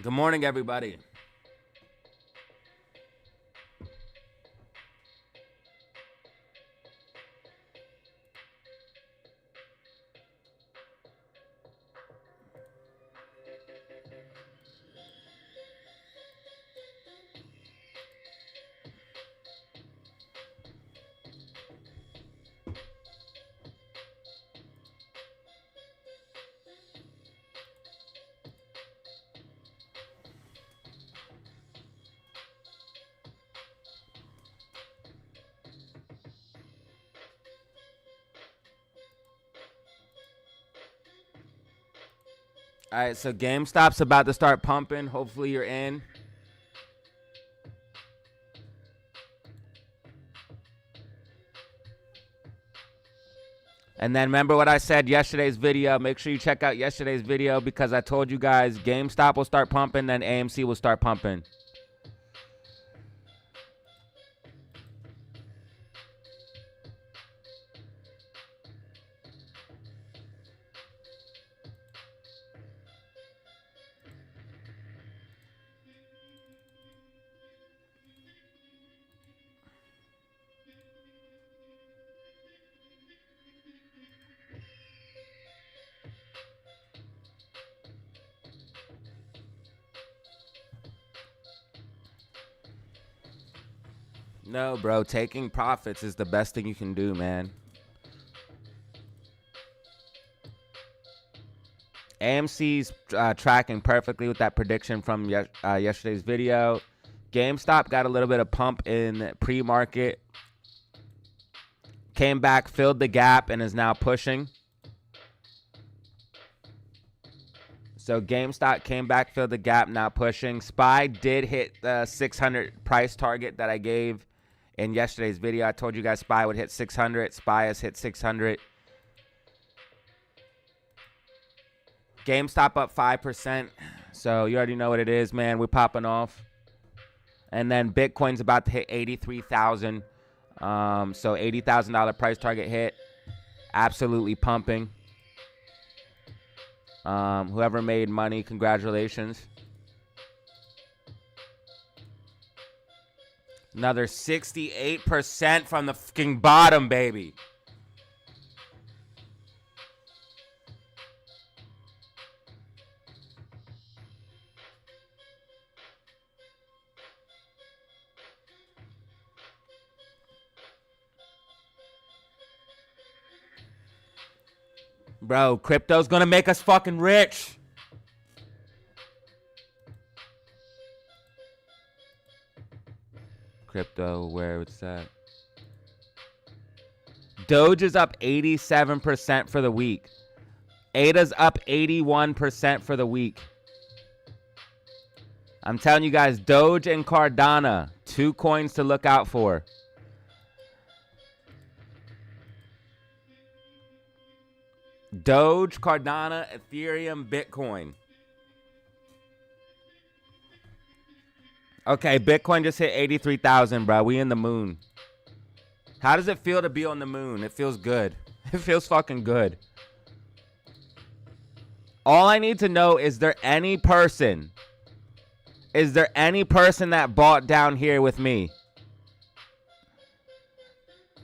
Good morning, everybody. All right, so GameStop's about to start pumping. Hopefully you're in. And then remember what I said yesterday's video. Make sure you check out yesterday's video because I told you guys GameStop will start pumping, then AMC will start pumping. No, bro. Taking profits is the best thing you can do, man. AMC's tracking perfectly with that prediction from yesterday's video. GameStop got a little bit of pump in pre-market. Came back, filled the gap, and is now pushing. So GameStop came back, filled the gap, now pushing. SPY did hit the 600 price target that I gave in yesterday's video. I told you guys SPY would hit 600. SPY has hit 600. GameStop up 5%. So you already know what it is, man. We're popping off. And then Bitcoin's about to hit 83,000. So $80,000 price target hit. Absolutely pumping. Whoever made money, congratulations. Another 68% from the fucking bottom, baby. Bro, crypto's gonna make us fucking rich. Crypto, where it's at. Doge is up 87% for the week. ADA's up 81% for the week. I'm telling you guys, Doge and Cardano, 2 coins to look out for. Doge, Cardano, Ethereum, Bitcoin. Okay, Bitcoin just hit 83,000, bro. We in the moon. How does it feel to be on the moon? It feels good. It feels fucking good. All I need to know, is there any person that bought down here with me?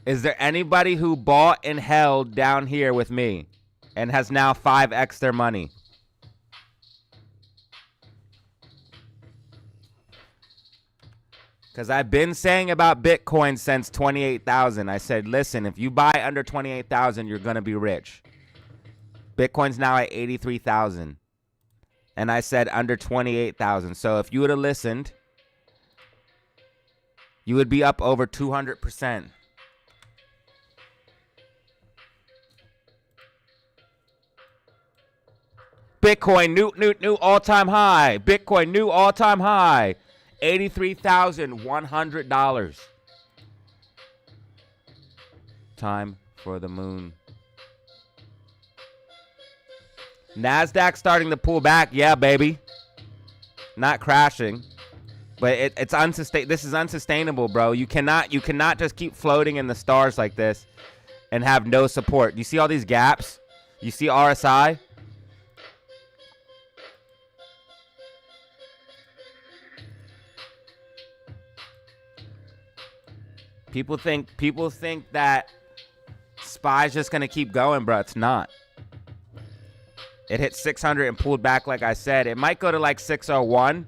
Is there anybody who bought and held down here with me and has now 5x their money? Because I've been saying about Bitcoin since 28,000. I said, listen, if you buy under 28,000, you're going to be rich. Bitcoin's now at 83,000. And I said under 28,000. So if you would have listened, you would be up over 200%. Bitcoin, new all-time high. Bitcoin, new all-time high. $83,100. Time for the moon. NASDAQ starting to pull back. Yeah, baby. Not crashing. But it's unsustainable. This is unsustainable, bro. You cannot just keep floating in the stars like this and have no support. You see all these gaps? You see RSI? People think that SPY's just gonna keep going, bro. It's not. It hit 600 and pulled back, like I said. It might go to like 601,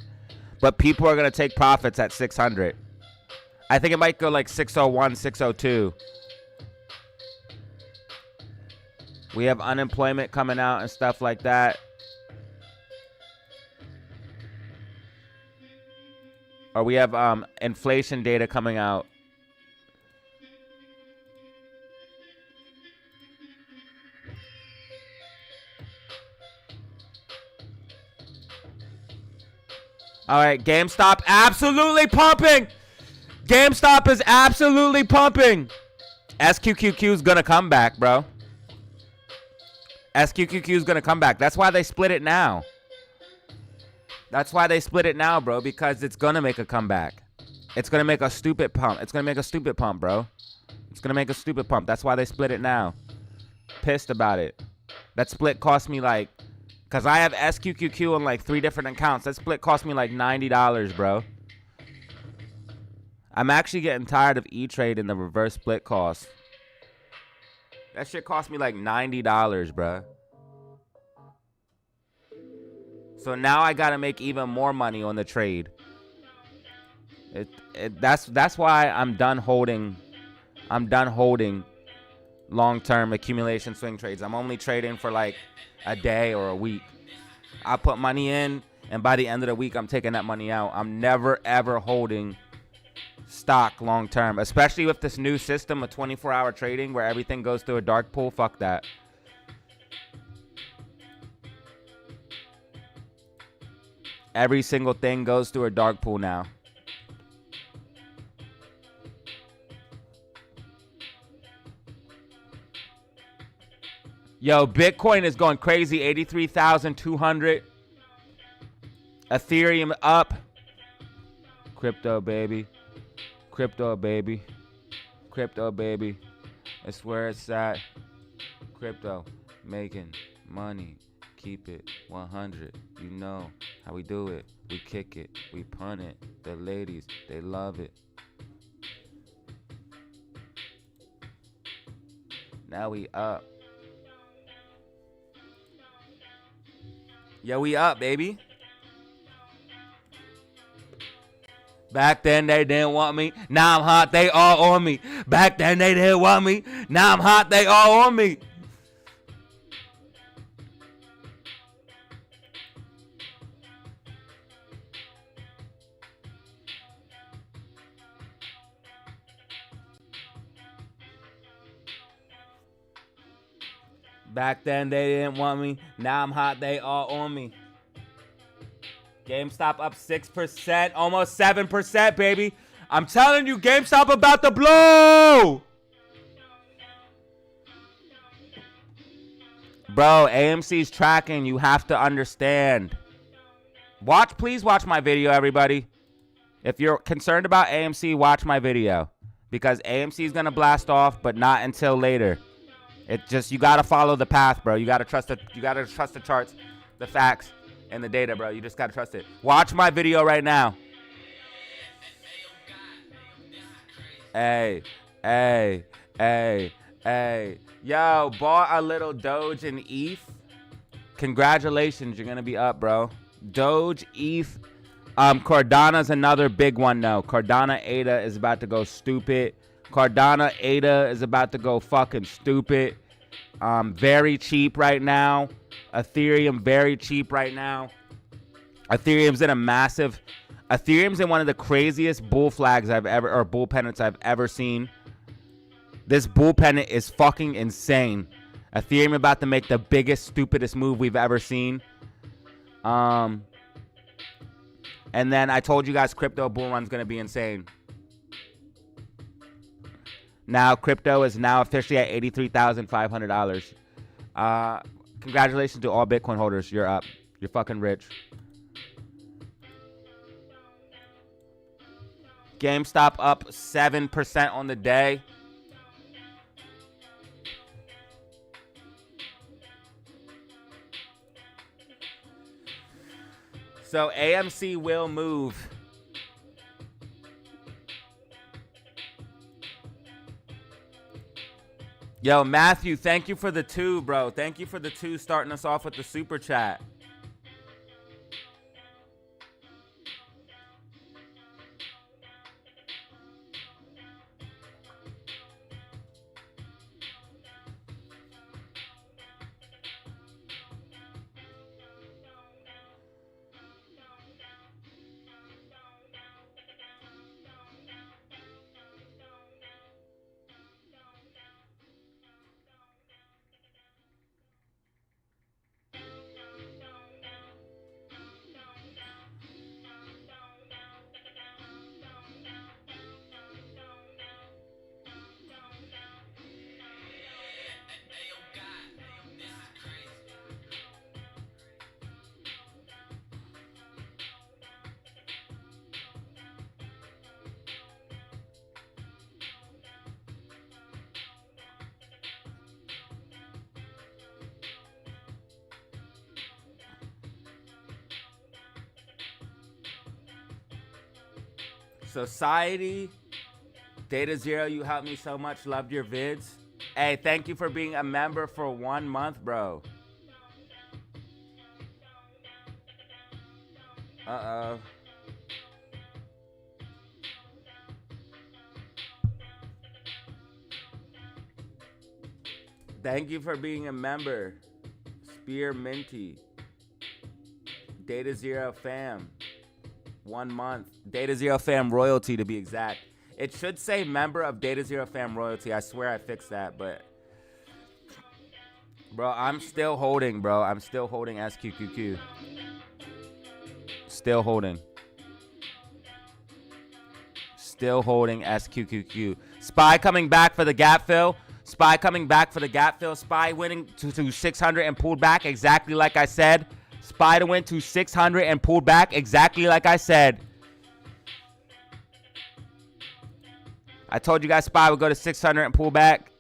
but people are gonna take profits at 600. I think it might go like 601, 602. We have unemployment coming out and stuff like that. Or we have inflation data coming out. All right, GameStop absolutely pumping. GameStop is absolutely pumping. SQQQ is going to come back, bro. SQQQ is going to come back. That's why they split it now. That's why they split it now, bro, because it's going to make a comeback. It's going to make a stupid pump. It's going to make a stupid pump, bro. It's going to make a stupid pump. That's why they split it now. Pissed about it. That split cost me like, because I have SQQQ on like 3 different accounts. That split cost me like $90, bro. I'm actually getting tired of E-Trade and the reverse split cost. That shit cost me like $90, bro. So now I gotta make even more money on the trade. That's why I'm done holding. I'm done holding long-term accumulation swing trades. I'm only trading for like a day or a week. I put money in, and by the end of the week, I'm taking that money out. I'm never ever holding stock long-term, especially with this new system of 24-hour trading where everything goes through a dark pool. Fuck that. Every single thing goes through a dark pool now. Yo, Bitcoin is going crazy. 83,200. Ethereum up. Crypto, baby. Crypto, baby. Crypto, baby. That's where it's at. Crypto. Making money. Keep it 100. You know how we do it. We kick it. We punt it. The ladies, they love it. Now we up. Yo, we up, baby. Back then they didn't want me. Now I'm hot, they all on me. Back then they didn't want me. Now I'm hot, they all on me. Back then they didn't want me. Now I'm hot, they all on me. GameStop up 6%, almost 7%, baby. I'm telling you, GameStop about to blow. Bro, AMC's tracking. You have to understand. Please watch my video, everybody. If you're concerned about AMC, watch my video. Because AMC is going to blast off, but not until later. You got to follow the path, bro. You got to trust the charts, the facts, and the data, bro. You just got to trust it. Watch my video right now. Hey. Yo, bought a little Doge and ETH. Congratulations, you're going to be up, bro. Doge, ETH. Cardano's another big one, though. Cardano ADA is about to go stupid. Cardano ADA is about to go fucking stupid. Very cheap right now. Ethereum, very cheap right now. Ethereum's in one of the craziest bull flags bull pennants I've ever seen. This bull pennant is fucking insane. Ethereum about to make the biggest, stupidest move we've ever seen. And then I told you guys crypto bull run's gonna be insane. Now crypto is now officially at $83,500. Congratulations to all Bitcoin holders. You're up. You're fucking rich. GameStop up 7% on the day. So AMC will move. Yo, Matthew, thank you for the 2, bro. Thank you for the 2 starting us off with the super chat. Society, DataZero, you helped me so much. Loved your vids. Hey, thank you for being a member for 1 month, bro. Uh-oh. Thank you for being a member. Spear Minty. DataZero fam. 1 month. DataZero fam royalty to be exact. It should say member of DataZero fam royalty. I swear I fixed that, but bro, I'm still holding, bro. I'm still holding SQQQ. Still holding. Still holding SQQQ. SPY coming back for the gap fill. SPY coming back for the gap fill. SPY winning to 600 and pulled back exactly like I said. SPY to win to 600 and pulled back exactly like I said. I told you guys SPY would go to 600 and pull back.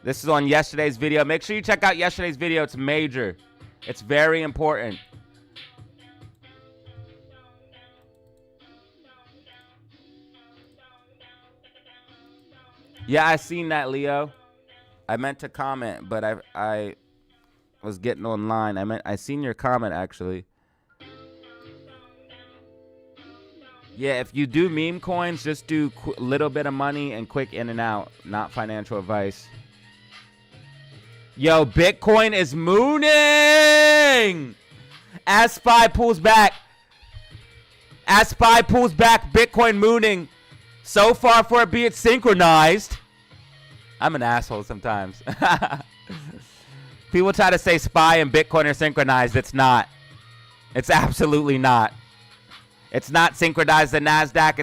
This is on yesterday's video. Make sure you check out yesterday's video. It's major. It's very important. Yeah, I seen that, Leo. I meant to comment, but I was getting online. I seen your comment actually. Yeah, if you do meme coins, just do little bit of money and quick in and out, not financial advice. Yo, Bitcoin is mooning. As SPY pulls back. As SPY pulls back, Bitcoin mooning. So far for it being synchronized. I'm an asshole sometimes. People try to say SPY and Bitcoin are synchronized. It's not. It's absolutely not. It's not synchronized. The NASDAQ.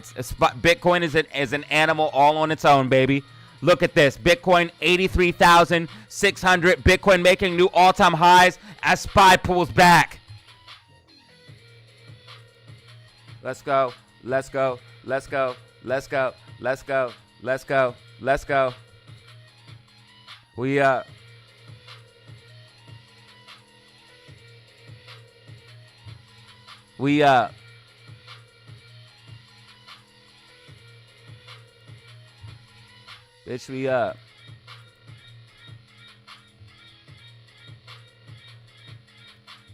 Bitcoin is an animal all on its own, baby. Look at this. Bitcoin 83,600. Bitcoin making new all-time highs as SPY pulls back. Let's go. Let's go. Let's go. Let's go. Let's go. Let's go. Let's go. We Bitch, we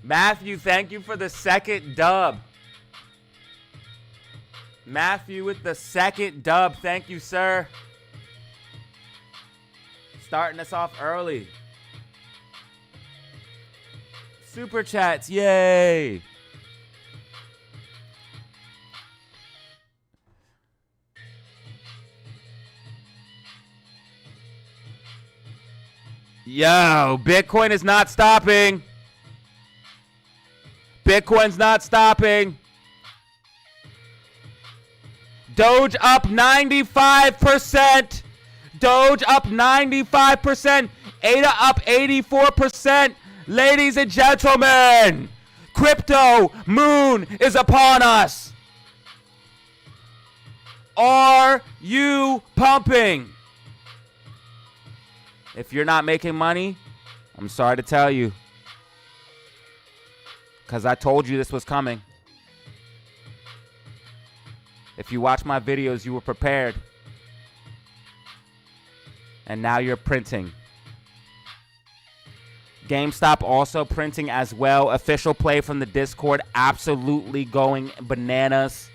Matthew, thank you for the second dub. Matthew with the second dub. Thank you, sir. Starting us off early. Super chats, yay. Yo, Bitcoin is not stopping. Bitcoin's not stopping. Doge up 95%. Doge up 95%. ADA up 84%. Ladies and gentlemen, crypto moon is upon us. Are you pumping? If you're not making money, I'm sorry to tell you. Because I told you this was coming. If you watch my videos, you were prepared. And now you're printing. GameStop also printing as well. Official play from the Discord. Absolutely going bananas.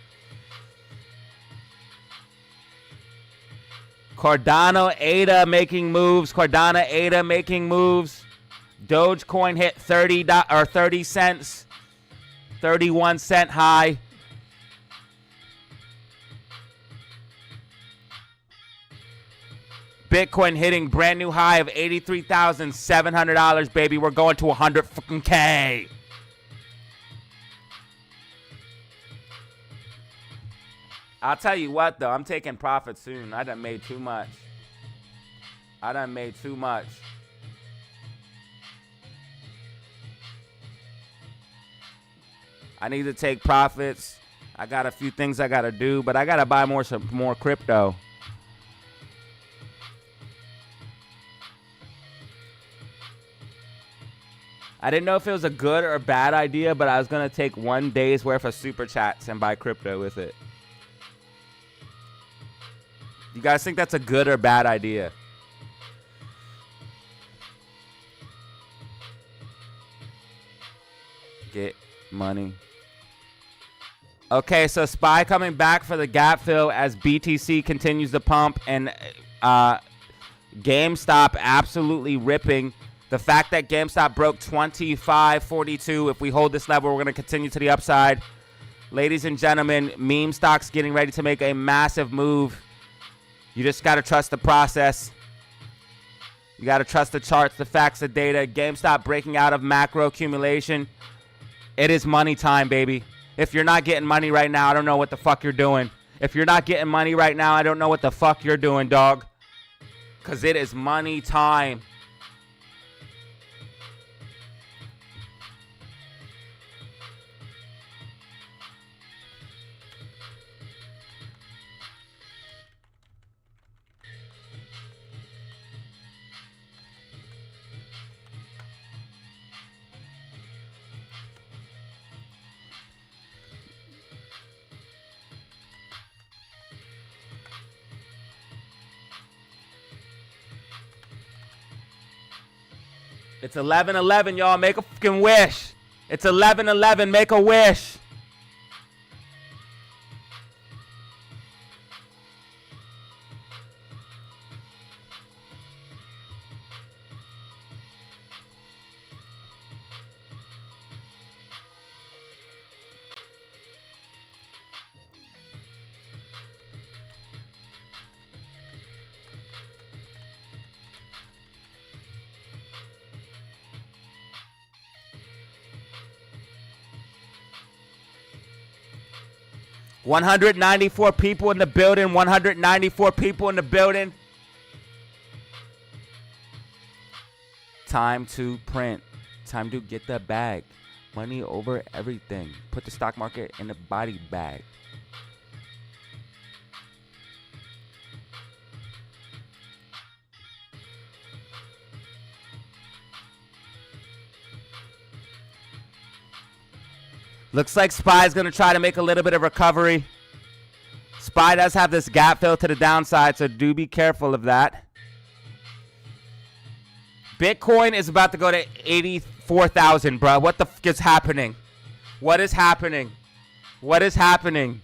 Cardano, ADA making moves. Cardano, ADA making moves. Dogecoin hit 30 cents. 31 cent high. Bitcoin hitting brand new high of $83,700, baby. We're going to 100 fucking K. I'll tell you what, though. I'm taking profit soon. I done made too much. I done made too much. I need to take profits. I got a few things I got to do, but I got to buy some more crypto. I didn't know if it was a good or bad idea, but I was going to take 1 day's worth of super chats and buy crypto with it. You guys think that's a good or bad idea? Get money. Okay, so SPY coming back for the gap fill as BTC continues to pump, and GameStop absolutely ripping. The fact that GameStop broke 25.42, if we hold this level, we're going to continue to the upside. Ladies and gentlemen, meme stocks getting ready to make a massive move. You just got to trust the process. You got to trust the charts, the facts, the data. GameStop breaking out of macro accumulation. It is money time, baby. If you're not getting money right now, I don't know what the fuck you're doing. If you're not getting money right now, I don't know what the fuck you're doing, dog. Because it is money time. It's 11:11, y'all. Make a fucking wish. It's 11:11. Make a wish. $194 people in the building. 194 people in the building. Time to print. Time to get the bag. Money over everything. Put the stock market in the body bag. Looks like SPY is going to try to make a little bit of recovery. SPY does have this gap fill to the downside, so do be careful of that. Bitcoin is about to go to 84,000, bro. What the fuck is happening? What is happening? What is happening?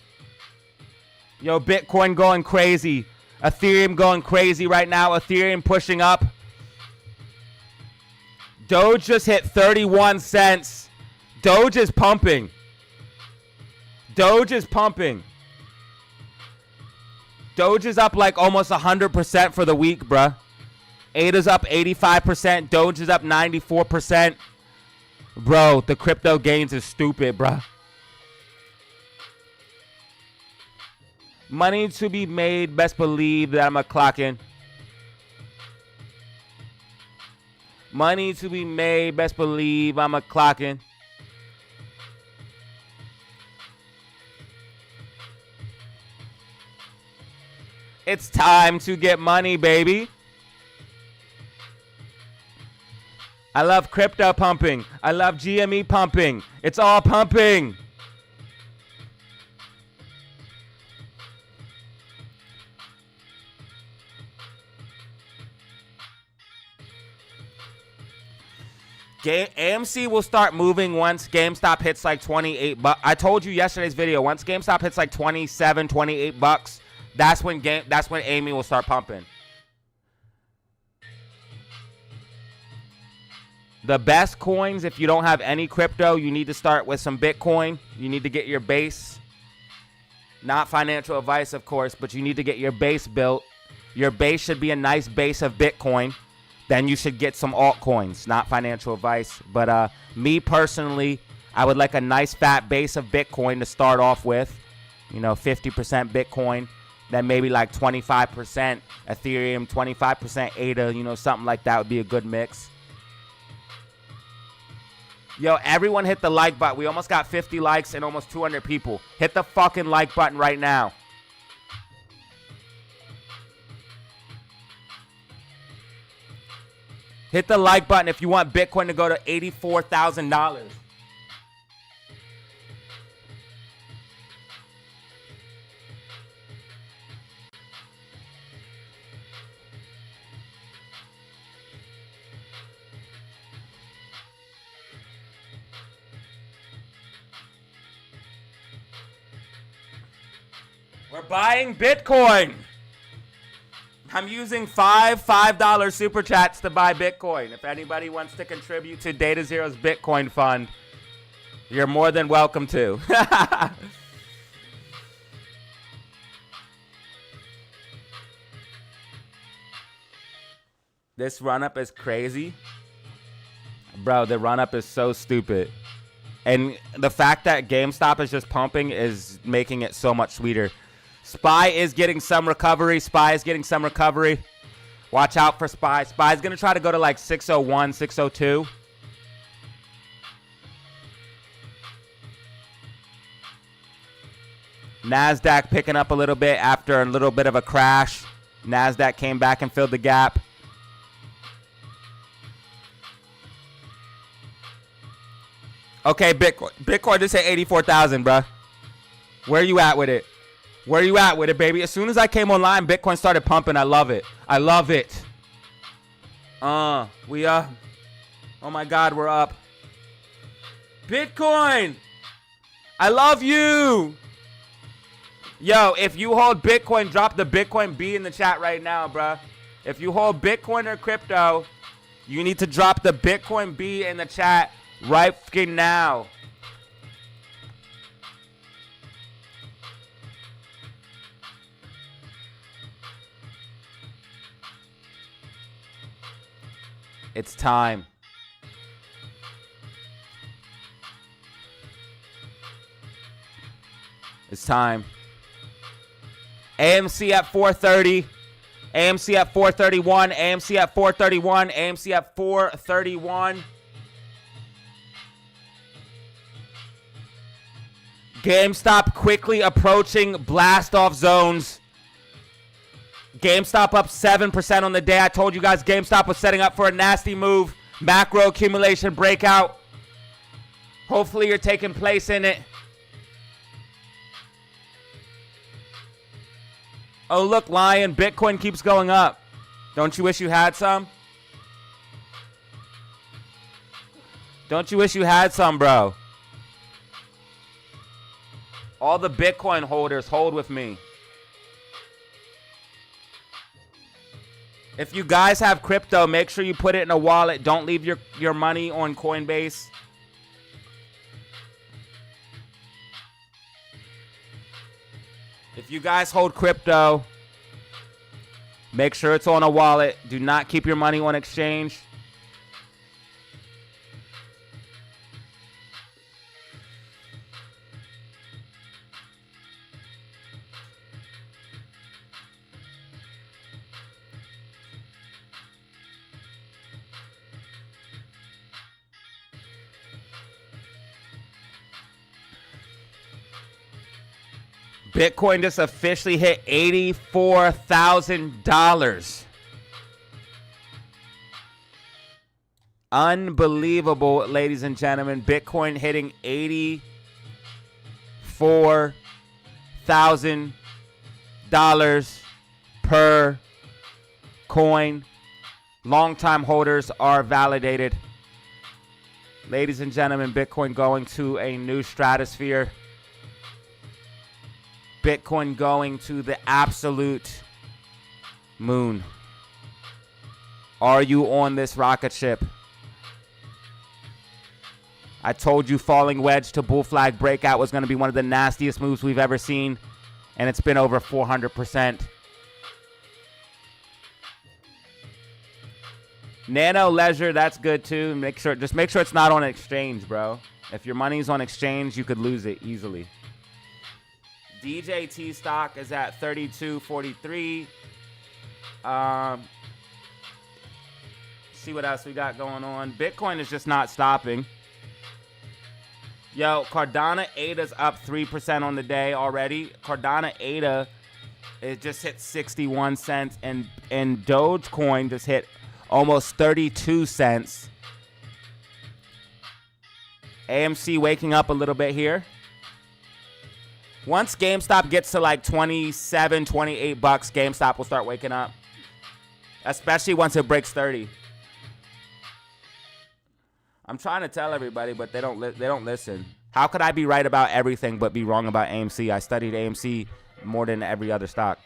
Yo, Bitcoin going crazy. Ethereum going crazy right now. Ethereum pushing up. Doge just hit 31 cents. Doge is pumping. Doge is pumping. Doge is up like almost 100% for the week, bruh. ADA's up 85%. Doge is up 94%. Bro, the crypto gains is stupid, bruh. Money to be made. Best believe that I'm a clocking. Money to be made. Best believe I'm a clocking. It's time to get money, baby. I love crypto pumping. I love GME pumping. It's all pumping. AMC will start moving once GameStop hits like 28 bucks. I told you yesterday's video, once GameStop hits like 27, 28 bucks, that's when AMC will start pumping. The best coins, if you don't have any crypto, you need to start with some Bitcoin. You need to get your base. Not financial advice, of course, but you need to get your base built. Your base should be a nice base of Bitcoin. Then you should get some altcoins. Not financial advice. But me personally, I would like a nice fat base of Bitcoin to start off with. You know, 50% Bitcoin. Then maybe like 25% Ethereum, 25% ADA. You know, something like that would be a good mix. Yo, everyone hit the like button. We almost got 50 likes and almost 200 people. Hit the fucking like button right now. Hit the like button if you want Bitcoin to go to $84,000. We're buying Bitcoin. I'm using $5 super chats to buy Bitcoin. If anybody wants to contribute to DataZero's Bitcoin fund, you're more than welcome to. This run-up is crazy. Bro, the run-up is so stupid. And the fact that GameStop is just pumping is making it so much sweeter. SPY is getting some recovery. Watch out for SPY. SPY is going to try to go to like 601, 602. NASDAQ picking up a little bit after a little bit of a crash. NASDAQ came back and filled the gap. Okay, Bitcoin just hit 84,000, bro. Where you at with it? Where you at with it, baby? As soon as I came online, Bitcoin started pumping. I love it. I love it. Oh my God, we're up. Bitcoin, I love you. Yo, if you hold Bitcoin, drop the Bitcoin B in the chat right now, bruh. If you hold Bitcoin or crypto, you need to drop the Bitcoin B in the chat right fucking now. It's time. It's time. AMC at 430. AMC at 431. AMC at 431. AMC at 431. GameStop quickly approaching blast off zones. GameStop up 7% on the day. I told you guys GameStop was setting up for a nasty move. Macro accumulation breakout. Hopefully you're taking place in it. Oh, look, Lion. Bitcoin keeps going up. Don't you wish you had some? Don't you wish you had some, bro? All the Bitcoin holders, hold with me. If you guys have crypto, make sure you put it in a wallet. Don't leave your money on Coinbase. If you guys hold crypto, make sure it's on a wallet. Do not keep your money on exchange. Bitcoin just officially hit $84,000. Unbelievable, ladies and gentlemen. Bitcoin hitting $84,000 per coin. Long-time holders are validated. Ladies and gentlemen, Bitcoin going to a new stratosphere. Bitcoin going to the absolute moon. Are you on this rocket ship? I told you falling wedge to bull flag breakout was going to be one of the nastiest moves we've ever seen. And it's been over 400%. Nano Leisure, that's good too. Just make sure it's not on exchange, bro. If your money's on exchange, you could lose it easily. DJT stock is at 32.43. See what else we got going on. Bitcoin is just not stopping. Yo, Cardano ADA's up 3% on the day already. Cardano ADA, it just hit 61 cents. And Dogecoin just hit almost 32 cents. AMC waking up a little bit here. Once GameStop gets to like 27, 28 bucks, GameStop will start waking up. Especially once it breaks 30. I'm trying to tell everybody, but they don't listen. How could I be right about everything but be wrong about AMC? I studied AMC more than every other stock.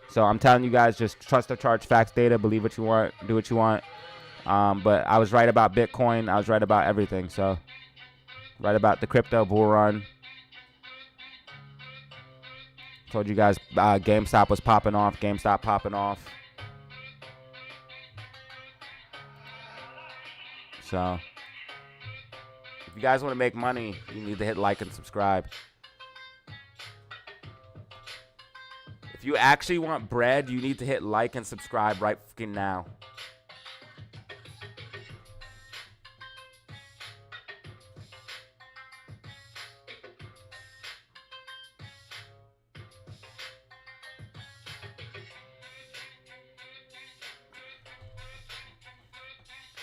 So I'm telling you guys, just trust the charts, facts, data, believe what you want, do what you want. But I was right about Bitcoin. I was right about everything. So right about the crypto bull run. Told you guys GameStop was popping off. GameStop popping off. So if you guys want to make money, you need to hit like and subscribe. If you actually want bread, you need to hit like and subscribe right fucking now.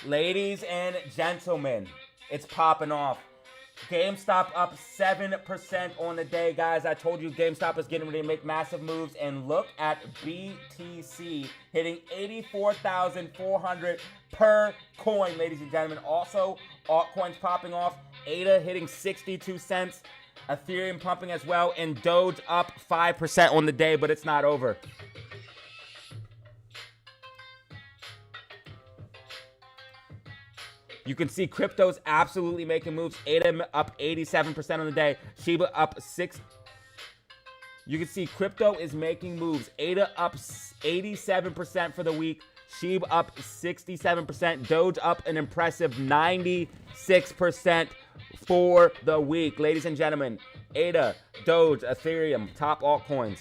Ladies and gentlemen, it's popping off. GameStop up 7% on the day, guys. I told you GameStop is getting ready to make massive moves. And look at BTC hitting 84,400 per coin, ladies and gentlemen. Also, altcoins popping off. ADA hitting 62 cents. Ethereum pumping as well. And Doge up 5% on the day, but it's not over. You can see crypto's absolutely making moves. ADA up 87% on the day. Shiba up 6. You can see crypto is making moves. ADA up 87% for the week. Shiba up 67%. Doge up an impressive 96% for the week. Ladies and gentlemen, ADA, Doge, Ethereum, top altcoins.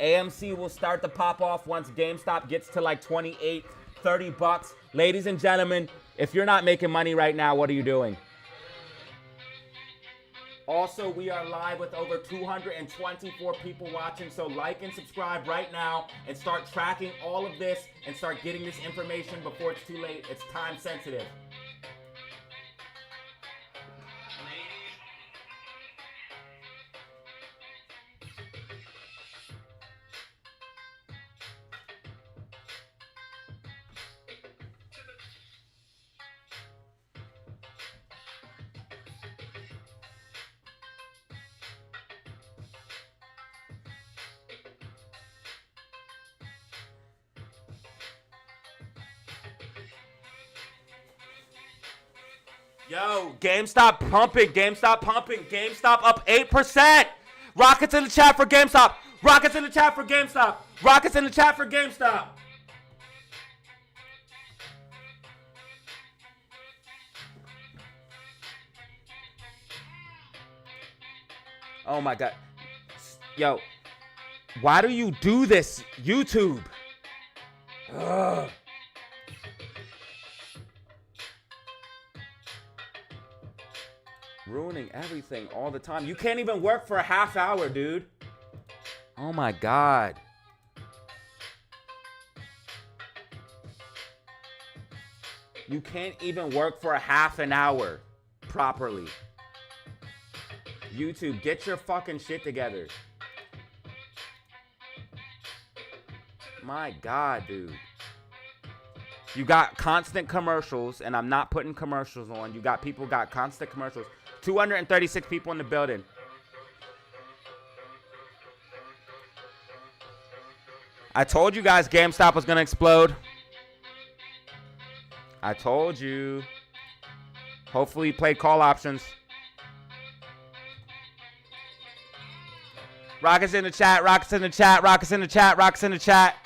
AMC will start to pop off once GameStop gets to like 28, 30 bucks. Ladies and gentlemen, if you're not making money right now, what are you doing? Also, we are live with over 224 people watching, so like and subscribe right now and start tracking all of this and start getting this information before it's too late. It's time sensitive. Yo, GameStop pumping, GameStop pumping, GameStop up 8%. Rockets in the chat for GameStop. Rockets in the chat for GameStop. Rockets in the chat for GameStop. Oh my God. Yo, why do you do this, YouTube? Ugh. Ruining everything all the time. You can't even work for a half hour, dude. Oh my God. You can't even work for a half an hour properly. YouTube, get your fucking shit together. My God, dude. You got constant commercials, and I'm not putting commercials on. You got people got constant commercials. 236 people in the building. I told you guys GameStop was going to explode. I told you. Hopefully you played call options. Rockets in the chat, rockets in the chat, rockets in the chat, rockets in the chat.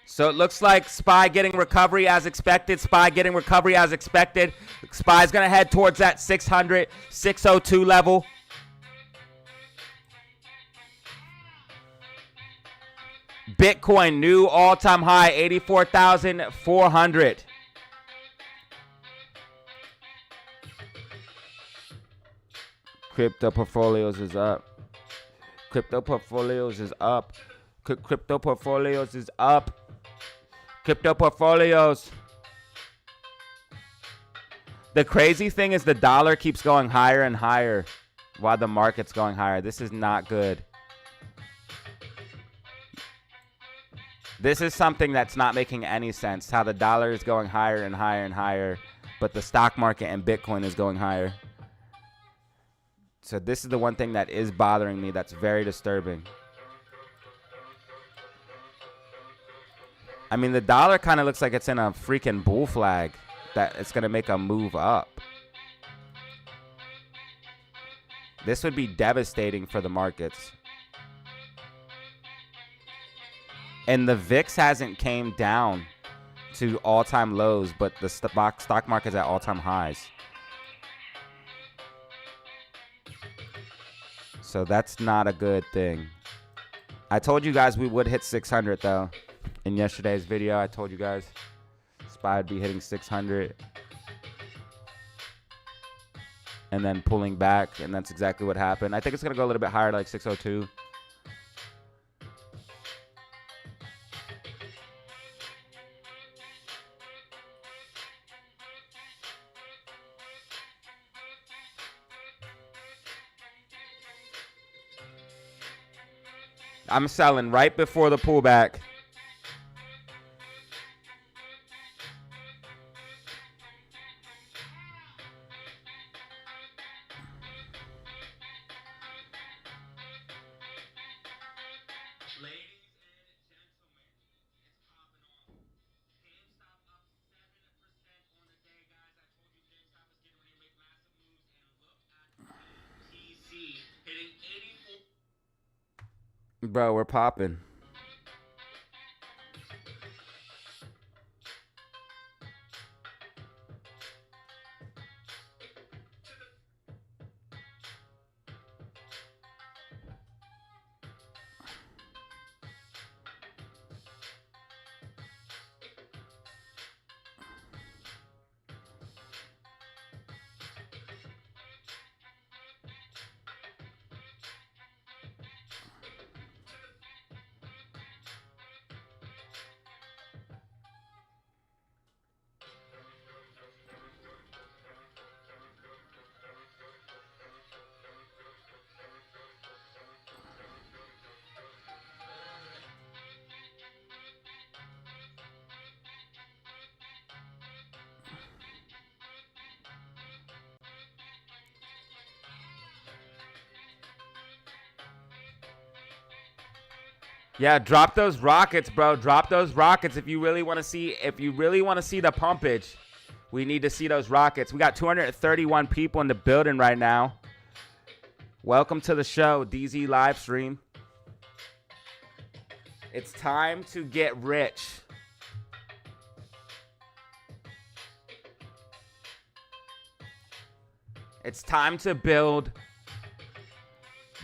So it looks like SPY getting recovery as expected. SPY getting recovery as expected. SPY's going to head towards that 600, 602 level. Bitcoin, new all-time high, 84,400. Crypto portfolios is up. Crypto portfolios is up. Crypto portfolios is up. Crypto portfolios. The crazy thing is the dollar keeps going higher and higher while the market's going higher. This is not good. This is something that's not making any sense. How the dollar is going higher and higher and higher, but the stock market and Bitcoin is going higher. So this is the one thing that is bothering me. That's very disturbing. I mean, the dollar kind of looks like it's in a freaking bull flag that it's going to make a move up. This would be devastating for the markets. And the VIX hasn't came down to all-time lows, but the stock market is at all-time highs. So that's not a good thing. I told you guys we would hit 600, though. In yesterday's video, I told you guys SPY would be hitting 600 and then pulling back, and that's exactly what happened. I think it's going to go a little bit higher, like 602. I'm selling right before the pullback. Bro, we're popping. Yeah, drop those rockets, bro. Drop those rockets if you really want to see the pumpage. We need to see those rockets. We got 231 people in the building right now. Welcome to the show, DZ live stream. It's time to get rich. It's time to build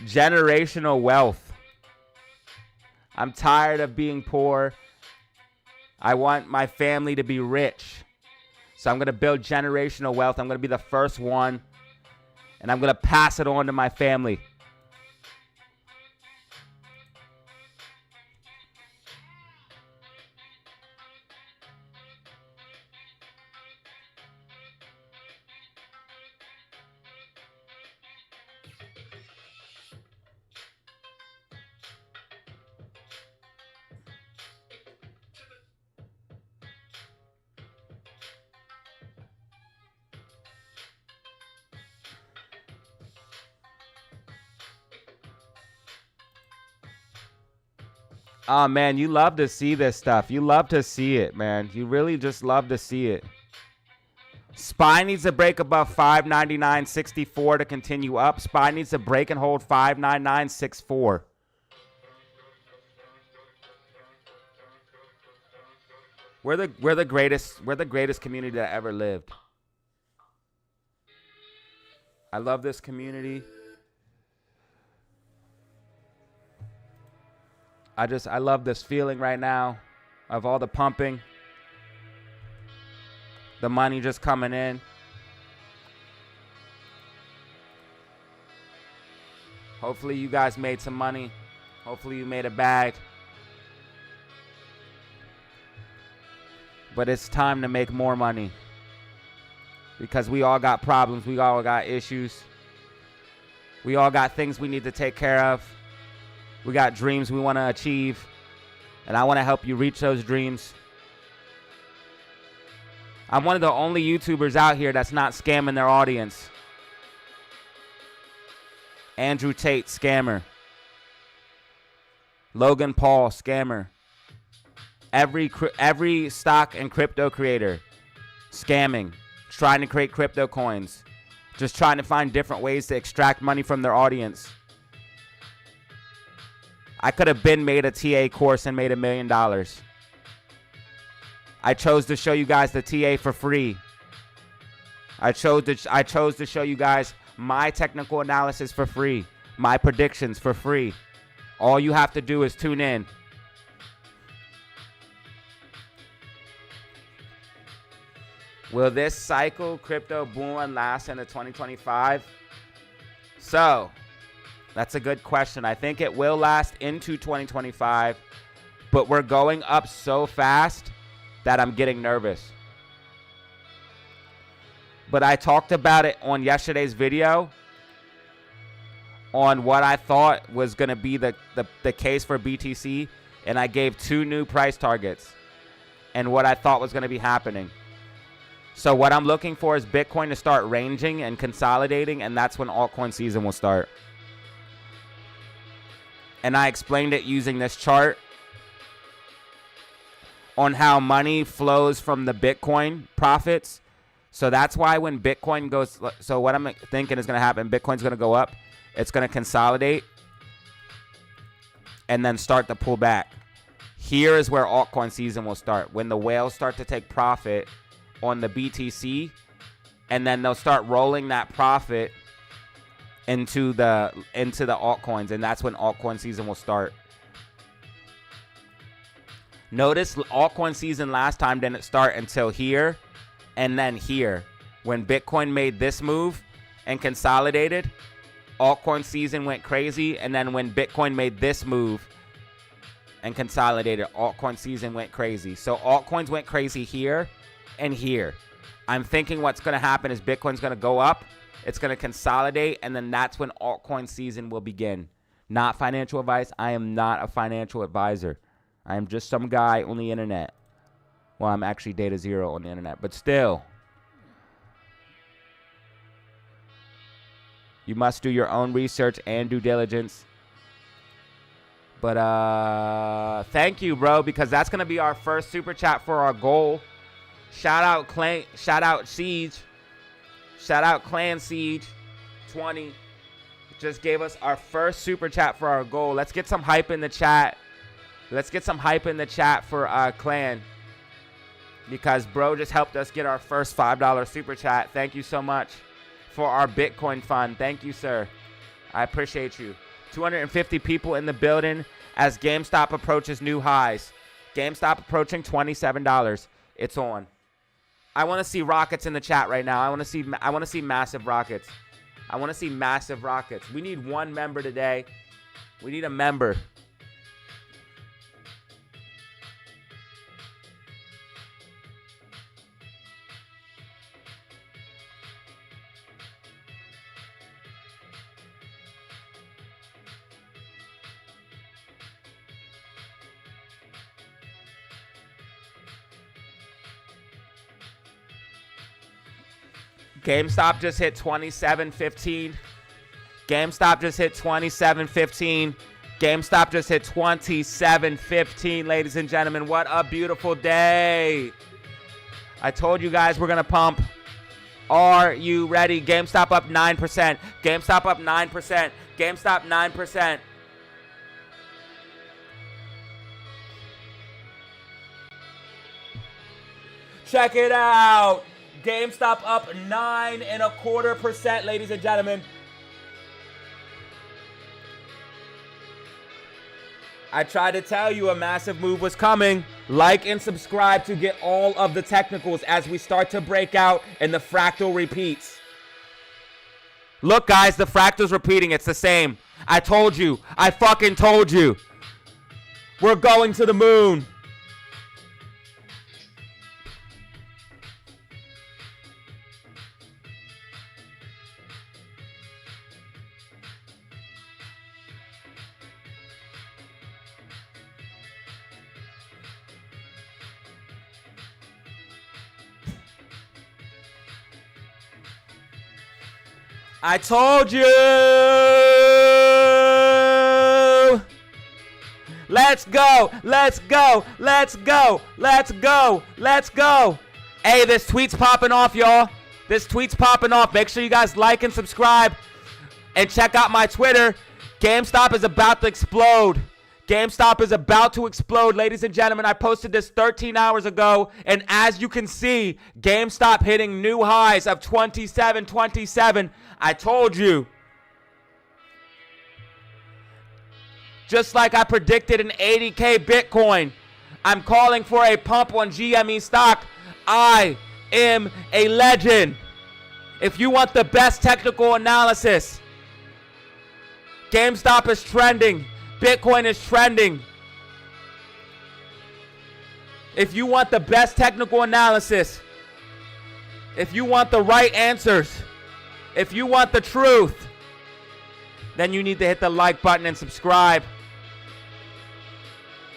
Generational wealth. I'm tired of being poor. I want my family to be rich. So I'm going to build generational wealth. I'm going to be the first one. And I'm going to pass it on to my family. Oh, man, you love to see this stuff. You love to see it, man. You really just love to see it. SPY needs to break above 599.64 to continue up. SPY needs to break and hold 599.64. We're the greatest community that ever lived. I love this community. I love this feeling right now of all the pumping. The money just coming in. Hopefully you guys made some money. Hopefully you made a bag. But it's time to make more money. Because we all got problems. We all got issues. We all got things we need to take care of. We got dreams we want to achieve, and I want to help you reach those dreams. I'm one of the only YouTubers out here that's not scamming their audience. Andrew Tate, scammer. Logan Paul, scammer. Every stock and crypto creator, scamming, trying to create crypto coins, just trying to find different ways to extract money from their audience. I could have been made a TA course and made $1 million. I chose to show you guys the TA for free. I chose to show you guys my technical analysis for free, my predictions for free. All you have to do is tune in. Will this cycle crypto boom last into 2025? So, that's a good question. I think it will last into 2025, but we're going up so fast that I'm getting nervous. But I talked about it on yesterday's video on what I thought was going to be the case for BTC, and I gave 2 new price targets and what I thought was going to be happening. So what I'm looking for is Bitcoin to start ranging and consolidating, and that's when altcoin season will start. And I explained it using this chart on how money flows from the Bitcoin profits. So that's why when Bitcoin goes, so what I'm thinking is going to happen, Bitcoin's going to go up, it's going to consolidate, and then start to pull back. Here is where altcoin season will start, when the whales start to take profit on the BTC, and then they'll start rolling that profit into the altcoins, and that's when altcoin season will start. Notice altcoin season last time didn't start until here and then here. When Bitcoin made this move and consolidated, altcoin season went crazy, and then when Bitcoin made this move and consolidated, altcoin season went crazy. So altcoins went crazy here and here. I'm thinking what's going to happen is Bitcoin's going to go up, it's going to consolidate, and then that's when altcoin season will begin. Not financial advice. I am not a financial advisor. I am just some guy on the internet. Well, I'm actually Datazero on the internet, but still. You must do your own research and due diligence. But thank you, bro, because that's going to be our first super chat for our goal. Shout out Clan, shout out Siege. Shout out Clan Siege 20. Just gave us our first super chat for our goal. Let's get some hype in the chat. Let's get some hype in the chat for Clan. Because bro just helped us get our first $5 super chat. Thank you so much for our Bitcoin fund. Thank you, sir. I appreciate you. 250 people in the building as GameStop approaches new highs. GameStop approaching $27. It's on. I want to see rockets in the chat right now. I want to see massive rockets. I want to see massive rockets. We need one member today. We need a member. GameStop just hit 27.15. GameStop just hit 27.15. GameStop just hit 27.15, ladies and gentlemen. What a beautiful day. I told you guys we're going to pump. Are you ready? GameStop up 9%. GameStop up 9%. GameStop 9%. Check it out. GameStop up 9.25%, ladies and gentlemen. I tried to tell you a massive move was coming. Like and subscribe to get all of the technicals as we start to break out and the fractal repeats. Look, guys, the fractal's repeating. It's the same. I told you. I fucking told you. We're going to the moon. I told you. Let's go. Let's go. Let's go. Let's go. Let's go. Hey, this tweet's popping off, y'all. This tweet's popping off. Make sure you guys like and subscribe and check out my Twitter. GameStop is about to explode. GameStop is about to explode, ladies and gentlemen. I posted this 13 hours ago, and as you can see, GameStop hitting new highs of 27.27. I told you. Just like I predicted an 80K Bitcoin, I'm calling for a pump on GME stock. I am a legend. If you want the best technical analysis, GameStop is trending. Bitcoin is trending. If you want the best technical analysis, if you want the right answers, if you want the truth, then you need to hit the like button and subscribe.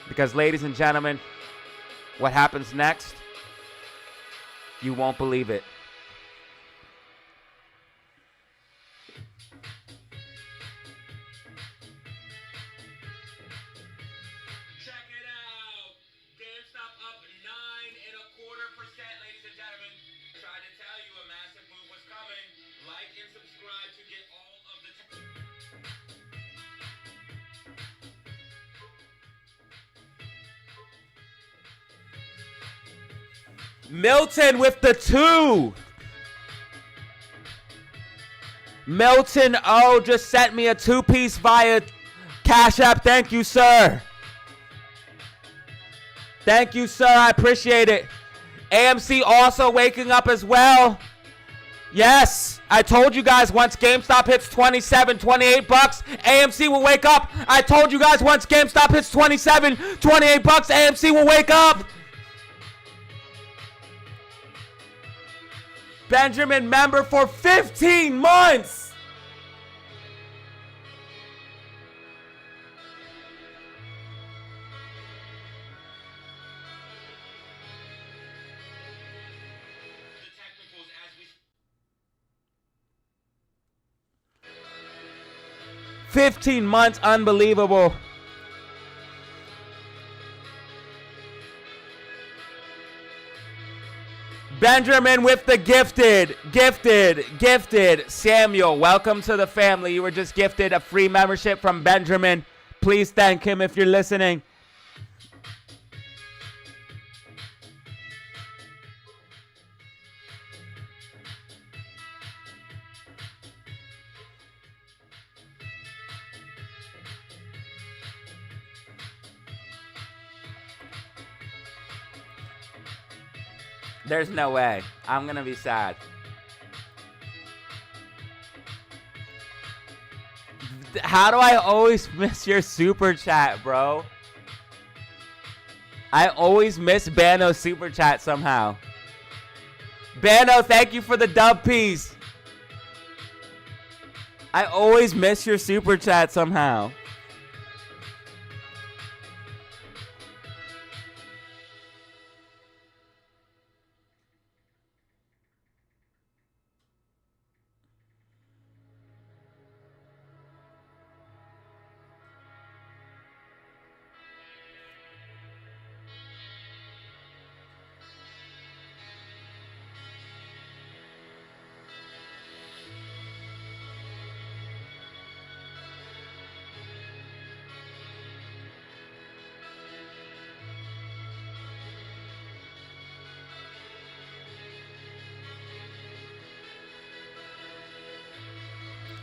Because, ladies and gentlemen, what happens next, you won't believe it. Milton with the 2. Milton O just sent me a 2-piece via Cash App. Thank you, sir. Thank you, sir. I appreciate it. AMC also waking up as well. Yes, I told you guys once GameStop hits 27, 28 bucks, AMC will wake up. I told you guys once GameStop hits 27, 28 bucks, AMC will wake up. Benjamin member for 15 months. The technicals as we 15 months, unbelievable. Benjamin with the gifted. Samuel, welcome to the family. You were just gifted a free membership from Benjamin. Please thank him if you're listening. There's no way. I'm going to be sad. How do I always miss your super chat, bro? I always miss Bano's super chat somehow. Bano, thank you for the dub piece. I always miss your super chat somehow.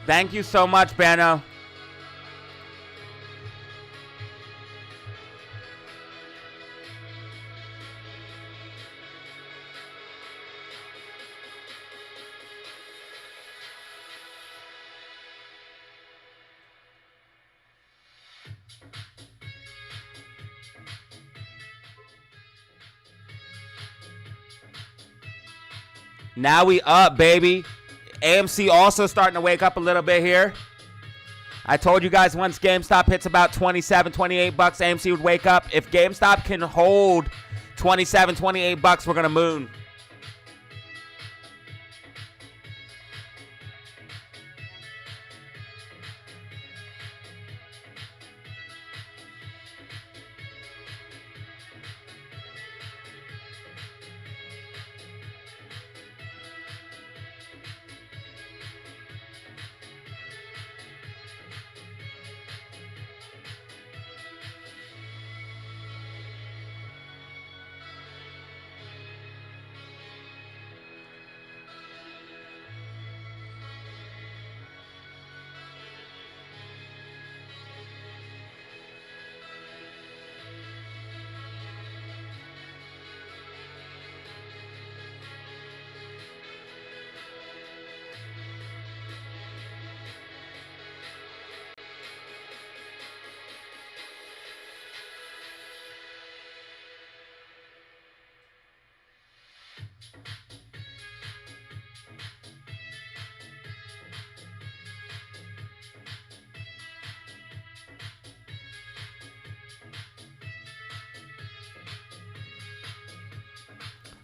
Thank you so much, Bano. Now we up, baby. AMC also starting to wake up a little bit here. I told you guys once GameStop hits about 27, 28 bucks, AMC would wake up. If GameStop can hold 27, 28 bucks, we're going to moon.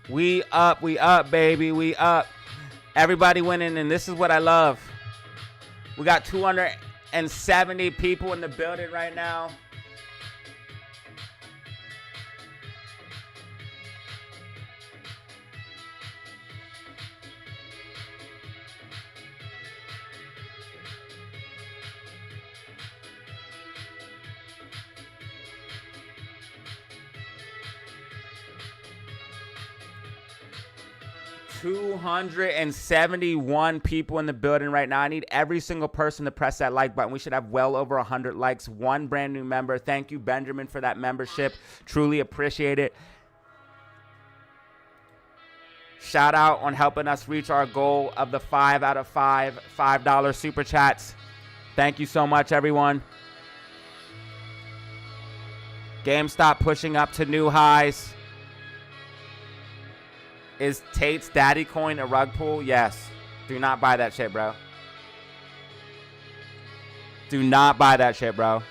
We up, baby. We up. Everybody winning, and this is what I love. We got 270 people in the building right now. $271 people in the building right now. I need every single person to press that like button. We should have well over 100 likes. One brand new member. Thank you, Benjamin, for that membership. Truly appreciate it. Shout out on helping us reach our goal of the 5 out of 5 $5 super chats. Thank you so much, everyone. GameStop pushing up to new highs. Is Tate's Daddy Coin a rug pull? Yes. Do not buy that shit, bro. Do not buy that shit, bro.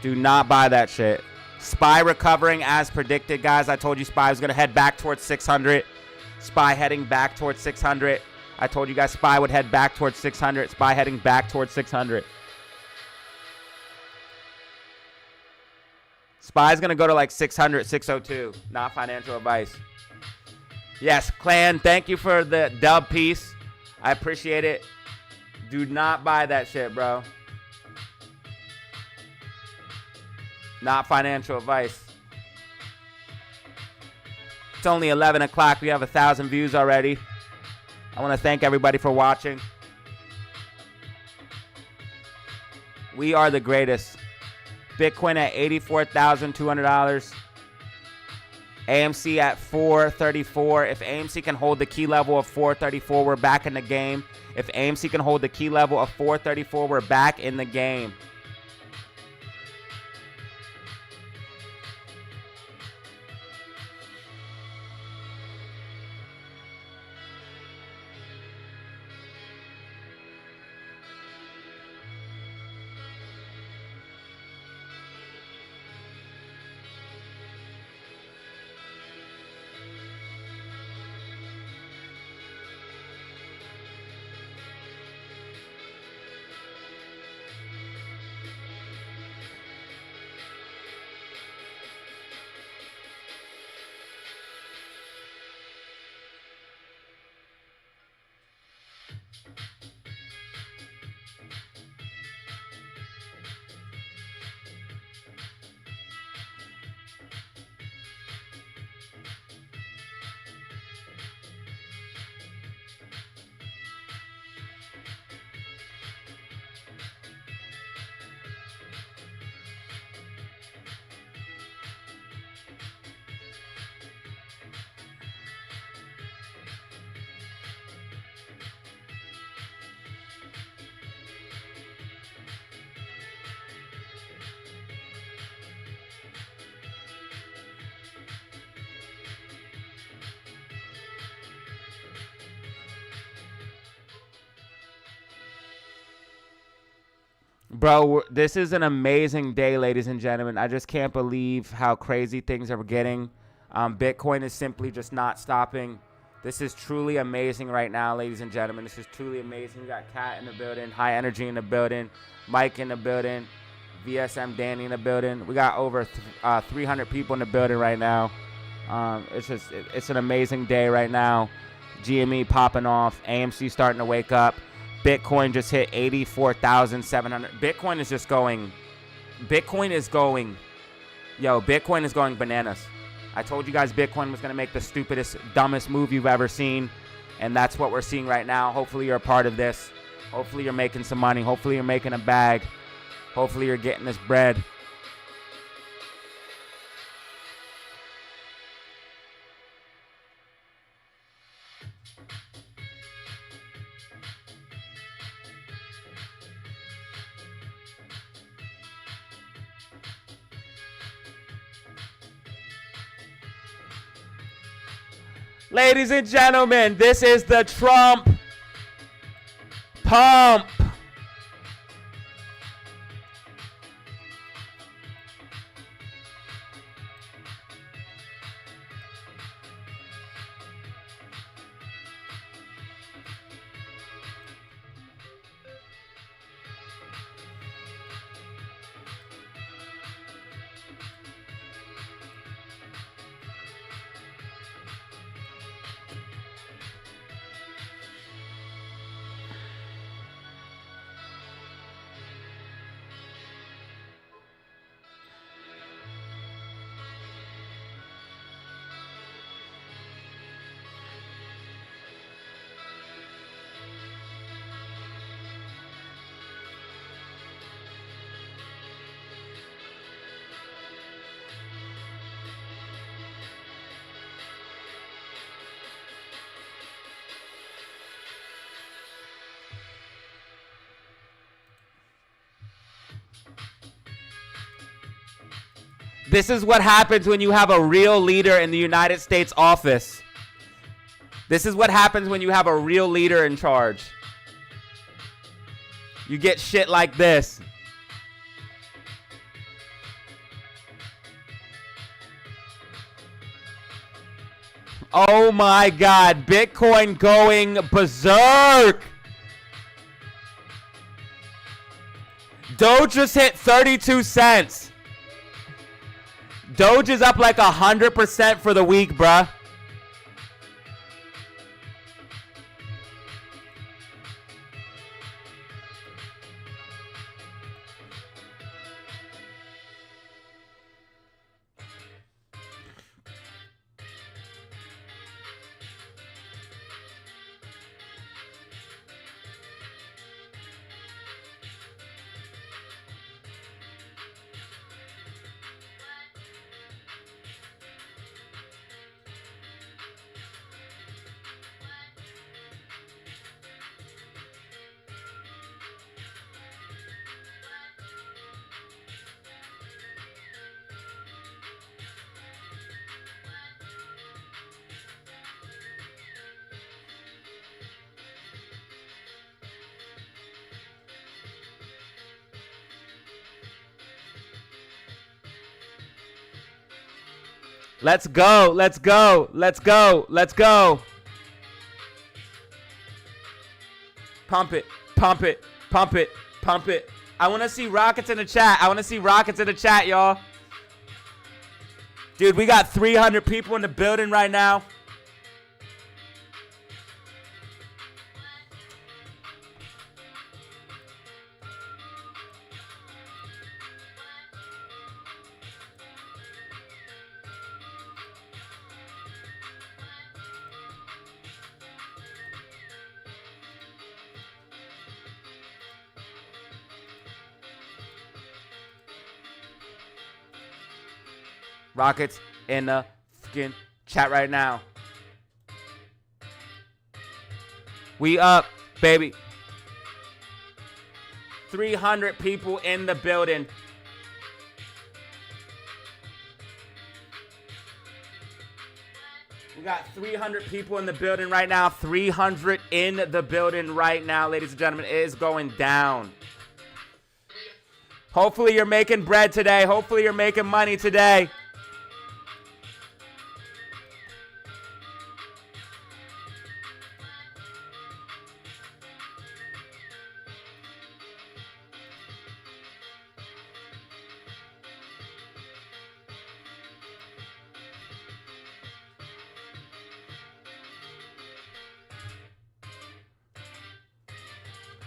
Do not buy that shit. SPY recovering as predicted, guys. I told you SPY was going to head back towards 600. SPY heading back towards 600. I told you guys SPY would head back towards 600. SPY heading back towards 600. SPY's going to go to like 600, 602. Not financial advice. Yes, Clan, thank you for the dub piece. I appreciate it. Do not buy that shit, bro. Not financial advice. It's only 11 o'clock. We have 1,000 views already. I want to thank everybody for watching. We are the greatest. Bitcoin at $84,200. AMC at 434. If AMC can hold the key level of 434, we're back in the game. If AMC can hold the key level of 434, we're back in the game. Bro, this is an amazing day, ladies and gentlemen. I just can't believe how crazy things are getting. Bitcoin is simply just not stopping. This is truly amazing right now, ladies and gentlemen. This is truly amazing. We got Kat in the building, High Energy in the building, Mike in the building, VSM Danny in the building. We got over 300 people in the building right now. It's an amazing day right now. GME popping off. AMC starting to wake up. Bitcoin just hit 84,700. Bitcoin is going bananas. I told you guys Bitcoin was going to make the stupidest, dumbest move you've ever seen, and that's what we're seeing right now. Hopefully you're a part of this. Hopefully you're making some money. Hopefully you're making a bag. Hopefully you're getting this bread. Ladies and gentlemen, this is the Trump pump. This is what happens when you have a real leader in the United States office. This is what happens when you have a real leader in charge. You get shit like this. Oh my God, Bitcoin going berserk. Doge just hit 32 cents. Doge is up like 100% for the week, bruh. Let's go. Let's go. Let's go. Let's go. Pump it. Pump it. Pump it. Pump it. I want to see rockets in the chat. I want to see rockets in the chat, y'all. Dude, we got 300 people in the building right now. Rockets in the fucking chat right now. We up, baby. 300 people in the building. We got 300 people in the building right now. 300 in the building right now, ladies and gentlemen. It is going down. Hopefully you're making bread today. Hopefully you're making money today.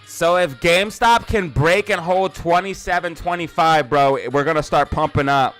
So if GameStop can break and hold 27.25, bro, we're going to start pumping up.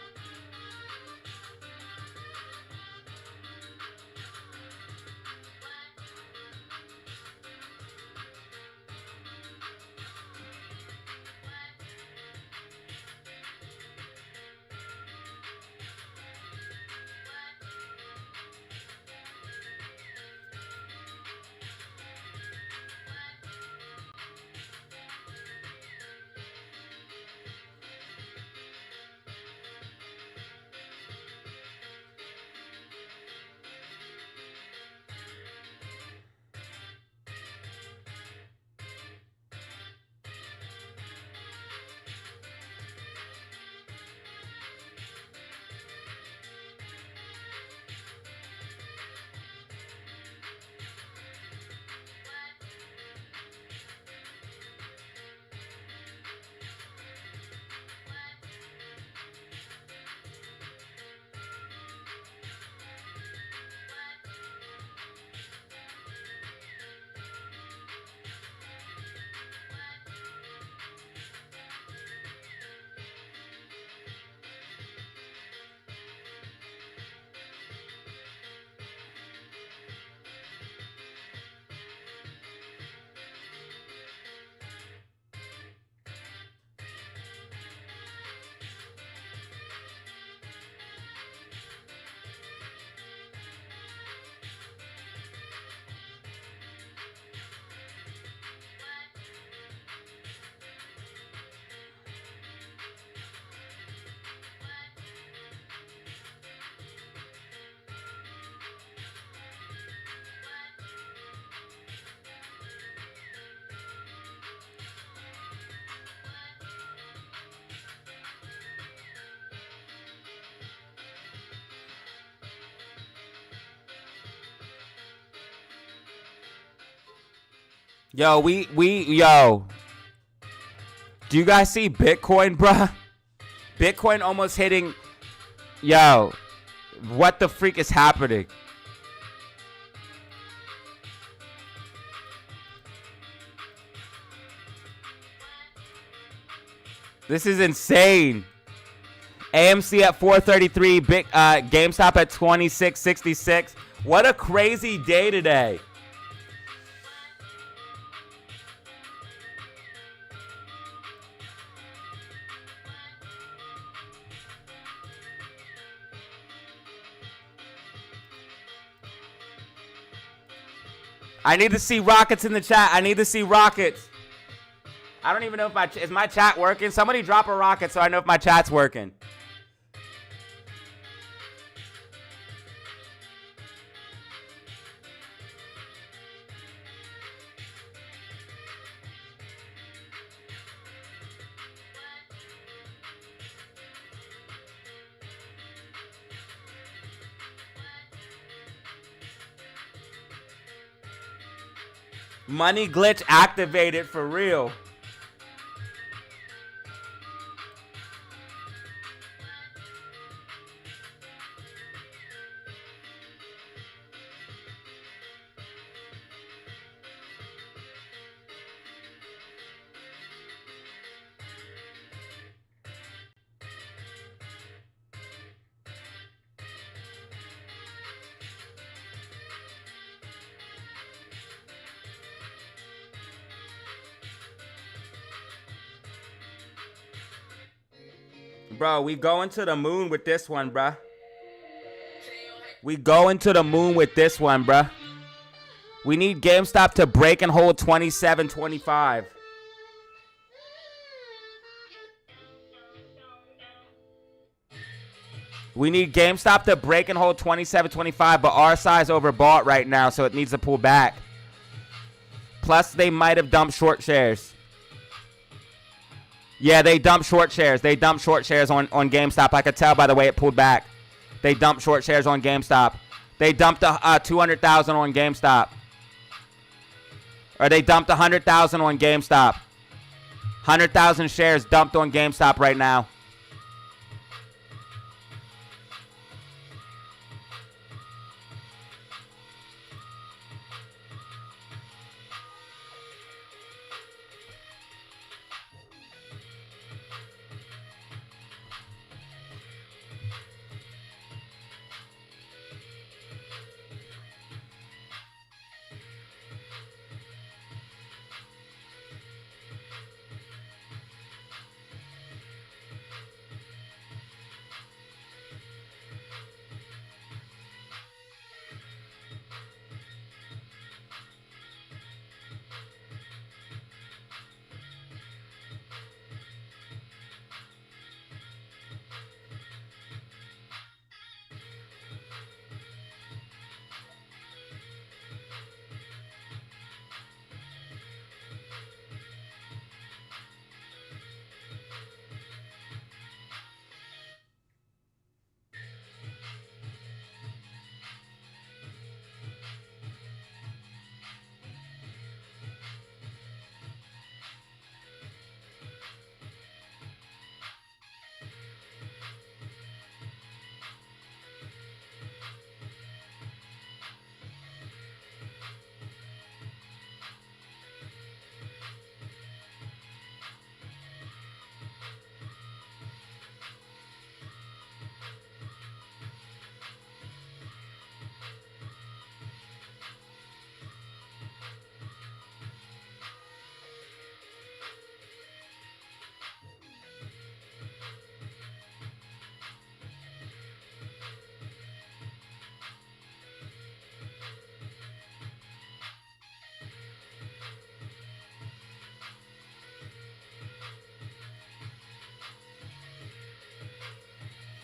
Yo, yo. Do you guys see Bitcoin, bruh? Bitcoin almost hitting. Yo, what the freak is happening? This is insane. AMC at 433, GameStop at 2666. What a crazy day today. I need to see rockets in the chat. I need to see rockets. I don't even know if is my chat working? Somebody drop a rocket so I know if my chat's working. Money glitch activated for real. Bro, we going to the moon with this one, bruh. We going to the moon with this one, bruh. We need GameStop to break and hold 27.25. We need GameStop to break and hold 27.25, but our size overbought right now, so it needs to pull back. Plus, they might have dumped short shares. Yeah, they dumped short shares. They dumped short shares on GameStop. I could tell by the way it pulled back. They dumped short shares on GameStop. They dumped 200,000 on GameStop. Or they dumped 100,000 on GameStop. 100,000 shares dumped on GameStop right now.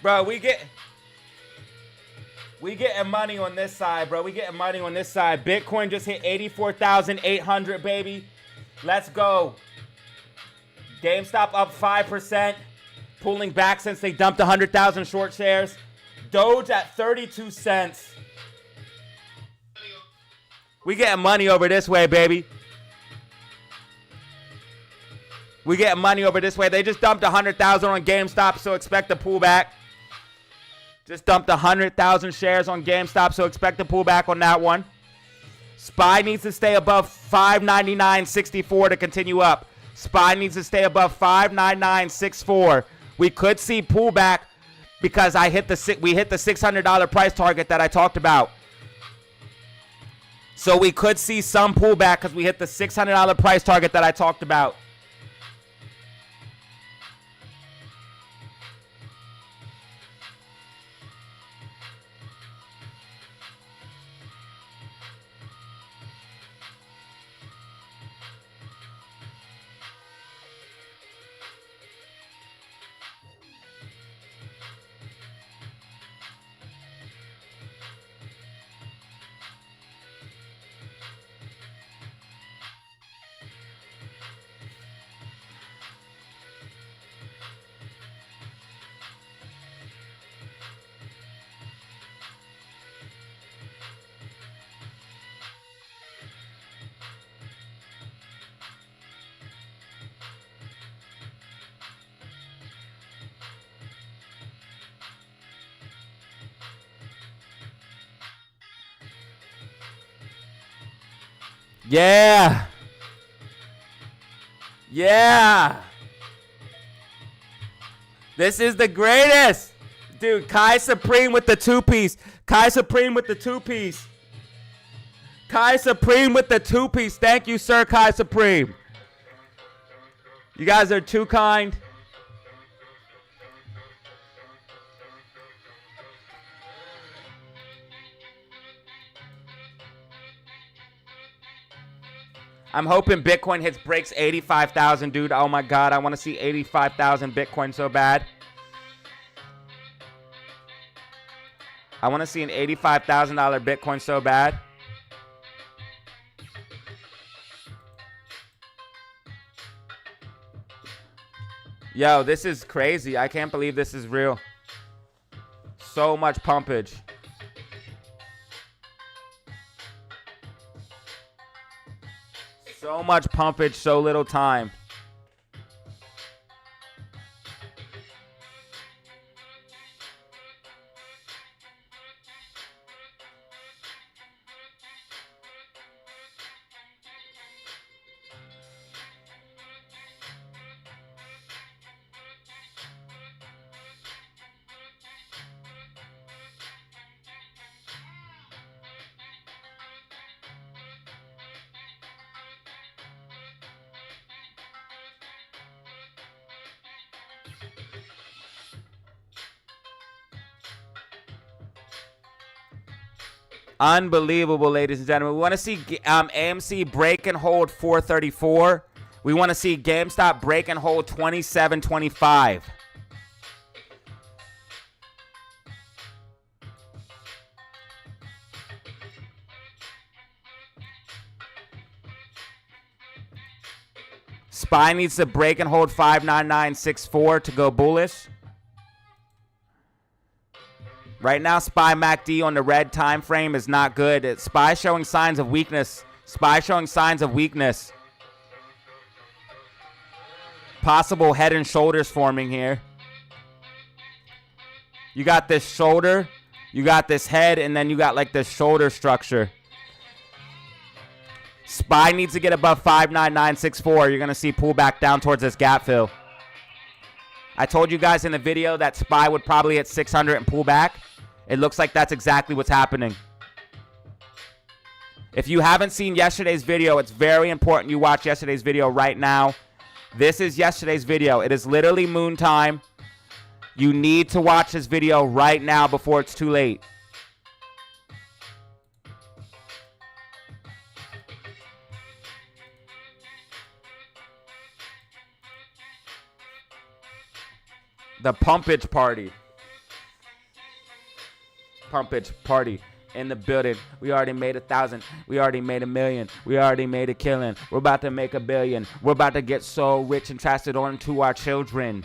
Bro, we getting money on this side, bro. We getting money on this side. Bitcoin just hit 84,800, baby. Let's go. GameStop up 5%, pulling back since they dumped 100,000 short shares. Doge at 32 cents. We getting money over this way, baby. We getting money over this way. They just dumped 100,000 on GameStop, so expect a pullback. Just dumped 100,000 shares on GameStop, so expect a pullback on that one. SPY needs to stay above 599.64 to continue up. SPY needs to stay above 599.64. We could see pullback because we hit the $600 price target that I talked about. So we could see some pullback because we hit the $600 price target that I talked about. Yeah. Yeah. This is the greatest. Dude, Kai Supreme with the two-piece. Kai Supreme with the two-piece. Kai Supreme with the two-piece. Thank you, sir, Kai Supreme. You guys are too kind. I'm hoping Bitcoin breaks 85,000, dude. Oh my God, I want to see 85,000 Bitcoin so bad. I want to see an $85,000 Bitcoin so bad. Yo, this is crazy. I can't believe this is real. So much pumpage. So much pumpage, so little time. Unbelievable, ladies and gentlemen. We want to see AMC break and hold 434. We want to see GameStop break and hold 27.25. SPY needs to break and hold 59964 to go bullish. Right now, SPY MACD on the red time frame is not good. SPY showing signs of weakness. SPY showing signs of weakness. Possible head and shoulders forming here. You got this shoulder, you got this head, and then you got like this shoulder structure. SPY needs to get above 59964. You're going to see pullback down towards this gap fill. I told you guys in the video that SPY would probably hit 600 and pull back. It looks like that's exactly what's happening. If you haven't seen yesterday's video, it's very important you watch yesterday's video right now. This is yesterday's video. It is literally moon time. You need to watch this video right now before it's too late. The pumpage party. Pumpage party in the building. We already made 1,000. We already made 1,000,000. We already made a killing. We're about to make 1,000,000,000. We're about to get so rich and pass it on to our children.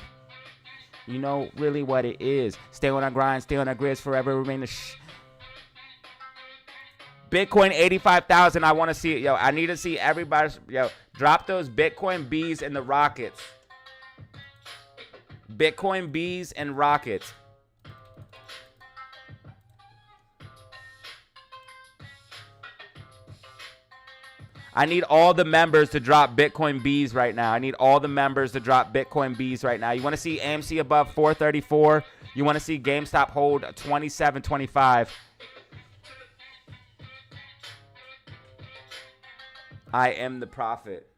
You know really what it is. Stay on our grind. Stay on our grids. Forever remain the Bitcoin 85,000. I want to see it. Yo, I need to see everybody. Yo, drop those Bitcoin bees in the rockets. Bitcoin bees and rockets. I need all the members to drop Bitcoin bees right now. I need all the members to drop Bitcoin bees right now. You want to see AMC above 434. You want to see GameStop hold 27.25. I am the prophet.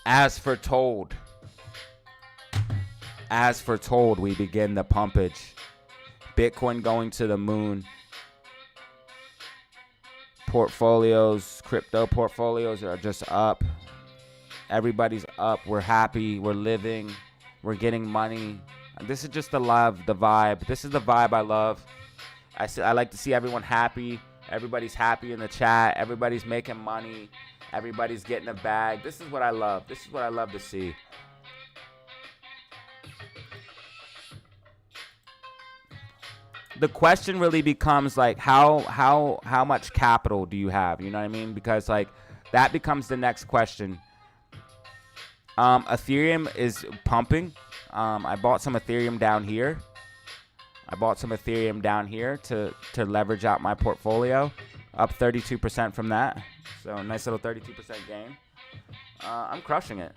As foretold, we begin the pumpage. Bitcoin going to the moon. portfolios, crypto portfolios are just up. Everybody's up. We're happy. We're living. We're getting money. This is just the love, the vibe. This is the vibe I love. I like to see everyone happy. Everybody's happy in the chat. Everybody's making money. Everybody's getting a bag. This is what I love. This is what I love to see. The question really becomes like how much capital do you have? You know what I mean? Because like that becomes the next question. Ethereum is pumping. I bought some Ethereum down here. To leverage out my portfolio. Up 32% from that. So nice little 32% gain. I'm crushing it.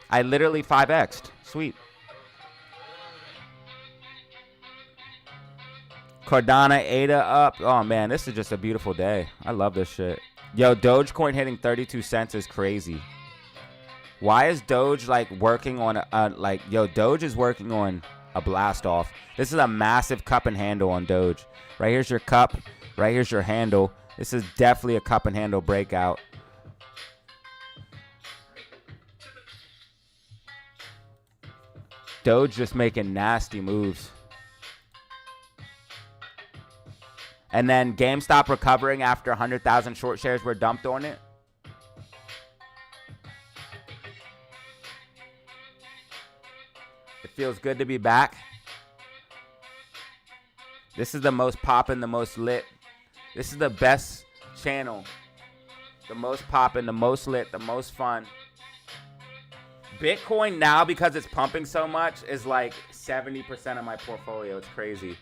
I literally 5x'd. Sweet. Cardano, ADA up. Oh, man, this is just a beautiful day. I love this shit. Yo, Dogecoin hitting 32 cents is crazy. Why is Doge, like, working on, Doge is working on a blast off. This is a massive cup and handle on Doge. Right here's your cup. Right here's your handle. This is definitely a cup and handle breakout. Doge just making nasty moves. And then GameStop recovering after 100,000 short shares were dumped on it. It feels good to be back. This is the most poppin', the most lit. This is the best channel. The most poppin', the most lit, the most fun. Bitcoin now, because it's pumping so much, is like 70% of my portfolio. It's crazy.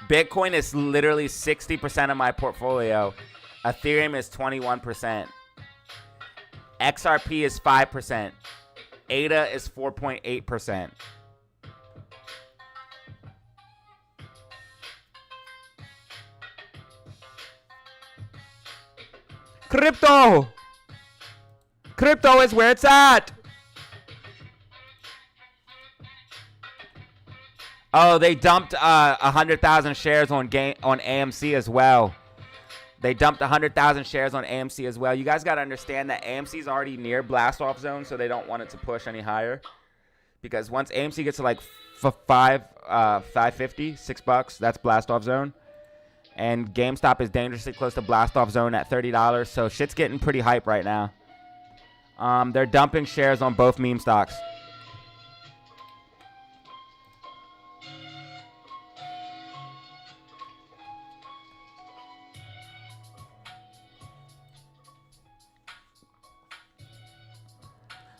Bitcoin is literally 60% of my portfolio. Ethereum is 21%. XRP is 5%. ADA is 4.8%. Crypto! Crypto is where it's at! Oh, they dumped 100,000 shares on AMC as well. They dumped 100,000 shares on AMC as well. You guys got to understand that AMC is already near blast off zone, so they don't want it to push any higher. Because once AMC gets to like $5.50, $6, that's blast off zone. And GameStop is dangerously close to blast off zone at $30. So shit's getting pretty hype right now. They're dumping shares on both meme stocks.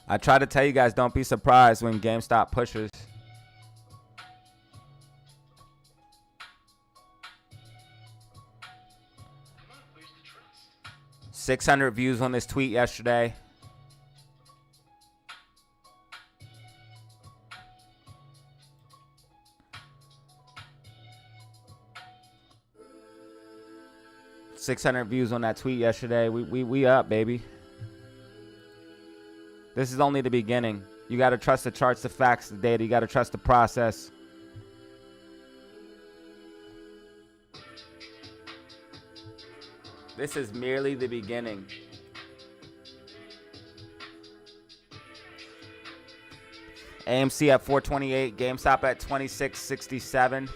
I try to tell you guys, don't be surprised when GameStop pushes. $600 views on this tweet yesterday. $600 views on that tweet yesterday. We up, baby. This is only the beginning. You got to trust the charts, the facts, the data. You got to trust the process. This is merely the beginning. AMC at 428, GameStop at 2667.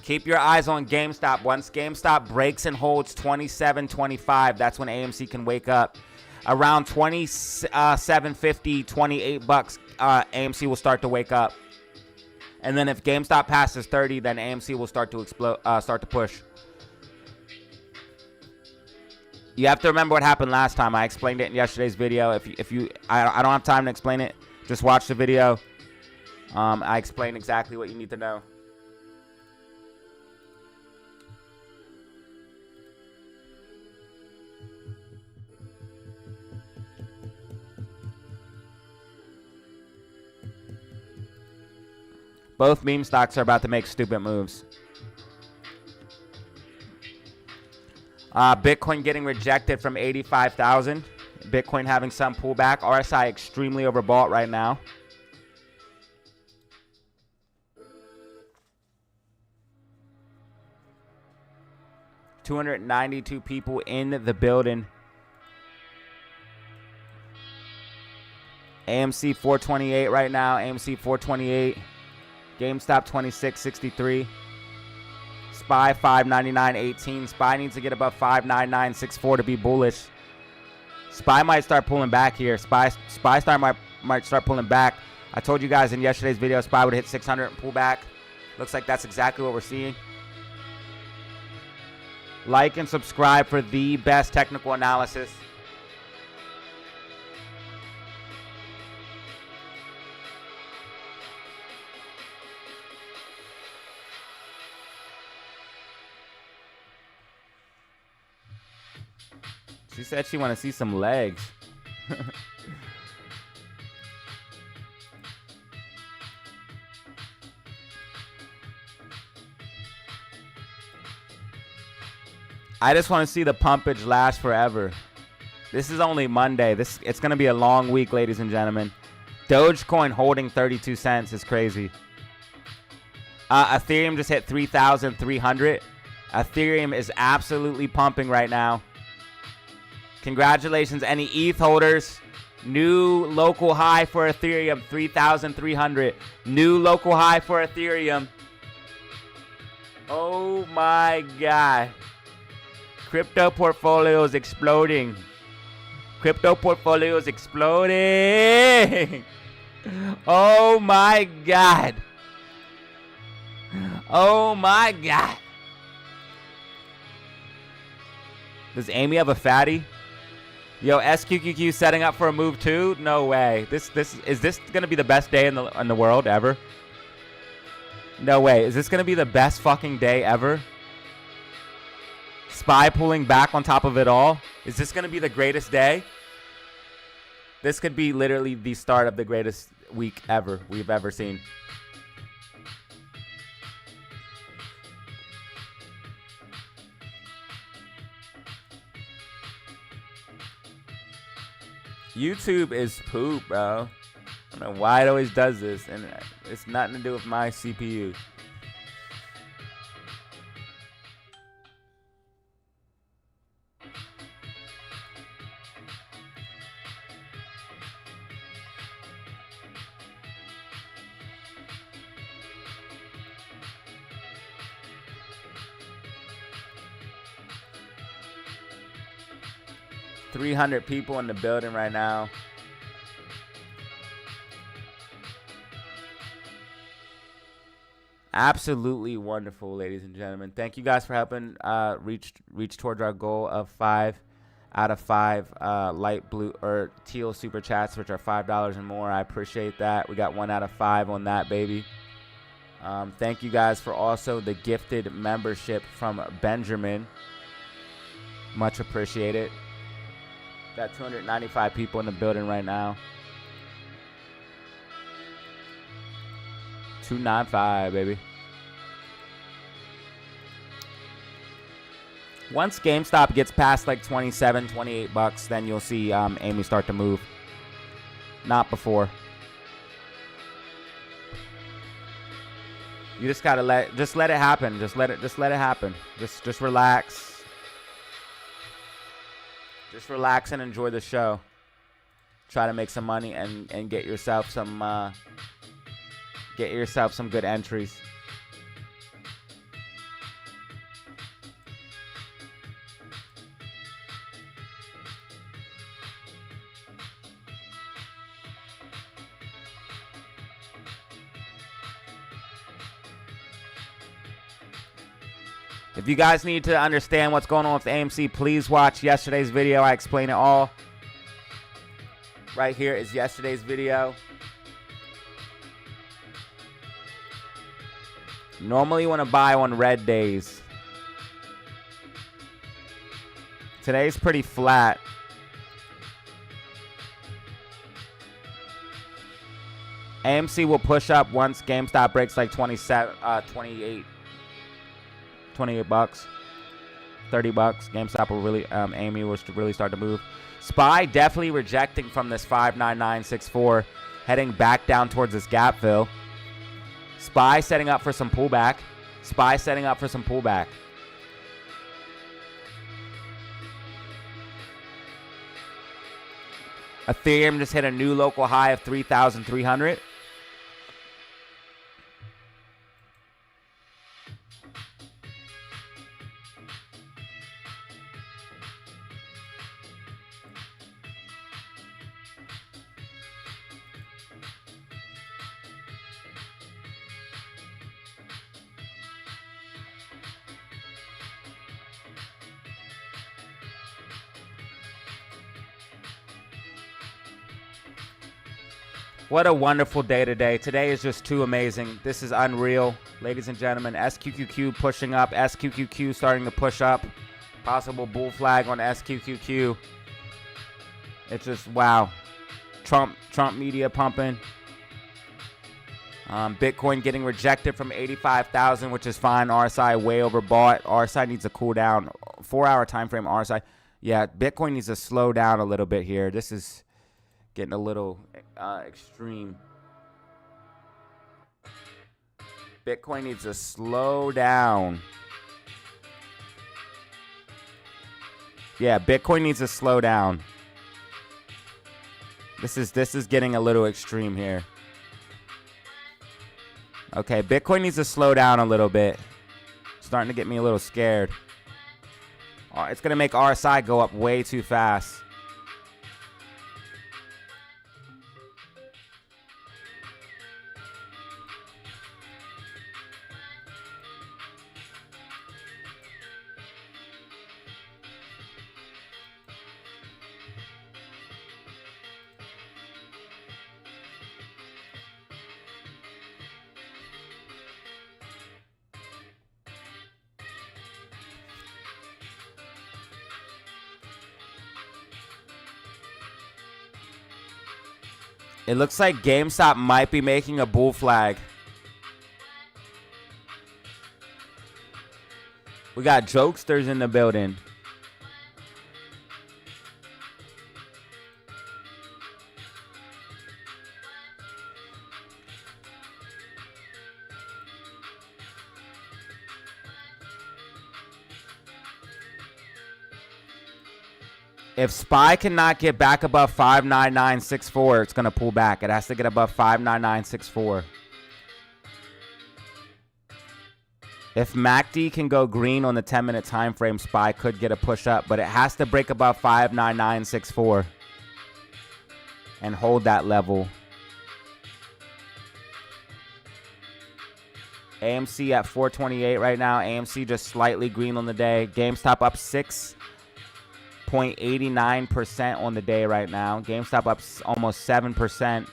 Keep your eyes on GameStop. Once GameStop breaks and holds 27.25, that's when AMC can wake up. Around 27.50, $28, AMC will start to wake up. And then if GameStop passes 30, then AMC will start to explode, start to push. You have to remember what happened last time. I explained it in yesterday's video. I don't have time to explain it. Just watch the video. I explained exactly what you need to know. Both meme stocks are about to make stupid moves. Bitcoin getting rejected from 85,000. Bitcoin having some pullback. RSI extremely overbought right now. $292 people in the building. AMC 428 right now. AMC 428. GameStop 2663. SPY 599.18. SPY needs to get above 599.64 to be bullish. SPY might start pulling back here. SPY might start pulling back. I told you guys in yesterday's video SPY would hit 600 and pull back. Looks like that's exactly what we're seeing. Like and subscribe for the best technical analysis. She said she want to see some legs. I just want to see the pumpage last forever. This is only Monday. It's going to be a long week, ladies and gentlemen. Dogecoin holding 32 cents is crazy. Ethereum just hit 3,300. Ethereum is absolutely pumping right now. Congratulations, any ETH holders. New local high for Ethereum, 3,300. New local high for Ethereum. Oh my God. Crypto portfolio is exploding. Crypto portfolio is exploding. Oh my God. Oh my God. Does Amy have a fatty? Yo, SQQQ setting up for a move too? No way. Is this gonna be the best day in the world ever? No way. Is this gonna be the best fucking day ever? SPY pulling back on top of it all. Is this gonna be the greatest day? This could be literally the start of the greatest week ever we've ever seen. YouTube is poop, bro. I don't know why it always does this, and it's nothing to do with my CPU. $300 people in the building right now. Absolutely wonderful, ladies and gentlemen. Thank you guys for helping reach towards our goal of 5 out of 5 light blue or teal super chats, which are $5 and more. I appreciate that. We got 1 out of 5 on that, baby. Thank you guys for also the gifted membership from Benjamin. Much appreciated. Got 295 people in the building right now. 295, baby. Once GameStop gets past like 27, 28 bucks, then you'll see Amy start to move. Not before. You just gotta let it happen. Just let it happen. Just relax. Just relax and enjoy the show. Try to make some money and get yourself some good entries. If you guys need to understand what's going on with AMC, please watch yesterday's video. I explain it all. Right here is yesterday's video. Normally you want to buy on red days. Today's pretty flat. AMC will push up once GameStop breaks like 28 bucks, 30 bucks. GameStop will really, AME will really start to move. SPY definitely rejecting from this 59964, heading back down towards this gap fill. SPY setting up for some pullback. SPY setting up for some pullback. Ethereum just hit a new local high of 3,300. What a wonderful day today. Today is just too amazing. This is unreal. Ladies and gentlemen, SQQQ pushing up. SQQQ starting to push up. Possible bull flag on SQQQ. It's just, wow. Trump media pumping. Bitcoin getting rejected from 85,000, which is fine. RSI way overbought. RSI needs to cool down. 4-hour time frame RSI. Yeah, Bitcoin needs to slow down a little bit here. This is getting a little extreme. Bitcoin needs to slow down. Yeah, Bitcoin needs to slow down. This is getting a little extreme here. Okay, Bitcoin needs to slow down a little bit. Starting to get me a little scared. It's going to make RSI go up way too fast. It looks like GameStop might be making a bull flag. We got jokesters in the building. If SPY cannot get back above 59964, it's going to pull back. It has to get above 59964. If MACD can go green on the 10-minute time frame, SPY could get a push up, but it has to break above 59964 and hold that level. AMC at 428 right now. AMC just slightly green on the day. GameStop up 6.89% on the day right now. GameStop up almost 7%.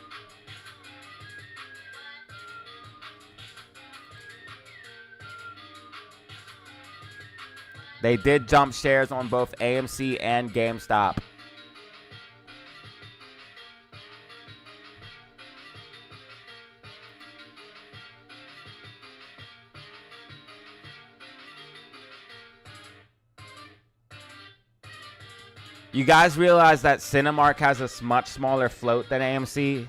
They did jump shares on both AMC and GameStop. You guys realize that Cinemark has a much smaller float than AMC?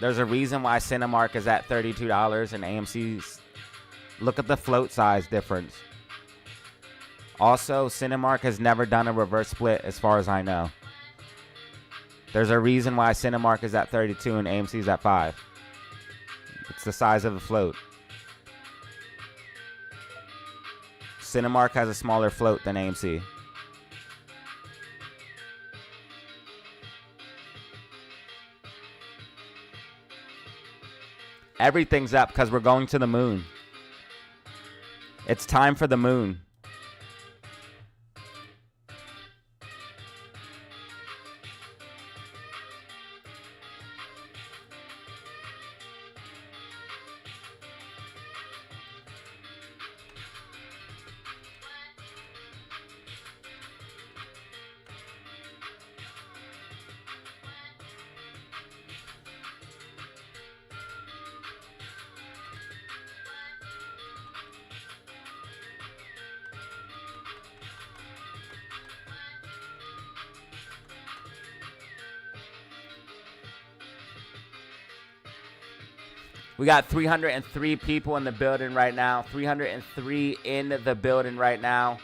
There's a reason why Cinemark is at $32 and AMC's... Look at the float size difference. Also, Cinemark has never done a reverse split as far as I know. There's a reason why Cinemark is at 32 and AMC is at 5. It's the size of the float. Cinemark has a smaller float than AMC. Everything's up because we're going to the moon. It's time for the moon. We got 303 people in the building right now. 303 in the building right now.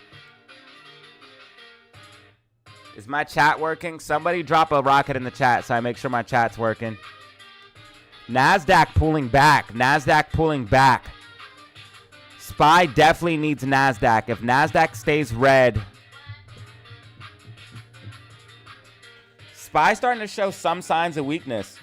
Is my chat working? Somebody drop a rocket in the chat so I make sure my chat's working. NASDAQ pulling back. NASDAQ pulling back. SPY definitely needs NASDAQ. If NASDAQ stays red. SPY starting to show some signs of weakness.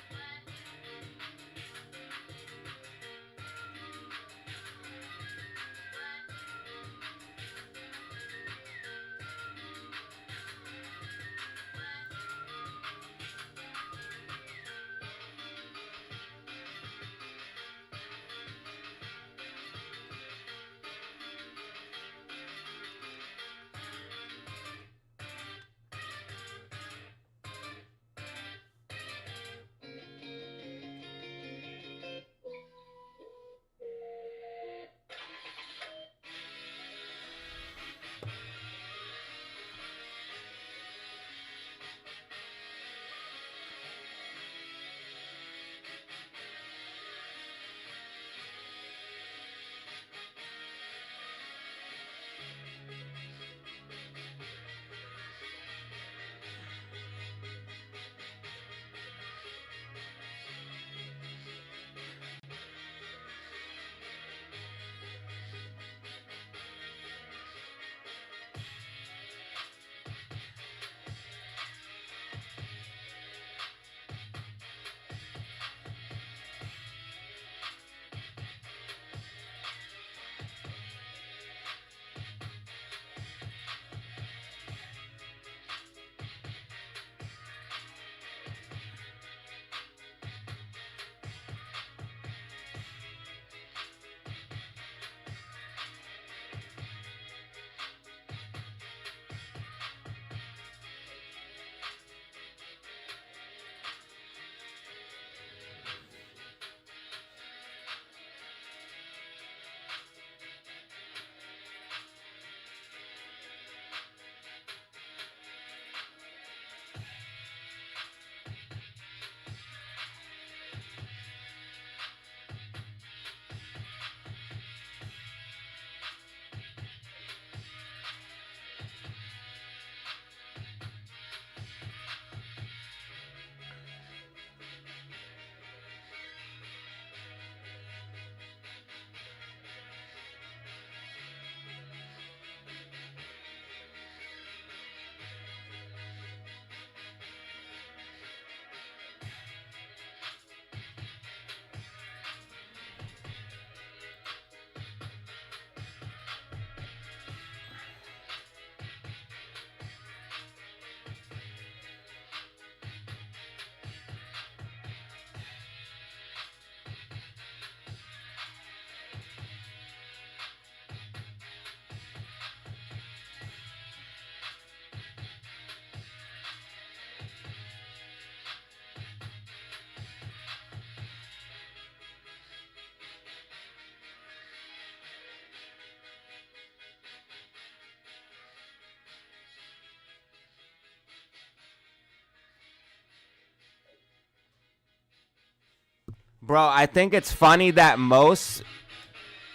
Bro, I think it's funny that most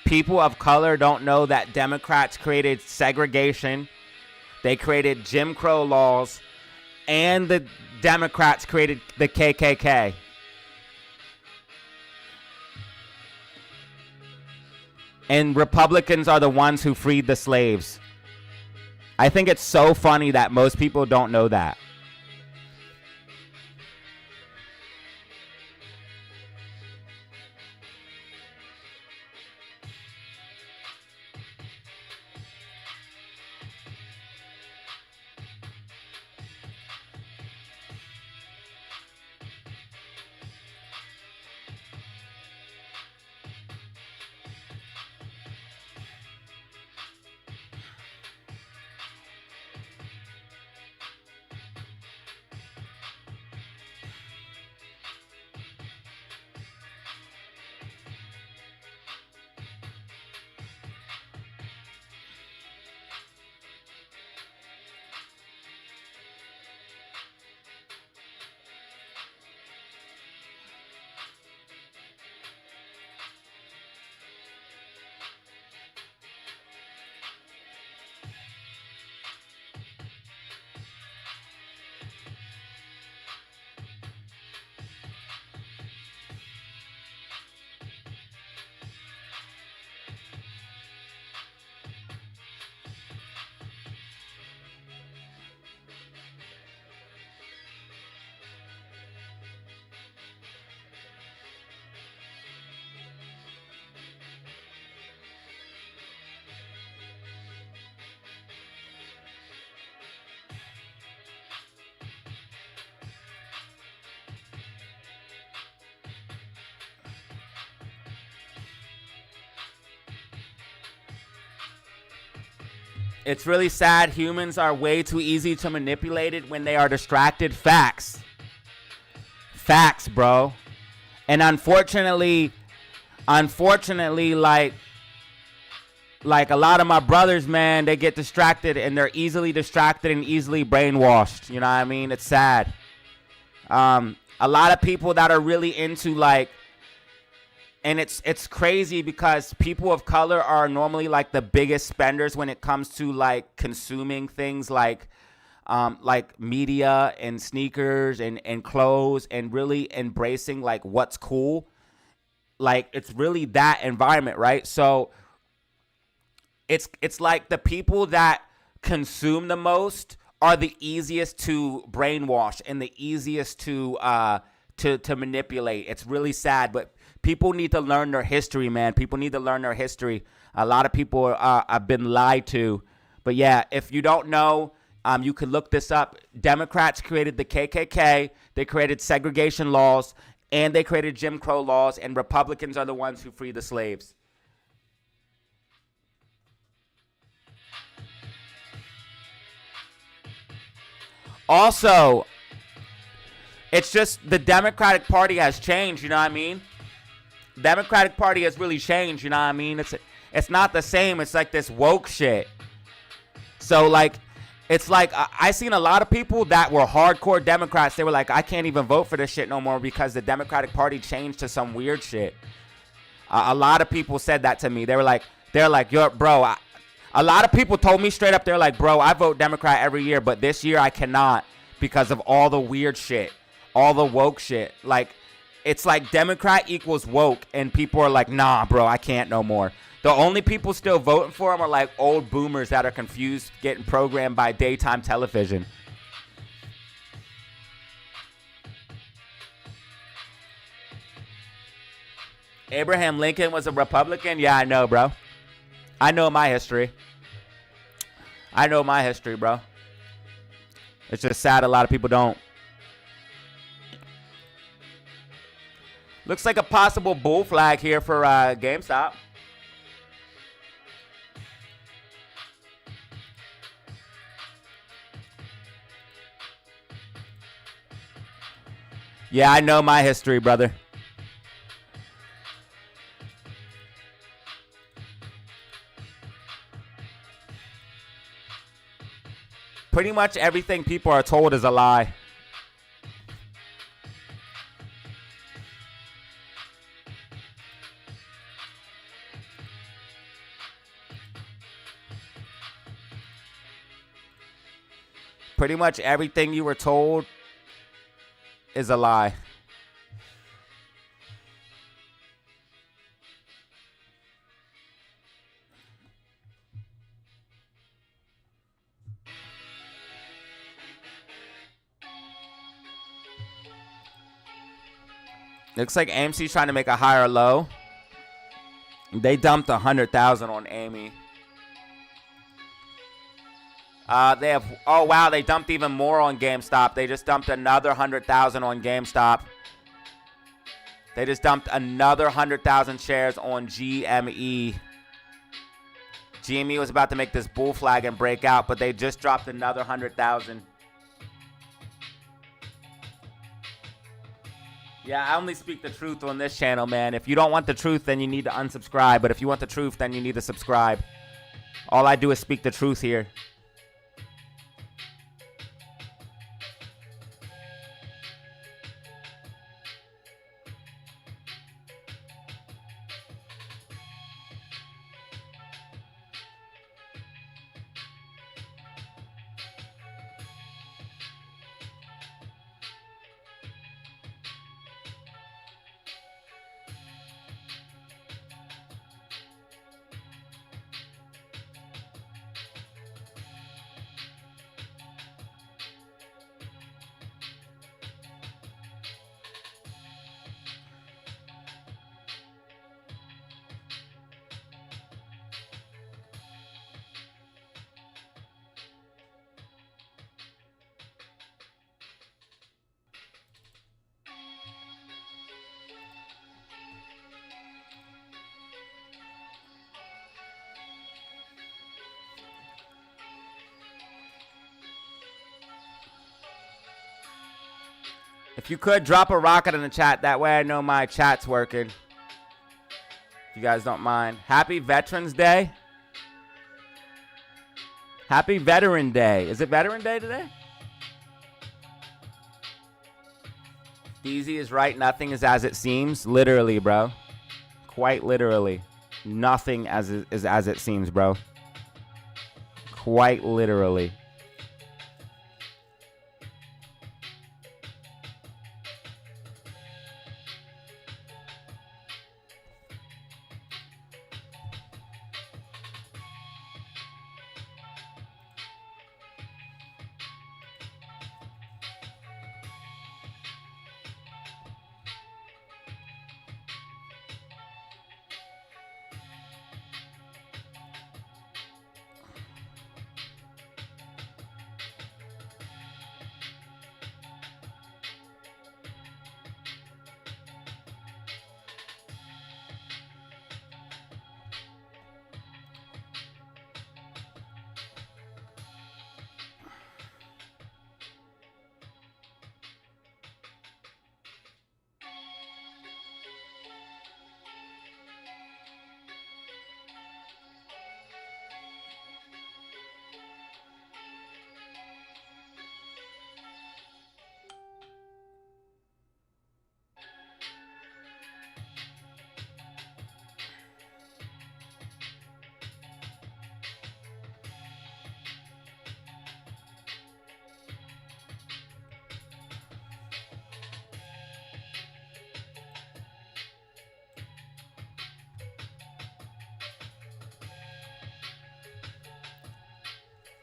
people of color don't know that Democrats created segregation. They created Jim Crow laws. And the Democrats created the KKK. And Republicans are the ones who freed the slaves. I think it's so funny that most people don't know that. It's really sad. Humans are way too easy to manipulate it when they are distracted. Facts. Facts, bro. And unfortunately, like a lot of my brothers, man, they get distracted and they're easily distracted and easily brainwashed. You know what I mean? It's sad. A lot of people that are really into like, and it's crazy because people of color are normally like the biggest spenders when it comes to like consuming things like media and sneakers and clothes and really embracing like what's cool. Like it's really that environment, right? So it's like the people that consume the most are the easiest to brainwash and the easiest to manipulate. It's really sad, but people need to learn their history, man. People need to learn their history. A lot of people have been lied to. But yeah, if you don't know, you can look this up. Democrats created the KKK. They created segregation laws, and they created Jim Crow laws, and Republicans are the ones who freed the slaves. Also, it's just the Democratic Party has changed, you know what I mean? Democratic Party has really changed, you know what I mean? It's not the same. It's like this woke shit. So like, it's like I seen a lot of people that were hardcore Democrats. They were like, I can't even vote for this shit no more because the Democratic Party changed to some weird shit. A lot of people said that to me. They're like, yo, bro. A lot of people told me straight up, they're like, bro, I vote Democrat every year, but this year I cannot because of all the weird shit, all the woke shit. Like, it's like Democrat equals woke, and people are like, nah, bro, I can't no more. The only people still voting for them are like old boomers that are confused, getting programmed by daytime television. Abraham Lincoln was a Republican? Yeah, I know, bro. I know my history. I know my history, bro. It's just sad a lot of people don't. Looks like a possible bull flag here for GameStop. Yeah, I know my history, brother. Pretty much everything people are told is a lie. Pretty much everything you were told is a lie. Looks like AMC's trying to make a higher low. They dumped 100,000 on AME. They have. Oh wow, they dumped even more on GameStop. They just dumped another 100,000 on GameStop. They just dumped another 100,000 shares on GME. GME was about to make this bull flag and break out, but they just dropped another 100,000. Yeah, I only speak the truth on this channel, man. If you don't want the truth, then you need to unsubscribe. But if you want the truth, then you need to subscribe. All I do is speak the truth here. If you could, drop a rocket in the chat. That way I know my chat's working. If you guys don't mind. Happy Veterans Day. Happy Veteran Day. Is it Veteran Day today? Easy is right. Nothing is as it seems. Literally, bro. Quite literally. Nothing is as it seems, bro. Quite literally.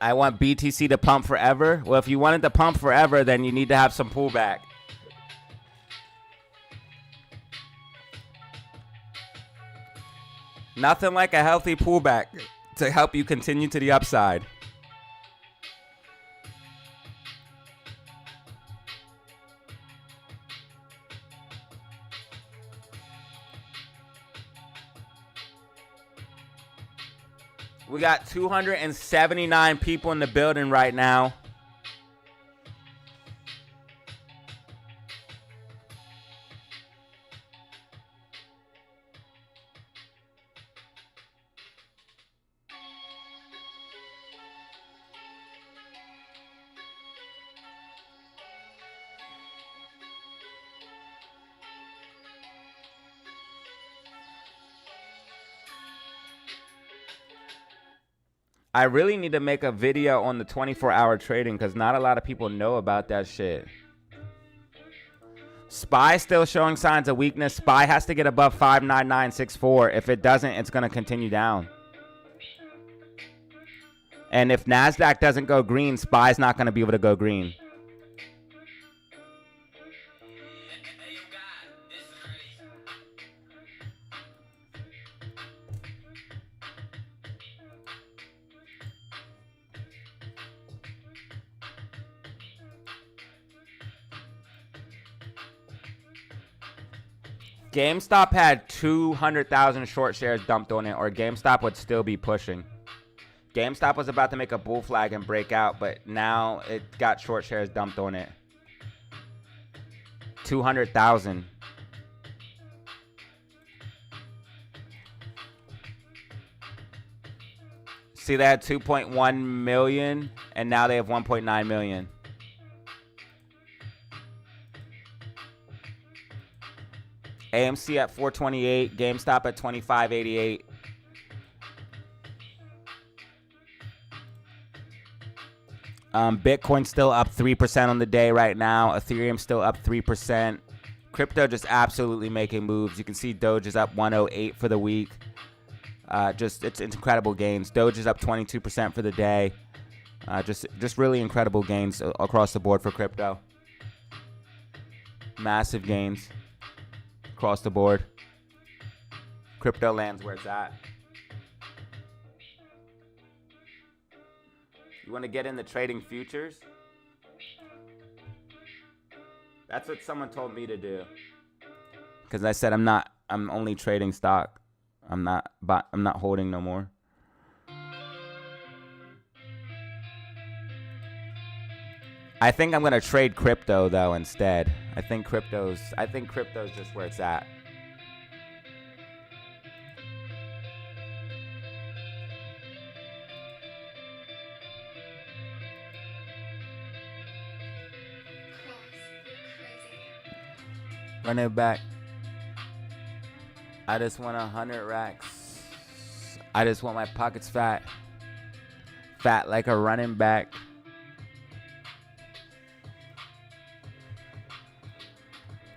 I want BTC to pump forever. Well, if you want it to pump forever, then you need to have some pullback. Nothing like a healthy pullback to help you continue to the upside. We got 279 people in the building right now. I really need to make a video on the 24-hour trading because not a lot of people know about that shit. SPY still showing signs of weakness. SPY has to get above 59964. If it doesn't, it's going to continue down. And if NASDAQ doesn't go green, SPY is not going to be able to go green. GameStop had 200,000 short shares dumped on it, or GameStop would still be pushing. GameStop was about to make a bull flag and break out, but now it got short shares dumped on it. 200,000. See, they had 2.1 million, and now they have 1.9 million. AMC at 428, GameStop at 25.88. Bitcoin still up 3% on the day right now. Ethereum still up 3%. Crypto just absolutely making moves. You can see Doge is up 108 for the week. It's incredible gains. Doge is up 22% for the day. Just really incredible gains across the board for crypto. Massive gains across the board. Crypto land's where it's at. You want to get into trading futures? That's what someone told me to do. Because I said I'm only trading stock. I'm not holding no more. I think I'm going to trade crypto though instead. I think crypto's just where it's at. Run it back. I just want 100 racks. I just want my pockets fat. Fat like a running back.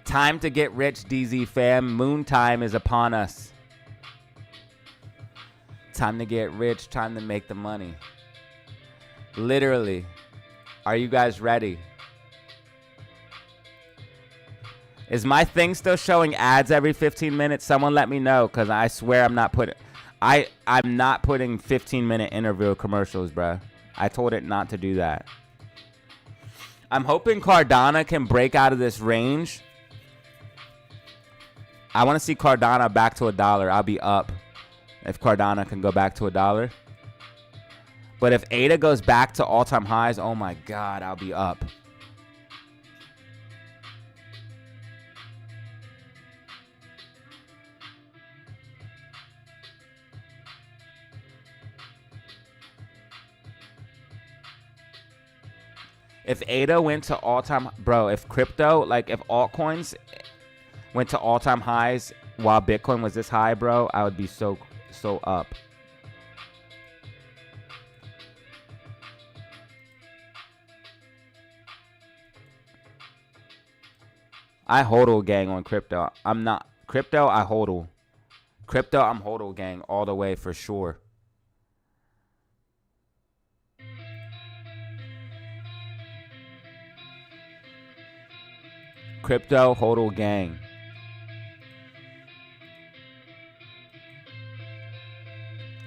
Time to get rich, DZ fam. Moon time is upon us. Time to get rich. Time to make the money. Literally. Are you guys ready? Is my thing still showing ads every 15 minutes? Someone let me know, because I swear I'm not putting... I'm not putting 15-minute interview commercials, bro. I told it not to do that. I'm hoping Cardano can break out of this range. I want to see Cardano back to $1. I'll be up if Cardano can go back to $1. But if ADA goes back to all-time highs, oh my God, I'll be up. If ADA went to all-time, bro, if crypto, like if altcoins went to all-time highs while Bitcoin was this high, bro, I would be so up. I hodl gang on crypto. I'm not crypto. I hodl. Crypto. I'm hodl gang all the way for sure. Crypto hodl gang.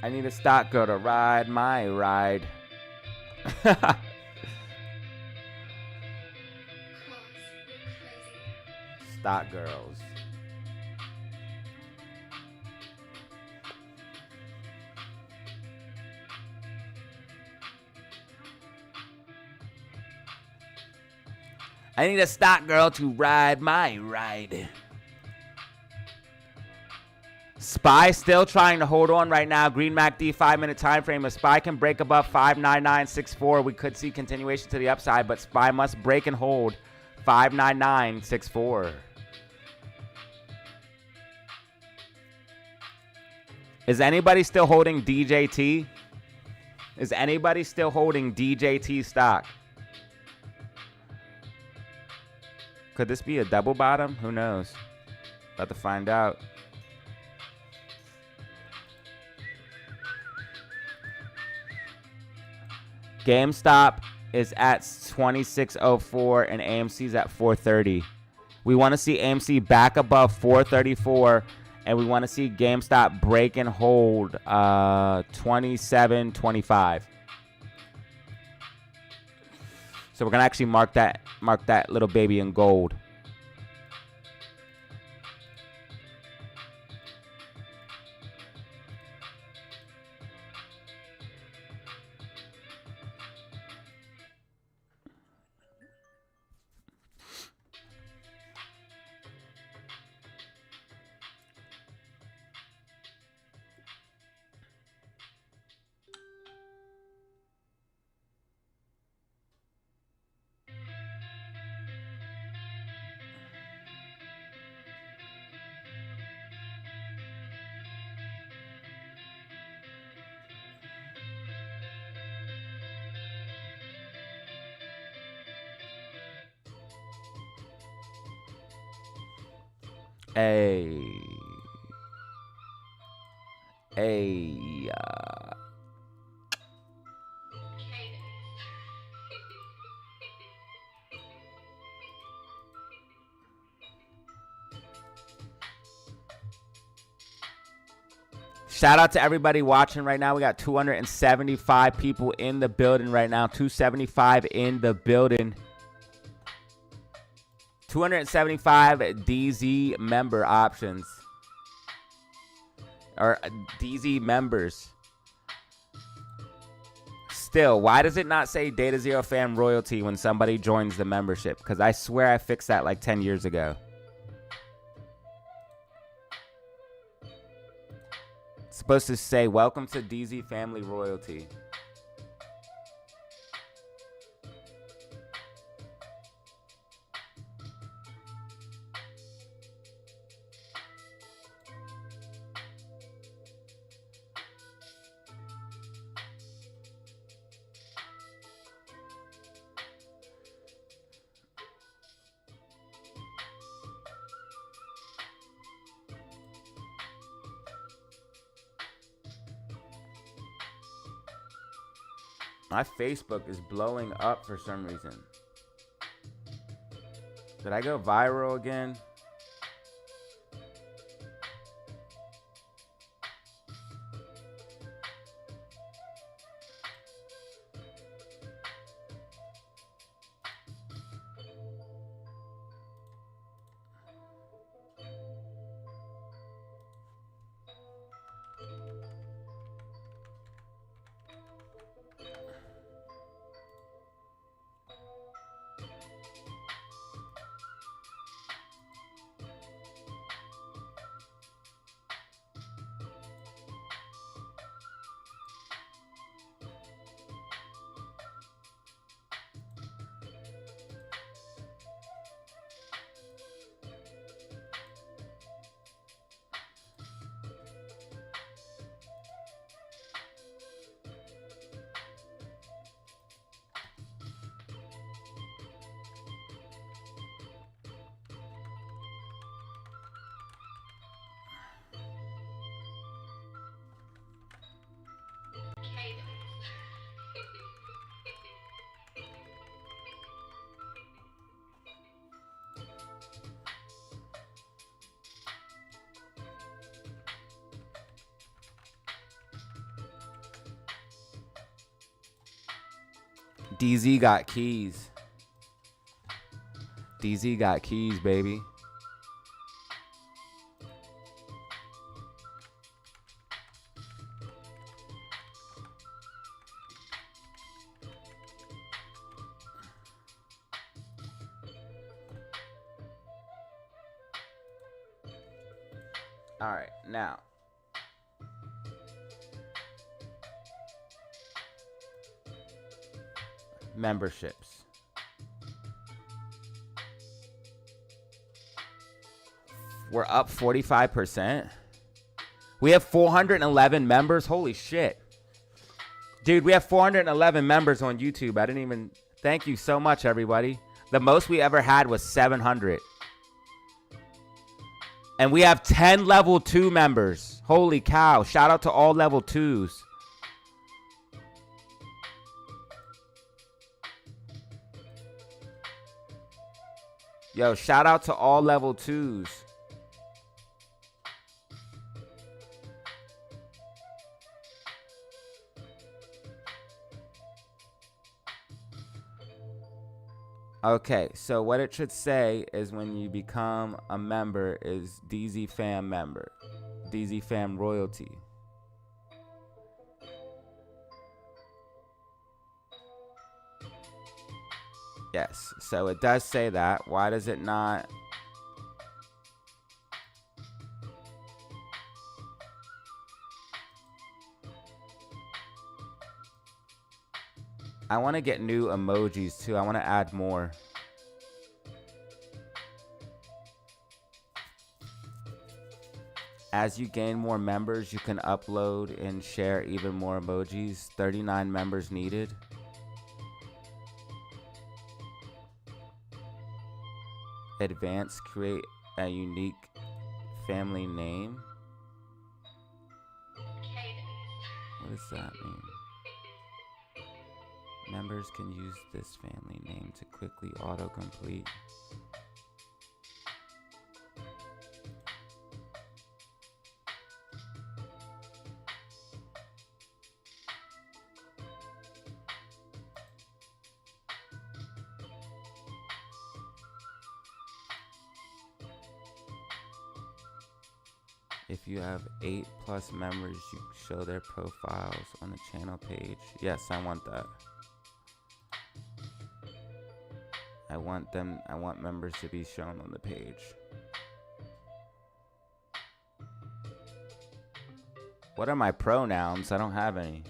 I need a stock girl to ride my ride. Stock girls. I need a stock girl to ride my ride. SPY still trying to hold on right now. Green MACD 5-minute time frame. If SPY can break above 59964, we could see continuation to the upside, but SPY must break and hold 59964. Is anybody still holding DJT? Is anybody still holding DJT stock? Could this be a double bottom? Who knows? About to find out. GameStop is at 2604 and AMC's at 430. We want to see AMC back above 434, and we want to see GameStop break and hold 2725. So we're gonna actually mark that little baby in gold. Hey. Shout out to everybody watching right now. We got 275 people in the building right now. 275 in the building. 275 DZ member options. Or DZ members. Still, why does it not say DataZero fan royalty when somebody joins the membership? Because I swear I fixed that like 10 years ago. It's supposed to say, welcome to DZ family royalty. My Facebook is blowing up for some reason. Did I go viral again? DZ got keys. DZ got keys, baby. All right, now. Memberships. We're up 45%. We have 411 members. Holy shit. Dude, we have 411 members on YouTube. I didn't even... Thank you so much, everybody. The most we ever had was 700. And we have 10 level 2 members. Holy cow. Shout out to all level 2s. Yo, shout out to all level 2s. Okay, so what it should say is when you become a member is DZ Fam member. DZ Fam royalty. Yes, so it does say that. Why does it not? I want to get new emojis too. I want to add more. As you gain more members, you can upload and share even more emojis. 39 members needed. Advance, create a unique family name. What does that mean? Members can use this family name to quickly autocomplete. If you have 8+ members, you show their profiles on the channel page. Yes, I want that. I want members to be shown on the page. What are my pronouns? I don't have any.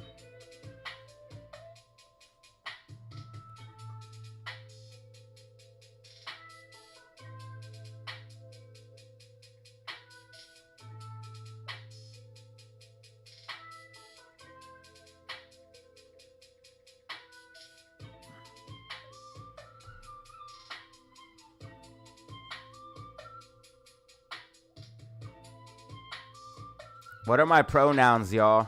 What are my pronouns, y'all?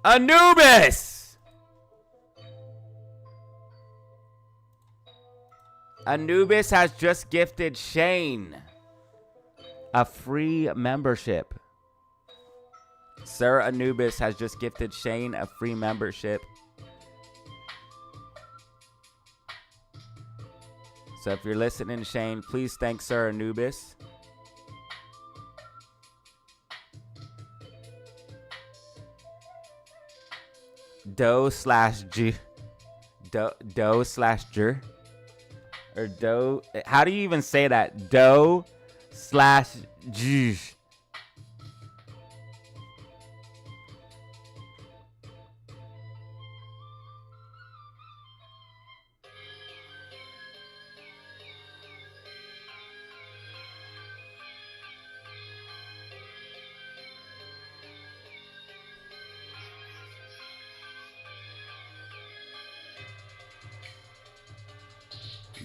Anubis! Anubis has just gifted Shane a free membership. Sir Anubis has just gifted Shane a free membership. So if you're listening, Shane, please thank Sir Anubis. Do/G. Do/J. Or do. How do you even say that? Do/G.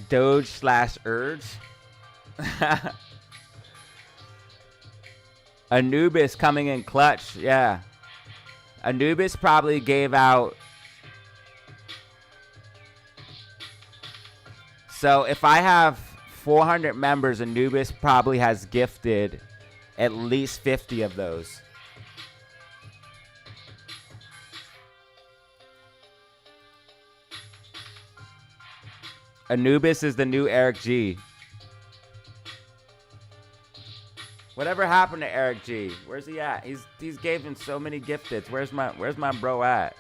Doge/urge. Anubis coming in clutch. Yeah. Anubis probably gave out. So if I have 400 members, Anubis probably has gifted at least 50 of those. Anubis is the new Eric G. Whatever happened to Eric G? Where's he at? He's given so many gifteds. Where's my bro at?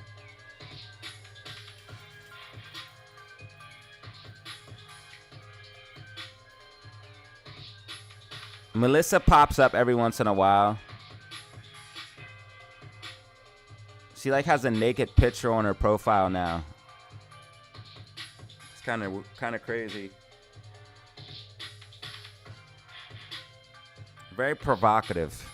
Melissa pops up every once in a while. She like has a naked picture on her profile now. It's kind of crazy. Very provocative.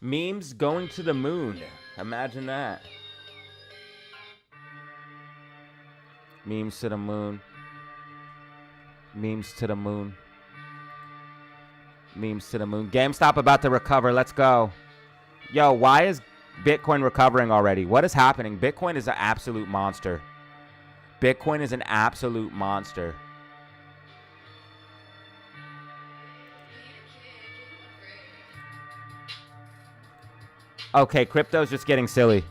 Memes going to the moon. Imagine that. Memes to the moon. Memes to the moon. Memes to the moon. GameStop about to recover. Let's go. Yo, why is Bitcoin recovering already? What is happening? Bitcoin is an absolute monster. Bitcoin is an absolute monster. Okay, crypto's just getting silly.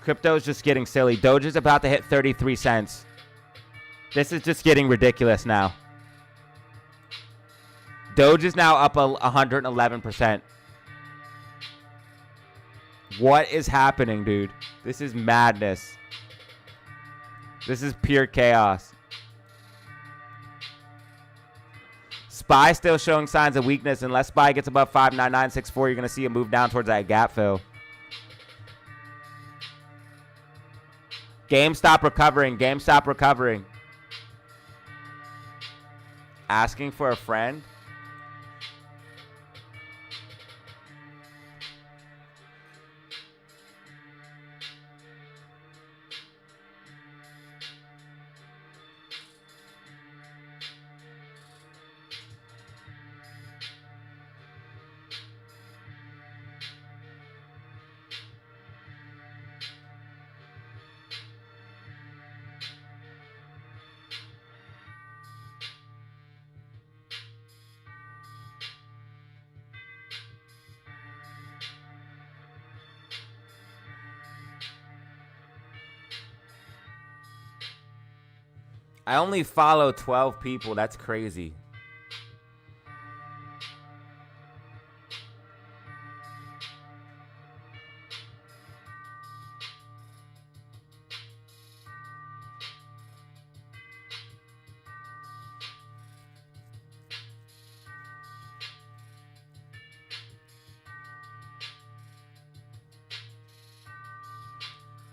Crypto's just getting silly. Doge is about to hit 33 cents. This is just getting ridiculous now. Doge is now up 111%. What is happening, dude? This is madness. This is pure chaos. SPY still showing signs of weakness. Unless SPY gets above 59964, you're going to see it move down towards that gap fill. GameStop recovering. GameStop recovering. Asking for a friend. I only follow 12 people. That's crazy.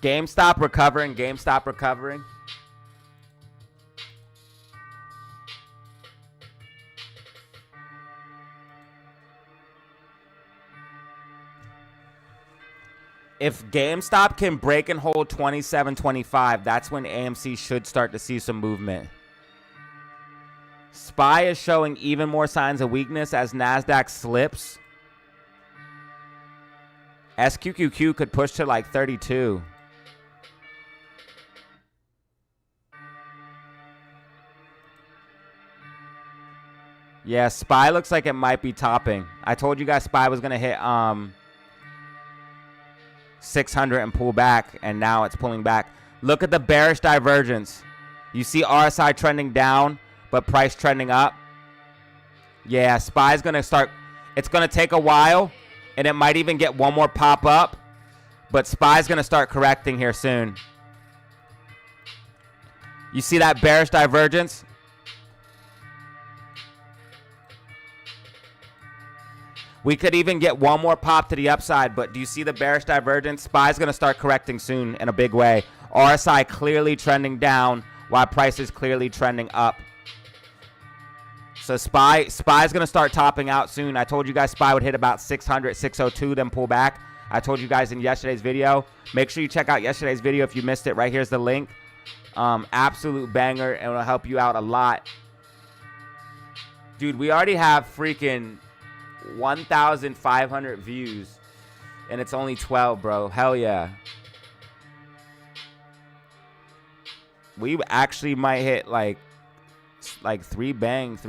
GameStop recovering. GameStop recovering. If GameStop can break and hold 27.25, that's when AMC should start to see some movement. SPY is showing even more signs of weakness as NASDAQ slips. SQQQ could push to like 32. Yeah, SPY looks like it might be topping. I told you guys SPY was going to hit 600 and pull back, and now it's pulling back. Look at the bearish divergence. You see RSI trending down, but price trending up. Yeah, SPY's going to start. It's going to take a while, and it might even get one more pop up, but SPY's going to start correcting here soon. You see that bearish divergence? We could even get one more pop to the upside, but do you see the bearish divergence? SPY's going to start correcting soon in a big way. RSI clearly trending down while price is clearly trending up. So SPY's going to start topping out soon. I told you guys SPY would hit about 600, 602, then pull back. I told you guys in yesterday's video. Make sure you check out yesterday's video if you missed it. Right here's the link. Absolute banger, and it'll help you out a lot. Dude, we already have freaking 1,500 views, and it's only 12, bro. Hell yeah. We actually might hit like three banner.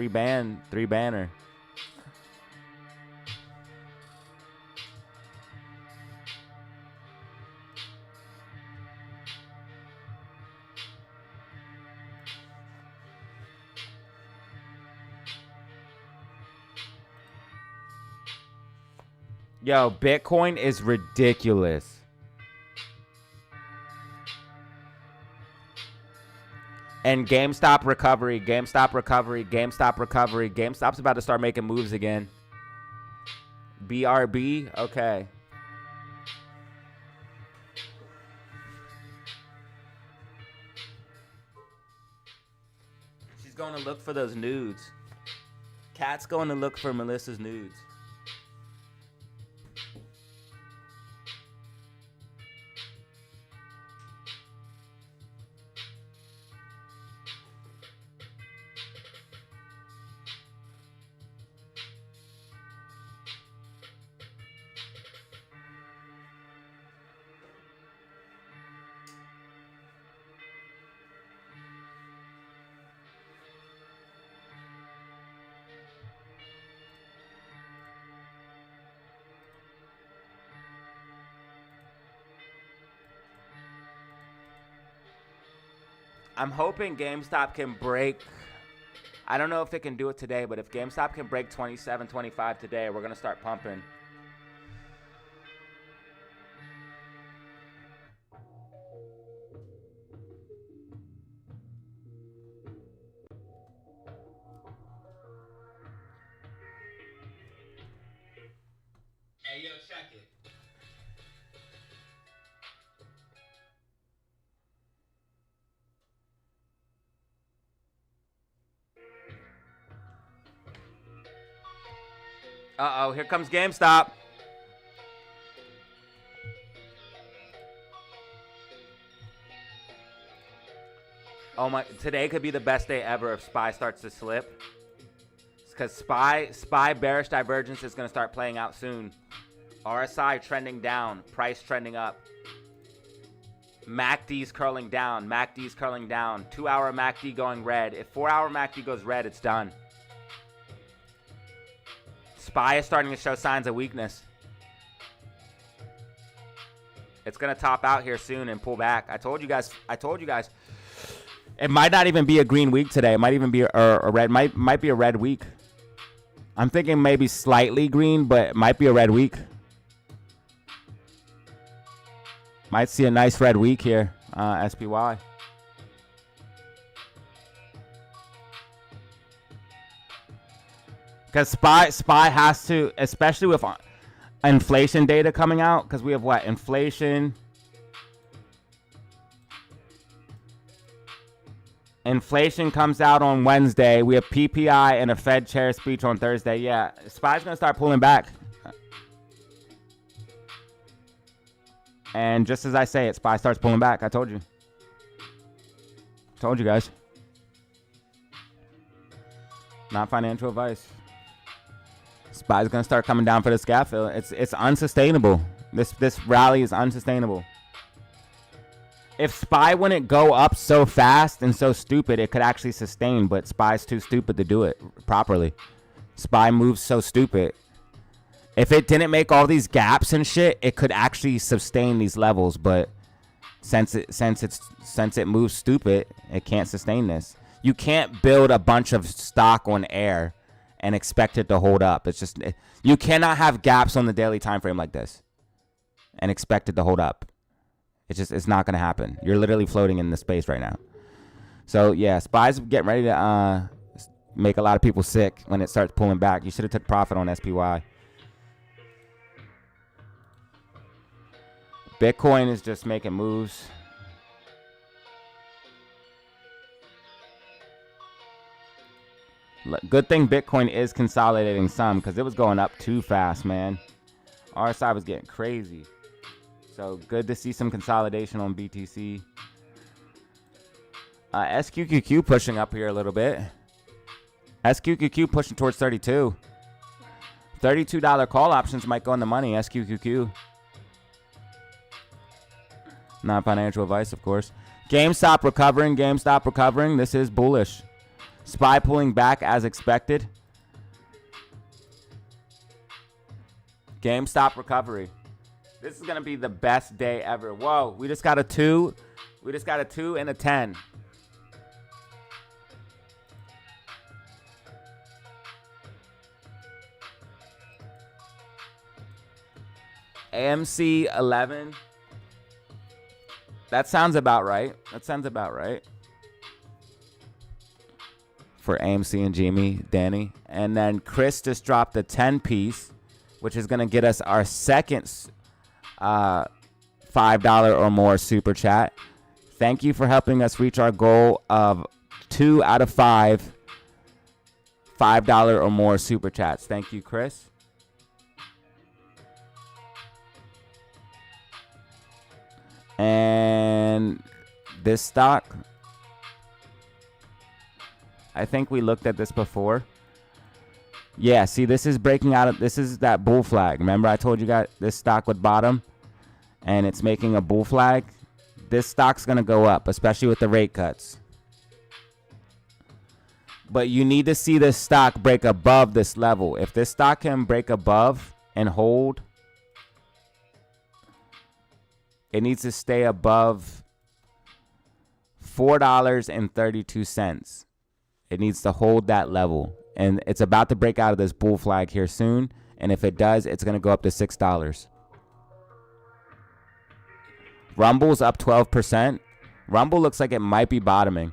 Yo, Bitcoin is ridiculous. And GameStop recovery, GameStop recovery, GameStop recovery. GameStop's about to start making moves again. BRB, okay. She's going to look for those nudes. Kat's going to look for Melissa's nudes. I'm hoping GameStop can break. I don't know if it can do it today, but if GameStop can break 27.25 today, we're going to start pumping. Hey, yo, check it. Uh-oh, here comes GameStop. Oh my, today could be the best day ever if SPY starts to slip. Because SPY bearish divergence is going to start playing out soon. RSI trending down, price trending up. MACD's curling down, MACD's curling down. 2-hour MACD going red. If 4-hour MACD goes red, it's done. SPY is starting to show signs of weakness. It's going to top out here soon and pull back. I told you guys. It might not even be a green week today. It might even be a red. Might be a red week. I'm thinking maybe slightly green, but it might be a red week. Might see a nice red week here, SPY. Because SPY has to, especially with inflation data coming out, because we have what? Inflation. Inflation comes out on Wednesday. We have PPI and a Fed chair speech on Thursday. Yeah, SPY's going to start pulling back. And just as I say it, SPY starts pulling back. I told you. Told you guys. Not financial advice. SPY's going to start coming down for this gap fill. It's unsustainable. This rally is unsustainable. If SPY wouldn't go up so fast and so stupid, it could actually sustain, but SPY's too stupid to do it properly. SPY moves so stupid. If it didn't make all these gaps and shit, it could actually sustain these levels, but since it moves stupid, it can't sustain this. You can't build a bunch of stock on air and expect it to hold up. It's just, you cannot have gaps on the daily time frame like this and expect it to hold up. It's not going to happen. You're literally floating in the space right now. So, yeah, SPY's getting ready to make a lot of people sick when it starts pulling back. You should have took profit on SPY. Bitcoin is just making moves. Good thing Bitcoin is consolidating some because it was going up too fast, man. RSI was getting crazy. So good to see some consolidation on BTC. SQQQ pushing up here a little bit. SQQQ pushing towards 32. $32 call options might go in the money. SQQQ. Not financial advice, of course. GameStop recovering. GameStop recovering. This is bullish. SPY pulling back as expected. GameStop recovery. This is going to be the best day ever. Whoa, we just got a 2. We just got a 2 and a 10. AMC 11. That sounds about right. That sounds about right. For AMC and GME, Danny. And then Chris just dropped a 10 piece, which is going to get us our second $5 or more super chat. Thank you for helping us reach our goal of 2 out of 5 $5 or more super chats. Thank you, Chris. And this stock, I think we looked at this before. Yeah, see, this is breaking out of, this is that bull flag. Remember I told you guys this stock would bottom and it's making a bull flag. This stock's going to go up, especially with the rate cuts. But you need to see this stock break above this level. If this stock can break above and hold, it needs to stay above $4.32. It needs to hold that level. And it's about to break out of this bull flag here soon. And if it does, it's going to go up to $6. Rumble's up 12%. Rumble looks like it might be bottoming.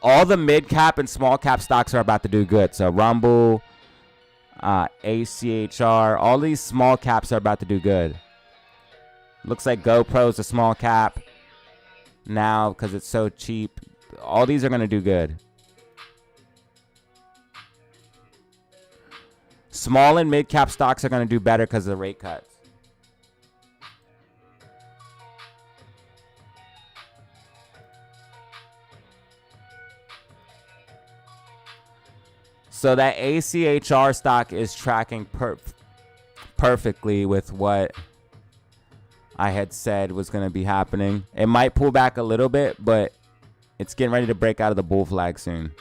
All the mid cap and small cap stocks are about to do good. So Rumble, ACHR, all these small caps are about to do good. Looks like GoPro's a small cap now because it's so cheap. All these are going to do good. Small and mid cap stocks are going to do better because of the rate cuts. So that ACHR stock is tracking perfectly with what I had said was going to be happening. It might pull back a little bit, but it's getting ready to break out of the bull flag soon.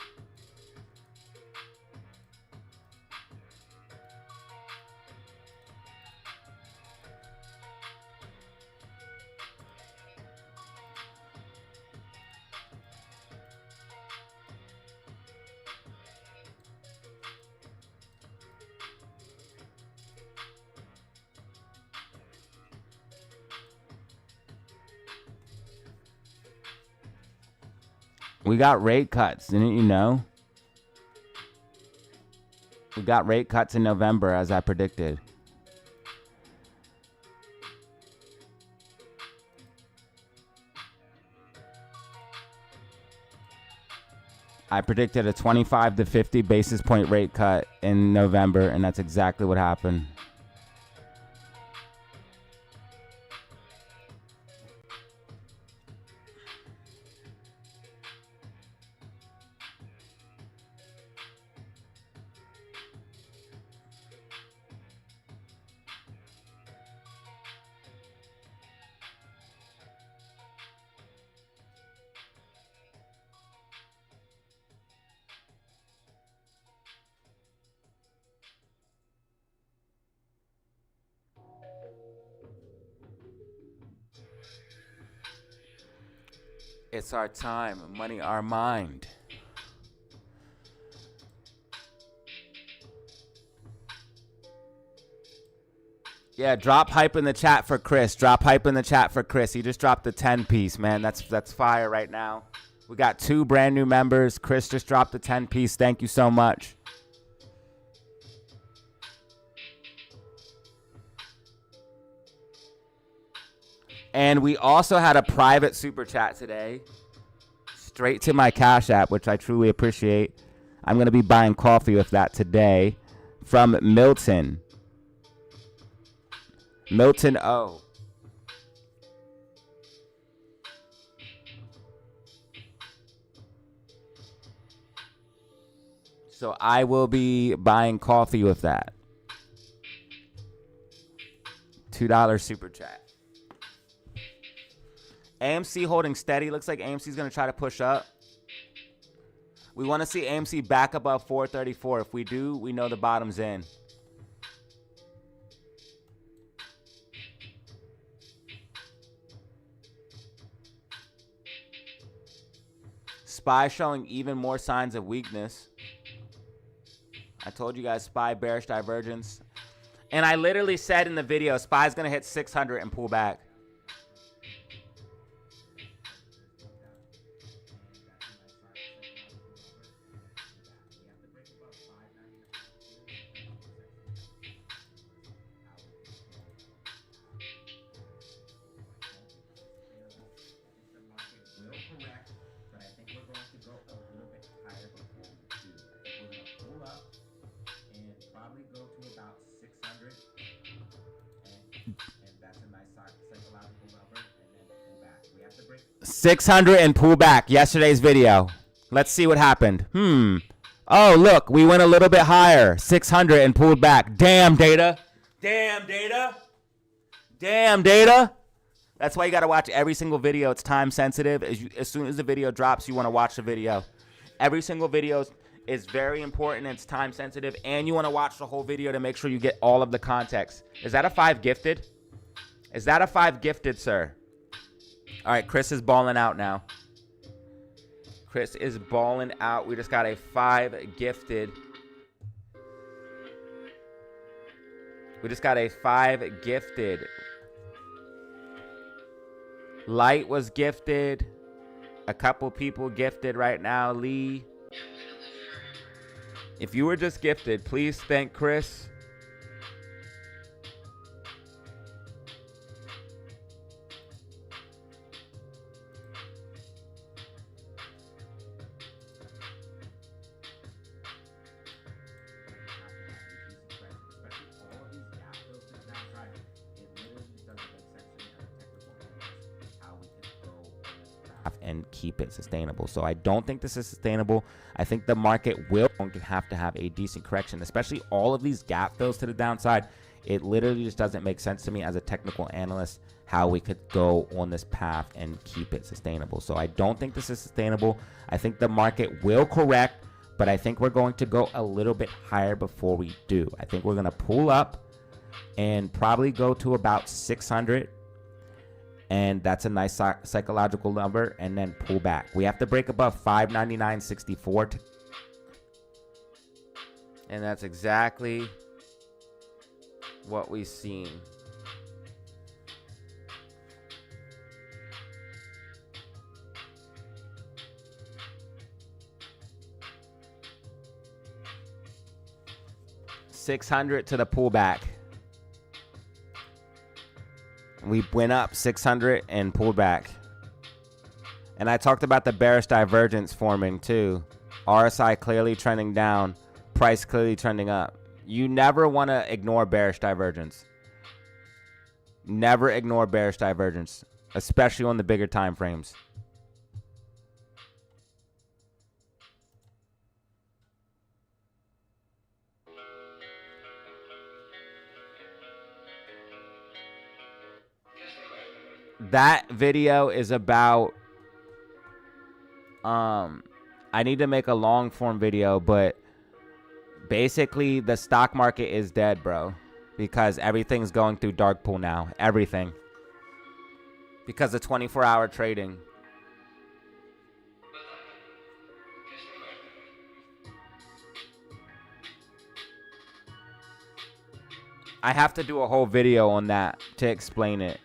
We got rate cuts, didn't you know? We got rate cuts in November, as I predicted. I predicted a 25 to 50 basis point rate cut in November, and that's exactly what happened. It's our time, money, our mind. Yeah, drop hype in the chat for Chris. Drop hype in the chat for Chris. He just dropped the 10 piece, man. That's fire right now. We got 2 brand new members. Chris just dropped the 10 piece. Thank you so much. And we also had a private super chat today, straight to my Cash App, which I truly appreciate. I'm going to be buying coffee with that today from Milton. Milton O. So I will be buying coffee with that. $2 super chat. AMC holding steady. Looks like AMC is going to try to push up. We want to see AMC back above 434. If we do, we know the bottom's in. SPY showing even more signs of weakness. I told you guys SPY bearish divergence. And I literally said in the video, SPY is going to hit 600 and pull back. Go to about 600, and that's a nice psychological number, and then pull back. We have to break 600 and pull back. Yesterday's video. Let's see what happened. Oh, look, we went a little bit higher. 600 and pulled back. Damn, data. Damn, data. Damn, data. That's why you got to watch every single video. It's time sensitive. As soon as the video drops, you want to watch the video. Every single video is very important. It's time sensitive, and you want to watch the whole video to make sure you get all of the context. Is that a 5 gifted? Is that a 5 gifted, sir? All right, Chris is balling out now. Chris is balling out. We just got a 5 gifted. We just got a 5 gifted. Light was gifted. A couple people gifted right now. Lee. If you were just gifted, please thank Chris. And keep it sustainable. So I don't think this is sustainable. I think the market will have to have a decent correction, especially all of these gap fills to the downside. It literally just doesn't make sense to me as a technical analyst how we could go on this path and keep it sustainable. So I don't think this is sustainable. I think the market will correct, but I think we're going to go a little bit higher before we do. I think we're going to pull up and probably go to about 600. And that's a nice psychological number, and then pull back. We have to break above 599.64, and that's exactly what we've seen. $600 to the pullback. We went up 600 and pulled back. And I talked about the bearish divergence forming too. RSI clearly trending down. Price clearly trending up. You never want to ignore bearish divergence. Never ignore bearish divergence, especially on the bigger time frames. That video is about I need to make a long form video, but basically the stock market is dead, bro, because everything's going through dark pool now. Everything, because of 24-hour trading. I have to do a whole video on that to explain it.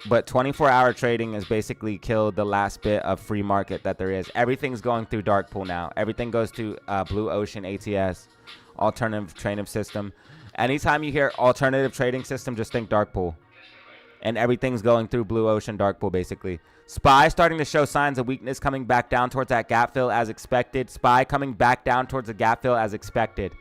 But 24-hour trading has basically killed the last bit of free market that there is. Everything's going through dark pool now. Everything goes to Blue Ocean ATS, alternative trading system. Anytime you hear alternative trading system, just think dark pool. And everything's going through Blue Ocean dark pool, basically. SPY starting to show signs of weakness, coming back down towards that gap fill as expected. SPY coming back down towards the gap fill as expected.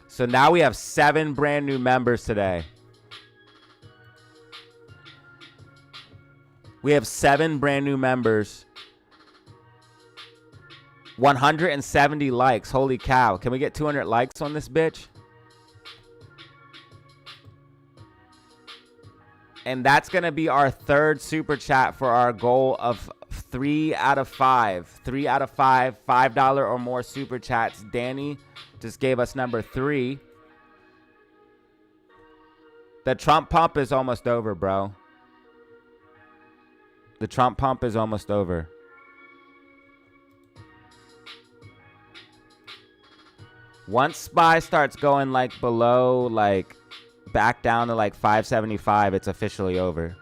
So now we have 7 brand new members today. We have 7 brand new members. 170 likes. Holy cow. Can we get 200 likes on this bitch? And that's going to be our 3rd super chat for our goal of 3 out of 5. 3 out of 5 $5 or more super chats. Danny just gave us number 3. The Trump pump is almost over, bro. The Trump pump is almost over. Once SPY starts going like below, like back down to like 575, it's officially over.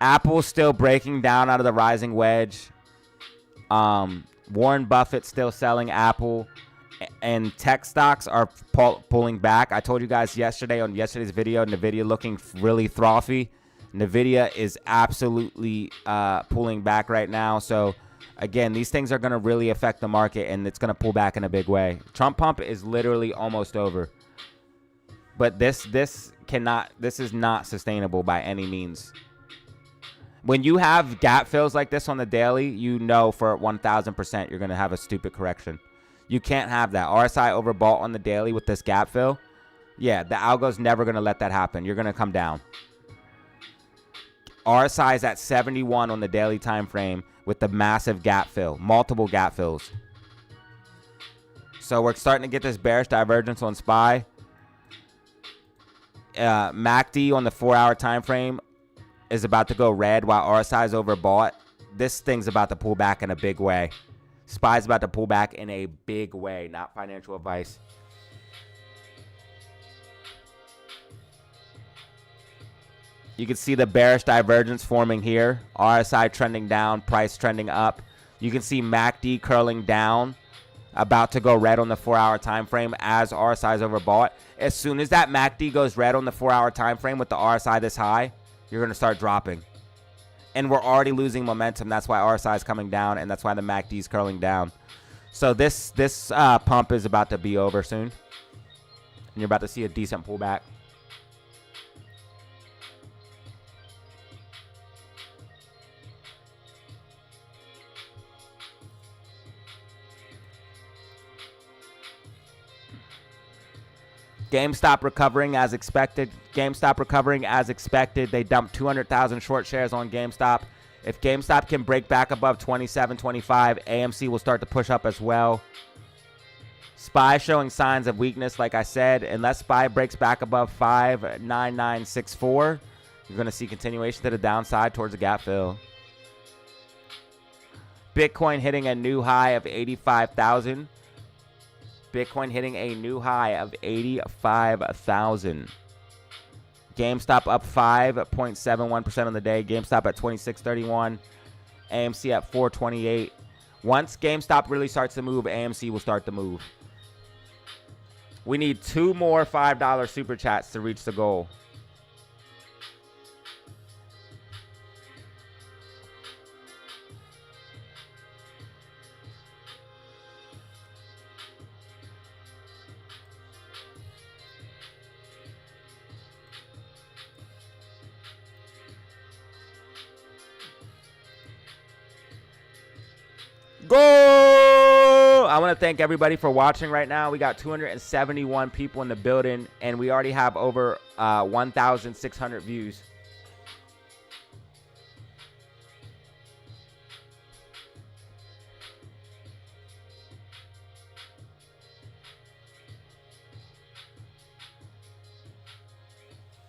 Apple's still breaking down out of the rising wedge. Warren Buffett still selling Apple, and tech stocks are pulling back. I told you guys yesterday on yesterday's video, Nvidia looking really frothy. Nvidia is absolutely pulling back right now. So again, these things are going to really affect the market, and it's going to pull back in a big way. Trump pump is literally almost over, but this is not sustainable by any means. When you have gap fills like this on the daily, you know for 1,000% you're going to have a stupid correction. You can't have that. RSI overbought on the daily with this gap fill. Yeah, the algo's never going to let that happen. You're going to come down. RSI is at 71 on the daily time frame with the massive gap fill, multiple gap fills. So we're starting to get this bearish divergence on SPY. MACD on the 4-hour time frame is about to go red while RSI is overbought. This thing's about to pull back in a big way. SPY's about to pull back in a big way, not financial advice. You can see the bearish divergence forming here. RSI trending down, price trending up. You can see MACD curling down, about to go red on the 4-hour time frame as RSI is overbought. As soon as that MACD goes red on the 4-hour time frame with the RSI this high, you're going to start dropping. And we're already losing momentum. That's why RSI is coming down, and that's why the MACD is curling down. So this pump is about to be over soon. And you're about to see a decent pullback. GameStop recovering as expected. GameStop recovering as expected. They dumped 200,000 short shares on GameStop. If GameStop can break back above 27.25, AMC will start to push up as well. SPY showing signs of weakness, like I said. Unless SPY breaks back above 59964, you're going to see continuation to the downside towards a gap fill. Bitcoin hitting a new high of 85,000. Bitcoin hitting a new high of 85,000. GameStop up 5.71% on the day. GameStop at 26.31. AMC at 4.28. Once GameStop really starts to move, AMC will start to move. We need 2 more $5 super chats to reach the goal. Go! I want to thank everybody for watching right now. We got 271 people in the building, and we already have over 1,600 views.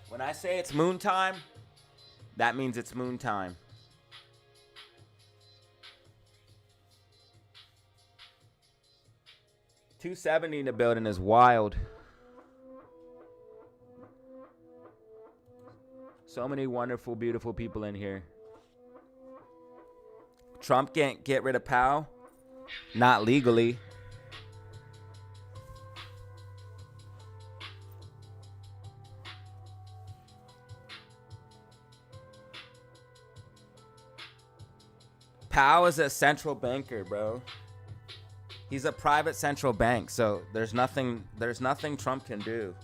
When I say it's moon time, that means it's moon time. $270 in the building is wild. So many wonderful, beautiful people in here. Trump can't get rid of Powell. Not legally. Powell is a central banker, bro. He's a private central bank, so there's nothing Trump can do.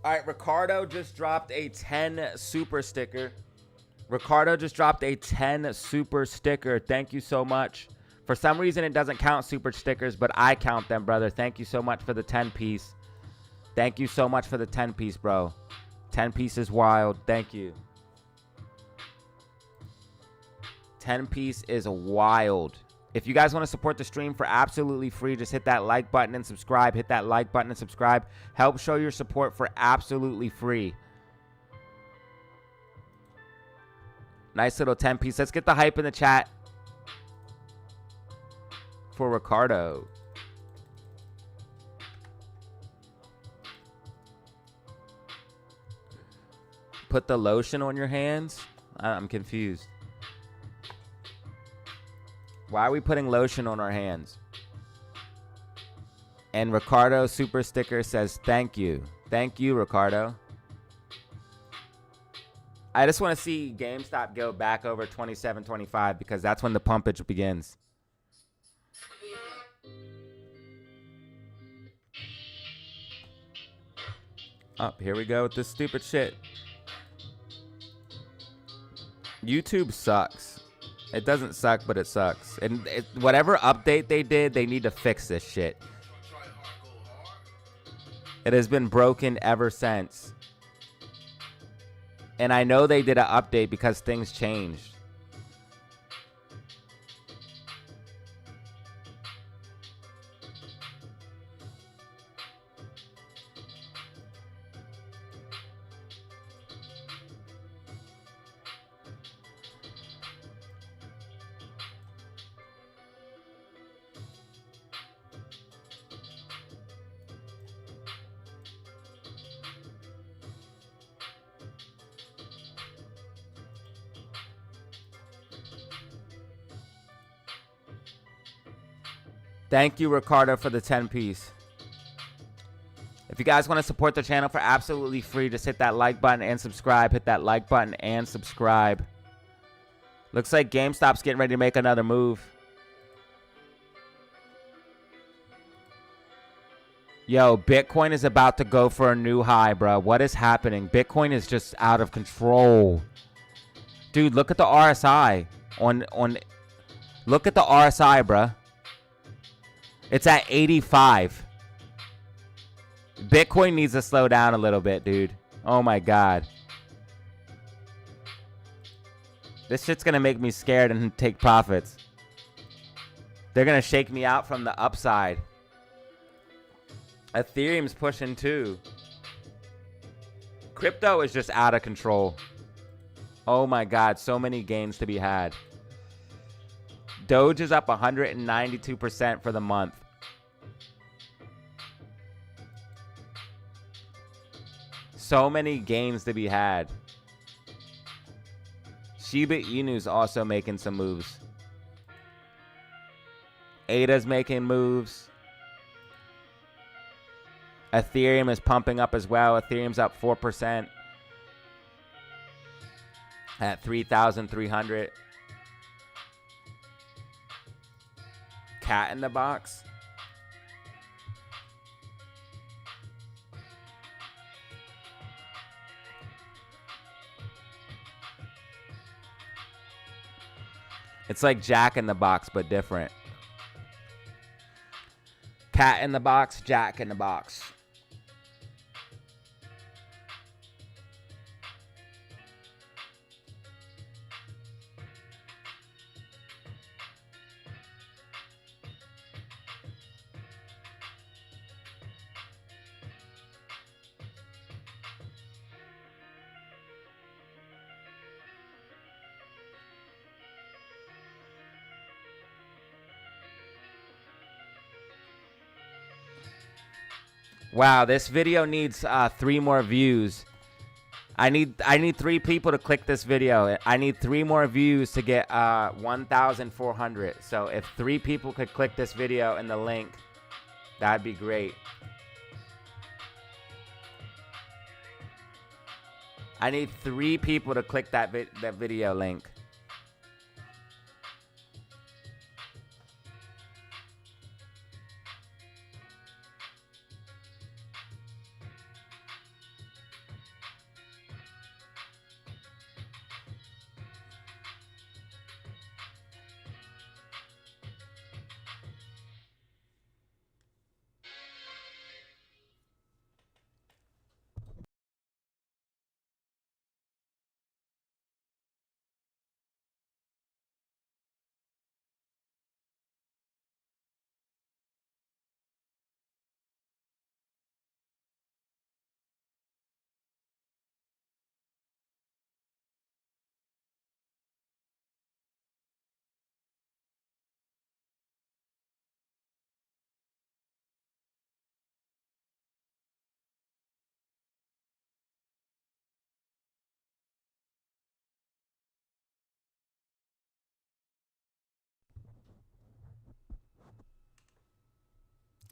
All right, Ricardo just dropped a 10 super sticker. Ricardo just dropped a 10 super sticker. Thank you so much. For some reason, it doesn't count super stickers, but I count them, brother. Thank you so much for the 10 piece. Thank you so much for the 10 piece, bro. 10 piece is wild. Thank you. 10 piece is wild. If you guys want to support the stream for absolutely free, just hit that like button and subscribe. Hit that like button and subscribe. Help show your support for absolutely free. Nice little 10 piece. Let's get the hype in the chat for Ricardo. Put the lotion on your hands? I'm confused. Why are we putting lotion on our hands? And Ricardo super sticker says thank you. Thank you, Ricardo. I just want to see GameStop go back over 27.25 because that's when the pumpage begins. Oh, here we go with this stupid shit. YouTube sucks. It doesn't suck, but it sucks. And whatever update they did, they need to fix this shit. It has been broken ever since. And I know they did an update because things changed. Thank you, Ricardo, for the 10-piece. If you guys want to support the channel for absolutely free, just hit that like button and subscribe. Hit that like button and subscribe. Looks like GameStop's getting ready to make another move. Yo, Bitcoin is about to go for a new high, bro. What is happening? Bitcoin is just out of control. Dude, look at the RSI. Look at the RSI, bro. It's at 85. Bitcoin needs to slow down a little bit, dude. Oh my God. This shit's gonna make me scared and take profits. They're gonna shake me out from the upside. Ethereum's pushing too. Crypto is just out of control. Oh my God, so many gains to be had. Doge is up 192% for the month. So many gains to be had. Shiba Inu's also making some moves. ADA's making moves. Ethereum is pumping up as well. Ethereum's up 4% at 3,300. Cat in the box. It's like Jack in the Box, but different. Cat in the box, Jack in the box. Wow, this video needs 3 more views. I need 3 people to click this video. I need 3 more views to get 1,400. So if 3 people could click this video and the link, that'd be great. I need 3 people to click that video link.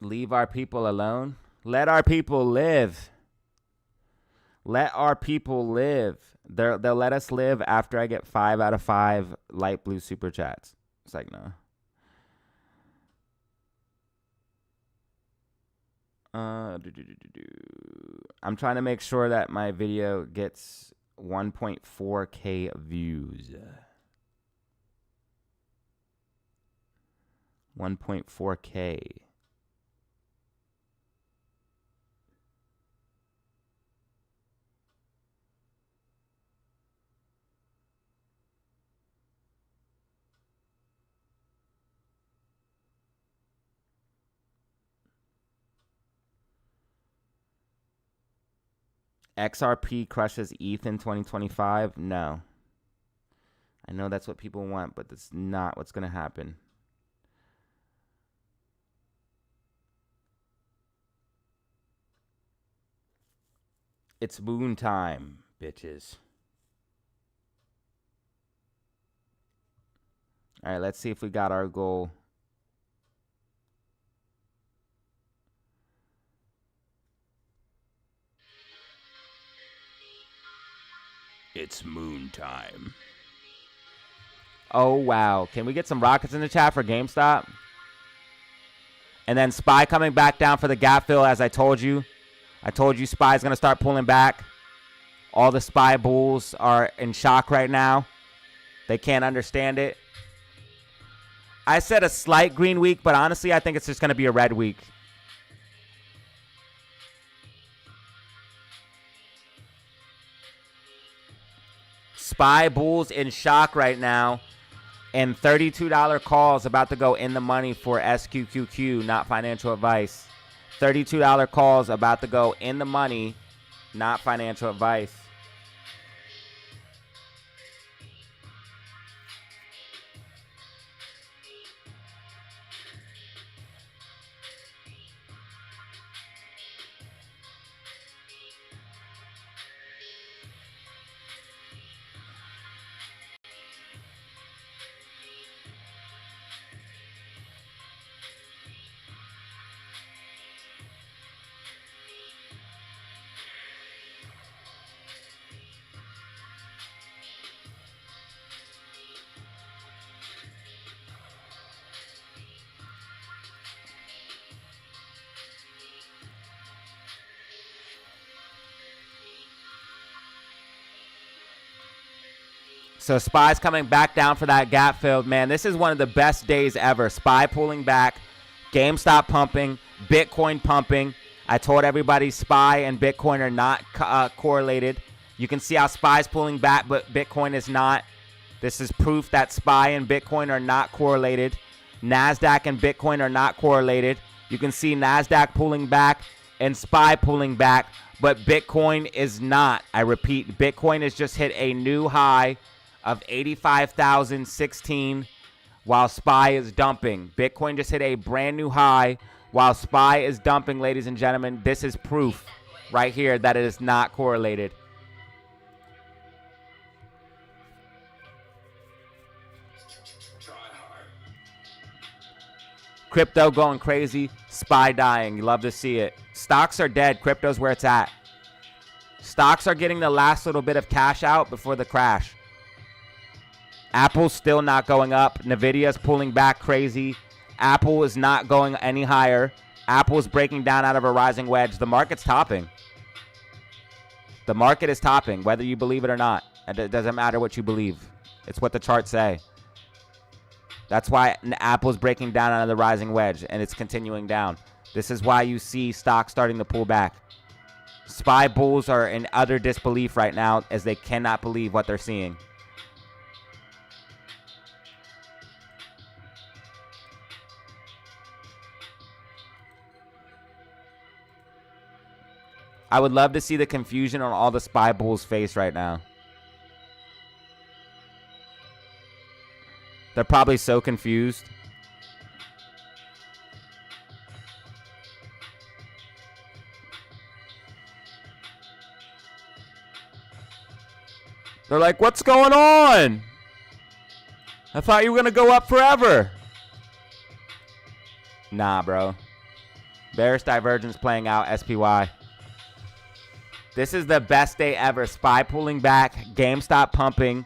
Leave our people alone. Let our people live. Let our people live. They'll let us live after I get 5 out of 5 light blue super chats. It's like, no. I'm trying to make sure that my video gets 1.4K views. 1.4K. XRP crushes ETH in 2025? No. I know that's what people want, but that's not what's going to happen. It's moon time, bitches. All right, let's see if we got our goal. It's moon time. Oh, wow. Can we get some rockets in the chat for GameStop? And then SPY coming back down for the gap fill, as I told you. I told you SPY is going to start pulling back. All the SPY bulls are in shock right now. They can't understand it. I said a slight green week, but honestly, I think it's just going to be a red week. SPY bulls in shock right now. And $32 calls about to go in the money for SQQQ, not financial advice. $32 calls about to go in the money, not financial advice. So SPY's coming back down for that gap fill. Man, this is one of the best days ever. SPY pulling back, GameStop pumping, Bitcoin pumping. I told everybody SPY and Bitcoin are not correlated. You can see how SPY's pulling back, but Bitcoin is not. This is proof that SPY and Bitcoin are not correlated. NASDAQ and Bitcoin are not correlated. You can see NASDAQ pulling back and SPY pulling back, but Bitcoin is not. I repeat, Bitcoin has just hit a new high of 85,016 while SPY is dumping. Bitcoin just hit a brand new high while SPY is dumping, ladies and gentlemen. This is proof right here that it is not correlated. Crypto going crazy, SPY dying. You love to see it. Stocks are dead. Crypto's where it's at. Stocks are getting the last little bit of cash out before the crash. Apple's still not going up. Nvidia's pulling back crazy. Apple is not going any higher. Apple's breaking down out of a rising wedge. The market's topping. The market is topping, whether you believe it or not. It doesn't matter what you believe. It's what the charts say. That's why Apple's breaking down out of the rising wedge, and it's continuing down. This is why you see stocks starting to pull back. SPY bulls are in utter disbelief right now as they cannot believe what they're seeing. I would love to see the confusion on all the SPY bulls' face right now. They're probably so confused. They're like, what's going on? I thought you were going to go up forever. Nah, bro. Bearish divergence playing out, SPY. This is the best day ever. SPY pulling back, GameStop pumping,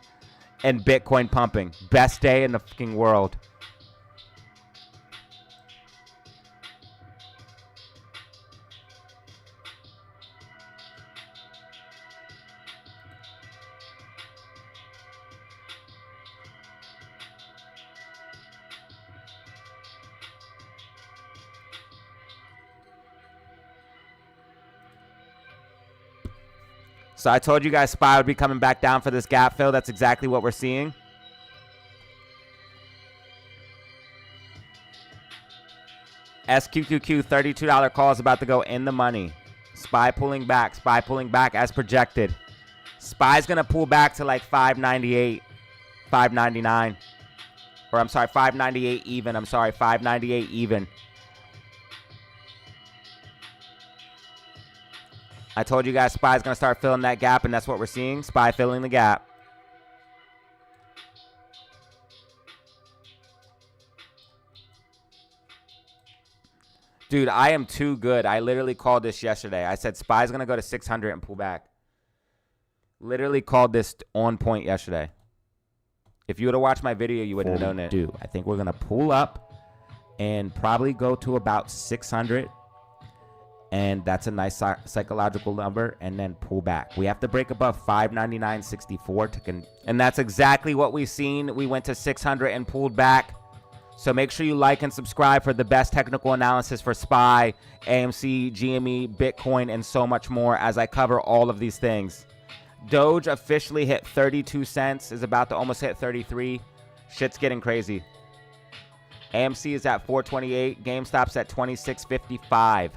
and Bitcoin pumping. Best day in the fucking world. So I told you guys SPY would be coming back down for this gap fill. That's exactly what we're seeing. SQQQ $32 call is about to go in the money. SPY pulling back as projected. SPY's going to pull back to like 598, 599. Or I'm sorry, 598 even. I'm sorry, 598 even. I told you guys SPY's going to start filling that gap, and that's what we're seeing. SPY filling the gap. Dude, I am too good. I literally called this yesterday. I said SPY's going to go to 600 and pull back. Literally called this on point yesterday. If you would have watched my video, you would have known it. Dude, I think we're going to pull up and probably go to about 600. And that's a nice psychological number, and then pull back. We have to break above 599.64 to and that's exactly what we've seen. We went to 600 and pulled back. So make sure you like and subscribe for the best technical analysis for SPY, AMC, GME, Bitcoin, and so much more as I cover all of these things. Doge officially hit 32 cents, is about to almost hit 33. Shit's getting crazy. AMC is at 428. GameStop's at 26.55.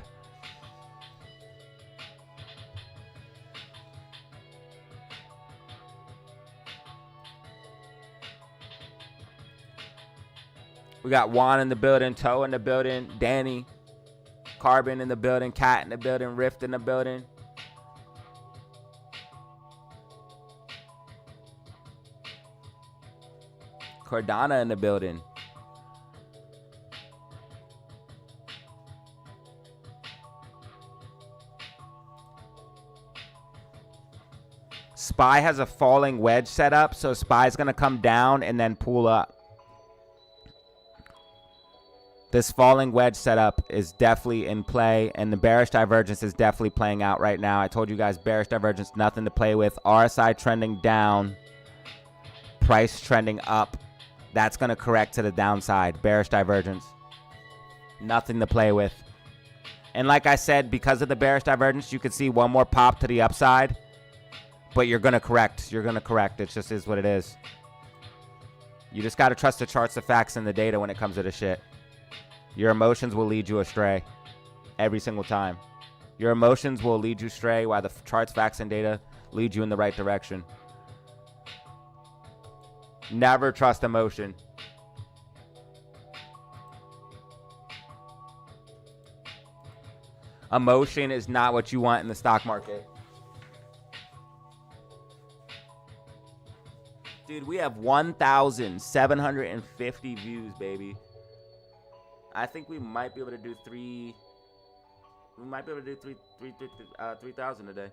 We got Juan in the building, Toe in the building, Danny, Carbon in the building, Cat in the building, Rift in the building. Cardano in the building. SPY has a falling wedge set up, so SPY's going to come down and then pull up. This falling wedge setup is definitely in play, and the bearish divergence is definitely playing out right now. I told you guys bearish divergence, nothing to play with. RSI trending down, price trending up. That's going to correct to the downside. Bearish divergence, nothing to play with. And like I said, because of the bearish divergence, you could see one more pop to the upside, but you're going to correct. You're going to correct. It just is what it is. You just got to trust the charts, the facts, and the data when it comes to this shit. Your emotions will lead you astray every single time. Your emotions will lead you astray while the charts, facts, and data lead you in the right direction. Never trust emotion. Emotion is not what you want in the stock market. Dude, we have 1,750 views, baby. I think we might be able to do 3,000 a day.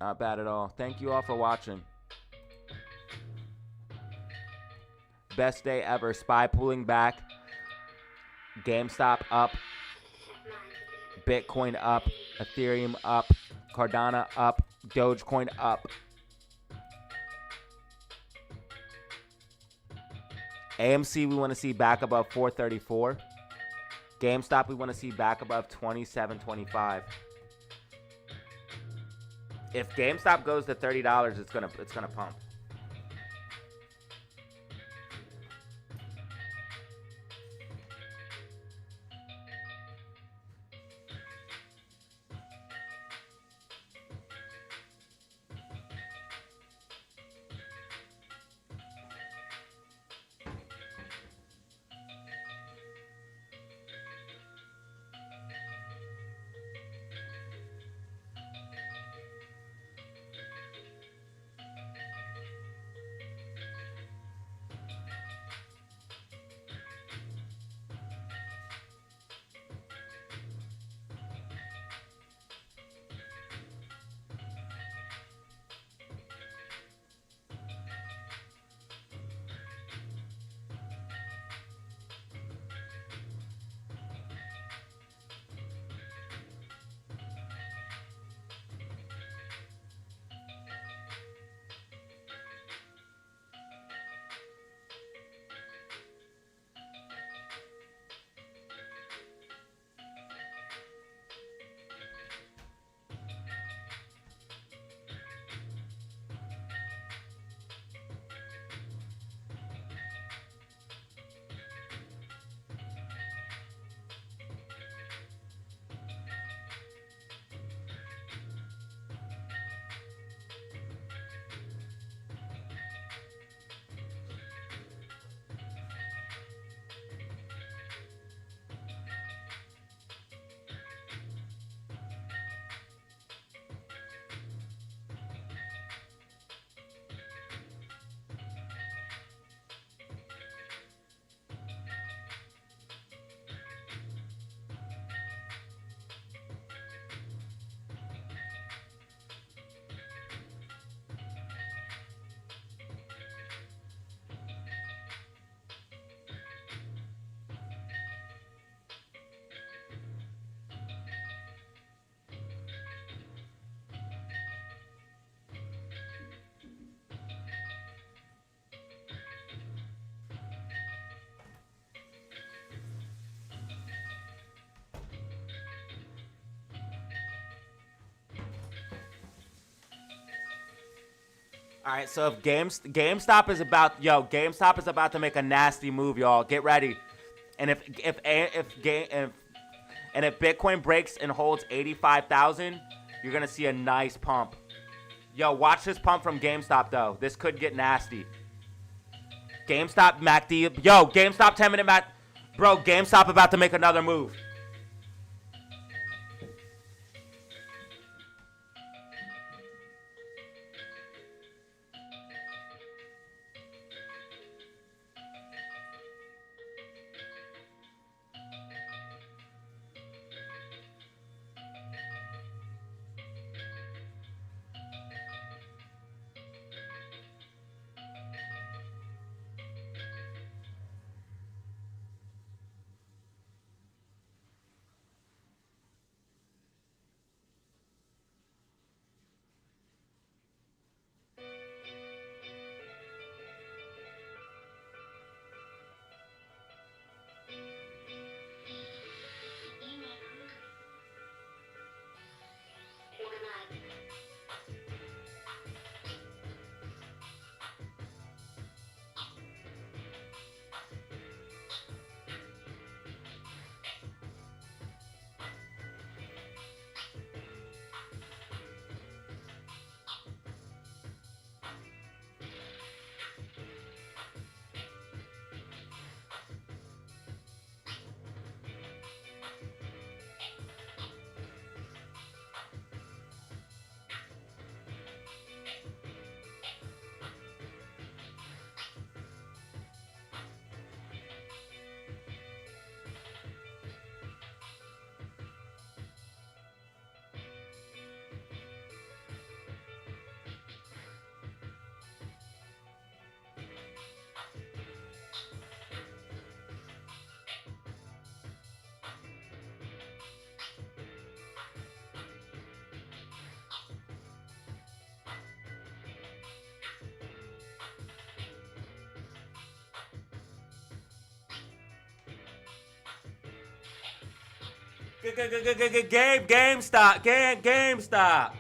Not bad at all. Thank you all for watching. Best day ever. SPY pulling back. GameStop up. Bitcoin up. Ethereum up. Cardano up. Dogecoin up. AMC we want to see back above 434. GameStop we want to see back above 27.25. If GameStop goes to $30, it's gonna pump. All right, so if GameStop is about to make a nasty move, y'all. Get ready. And if Bitcoin breaks and holds 85,000, you're gonna see a nice pump. Yo, watch this pump from GameStop though. This could get nasty. GameStop MACD. Yo, GameStop 10-minute Mac. Bro, GameStop about to make another move. GameStop.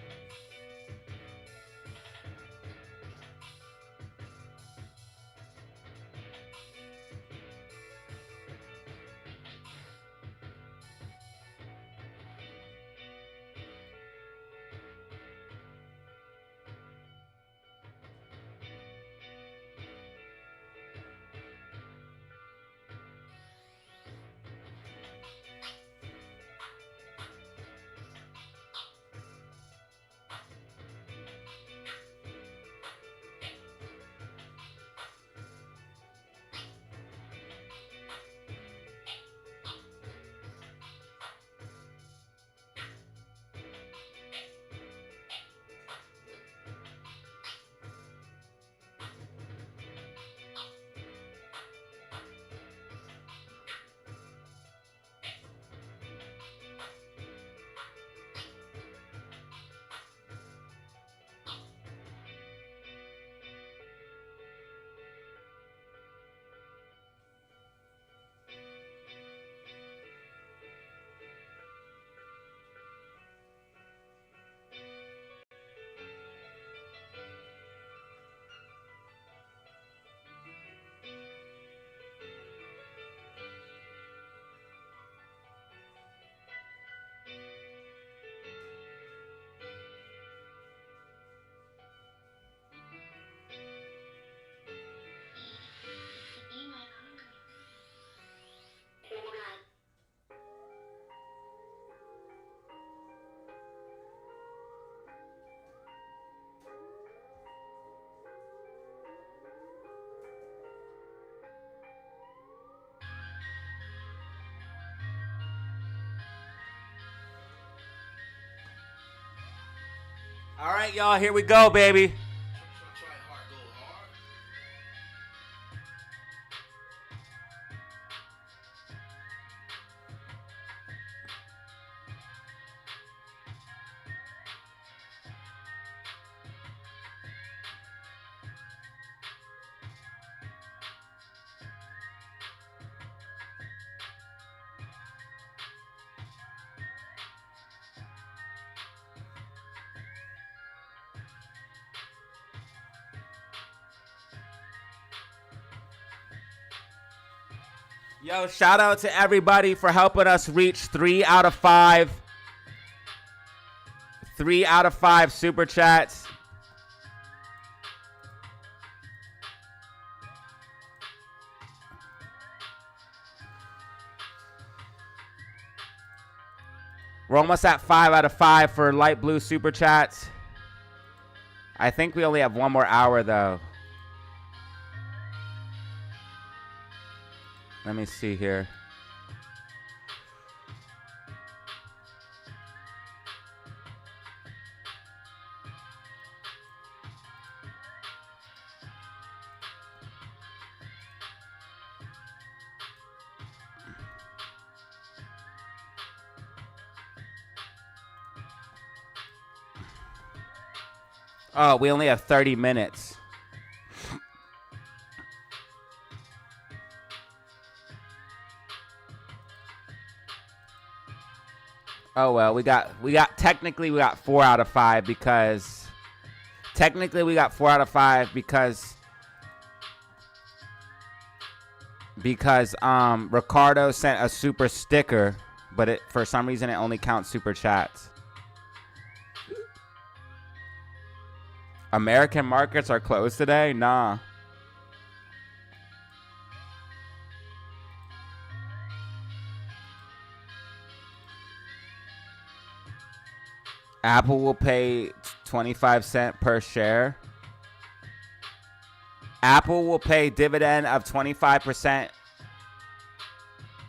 All right, y'all, here we go, baby. Yo, shout out to everybody for helping us reach 3 out of 5. 3 out of 5 super chats. We're almost at 5 out of 5 for light blue super chats. I think we only have 1 more hour, though. Let me see here. Oh, we only have 30 minutes. Oh well, we got technically we got 4 out of 5 because Ricardo sent a super sticker, but for some reason it only counts super chats. American markets are closed today? Nah. Apple will pay 25 cents per share. Apple will pay dividend of 25%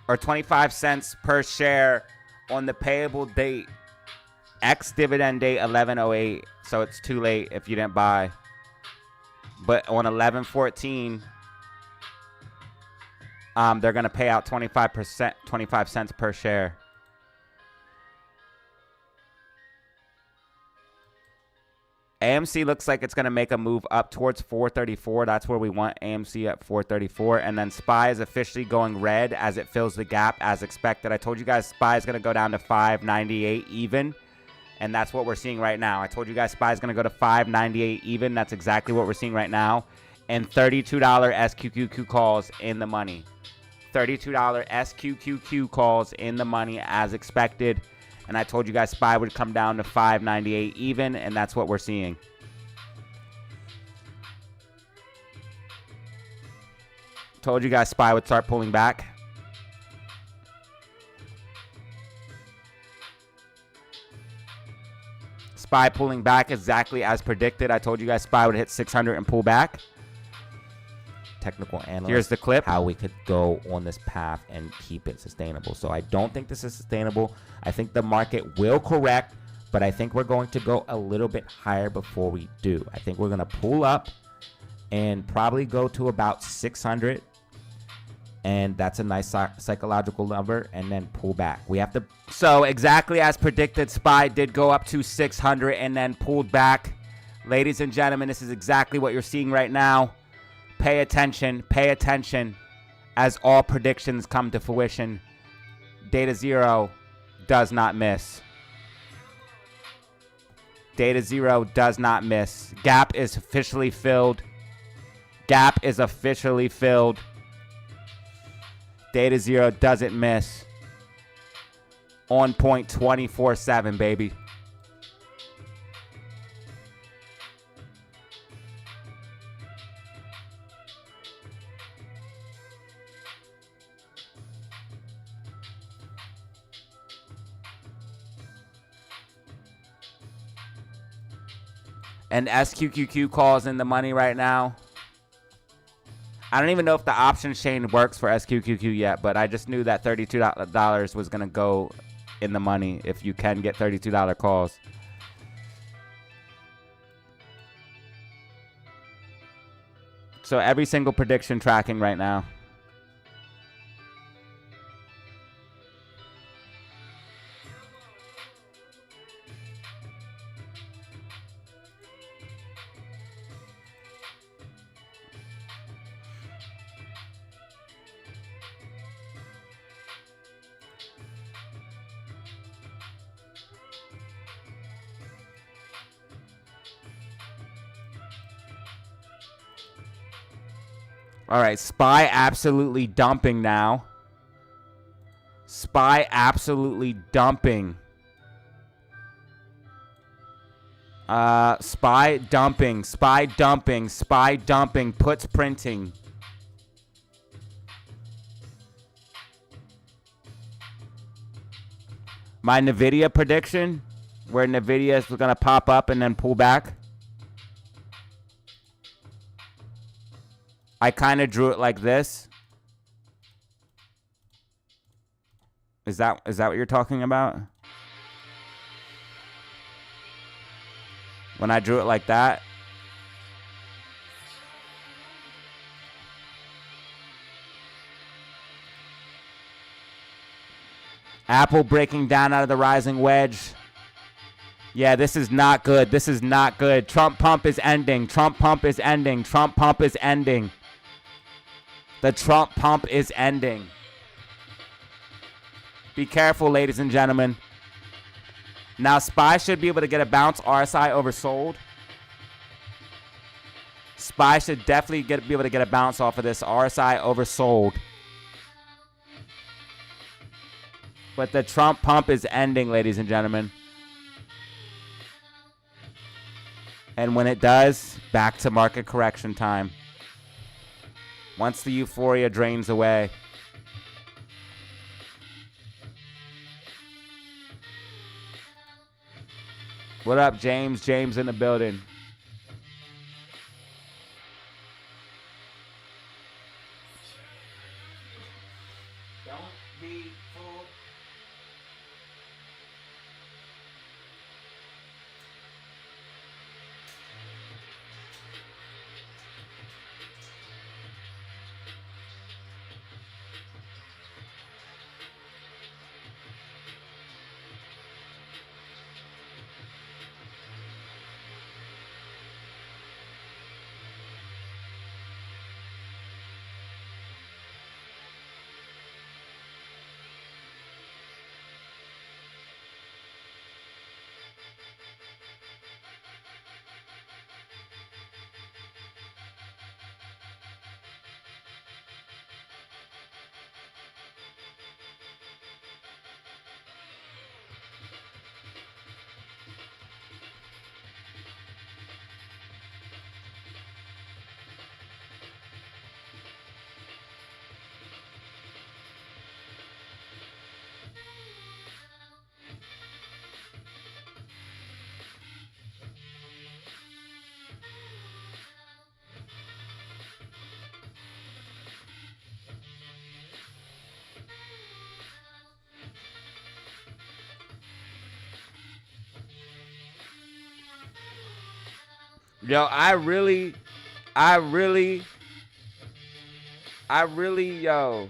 or 25 cents per share on the payable date. Ex-dividend date 11/08, so it's too late if you didn't buy. But on 11/14, they're going to pay out 25 cents per share. AMC looks like it's going to make a move up towards 434. That's where we want AMC at 434. And then SPY is officially going red as it fills the gap as expected. I told you guys SPY is going to go down to 598 even. And that's what we're seeing right now. I told you guys SPY is going to go to 598 even. That's exactly what we're seeing right now. And $32 SQQQ calls in the money. $32 SQQQ calls in the money as expected. And I told you guys SPY would come down to 598 even. And that's what we're seeing. Told you guys SPY would start pulling back. SPY pulling back exactly as predicted. I told you guys SPY would hit 600 and pull back. Technical analyst. Here's the clip. How we could go on this path and keep it sustainable. So I don't think this is sustainable. I think the market will correct, but I think we're going to go a little bit higher before we do. I think we're going to pull up and probably go to about 600. And that's a nice psychological number, and then pull back. We have to. So exactly as predicted, SPY did go up to 600 and then pulled back. Ladies and gentlemen, this is exactly what you're seeing right now. Pay attention as all predictions come to fruition. DataZero does not miss. DataZero does not miss. Gap is officially filled. Gap is officially filled. DataZero doesn't miss. On point 24/7, baby. And SQQQ calls in the money right now. I don't even know if the options chain works for SQQQ yet, but I just knew that $32 was going to go in the money if you can get $32 calls. So every single prediction tracking right now. All right, SPY absolutely dumping now. SPY absolutely dumping. SPY dumping, SPY dumping, SPY dumping, puts printing. My NVIDIA prediction, where NVIDIA is going to pop up and then pull back. I kind of drew it like this. Is that what you're talking about? When I drew it like that? Apple breaking down out of the rising wedge. Yeah, this is not good. This is not good. Trump pump is ending. Trump pump is ending. Trump pump is ending. The Trump pump is ending. Be careful, ladies and gentlemen. Now, SPY should be able to get a bounce. RSI oversold. SPY should definitely be able to get a bounce off of this. RSI oversold. But the Trump pump is ending, ladies and gentlemen. And when it does, back to market correction time. Once the euphoria drains away. What up, James? James in the building. Don't be fooled. Yo, I really, yo.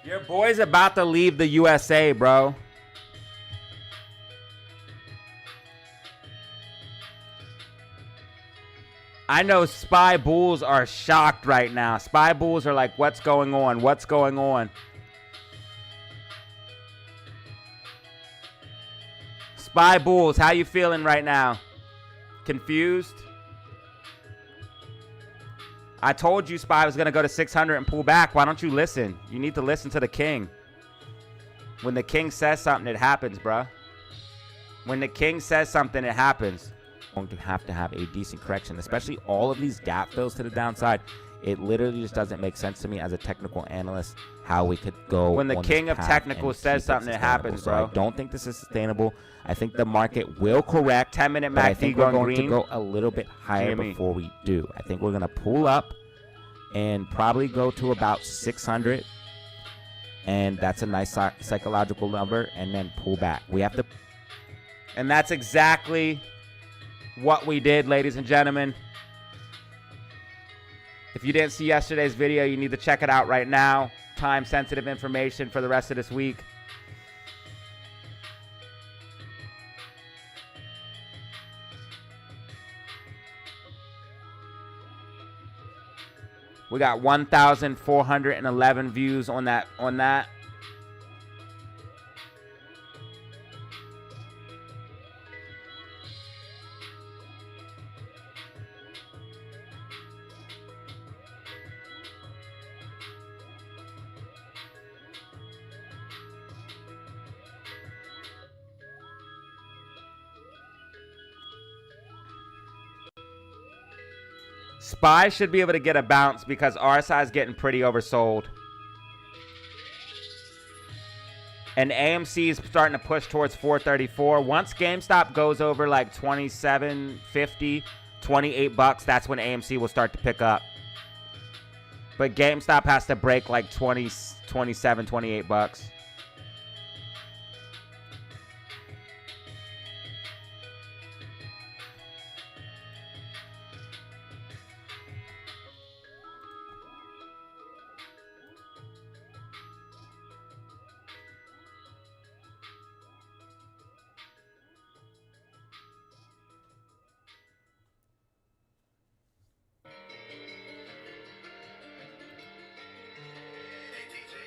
Your boy's about to leave the USA, bro. I know SPY bulls are shocked right now. SPY bulls are like, what's going on? What's going on? SPY bulls, how you feeling right now? Confused? I told you SPY was going to go to 600 and pull back. Why don't you listen? You need to listen to the king. When the king says something, it happens, bruh. When the king says something, it happens. Going to have a decent correction, especially all of these gap fills to the downside. It literally just doesn't make sense to me as a technical analyst how we could go. When the king of technical says something, it happens, bro. I don't think this is sustainable. I think the market will correct. 10-minute MACD, I think we're going to go a little bit higher before we do. I think we're going to pull up and probably go to about 600, and that's a nice psychological number, and then pull back. We have to, and that's exactly what we did, ladies and gentlemen. If you didn't see yesterday's video, you need to check it out right now. Time-sensitive information for the rest of this week. We got 1,411 views on that. SPY should be able to get a bounce because RSI is getting pretty oversold. And AMC is starting to push towards 434. Once GameStop goes over like 27.50, 28 bucks, that's when AMC will start to pick up. But GameStop has to break like 27, 28 bucks.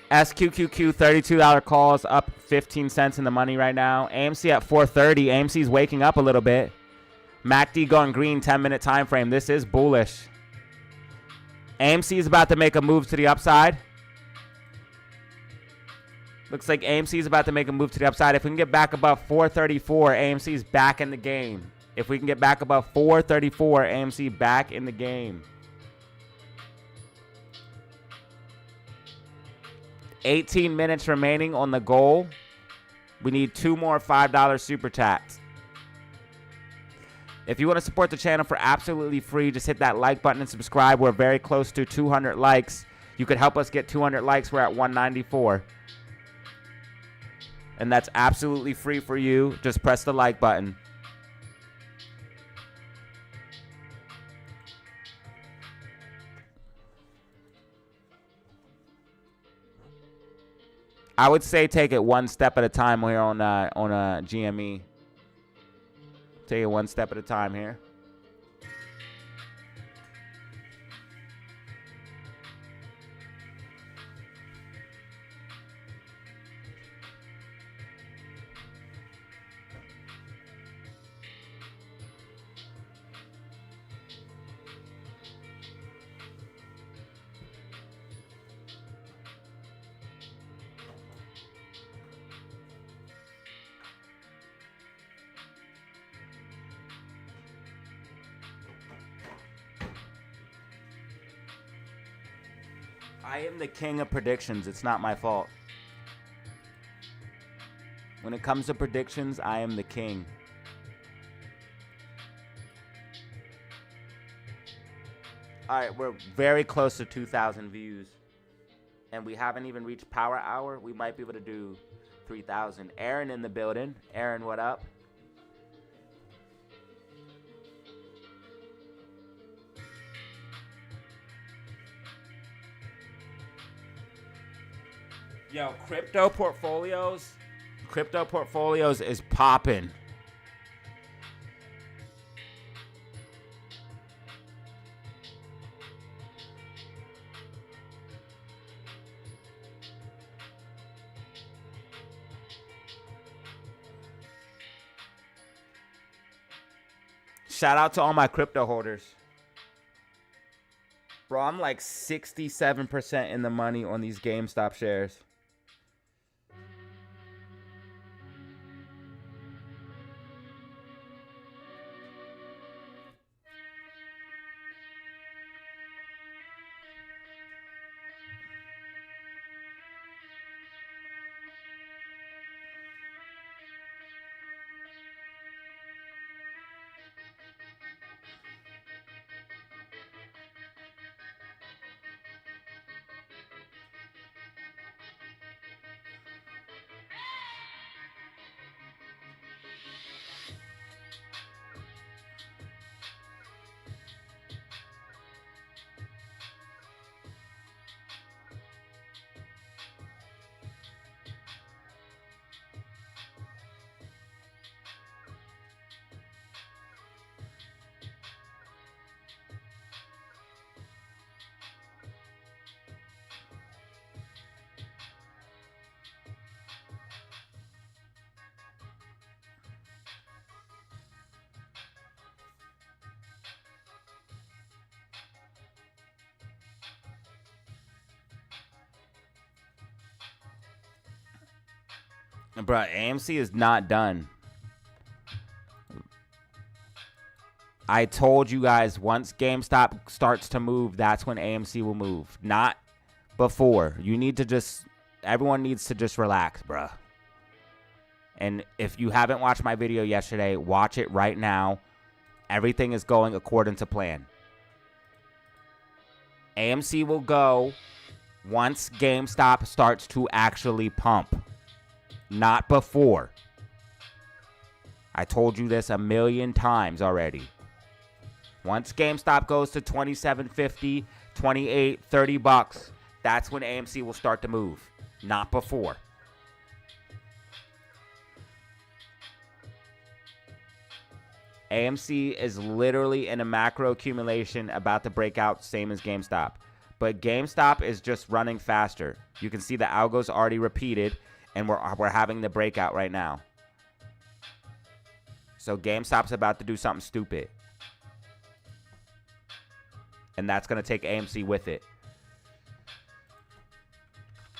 SQQQ $32 calls up 15 cents in the money right now. AMC at 430. AMC's waking up a little bit. MACD going green, 10-minute time frame. This is bullish. AMC is about to make a move to the upside. Looks like AMC is about to make a move to the upside. If we can get back above 434, AMC is back in the game. If we can get back above 434, AMC back in the game. 18 minutes remaining on the goal. We need 2 more $5 super chats. If you want to support the channel for absolutely free, just hit that like button and subscribe. We're very close to 200 likes. You could help us get 200 likes. We're at 194. And that's absolutely free for you. Just press the like button. I would say take it one step at a time here on GME. Take it one step at a time here. I am the king of predictions. It's not my fault. When it comes to predictions, I am the king. All right, we're very close to 2,000 views. And we haven't even reached power hour. We might be able to do 3,000. Aaron in the building. Aaron, what up? Yo, crypto portfolios is popping. Shout out to all my crypto holders. Bro, I'm like 67% in the money on these GameStop shares. Bruh, AMC is not done. I told you guys once GameStop starts to move, that's when AMC will move. Not before. You need to just, everyone needs to just relax, bruh. And if you haven't watched my video yesterday, watch it right now. Everything is going according to plan. AMC will go once GameStop starts to actually pump. Not before. I told you this a million times already. Once GameStop goes to $27.50, $28, $30, that's when AMC will start to move. Not before. AMC is literally in a macro accumulation about to break out, same as GameStop. But GameStop is just running faster. You can see the algo's already repeated. And we're having the breakout right now. So GameStop's about to do something stupid. And that's going to take AMC with it.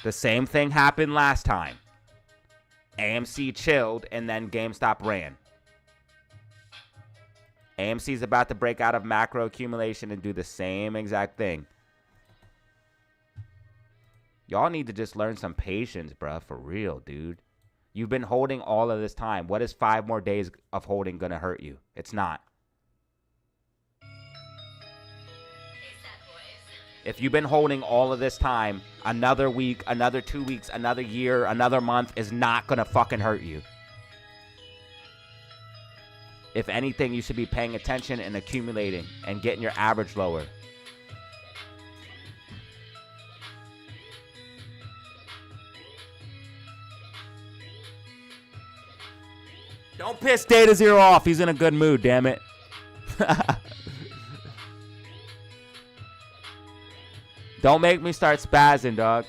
The same thing happened last time. AMC chilled and then GameStop ran. AMC's about to break out of macro accumulation and do the same exact thing. Y'all need to just learn some patience, bruh. For real, dude. You've been holding all of this time. What is 5 more days of holding going to hurt you? It's not. If you've been holding all of this time, another week, another 2 weeks, another year, another month is not going to fucking hurt you. If anything, you should be paying attention and accumulating and getting your average lower. Don't piss DataZero off. He's in a good mood, damn it. Don't make me start spazzing, dog.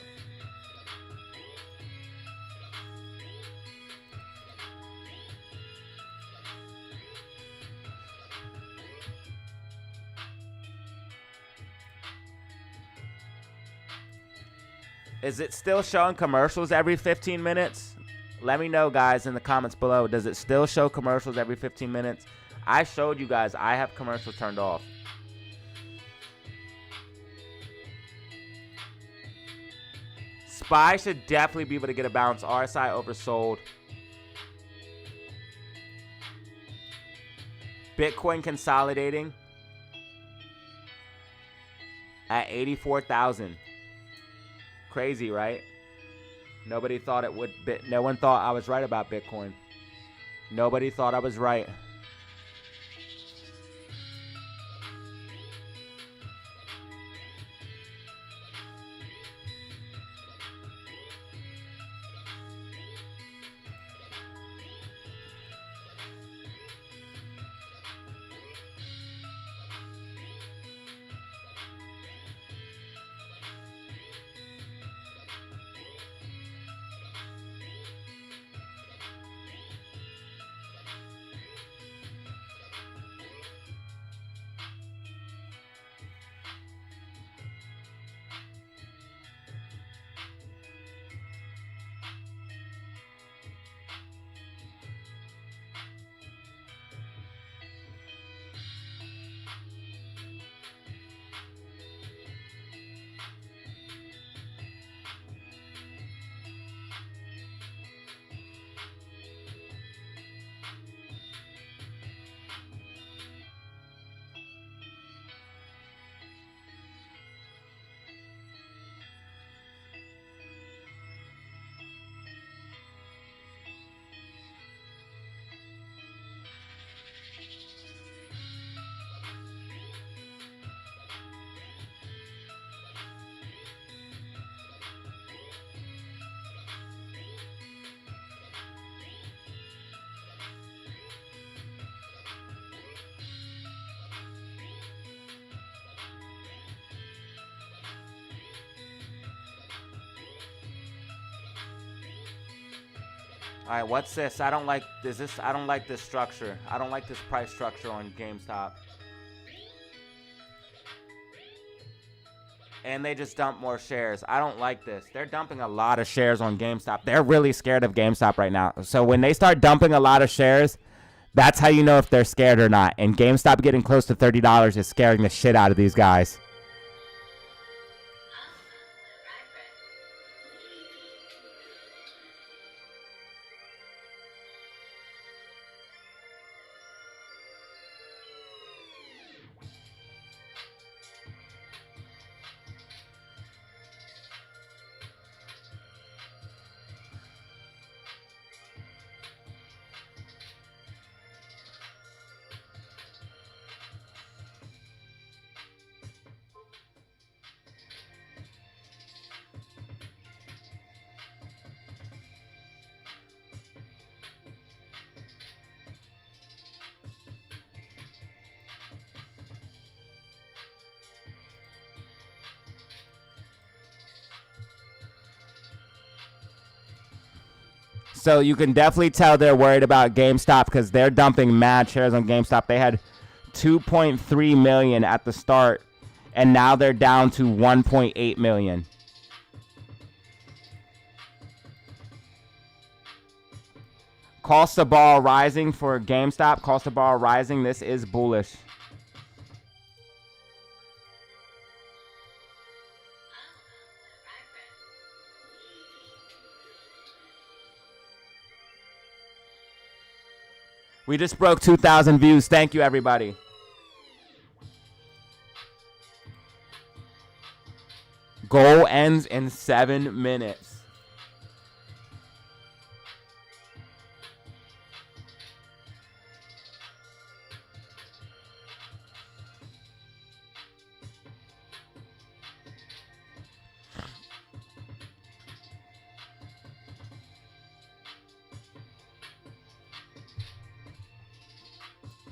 Is it still showing commercials every 15 minutes? Let me know, guys, in the comments below. Does it still show commercials every 15 minutes? I showed you guys. I have commercials turned off. SPY should definitely be able to get a bounce. RSI oversold. Bitcoin consolidating at 84,000. Crazy, right? Nobody thought it would. No one thought I was right about Bitcoin. Nobody thought I was right. All right, what's this? I don't like this. I don't like this structure. I don't like this price structure on GameStop. And they just dump more shares. I don't like this. They're dumping a lot of shares on GameStop. They're really scared of GameStop right now. So when they start dumping a lot of shares, that's how you know if they're scared or not. And GameStop getting close to $30 is scaring the shit out of these guys. So you can definitely tell they're worried about GameStop because they're dumping mad shares on GameStop. They had 2.3 million at the start, and now they're down to 1.8 million. Cost of borrow rising for GameStop. Cost of borrow rising. This is bullish. We just broke 2,000 views. Thank you, everybody. Goal ends in 7 minutes.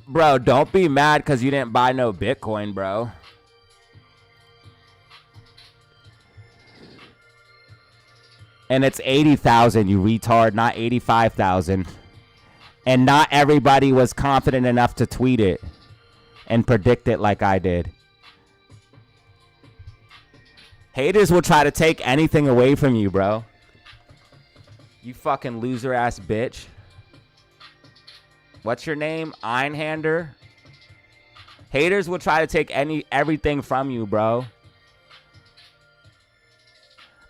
Bro, don't be mad because you didn't buy no Bitcoin, bro. And it's 80,000, you retard, not 85,000. And not everybody was confident enough to tweet it and predict it like I did. Haters will try to take anything away from you, bro. You fucking loser ass bitch. What's your name? Einhander? Haters will try to take everything from you, bro.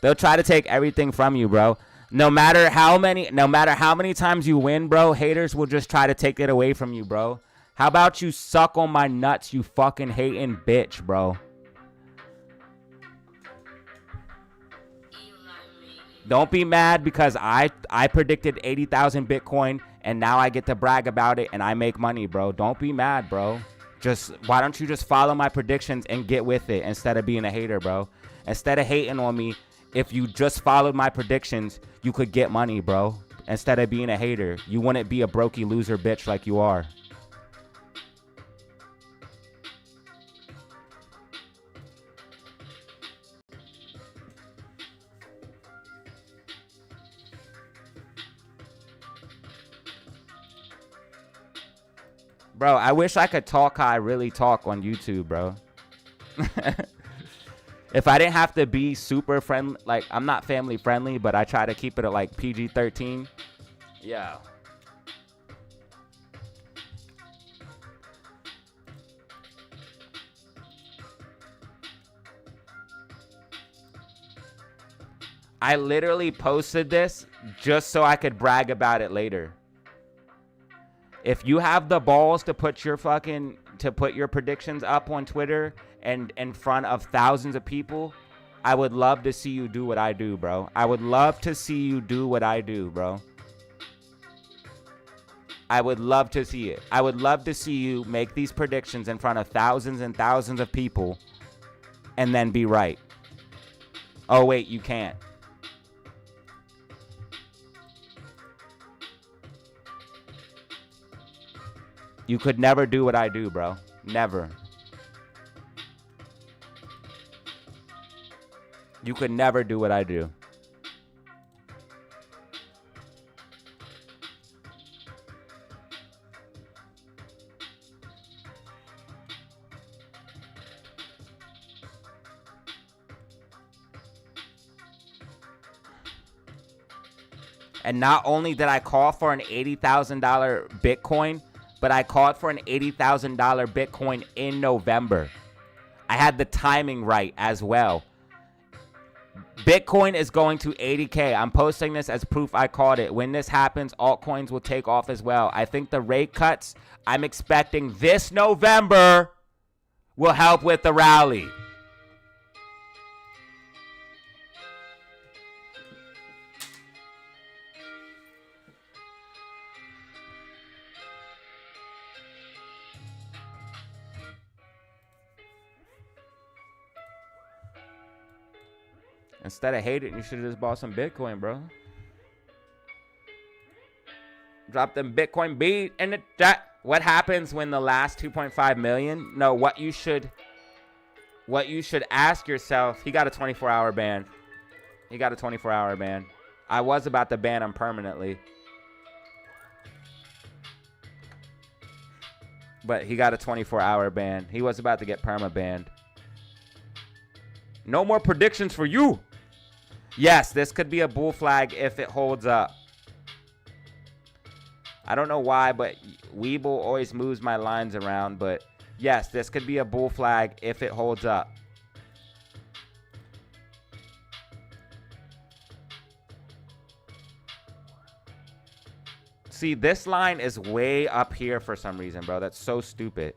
They'll try to take everything from you, bro. No matter how many times you win, bro, haters will just try to take it away from you, bro. How about you suck on my nuts, you fucking hating bitch, bro? Don't be mad because I predicted 80,000 Bitcoin and now I get to brag about it and I make money, bro. Don't be mad, bro. Why don't you just follow my predictions and get with it instead of being a hater, bro? Instead of hating on me, if you just followed my predictions, you could get money, bro. Instead of being a hater, you wouldn't be a brokey loser bitch like you are. Bro, I wish I could talk how I really talk on YouTube, bro. If I didn't have to be super friendly, like, I'm not family friendly, but I try to keep it at, like, PG-13. Yeah. I literally posted this just so I could brag about it later. If you have the balls to put your predictions up on Twitter and in front of thousands of people, I would love to see you do what I do, bro. I would love to see you do what I do, bro. I would love to see it. I would love to see you make these predictions in front of thousands and thousands of people and then be right. Oh, wait, you can't. You could never do what I do, bro. Never. You could never do what I do. And not only did I call for an $80,000 Bitcoin, but I called for an $80,000 Bitcoin in November. I had the timing right as well. Bitcoin is going to 80K. I'm posting this as proof I called it. When this happens, altcoins will take off as well. I think the rate cuts I'm expecting this November will help with the rally. Instead of hating, you should have just bought some Bitcoin, bro. Drop them Bitcoin beat in the chat. What happens when the last 2.5 million? No, what you should ask yourself. He got a 24-hour ban. He got a 24-hour ban. I was about to ban him permanently. But he got a 24-hour ban. He was about to get perma banned. No more predictions for you. Yes, this could be a bull flag if it holds up. I don't know why, but Weeble always moves my lines around. But yes, this could be a bull flag if it holds up. See, this line is way up here for some reason, bro. That's so stupid.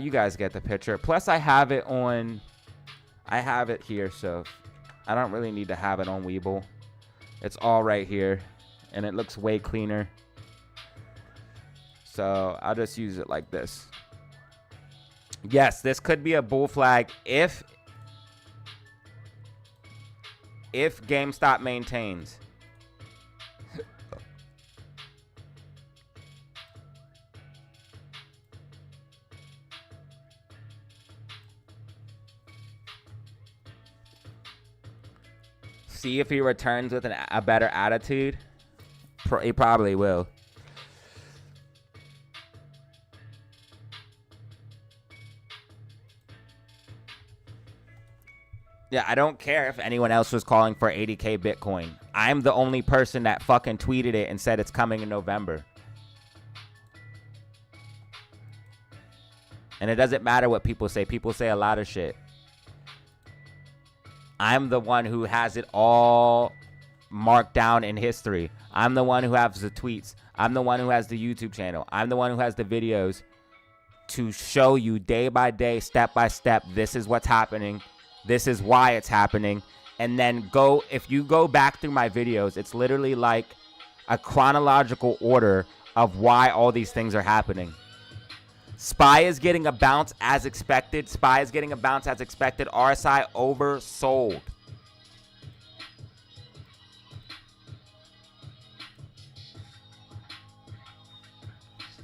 You guys get the picture. Plus, I have it here, so I don't really need to have it on Weeble. It's all right here, and it looks way cleaner. So I'll just use it like this. Yes, this could be a bull flag if GameStop maintains. See if he returns with a better attitude. He probably will. Yeah, I don't care if anyone else was calling for 80K Bitcoin. I'm the only person that fucking tweeted it and said it's coming in November. And it doesn't matter what people say. People say a lot of shit. I'm the one who has it all marked down in history. I'm the one who has the tweets. I'm the one who has the YouTube channel. I'm the one who has the videos to show you day by day, step by step, this is what's happening. This is why it's happening. And then if you go back through my videos, it's literally like a chronological order of why all these things are happening. SPY is getting a bounce as expected. RSI oversold.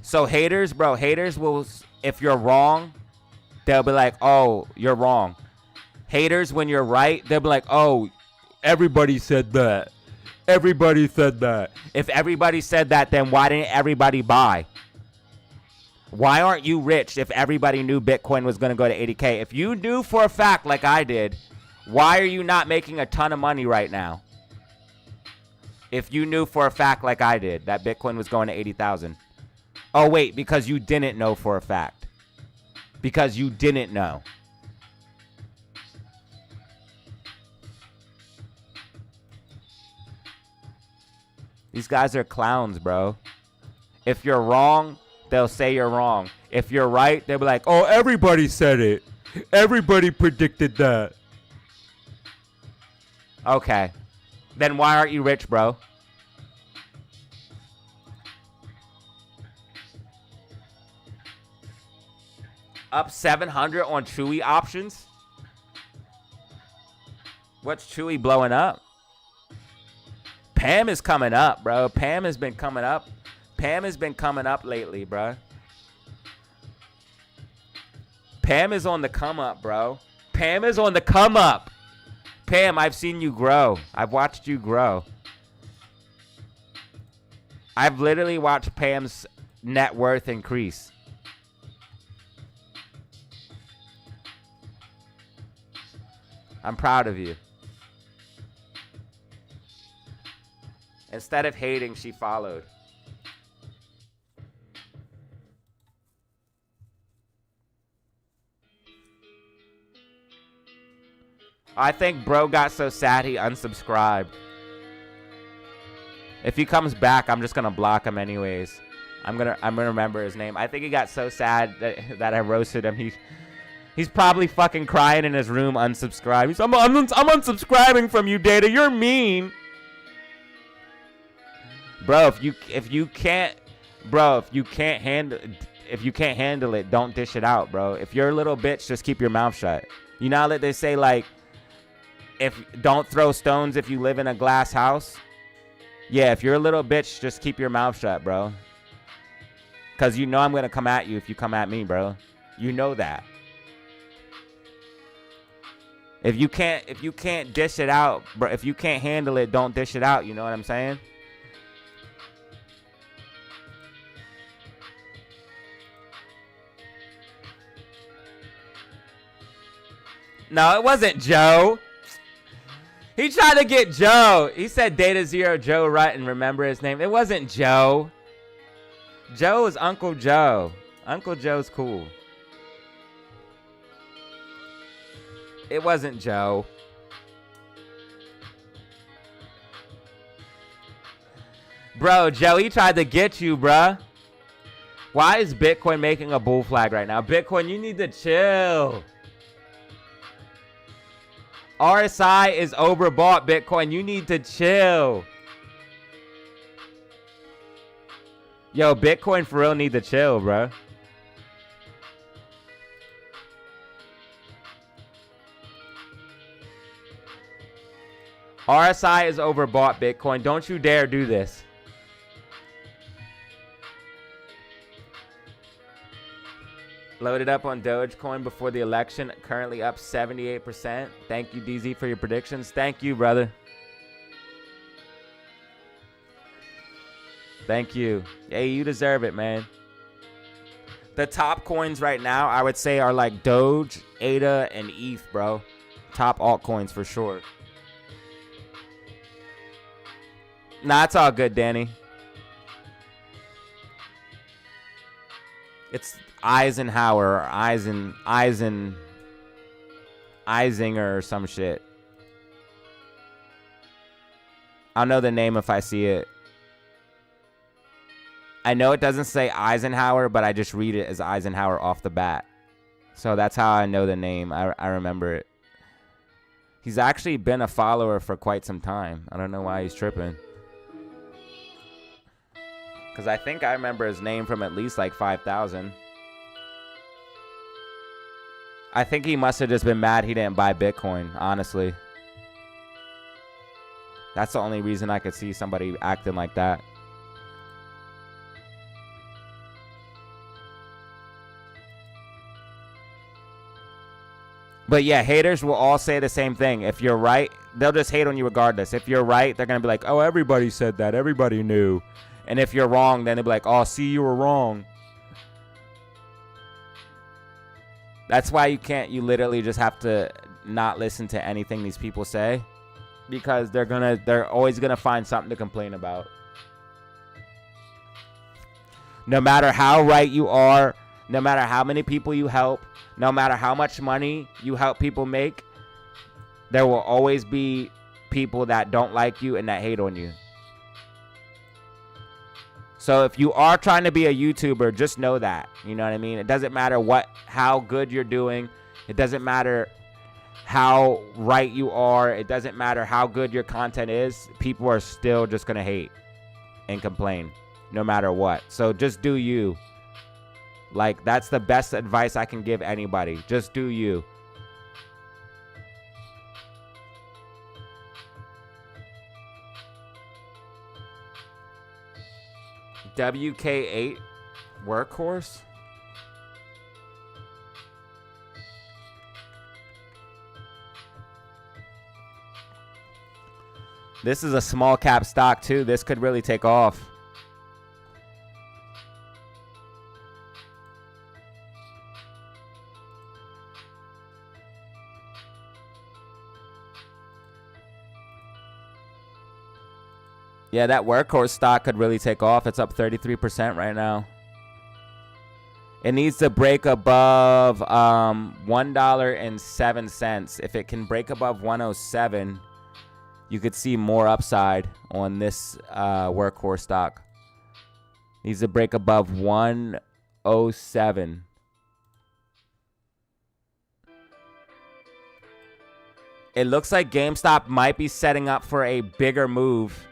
So haters, bro, haters will, if you're wrong, they'll be like, oh, you're wrong. Haters, when you're right, they'll be like, oh, everybody said that. Everybody said that. If everybody said that, then why didn't everybody buy? Why aren't you rich if everybody knew Bitcoin was going to go to 80K? If you knew for a fact like I did, why are you not making a ton of money right now? If you knew for a fact like I did that Bitcoin was going to 80,000. Oh, wait, because you didn't know for a fact. Because you didn't know. These guys are clowns, bro. If you're wrong, they'll say you're wrong. If you're right, they'll be like, oh, everybody said it. Everybody predicted that. Okay. Then why aren't you rich, bro? Up 700 on Chewy options? What's Chewy blowing up? Pam is coming up, bro. Pam has been coming up. Pam has been coming up lately, bro. Pam is on the come up, bro. Pam is on the come up. Pam, I've seen you grow. I've watched you grow. I've literally watched Pam's net worth increase. I'm proud of you. Instead of hating, she followed. I think bro got so sad he unsubscribed. If he comes back, I'm just gonna block him anyways. I'm gonna remember his name. I think he got so sad that I roasted him. He's probably fucking crying in his room, unsubscribed. He's, I'm unsubscribing from you, Data. You're mean. Bro, if you can't handle it, don't dish it out, bro. If you're a little bitch, just keep your mouth shut. You know that they say, like, if don't throw stones if you live in a glass house? Yeah, if you're a little bitch, just keep your mouth shut, bro. Cause you know I'm gonna come at you if you come at me, bro. You know that. If you can't dish it out, bro, if you can't handle it, don't dish it out, you know what I'm saying? No, it wasn't Joe. He tried to get Joe. He said DataZero Joe Rutt and remember his name. It wasn't Joe. Joe is Uncle Joe. Uncle Joe's cool. It wasn't Joe. Bro, Joe, he tried to get you, bruh. Why is Bitcoin making a bull flag right now? Bitcoin, you need to chill. RSI is overbought, Bitcoin. You need to chill. Yo, Bitcoin for real need to chill, bro. RSI is overbought, Bitcoin. Don't you dare do this. Loaded up on Dogecoin before the election. Currently up 78%. Thank you, DZ, for your predictions. Thank you, brother. Thank you. Hey, you deserve it, man. The top coins right now, I would say, are like Doge, ADA, and ETH, bro. Top altcoins for sure. Nah, it's all good, Danny. It's Eisenhower or Eisinger or some shit. I'll know the name if I see it. I know it doesn't say Eisenhower, but I just read it as Eisenhower off the bat. So that's how I know the name. I remember it. He's actually been a follower for quite some time. I don't know why he's tripping. Because I think I remember his name from at least like 5,000. I think he must have just been mad he didn't buy Bitcoin, honestly. That's the only reason I could see somebody acting like that. But yeah, haters will all say the same thing. If you're right, they'll just hate on you regardless. If you're right, they're going to be like, oh, everybody said that. Everybody knew. And if you're wrong, then they'll be like, oh, see, you were wrong. That's why you literally just have to not listen to anything these people say. Because they're always going to find something to complain about. No matter how right you are, no matter how many people you help, no matter how much money you help people make, there will always be people that don't like you and that hate on you. So if you are trying to be a YouTuber, just know that. You know what I mean? It doesn't matter how good you're doing. It doesn't matter how right you are. It doesn't matter how good your content is. People are still just going to hate and complain no matter what. So just do you. Like, that's the best advice I can give anybody. Just do you. WK8 workhorse. This is a small cap stock too. This could really take off. Yeah, that workhorse stock could really take off. It's up 33% right now. It needs to break above $1.07. If it can break above 107, you could see more upside on this workhorse stock. Needs to break above 107. It looks like GameStop might be setting up for a bigger move.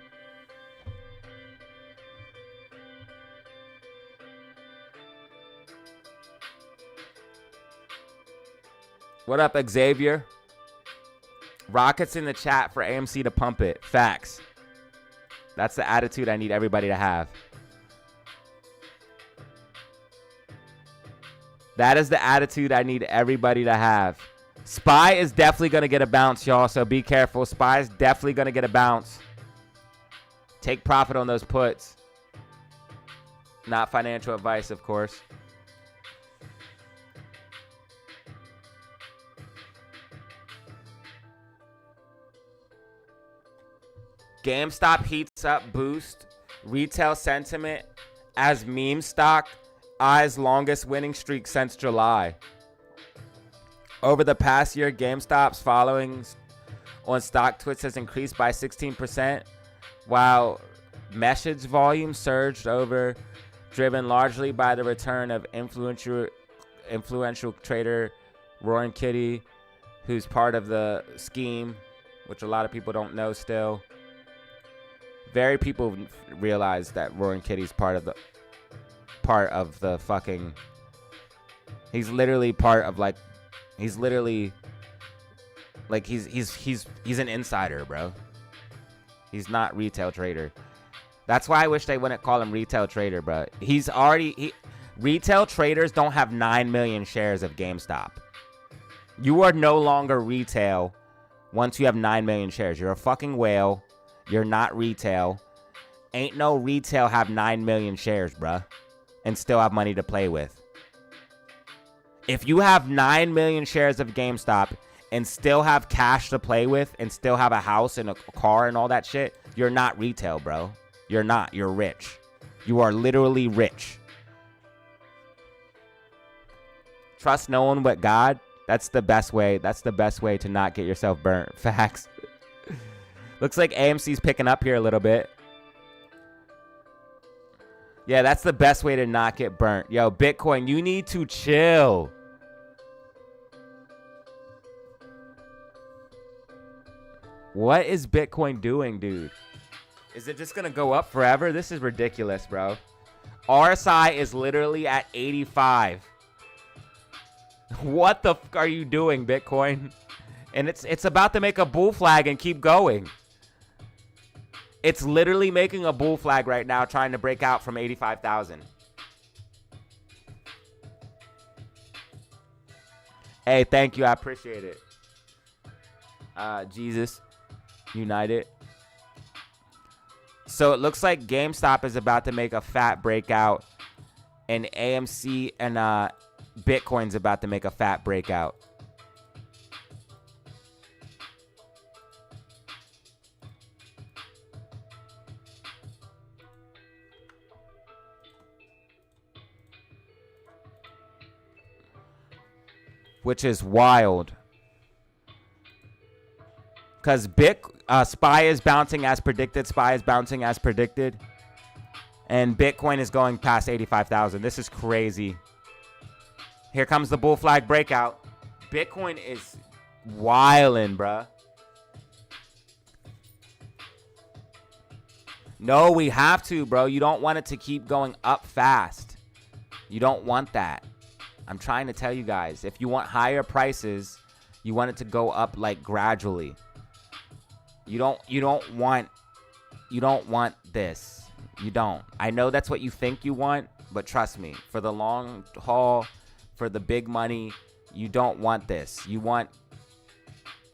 What up, Xavier? Rockets in the chat for AMC to pump it. Facts. That's the attitude I need everybody to have. That is the attitude I need everybody to have. SPY is definitely going to get a bounce, y'all, so be careful. SPY is definitely going to get a bounce. Take profit on those puts. Not financial advice, of course. GameStop heats up boost retail sentiment as meme stock eyes longest winning streak since July. Over the past year, GameStop's following on stock twits has increased by 16%, while message volume surged over, driven largely by the return of influential trader Roaring Kitty, who's part of the scheme, which a lot of people don't know still. Very people realize that Roaring Kitty's part of the fucking. He's literally part of like. He's literally like he's an insider, bro. He's not retail trader. That's why I wish they wouldn't call him retail trader, bro. Retail traders don't have 9 million shares of GameStop. You are no longer retail once you have 9 million shares. You're a fucking whale. You're not retail. Ain't no retail have 9 million shares, bruh, and still have money to play with. If you have 9 million shares of GameStop and still have cash to play with and still have a house and a car and all that shit, you're not retail, bro. You're not. You're rich. You are literally rich. Trust no one but God. That's the best way. That's the best way to not get yourself burnt. Facts. Looks like AMC's picking up here a little bit. Yeah, that's the best way to not get burnt. Yo, Bitcoin, you need to chill. What is Bitcoin doing, dude? Is it just going to go up forever? This is ridiculous, bro. RSI is literally at 85. What the fuck are you doing, Bitcoin? And it's about to make a bull flag and keep going. It's literally making a bull flag right now, trying to break out from 85,000. Hey, thank you. I appreciate it. Jesus United. So it looks like GameStop is about to make a fat breakout, and AMC and Bitcoin's about to make a fat breakout. Which is wild. Because SPY is bouncing as predicted. SPY is bouncing as predicted. And Bitcoin is going past 85,000. This is crazy. Here comes the bull flag breakout. Bitcoin is wildin', bruh. No, we have to, bro. You don't want it to keep going up fast. You don't want that. I'm trying to tell you guys, if you want higher prices, you want it to go up like gradually. You don't want this. You don't. I know that's what you think you want, but trust me, for the long haul, for the big money, you don't want this. You want,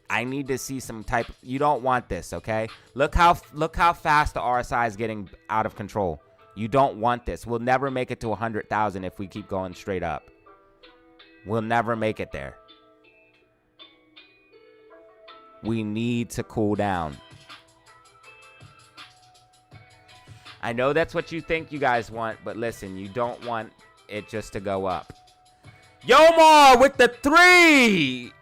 I need to see some type, you don't want this, okay? Look how fast the RSI is getting out of control. You don't want this. We'll never make it to 100,000 if we keep going straight up. We'll never make it there. We need to cool down. I know that's what you think you guys want, but listen, you don't want it just to go up. Yomar with the 3.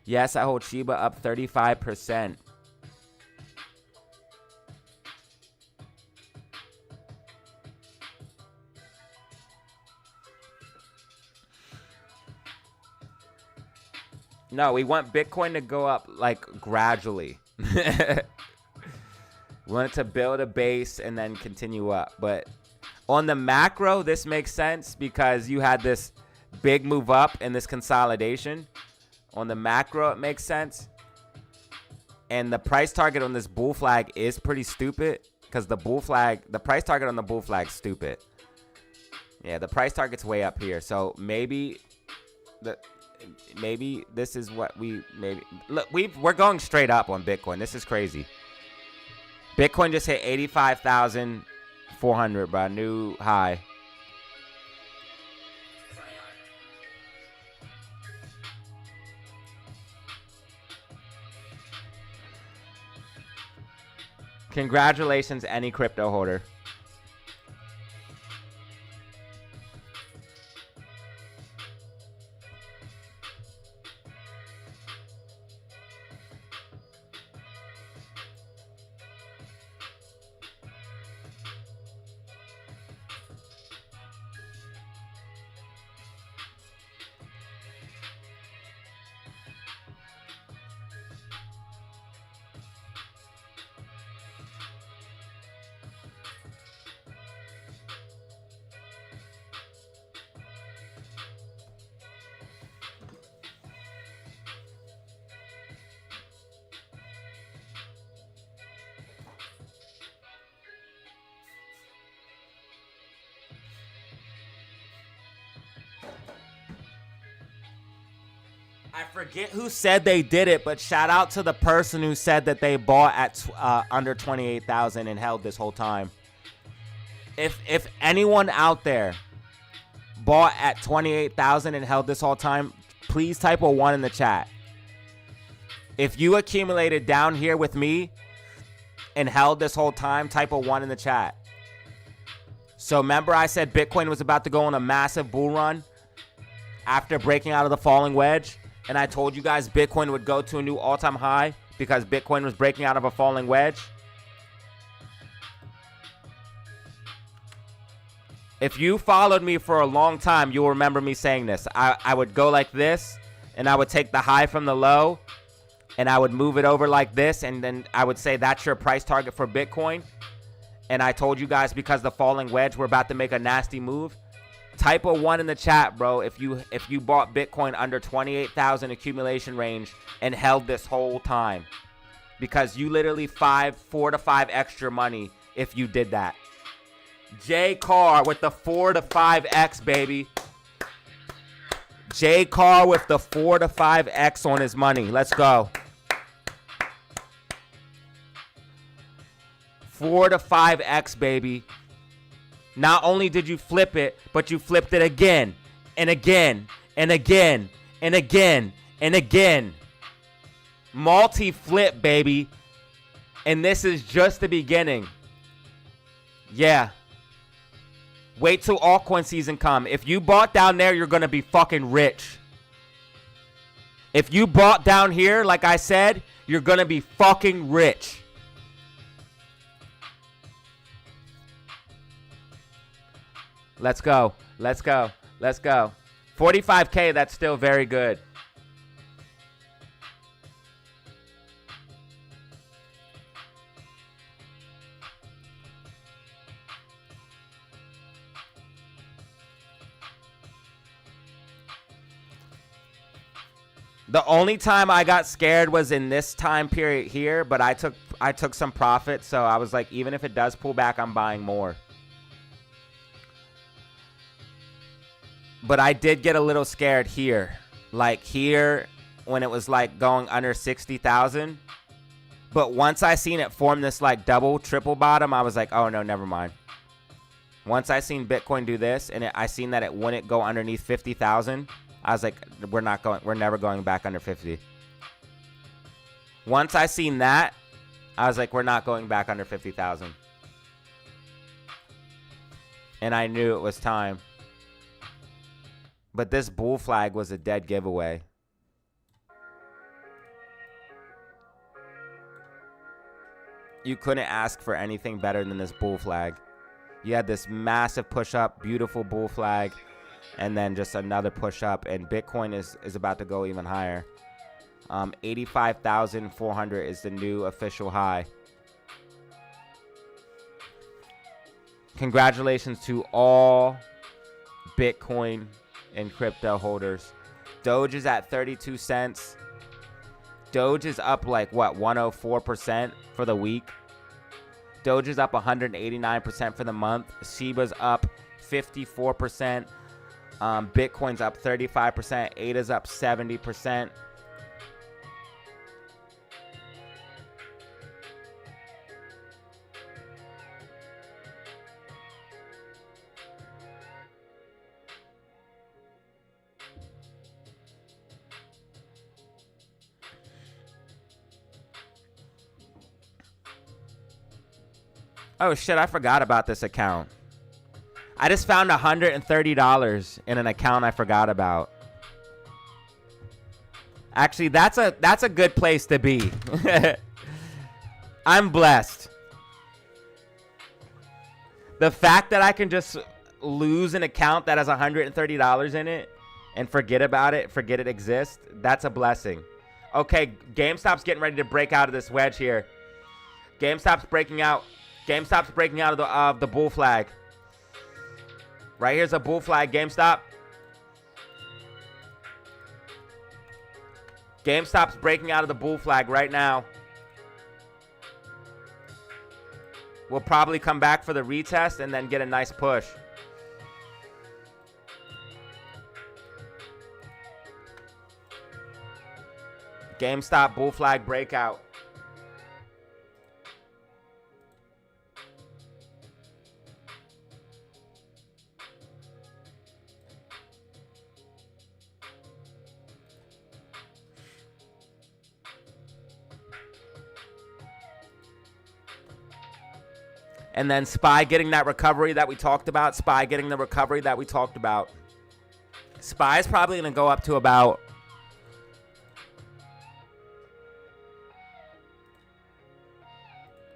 Yes, I hold Shiba up 35%. No, we want Bitcoin to go up like gradually. We want it to build a base and then continue up. But on the macro, this makes sense because you had this big move up in this consolidation. On the macro, it makes sense. And the price target on this bull flag is pretty stupid because the price target on the bull flag is stupid. Yeah, the price target's way up here. So maybe this is what look, we're going straight up on Bitcoin. This is crazy. Bitcoin just hit 85,400 by a new high. Congratulations, any crypto holder. I forget who said they did it, but shout out to the person who said that they bought at under 28,000 and held this whole time. If anyone out there bought at 28,000 and held this whole time, please type a 1 in the chat. If you accumulated down here with me and held this whole time, type a 1 in the chat. So remember I said Bitcoin was about to go on a massive bull run after breaking out of the falling wedge? And I told you guys Bitcoin would go to a new all-time high because Bitcoin was breaking out of a falling wedge. If you followed me for a long time, you'll remember me saying this. I would go like this, and I would take the high from the low, and I would move it over like this, and then I would say that's your price target for Bitcoin. And I told you guys because the falling wedge, we're about to make a nasty move. Type a 1 in the chat, bro, if you bought Bitcoin under 28,000 accumulation range and held this whole time. Because you literally 4 to 5 extra money if you did that. J Carr with the 4 to 5x, baby. J Carr with the 4 to 5x on his money. Let's go. 4 to 5x, baby. Not only did you flip it, but you flipped it again and again and again and again and again. Multi-flip, baby. And this is just the beginning. Yeah. Wait till altcoin season come. If you bought down there, you're going to be fucking rich. If you bought down here, like I said, you're going to be fucking rich. Let's go. Let's go. Let's go. 45K, that's still very good. The only time I got scared was in this time period here, but I I took some profit, so I was like, even if it does pull back, I'm buying more. But I did get a little scared here. Like here, when it was like going under 60,000. But once I seen it form this like double, triple bottom, I was like, oh no, never mind. Once I seen Bitcoin do this, and I seen that it wouldn't go underneath 50,000, I was like, we're never going back under 50. Once I seen that, I was like, we're not going back under 50,000. And I knew it was time. But this bull flag was a dead giveaway. You couldn't ask for anything better than this bull flag. You had this massive push up, beautiful bull flag, and then just another push up, and Bitcoin is about to go even higher. 85,400 is the new official high. Congratulations to all Bitcoin and crypto holders. Doge is at 32 cents. Doge is up like what, 104% for the week. Doge is up 189% for the month. Shiba's up 54%. Bitcoin's up 35%. ADA's up 70%. Oh shit, I forgot about this account. I just found $130 in an account I forgot about. Actually, that's a good place to be. I'm blessed. The fact that I can just lose an account that has $130 in it and forget about it, forget it exists, that's a blessing. Okay, GameStop's getting ready to break out of this wedge here. GameStop's breaking out. GameStop's breaking out of the bull flag. Right here's a bull flag, GameStop. GameStop's breaking out of the bull flag right now. We'll probably come back for the retest and then get a nice push. GameStop bull flag breakout. And then SPY getting that recovery that we talked about. SPY getting the recovery that we talked about. SPY is probably going to go up to about...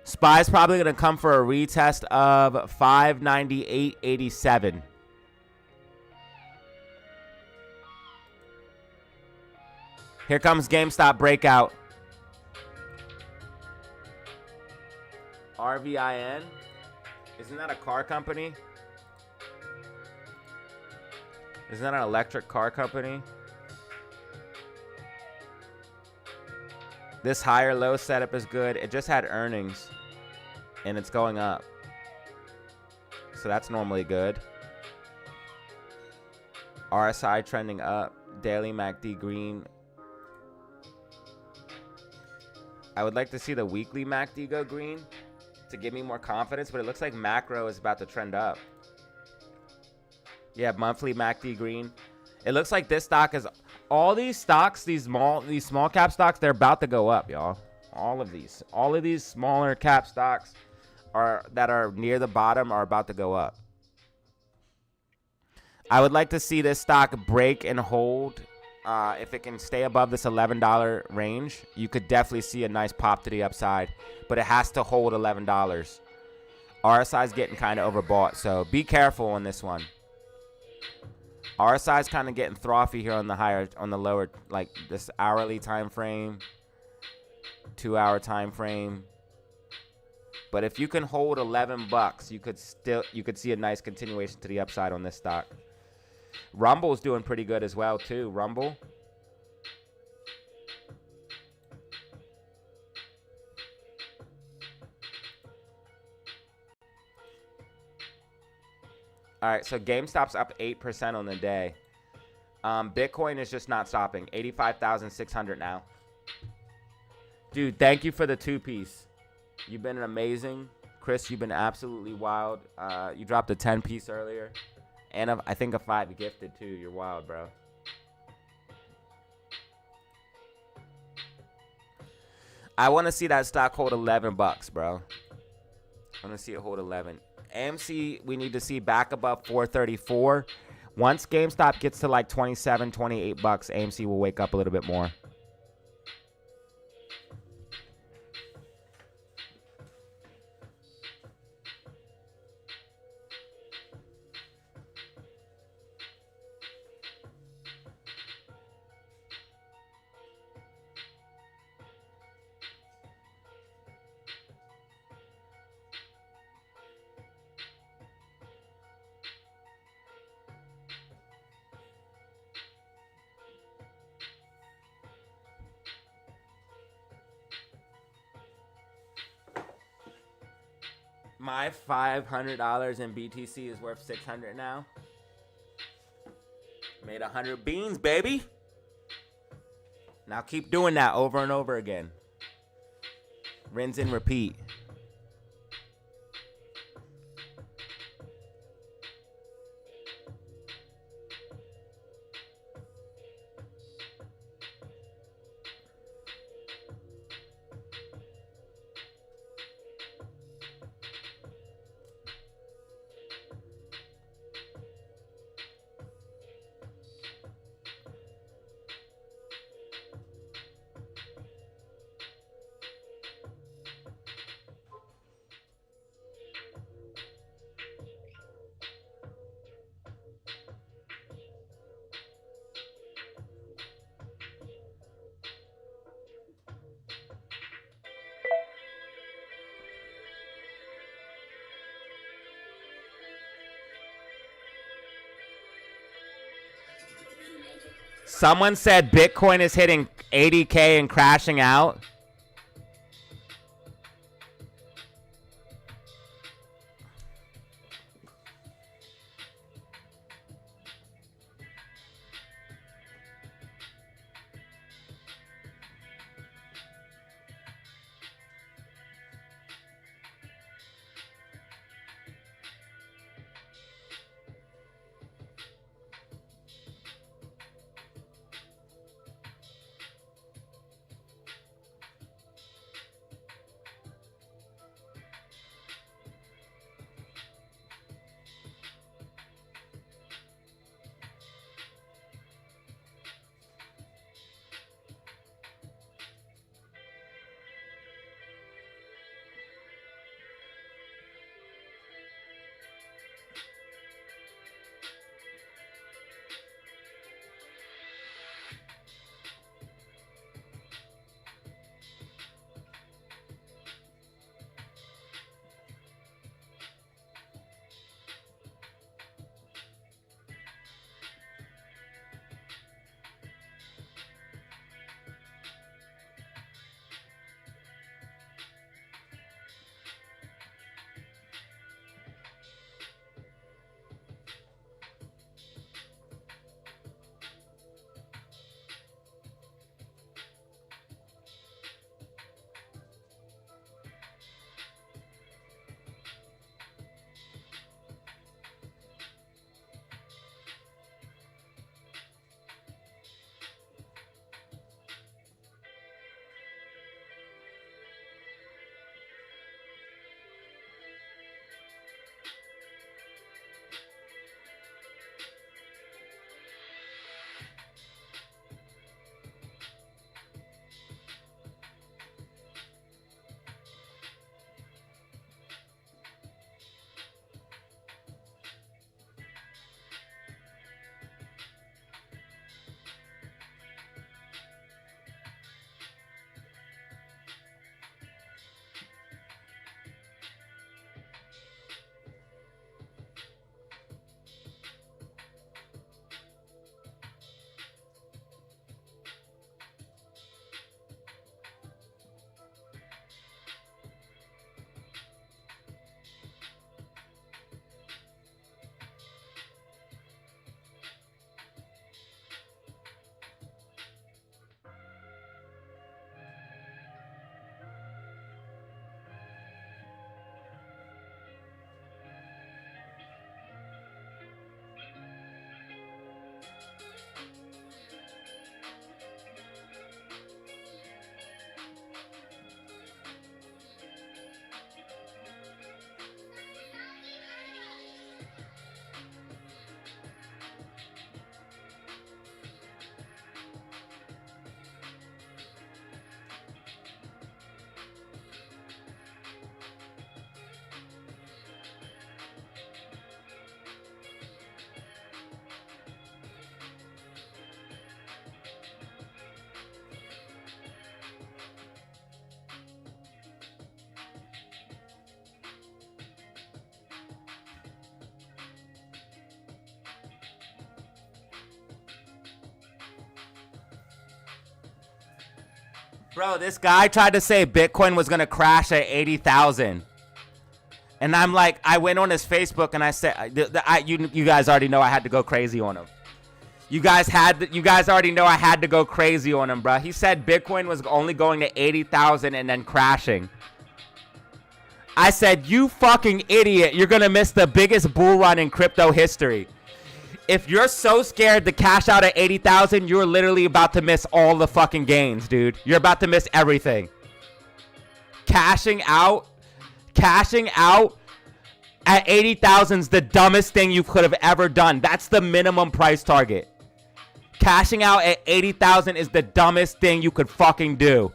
SPY is probably going to come for a retest of 598.87. Here comes GameStop breakout. RVIN. Isn't that a car company? Isn't that an electric car company? This higher low setup is good. It just had earnings and it's going up. So that's normally good. RSI trending up. Daily MACD green. I would like to see the weekly MACD go green to give me more confidence, but it looks like macro is about to trend up. Yeah, monthly MACD green. It looks like this stock is, all these stocks, these small cap stocks, they're about to go up, y'all. All of these smaller cap stocks that are near the bottom are about to go up. I would like to see this stock break and hold. If it can stay above this $11 range, you could definitely see a nice pop to the upside, but it has to hold $11. RSI is getting kind of overbought, so be careful on this one. RSI is kind of getting frothy here on the lower, like this hourly time frame, 2-hour time frame. But if you can hold $11, you could see a nice continuation to the upside on this stock. Rumble's doing pretty good as well too. Rumble. All right, so GameStop's up 8% on the day. Bitcoin is just not stopping. 85,600 now. Dude, thank you for the 2-piece. You've been amazing. Chris, you've been absolutely wild. You dropped a 10-piece earlier. And I think a 5 gifted, too. You're wild, bro. I want to see that stock hold 11 bucks, bro. I want to see it hold 11. AMC, we need to see back above 434. Once GameStop gets to like 27, 28 bucks, AMC will wake up a little bit more. My $500 in BTC is worth 600 now. Made 100 beans, baby. Now keep doing that over and over again. Rinse and repeat. Someone said Bitcoin is hitting 80K and crashing out. Bro, this guy tried to say Bitcoin was going to crash at 80,000. And I'm like, I went on his Facebook and I said, you guys already know I had to go crazy on him. You guys already know I had to go crazy on him, bro. He said Bitcoin was only going to 80,000 and then crashing. I said, you fucking idiot. You're going to miss the biggest bull run in crypto history. If you're so scared to cash out at 80,000, you're literally about to miss all the fucking gains, dude. You're about to miss everything. Cashing out at 80,000 is the dumbest thing you could have ever done. That's the minimum price target. Cashing out at 80,000 is the dumbest thing you could fucking do.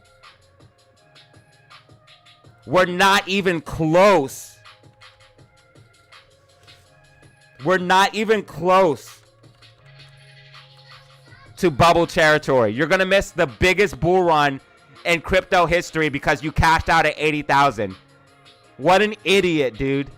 We're not even close. We're not even close to bubble territory. You're going to miss the biggest bull run in crypto history because you cashed out at 80,000. What an idiot, dude.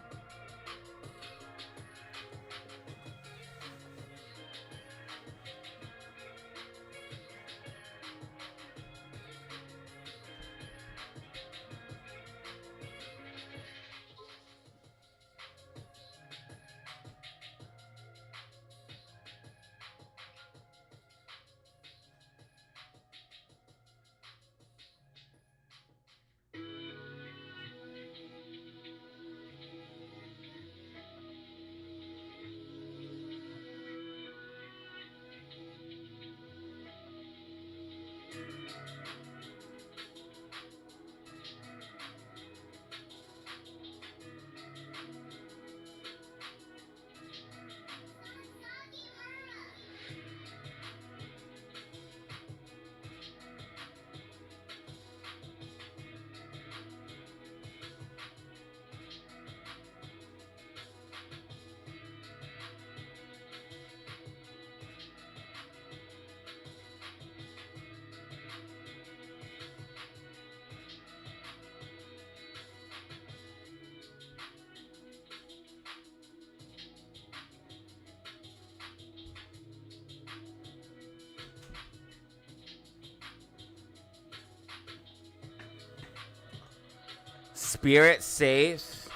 Spirit saves.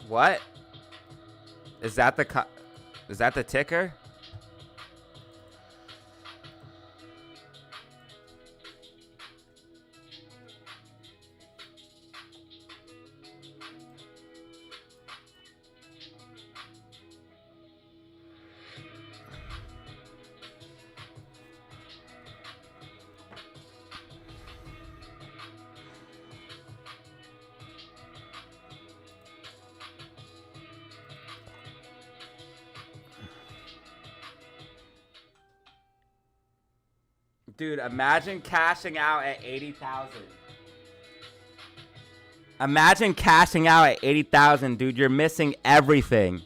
What? Is that the ticker? Dude, imagine cashing out at 80,000. Imagine cashing out at 80,000, dude. You're missing everything.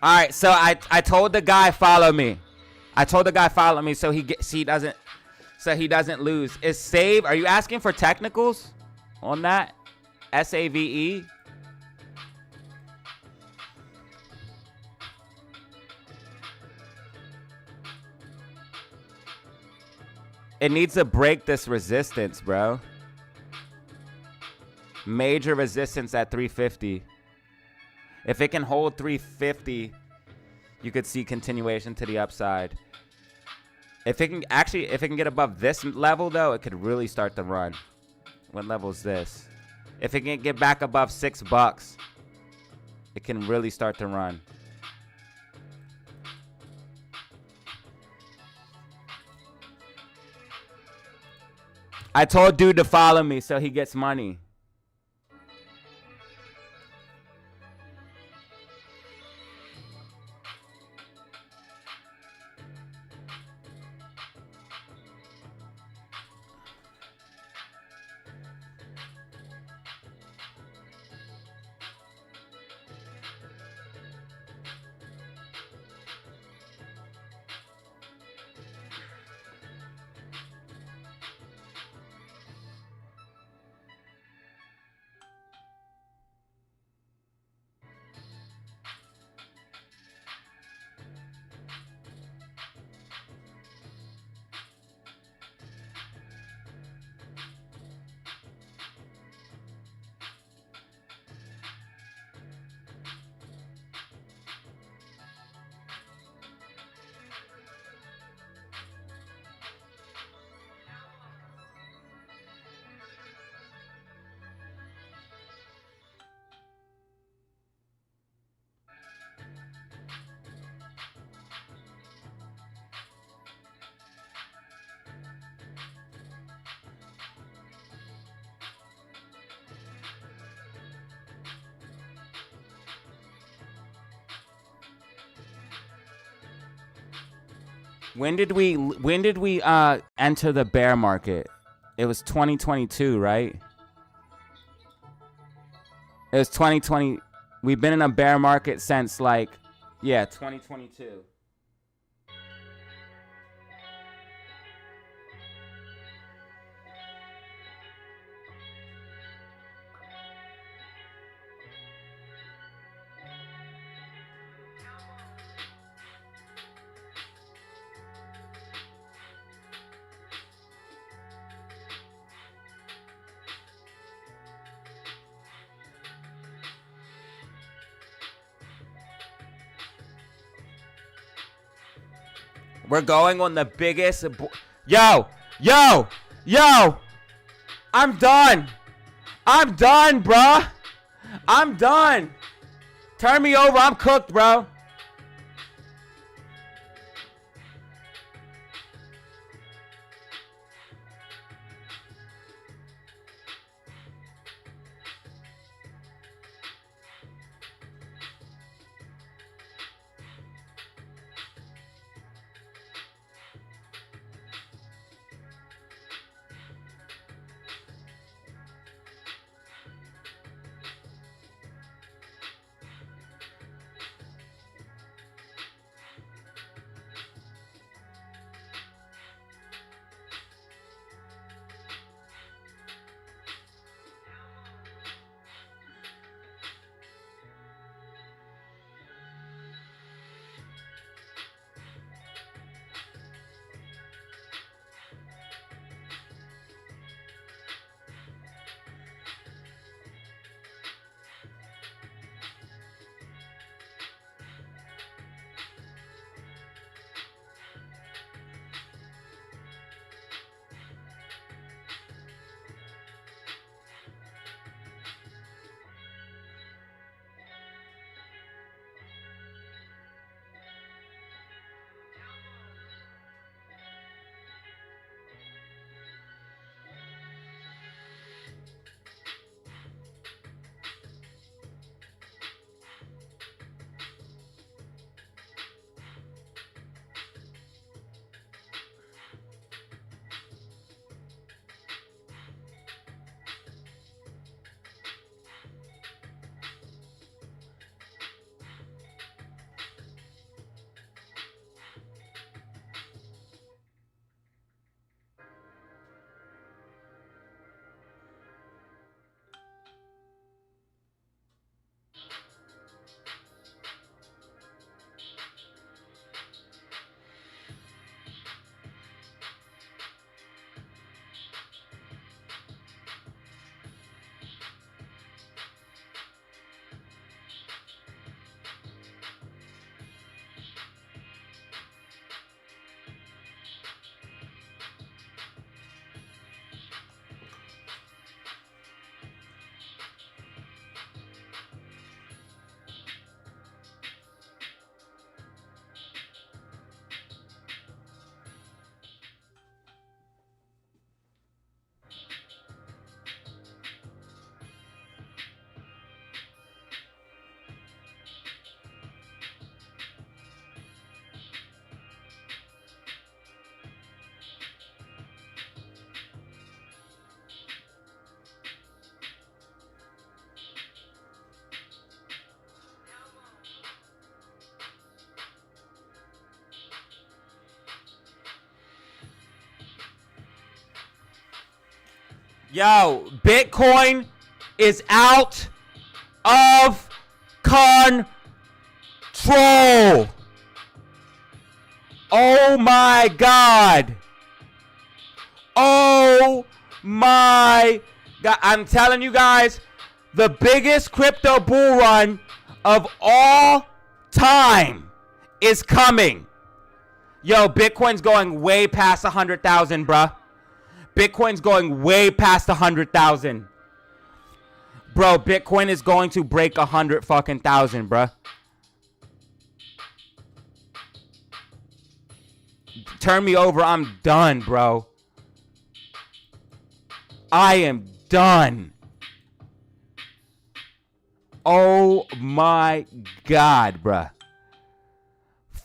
All right, so I told the guy follow me. I told the guy follow me so he doesn't lose. Is save? Are you asking for technicals on that? SAVE? It needs to break this resistance, bro. Major resistance at 350. If it can hold 350, you could see continuation to the upside. If it can get above this level though, it could really start to run. What level is this? If it can get back above $6, it can really start to run. I told dude to follow me so he gets money. When did we enter the bear market? It was 2022, right? It was 2020. We've been in a bear market since 2022. We're going on the biggest. Yo. I'm done, bruh. I'm done. Turn me over. I'm cooked, bro. Yo, Bitcoin is out of control. Oh my God. Oh my God. I'm telling you guys, the biggest crypto bull run of all time is coming. Yo, Bitcoin's going way past 100,000, bruh. Bitcoin's going way past 100,000. Bro, Bitcoin is going to break 100 fucking thousand, bruh. Turn me over. I'm done, bro. I am done. Oh my God, bruh.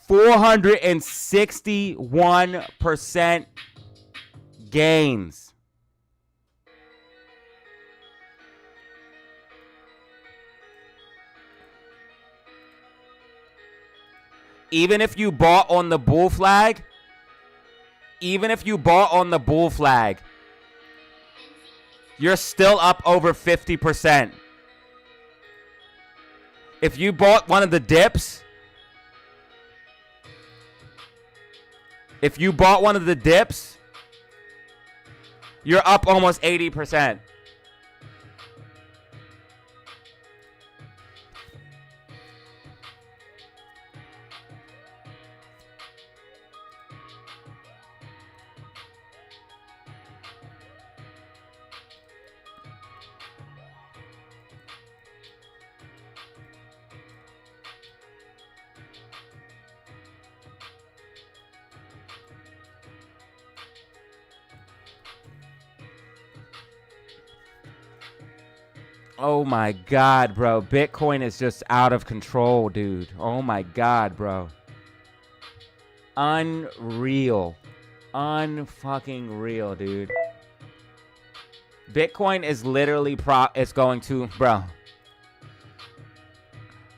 461% gains. Even if you bought on the bull flag, you're still up over 50%. If you bought one of the dips, you're up almost 80%. Oh my God, bro. Bitcoin is just out of control, dude. Oh my God, bro. Unreal. Unfucking real, dude. Bitcoin is literally it's going to, bro.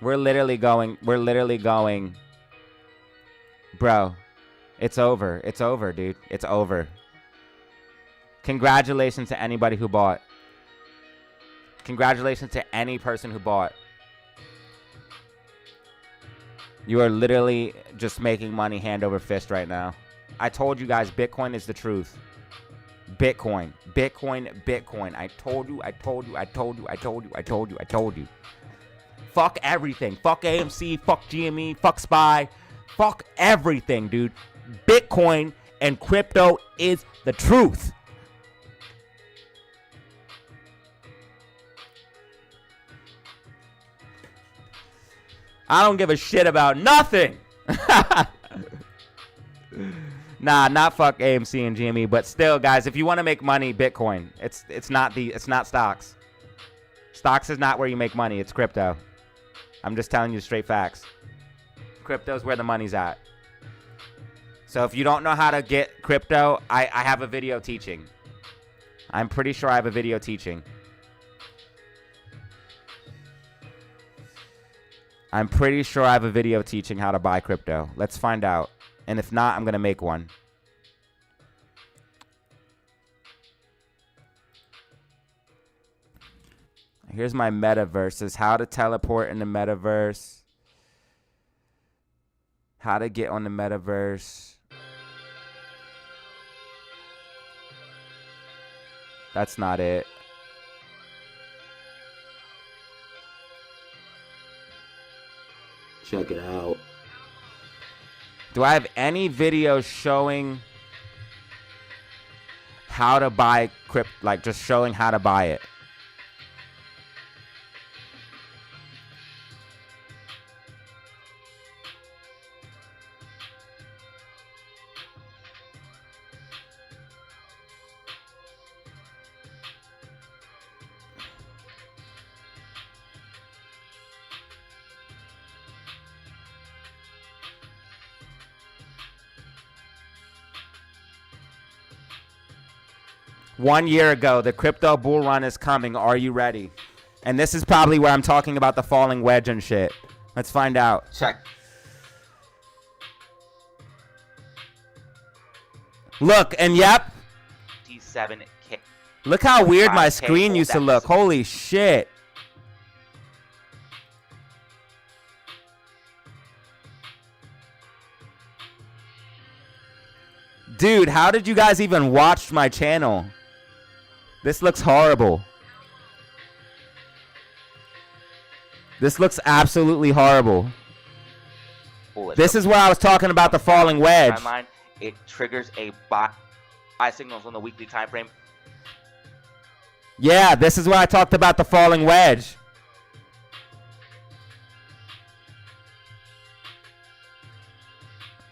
We're literally going, bro. It's over. It's over, dude. It's over. Congratulations to anybody who bought. Congratulations to any person who bought. You are literally just making money hand over fist right now. I told you guys, Bitcoin is the truth. Bitcoin. I told you. Fuck everything. Fuck AMC. Fuck GME. Fuck SPY. Fuck everything, dude. Bitcoin and crypto is the truth. I don't give a shit about nothing. Nah, not fuck AMC and GME, but still, guys, if you want to make money, Bitcoin. It's not stocks. Stocks is not where you make money. It's crypto. I'm just telling you straight facts. Crypto's where the money's at. So if you don't know how to get crypto, I have a video teaching. I'm pretty sure I have a video teaching. I'm pretty sure I have a video teaching how to buy crypto. Let's find out. And if not, I'm going to make one. Here's my metaverse. How to teleport in the metaverse. How to get on the metaverse. That's not it. Check it out. Do I have any videos showing how to buy crypto, like just showing how to buy it? One year ago, the crypto bull run is coming. Are you ready? And this is probably where I'm talking about the falling wedge and shit. Let's find out. Check. Look, and yep. 57K. Look how weird my 5K screen hold used to that look. Holy shit. Dude, how did you guys even watch my channel? This looks horrible. This looks absolutely horrible. This is where I was talking about the falling wedge. Timeline, it triggers a buy signals on the weekly time frame. Yeah, this is where I talked about the falling wedge.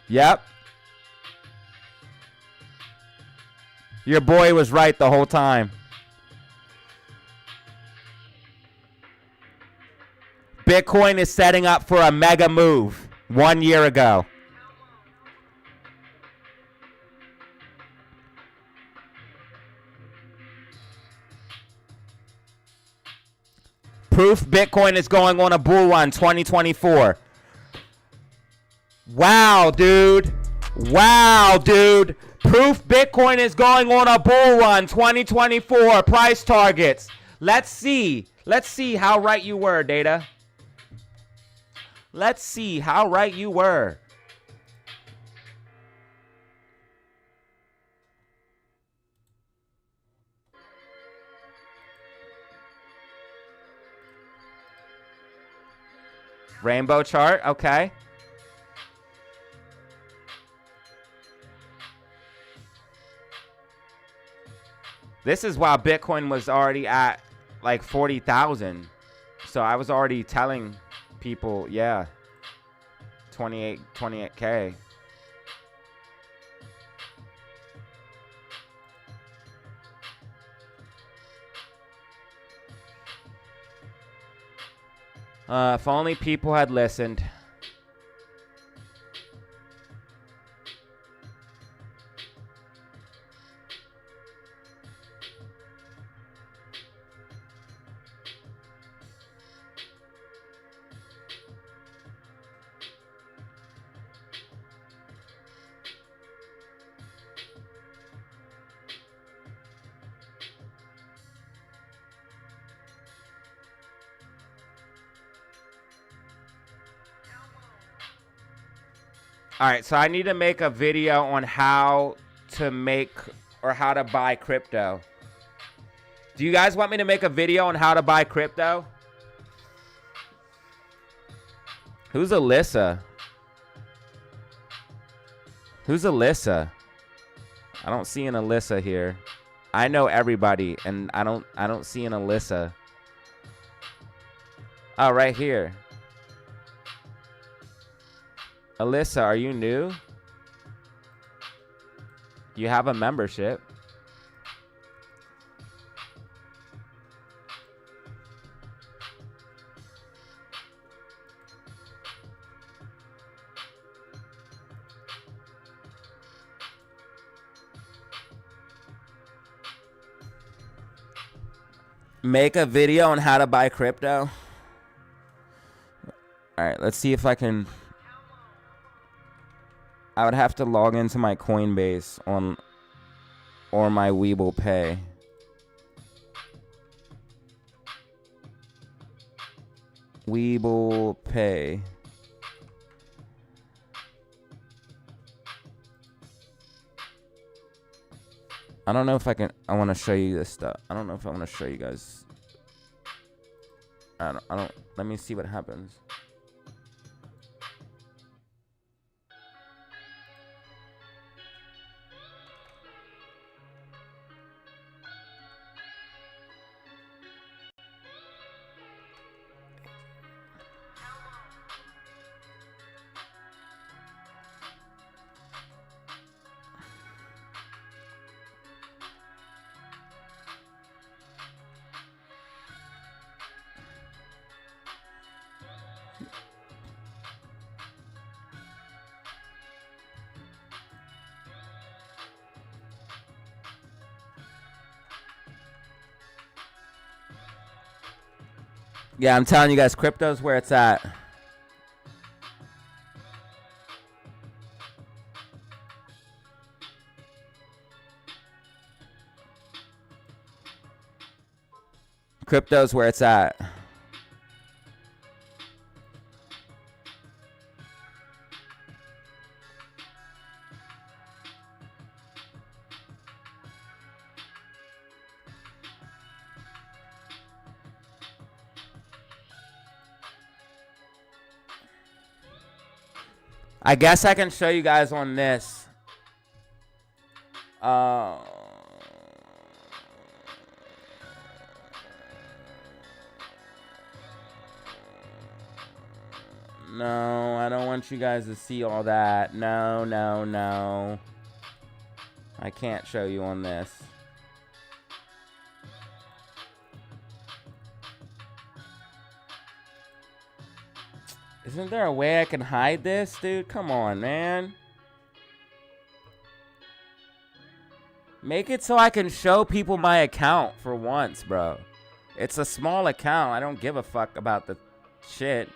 Yep. Your boy was right the whole time. Bitcoin is setting up for a mega move 1 year ago. Proof Bitcoin is going on a bull run 2024. Wow, dude. Wow, dude. Proof Bitcoin is going on a bull run 2024. Price targets. Let's see. Let's see how right you were, Data. Let's see how right you were. Rainbow chart, okay. This is while Bitcoin was already at like 40,000. So I was already telling people, yeah, 28K. If only people had listened. All right, so I need to make a video on how to make or how to buy crypto. Do you guys want me to make a video on how to buy crypto? Who's Alyssa? Who's Alyssa? I don't see an Alyssa here. I know everybody, and I don't see an Alyssa. Oh, right here. Alyssa, are you new? You have a membership. Make a video on how to buy crypto. All right, let's see if I can. I would have to log into my Coinbase or my Webull Pay. Webull Pay. I don't know if I can. I want to show you this stuff. I don't know if I want to show you guys. I don't. Let me see what happens. Yeah, I'm telling you guys, crypto's where it's at. Crypto's where it's at. I guess I can show you guys on this. No, I don't want you guys to see all that. No, no, no. I can't show you on this. Isn't there a way I can hide this, dude? Come on, man. Make it so I can show people my account for once, bro. It's a small account. I don't give a fuck about the shit.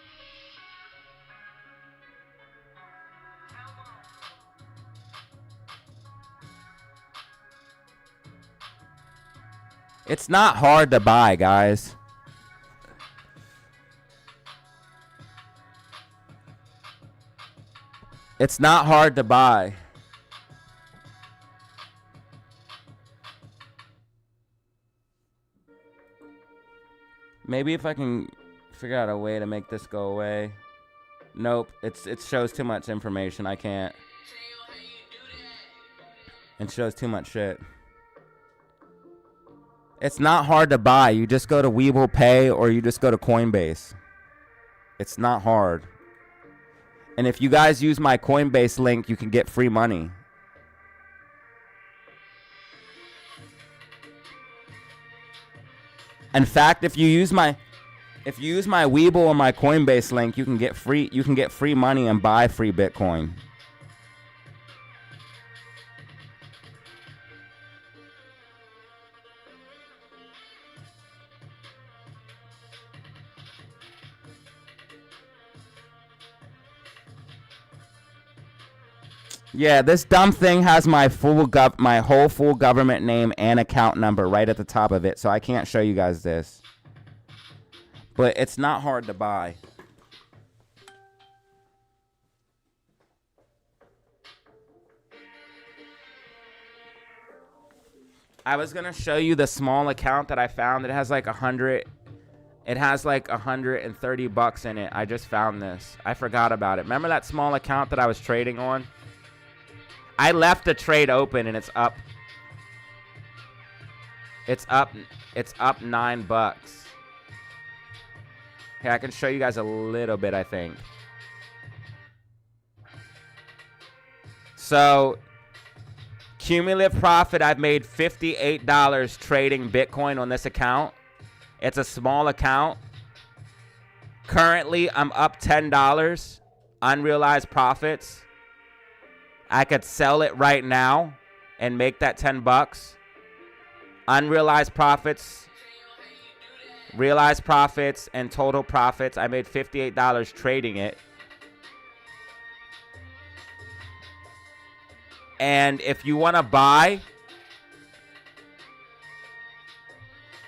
It's not hard to buy, guys. It's not hard to buy. Maybe if I can figure out a way to make this go away. Nope, it shows too much information. I can't. It shows too much shit. It's not hard to buy. You just go to Webull Pay or you just go to Coinbase. It's not hard. And if you guys use my Coinbase link, you can get free money. In fact, if you use my Webull or my Coinbase link, you can get free money and buy free Bitcoin. Yeah, this dumb thing has my whole full government name and account number right at the top of it, so I can't show you guys this. But it's not hard to buy. I was gonna show you the small account that I found. It has like 100. It has like $130 in it. I just found this. I forgot about it. Remember that small account that I was trading on? I left the trade open and it's up. It's up $9. Here, I can show you guys a little bit, I think. So, cumulative profit, I've made $58 trading Bitcoin on this account. It's a small account. Currently, I'm up $10. Unrealized profits. I could sell it right now and make that $10. Unrealized profits, realized profits, and total profits. I made $58 trading it. And if you want to buy,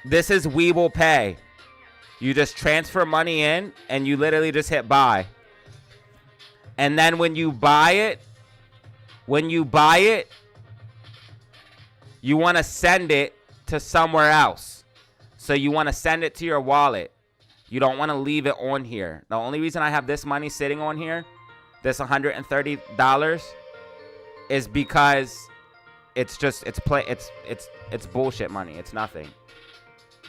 this is Webull Pay. You just transfer money in and you literally just hit buy. And then when you buy it, you want to send it to somewhere else. So you want to send it to your wallet. You don't want to leave it on here. The only reason I have this money sitting on here, this $130, is because it's bullshit money. It's nothing.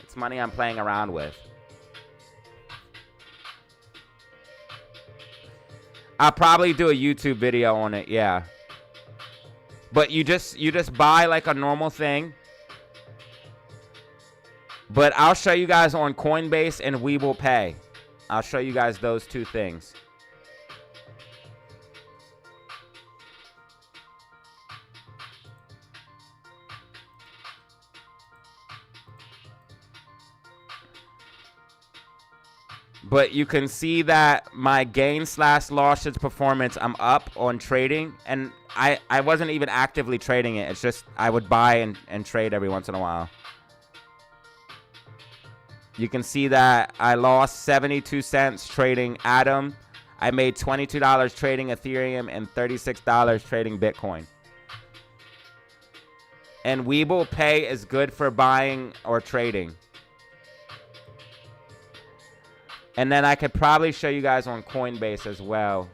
It's money I'm playing around with. I'll probably do a YouTube video on it, yeah. But you just buy like a normal thing. But I'll show you guys on Coinbase and Webull Pay. I'll show you guys those two things. But you can see that my gain/losses performance, I'm up on trading. And I wasn't even actively trading it. It's just I would buy and trade every once in a while. You can see that I lost 72 cents trading Atom. I made $22 trading Ethereum and $36 trading Bitcoin. And Webull Pay is good for buying or trading. And then I could probably show you guys on Coinbase as well.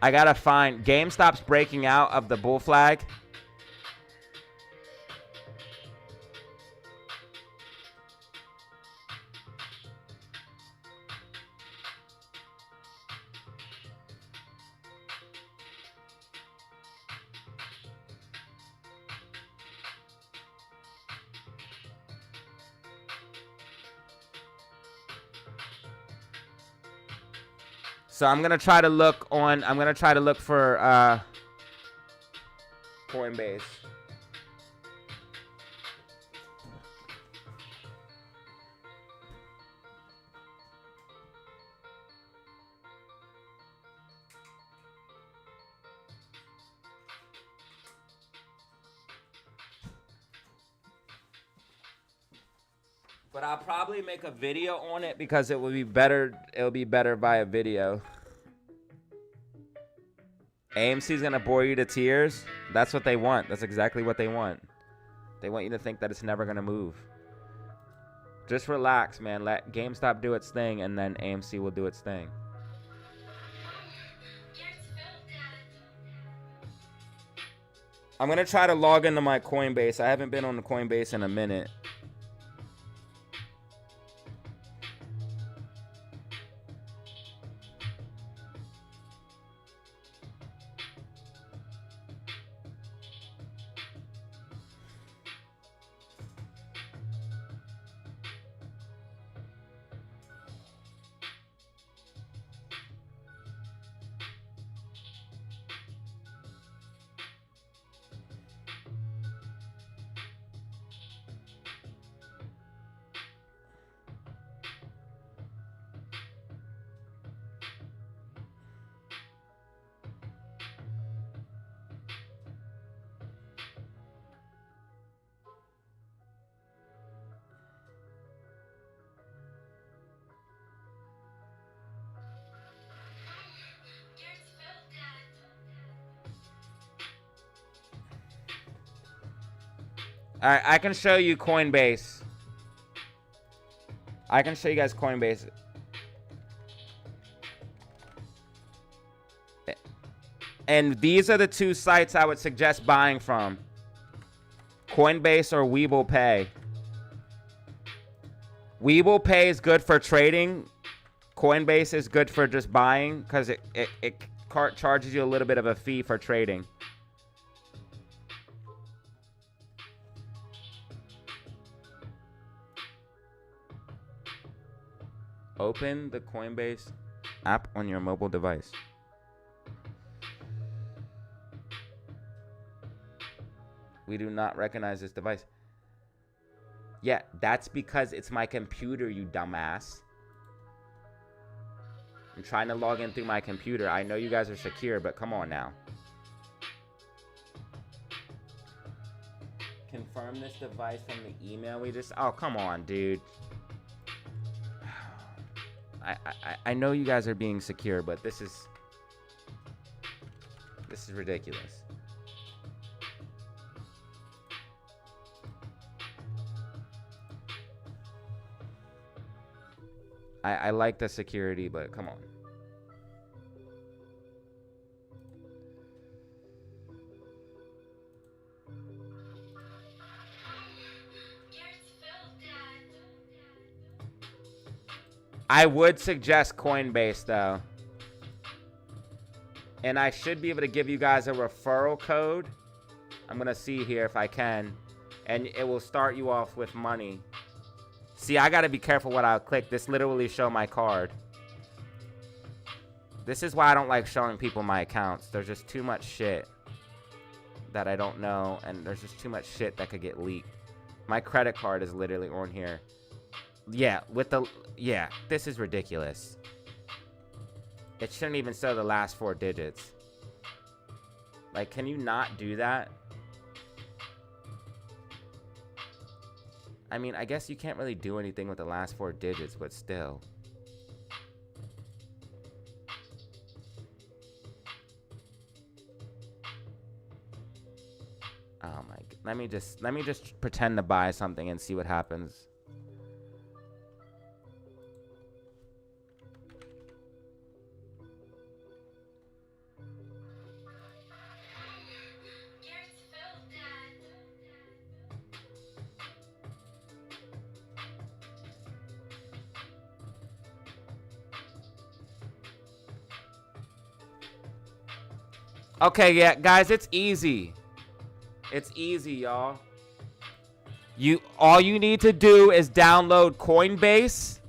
I gotta find GameStop's breaking out of the bull flag. So I'm gonna try to look on. I'm gonna try to look for Coinbase. But I'll probably make a video on it because it will be better. It'll be better via video. AMC's gonna bore you to tears. That's what they want. That's exactly what they want. They want you to think that it's never gonna move. Just relax, man. Let GameStop do its thing, and then AMC will do its thing. I'm gonna try to log into my Coinbase. I haven't been on the Coinbase in a minute. All right, I can show you Coinbase. I can show you guys Coinbase. And these are the two sites I would suggest buying from. Coinbase or Webull Pay. Webull Pay is good for trading. Coinbase is good for just buying because it charges you a little bit of a fee for trading. Open the Coinbase app on your mobile device. We do not recognize this device. Yeah, that's because it's my computer, you dumbass. I'm trying to log in through my computer. I know you guys are secure, but come on now. Confirm this device from the email we just... Oh, come on, dude. I know you guys are being secure, but this is ridiculous. I like the security, but come on. I would suggest Coinbase, though. And I should be able to give you guys a referral code. I'm going to see here if I can. And it will start you off with money. See, I got to be careful what I click. This literally show my card. This is why I don't like showing people my accounts. There's just too much shit that I don't know. And there's just too much shit that could get leaked. My credit card is literally on here. Yeah, with the, yeah, this is ridiculous. It shouldn't even show the last 4 digits. Like, can you not do that? I mean, I guess you can't really do anything with the last 4 digits, but still. Oh my, let me just pretend to buy something and see what happens. Okay, yeah, guys, it's easy. It's easy, y'all. All you need to do is download Coinbase.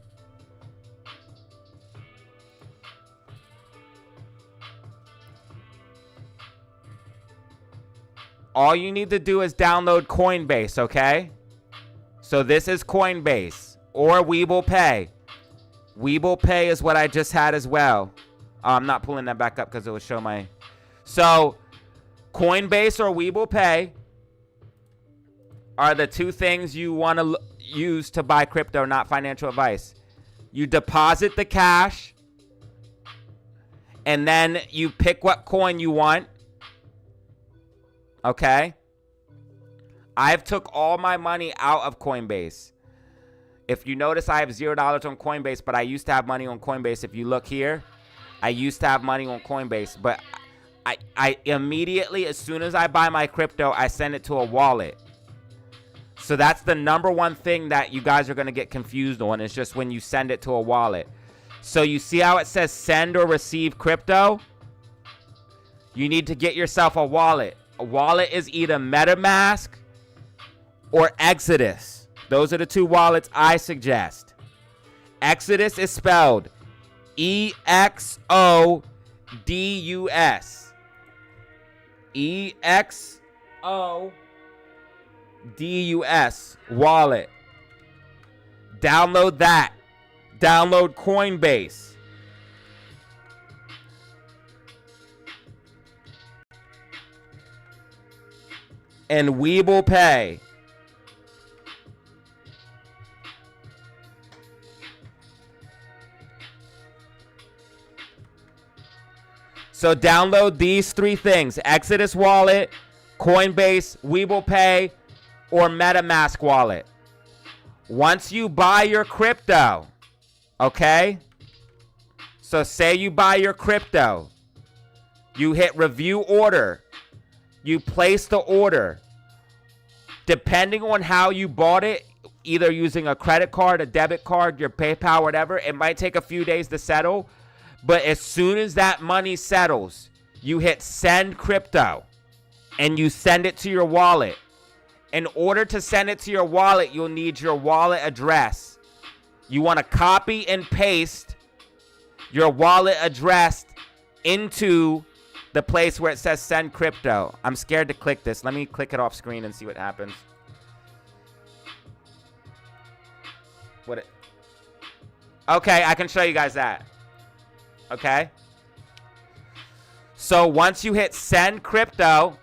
All you need to do is download Coinbase, okay? So this is Coinbase or Webull Pay. Webull Pay is what I just had as well. I'm not pulling that back up because it will show my... So Coinbase or Webull Pay are the 2 things you want to use to buy crypto, not financial advice. You deposit the cash, and then you pick what coin you want. Okay? I've took all my money out of Coinbase. If you notice, I have $0 on Coinbase, but I used to have money on Coinbase. If you look here, I used to have money on Coinbase, but I immediately, as soon as I buy my crypto, I send it to a wallet. So that's the number one thing that you guys are going to get confused on, is just when you send it to a wallet. So you see how it says send or receive crypto? You need to get yourself a wallet. A wallet is either MetaMask or Exodus. Those are the 2 wallets I suggest. Exodus is spelled EXODUS. EXODUS wallet. Download that. Download Coinbase. And Webull Pay. So download these 3 things: Exodus wallet, Coinbase, Webull Pay, or MetaMask wallet. Once you buy your crypto, okay? So say you buy your crypto, you hit review order, you place the order. Depending on how you bought it, either using a credit card, a debit card, your PayPal, whatever, it might take a few days to settle. But as soon as that money settles, you hit send crypto and you send it to your wallet. In order to send it to your wallet, you'll need your wallet address. You want to copy and paste your wallet address into the place where it says send crypto. I'm scared to click this. Let me click it off screen and see what happens. Okay, I can show you guys that. Okay. So once you hit send crypto,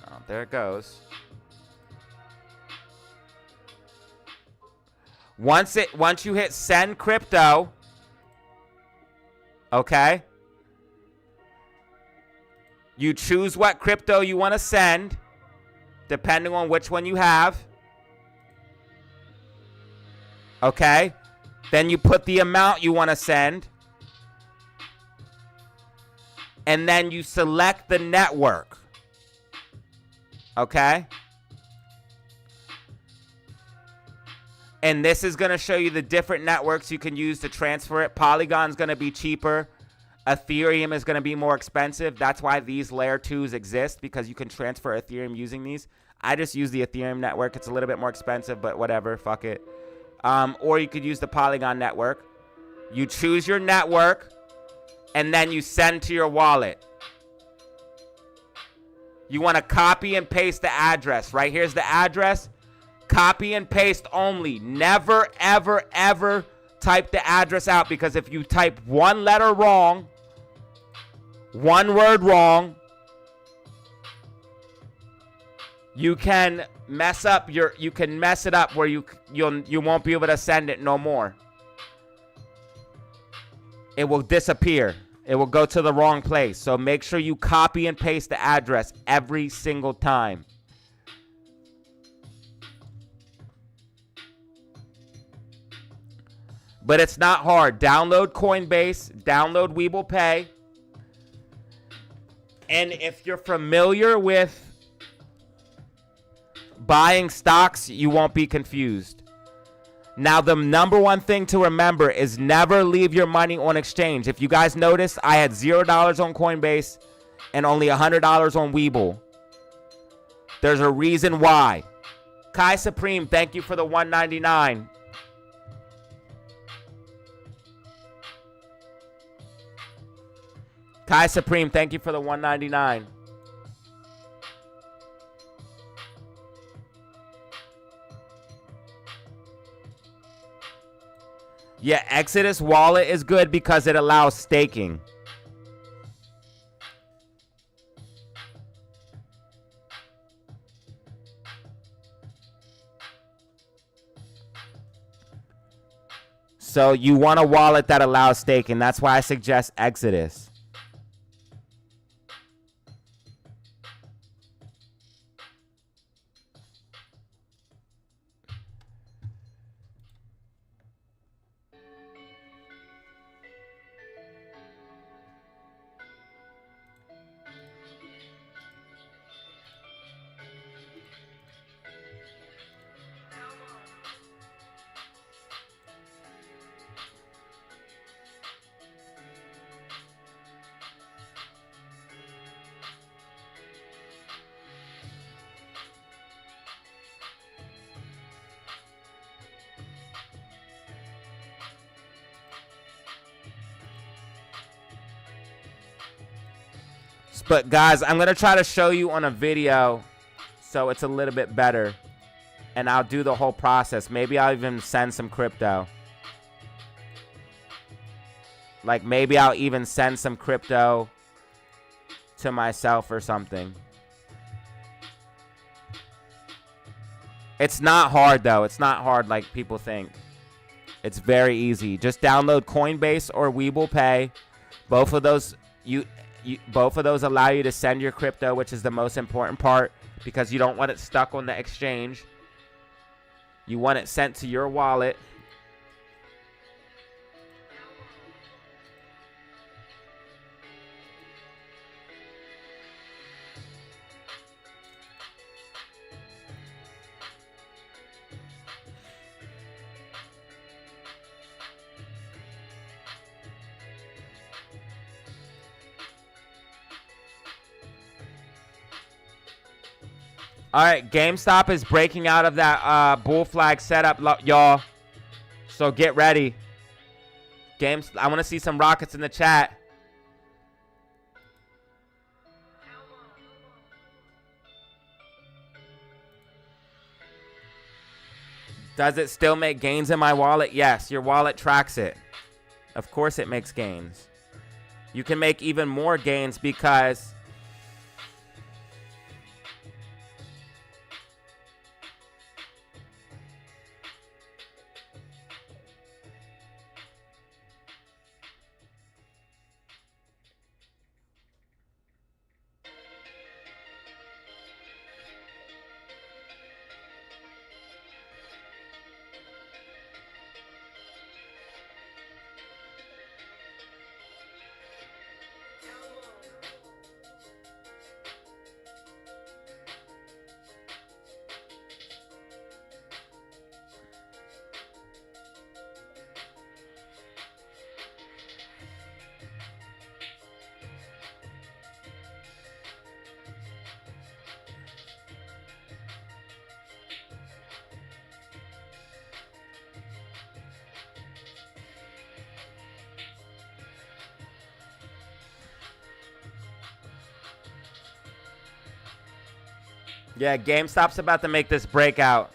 oh, there it goes. Once you hit send crypto, okay, you choose what crypto you want to send, depending on which one you have. Okay. Then you put the amount you want to send. And then you select the network. Okay? And this is going to show you the different networks you can use to transfer it. Polygon's going to be cheaper. Ethereum is going to be more expensive. That's why these layer 2s exist, because you can transfer Ethereum using these. I just use the Ethereum network. It's a little bit more expensive, but whatever. Fuck it. Or you could use the Polygon network. You choose your network, and then you send to your wallet. You want to copy and paste the address. Right here's the address. Copy and paste only. Never, ever, ever type the address out, because if you type one letter wrong, one word wrong, you can mess up you can mess it up where you won't be able to send it no more. It will disappear. It will go to the wrong place. So make sure you copy and paste the address every single time. But it's not hard. Download Coinbase, download Webull Pay. And if you're familiar with buying stocks, you won't be confused. Now, the number one thing to remember is never leave your money on exchange. If you guys noticed, I had $0 on Coinbase and only $100 on Webull. There's a reason why. Kai Supreme, thank you for the $1.99. Kai Supreme, thank you for the $1.99. Yeah, Exodus Wallet is good because it allows staking. So you want a wallet that allows staking. That's why I suggest Exodus. But guys, I'm going to try to show you on a video so it's a little bit better. And I'll do the whole process. Maybe I'll even send some crypto. Like maybe I'll even send some crypto to myself or something. It's not hard though. It's not hard like people think. It's very easy. Just download Coinbase or Webull Pay. Both of those both of those allow you to send your crypto, which is the most important part, because you don't want it stuck on the exchange. You want it sent to your wallet. All right, GameStop is breaking out of that bull flag setup, y'all. So get ready. I want to see some rockets in the chat. Does it still make gains in my wallet? Yes, your wallet tracks it. Of course it makes gains. You can make even more gains because yeah, GameStop's about to make this breakout.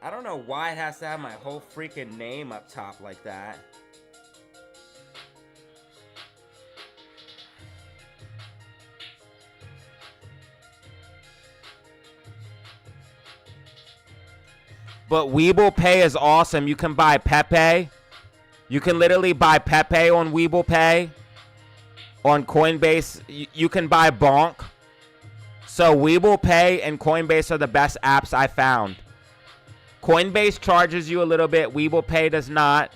I don't know why it has to have my whole freaking name up top like that. But Weeble Pay is awesome. You can buy Pepe. You can literally buy Pepe on Weeble Pay. On Coinbase, you can buy Bonk. So Weeble Pay and Coinbase are the best apps I found. Coinbase charges you a little bit. Weeble Pay does not.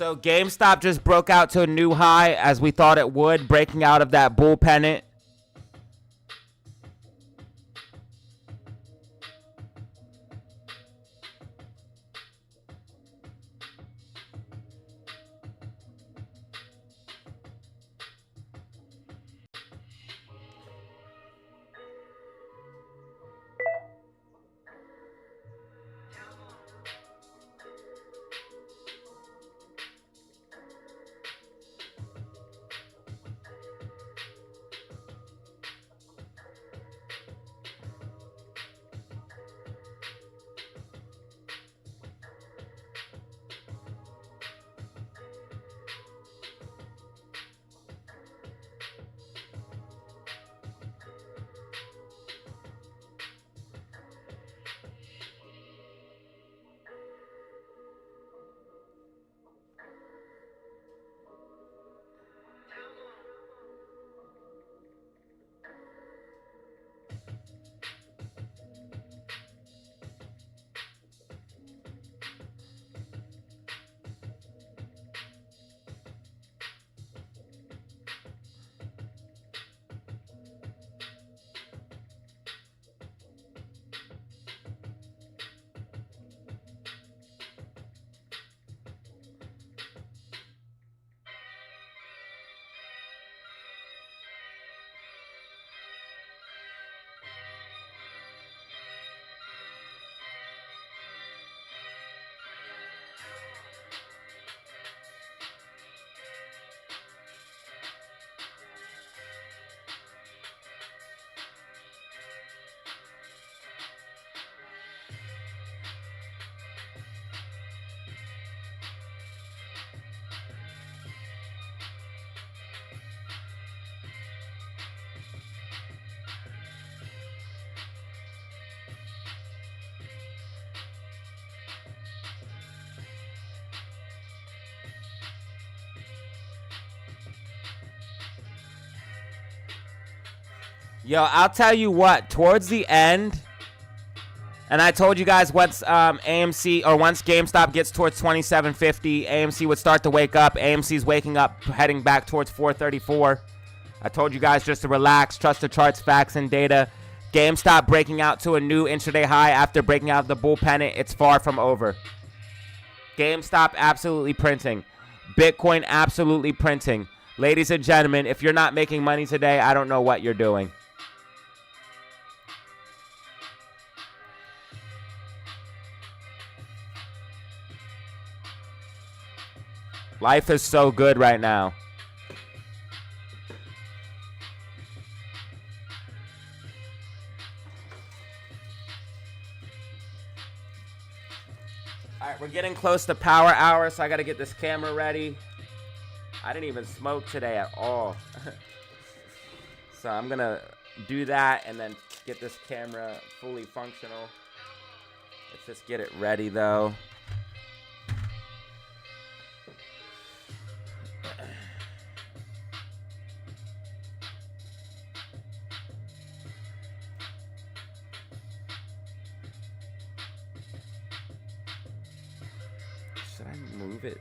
So GameStop just broke out to a new high as we thought it would, breaking out of that bull pennant. Yo, I'll tell you what, towards the end, and I told you guys once AMC or once GameStop gets towards 27.50, AMC would start to wake up. AMC's waking up, heading back towards 434. I told you guys just to relax, trust the charts, facts, and data. GameStop breaking out to a new intraday high after breaking out of the bull pennant. It's far from over. GameStop absolutely printing. Bitcoin absolutely printing. Ladies and gentlemen, if you're not making money today, I don't know what you're doing. Life is so good right now. All right, we're getting close to power hour, so I got to get this camera ready. I didn't even smoke today at all. So I'm going to do that and then get this camera fully functional. Let's just get it ready, though. Should I move it?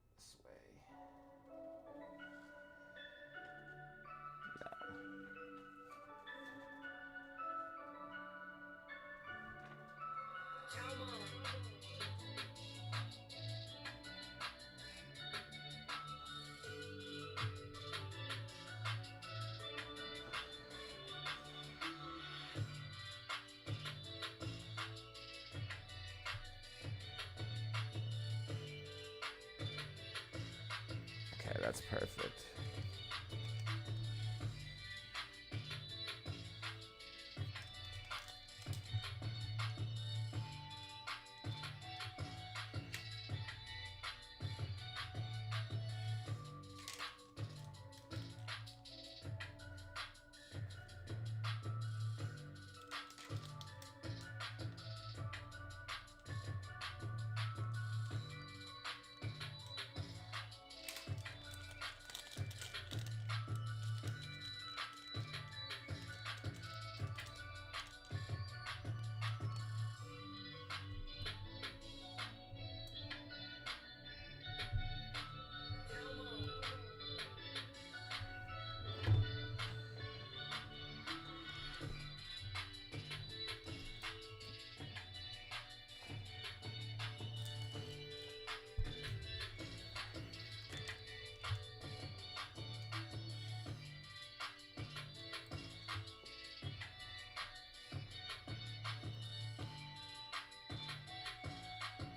This way. No. Okay, that's perfect.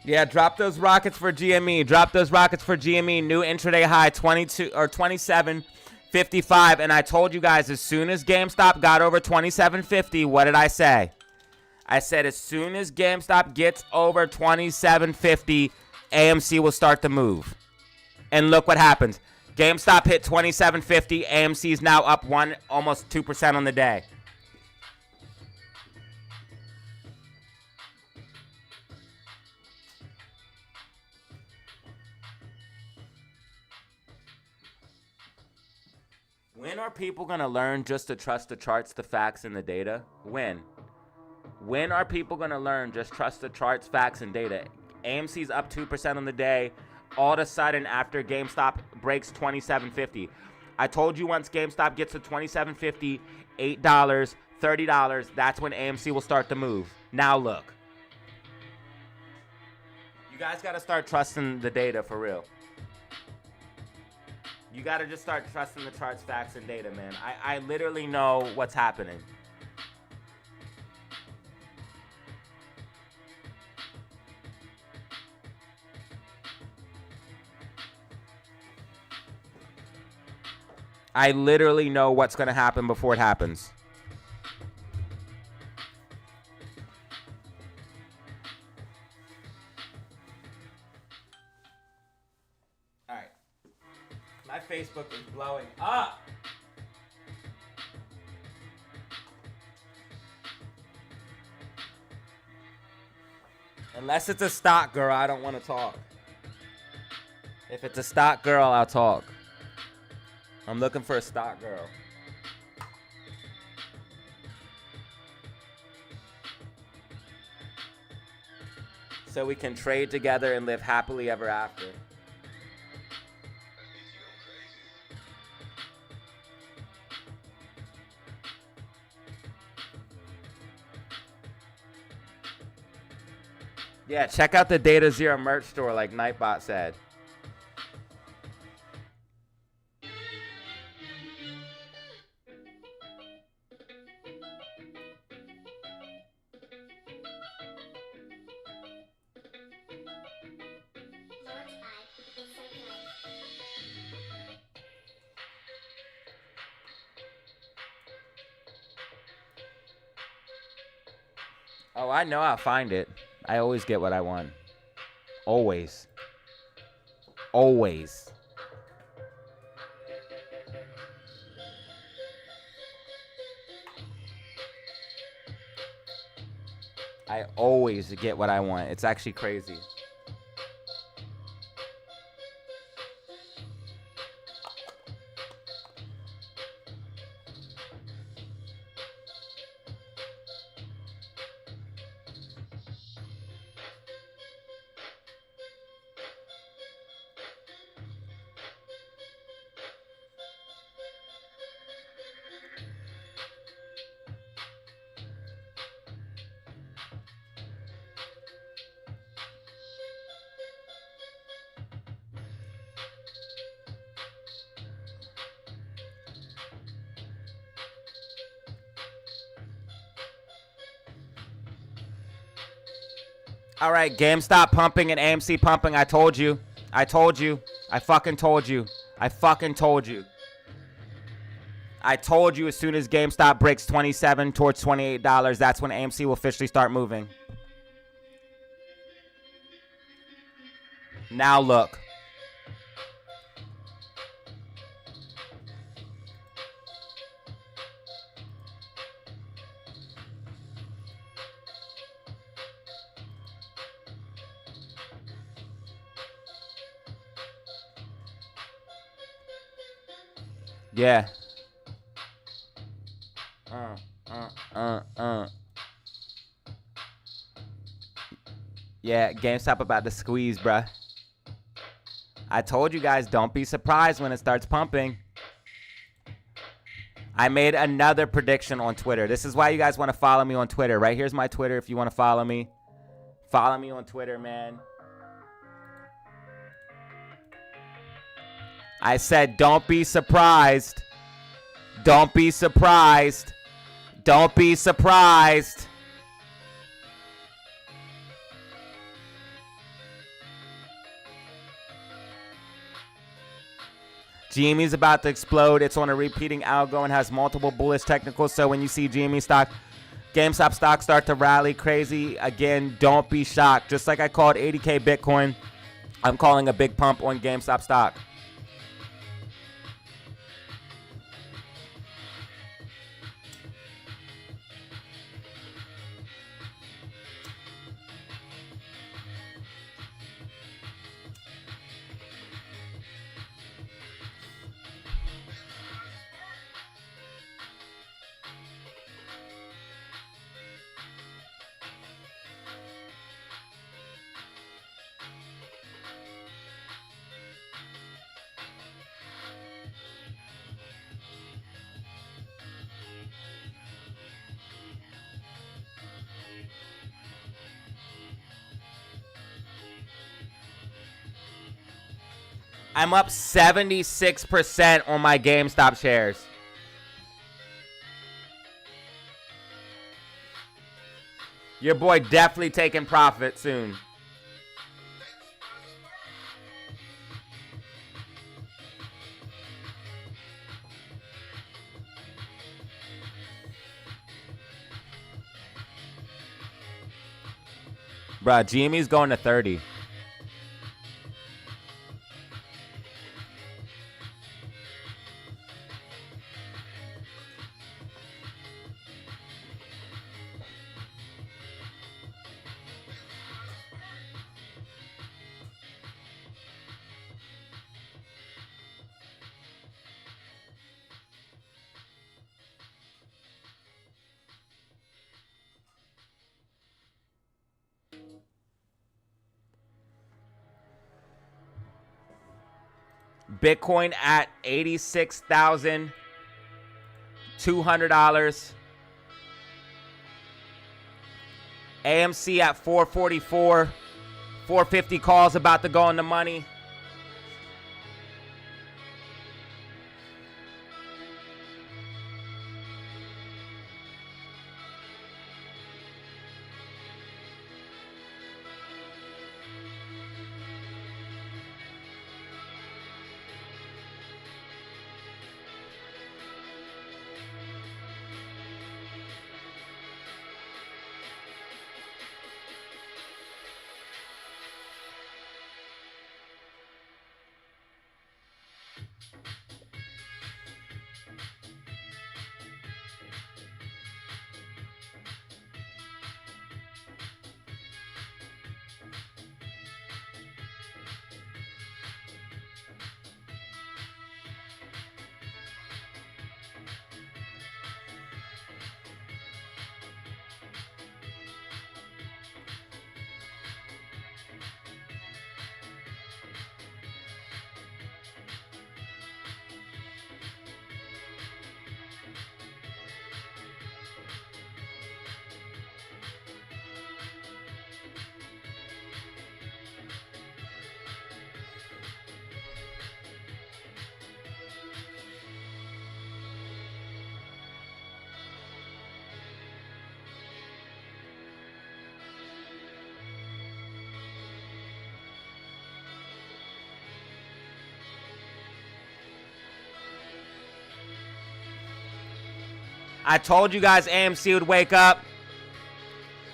Yeah, drop those rockets for GME. Drop those rockets for GME. New intraday high 22 or 27.55. And I told you guys, as soon as GameStop got over 27.50, what did I say? I said as soon as GameStop gets over 27.50, AMC will start to move. And look what happens. GameStop hit 27.50. AMC is now up almost 2% on the day. When are people going to learn just to trust the charts, the facts, and the data? When? When are people going to learn just trust the charts, facts, and data? AMC's up 2% on the day. All of a sudden, after GameStop breaks 27.50. I told you once GameStop gets to 27.50, $8, $30, that's when AMC will start to move. Now look. You guys got to start trusting the data for real. You got to just start trusting the charts, facts, and data, man. I literally know what's happening. I literally know what's going to happen before it happens. All right. My Facebook is blowing up. Unless it's a stock girl, I don't want to talk. If it's a stock girl, I'll talk. I'm looking for a stock girl. So we can trade together and live happily ever after. Yeah, check out the Datazero merch store like Nightbot said. Oh, I know I'll find it. I always get what I want. Always. Always. I always get what I want. It's actually crazy. All right, GameStop pumping and AMC pumping. I told you. I told you. I fucking told you. I fucking told you. I told you as soon as GameStop breaks 27 towards $28, that's when AMC will officially start moving. Now look. Yeah. Yeah, GameStop about to squeeze, bruh. I told you guys, don't be surprised when it starts pumping. I made another prediction on Twitter. This is why you guys want to follow me on Twitter. Right here's my Twitter if you want to follow me. Follow me on Twitter, man. I said, don't be surprised. Don't be surprised. Don't be surprised. GME's about to explode. It's on a repeating algo and has multiple bullish technicals. So when you see GME stock, GameStop stock start to rally crazy, again, don't be shocked. Just like I called 80K Bitcoin, I'm calling a big pump on GameStop stock. I'm up 76% on my GameStop shares. Your boy definitely taking profit soon. Bruh, GME's going to 30. Bitcoin at $86,200. AMC at 444. 450 calls about to go in the money. I told you guys AMC would wake up.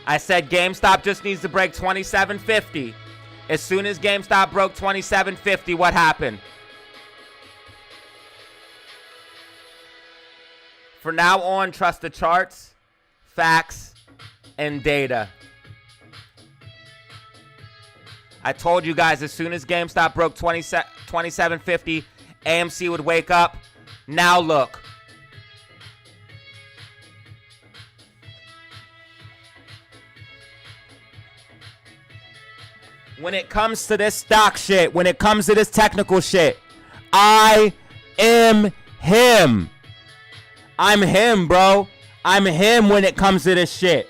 I said GameStop just needs to break 2750. As soon as GameStop broke 2750, what happened? For now on, trust the charts, facts, and data. I told you guys as soon as GameStop broke 2750, AMC would wake up. Now look. When it comes to this stock shit, when it comes to this technical shit, I am him. I'm him, bro. I'm him when it comes to this shit.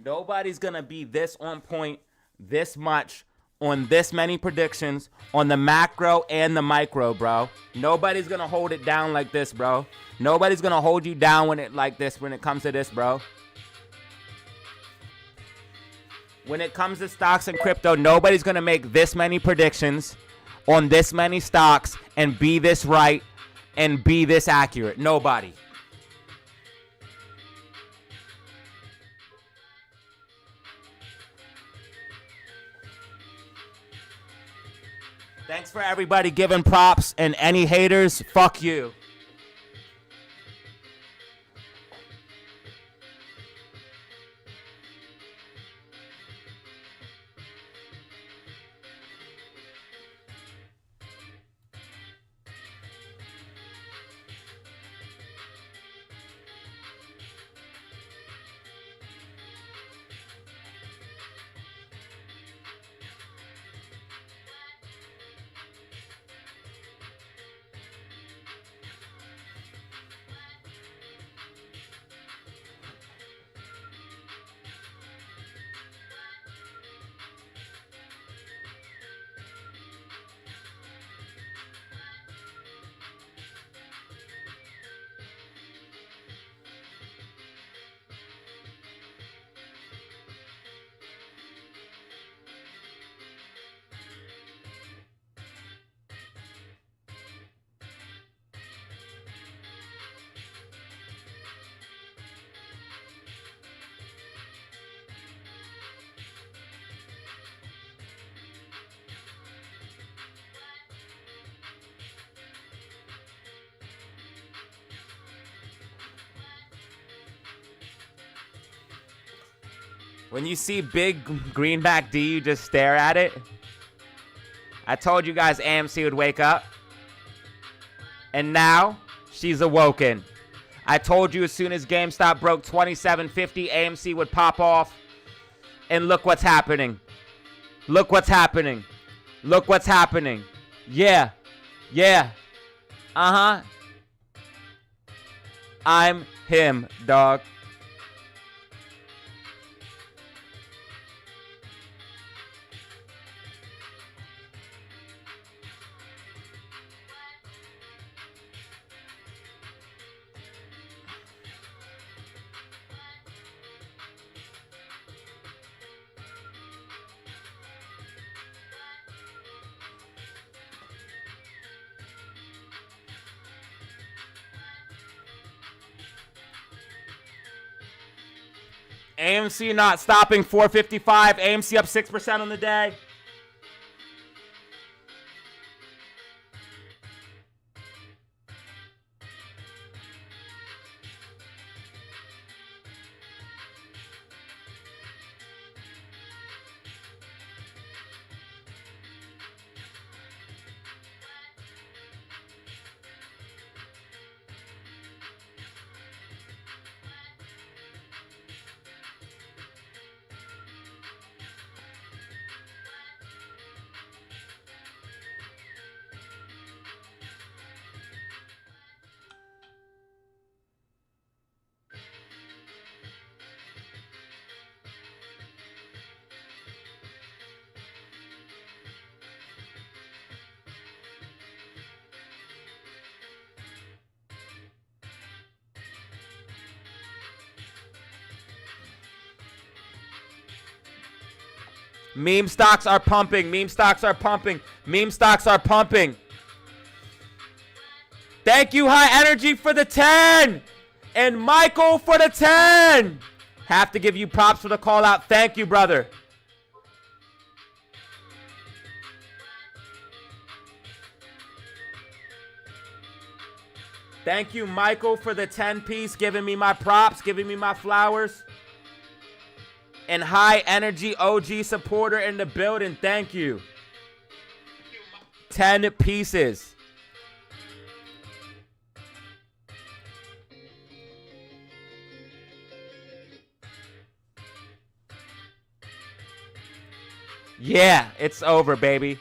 Nobody's going to be this on point this much on this many predictions on the macro and the micro, bro. Nobody's gonna hold it down like this, bro. Nobody's gonna hold you down when it comes to this, bro. When it comes to stocks and crypto, nobody's gonna make this many predictions on this many stocks and be this right and be this accurate. Nobody. Thanks for everybody giving props, and any haters, fuck you. When you see big greenback D, you just stare at it. I told you guys AMC would wake up. And now, she's awoken. I told you as soon as GameStop broke 27.50, AMC would pop off. And look what's happening. Look what's happening. Look what's happening. Yeah. Yeah. Uh-huh. I'm him, dog. AMC not stopping, 455. AMC up 6% on the day. Meme stocks are pumping. Meme stocks are pumping. Meme stocks are pumping. Thank you, High Energy, for the 10. And Michael for the 10. Have to give you props for the call out. Thank you, brother. Thank you, Michael, for the 10 piece, giving me my props, giving me my flowers. And High Energy OG supporter in the building. Thank you. 10 pieces. Yeah, it's over, baby.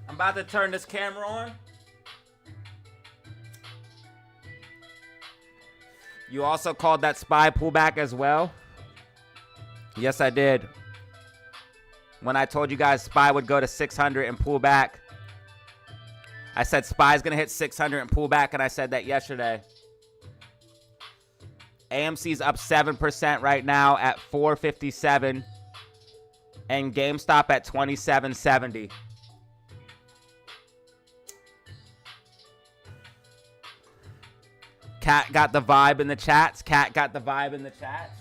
I'm about to turn this camera on. You also called that SPY pullback as well? Yes, I did. When I told you guys SPY would go to 600 and pull back, I said SPY's going to hit 600 and pull back, and I said that yesterday. AMC's up 7% right now at 457, and GameStop at 2770. Cat got the vibe in the chats. Cat got the vibe in the chats.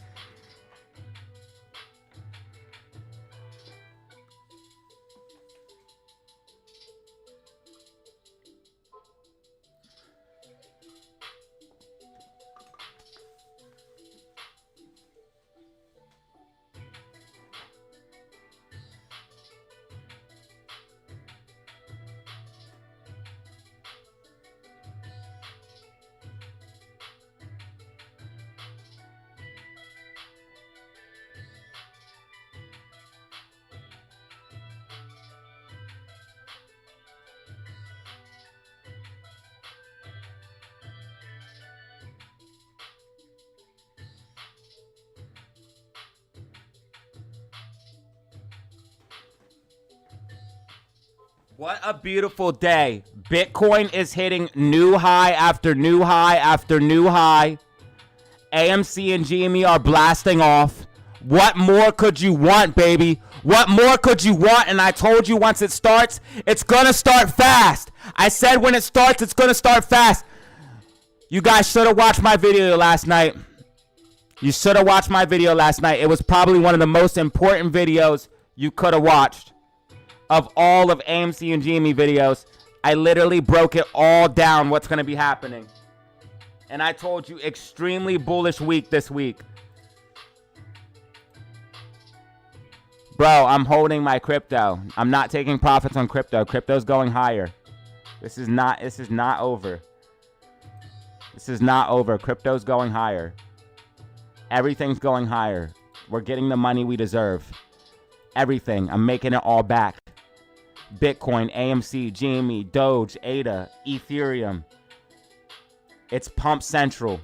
What a beautiful day. Bitcoin is hitting new high after new high after new high. AMC and GME are blasting off. What more could you want, baby? What more could you want? And I told you once it starts, it's gonna start fast. I said when it starts, it's gonna start fast. You guys should have watched my video last night. You should have watched my video last night. It was probably one of the most important videos you could have watched. Of all of AMC and GME videos, I literally broke it all down what's going to be happening. And I told you extremely bullish week this week. Bro, I'm holding my crypto. I'm not taking profits on crypto. Crypto's going higher. This is not over. This is not over. Crypto's going higher. Everything's going higher. We're getting the money we deserve. Everything. I'm making it all back. Bitcoin, AMC, GME, Doge, ADA, Ethereum. It's Pump Central.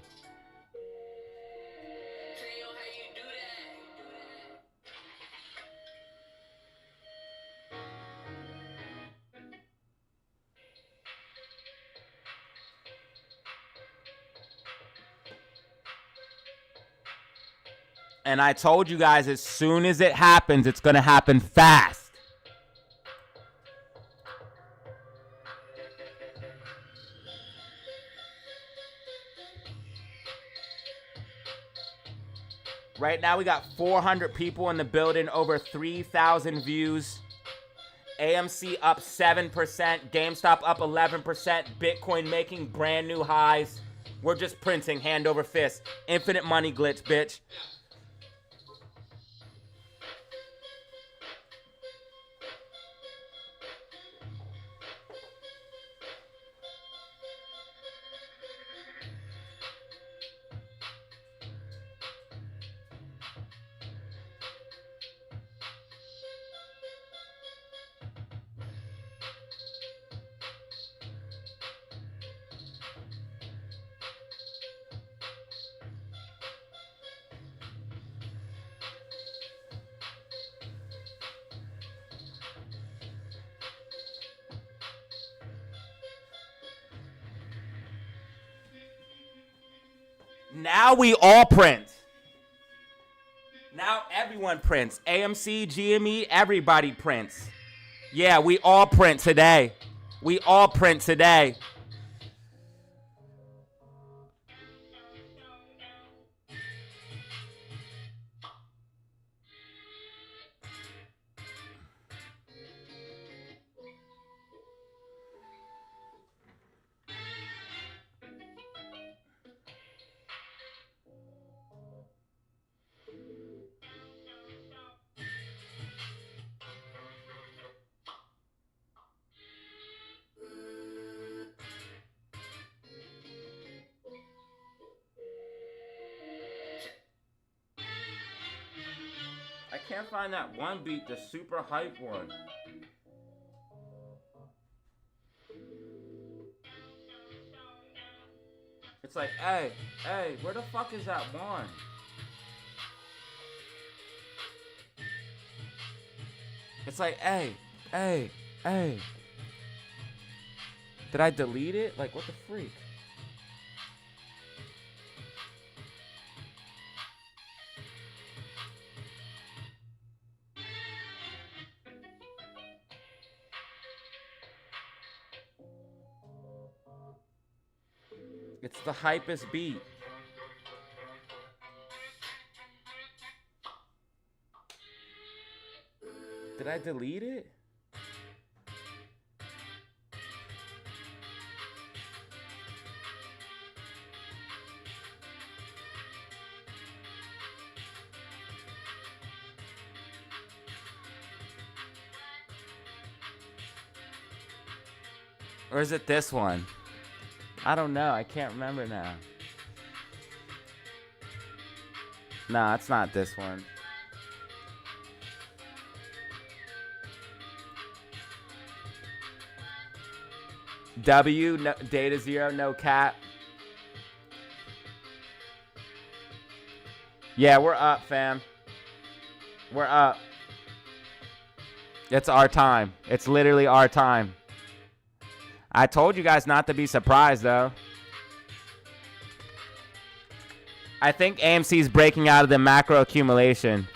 And I told you guys, as soon as it happens, it's going to happen fast. Right now, we got 400 people in the building, over 3,000 views. AMC up 7%, GameStop up 11%, Bitcoin making brand new highs. We're just printing hand over fist. Infinite money glitch, bitch. Now we all print. Now everyone prints. AMC, GME, everybody prints. Yeah, we all print today. We all print today. I can't find that one beat, the super hype one. It's like, hey, where the fuck is that one? It's like, hey. Did I delete it? Like, what the freak? It's the hypest beat. Did I delete it? Or is it this one? I don't know. I can't remember now. Nah, it's not this one. W, no, DataZero, no cap. Yeah, we're up, fam. We're up. It's our time. It's literally our time. I told you guys not to be surprised, though. I think AMC is breaking out of the macro accumulation.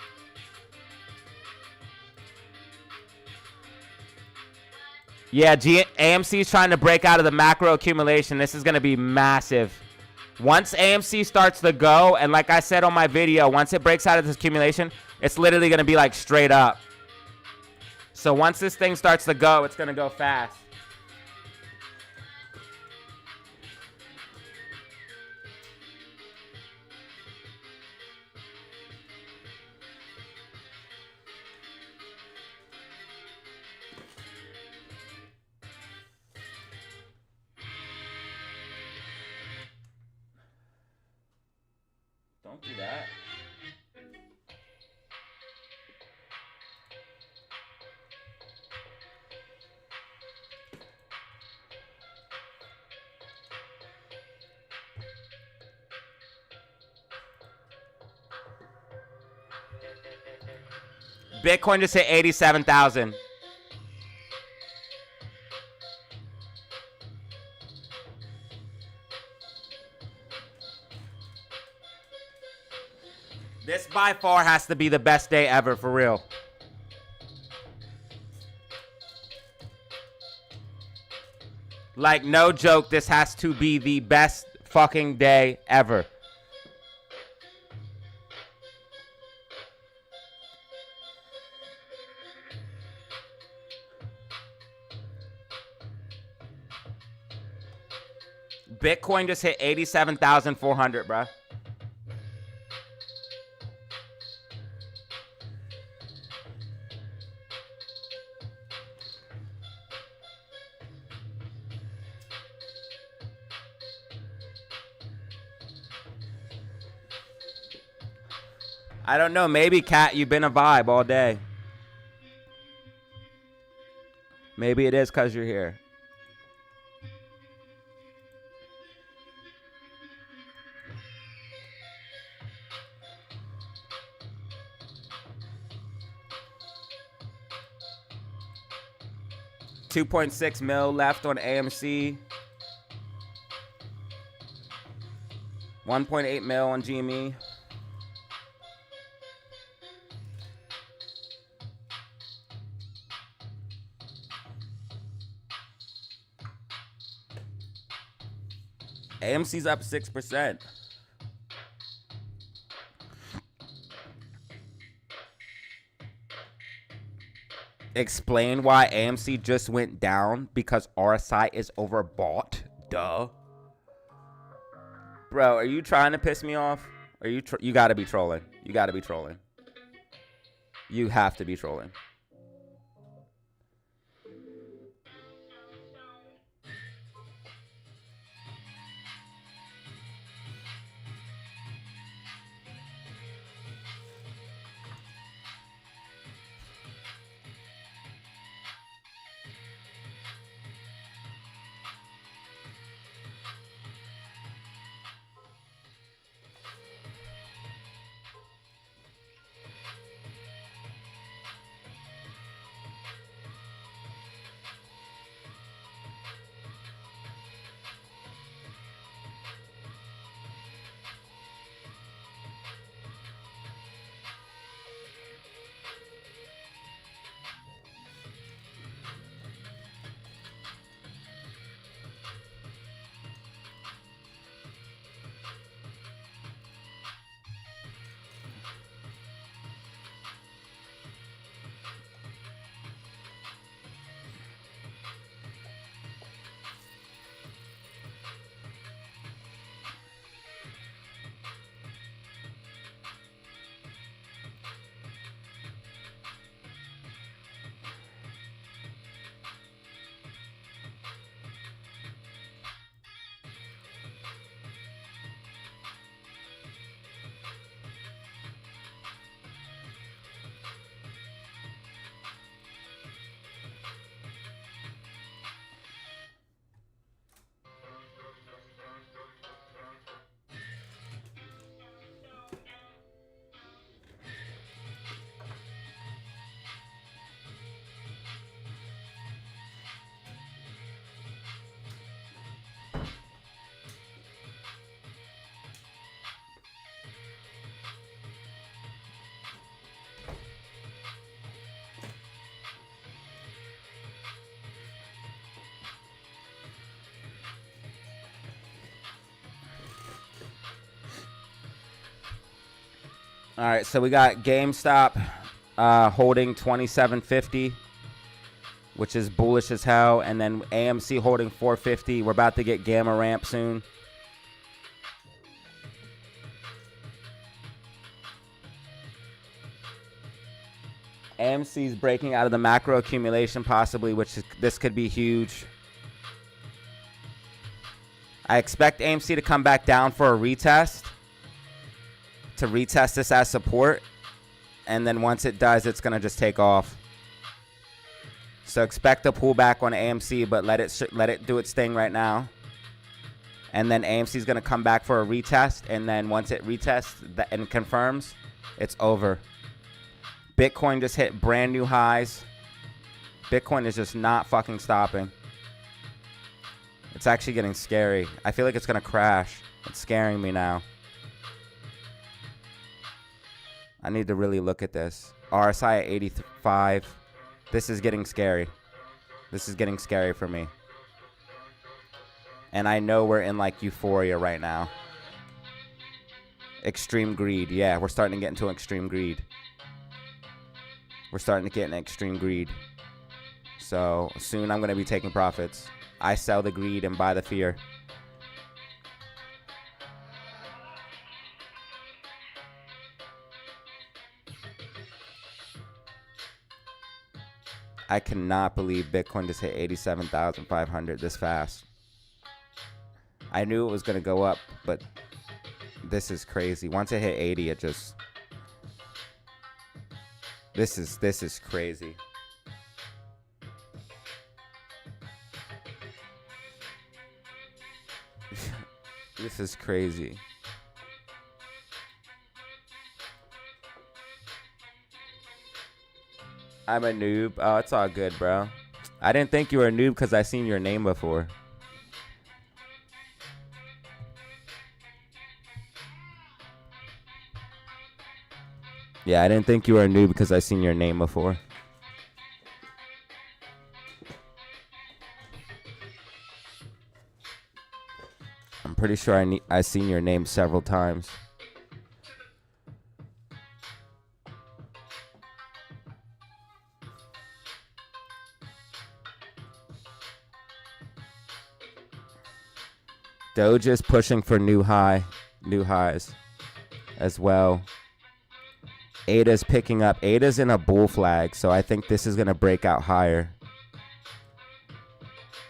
Yeah, AMC is trying to break out of the macro accumulation. This is going to be massive. Once AMC starts to go, and like I said on my video, once it breaks out of this accumulation, it's literally going to be like straight up. So once this thing starts to go, it's going to go fast. Don't do that. Bitcoin just hit 87,000. This by far has to be the best day ever, for real. Like, no joke, this has to be the best fucking day ever. Bitcoin just hit 87,400, bruh. I don't know. Maybe, Kat, you've been a vibe all day. Maybe it is because you're here. $2.6 mil left on AMC. 1.8 mil on GME. AMC's up 6%. Explain why AMC just went down because RSI is overbought. Duh. Bro, are you trying to piss me off? Are you you gotta be trolling. You gotta be trolling. You have to be trolling. All right, so we got GameStop holding 2750, which is bullish as hell, and then AMC holding 450. We're about to get Gamma Ramp soon. AMC's breaking out of the macro accumulation possibly, this could be huge. I expect AMC to come back down for a retest, to retest this as support, and then once it does, it's going to just take off. So expect a pullback on AMC, but let it do its thing right now. And then AMC is going to come back for a retest, and then once it retests and confirms, it's over. Bitcoin just hit brand new highs. Bitcoin is just not fucking stopping. It's actually getting scary. I feel like it's going to crash. It's scaring me now. I need to really look at this. RSI at 85. This is getting scary. This is getting scary for me. And I know we're in like euphoria right now. Extreme greed. Yeah, we're starting to get into extreme greed. We're starting to get into extreme greed. So soon I'm going to be taking profits. I sell the greed and buy the fear. I cannot believe Bitcoin just hit 87,500 this fast. I knew it was going to go up, but this is crazy. Once it hit 80, it just... This is crazy. This is crazy. I'm a noob. Oh, it's all good, bro. I didn't think you were a noob because I seen your name before. Yeah, I didn't think you were a noob because I seen your name before. I'm pretty sure I seen your name several times. Doge is pushing for new highs as well. ADA's picking up. ADA's in a bull flag, so I think this is going to break out higher.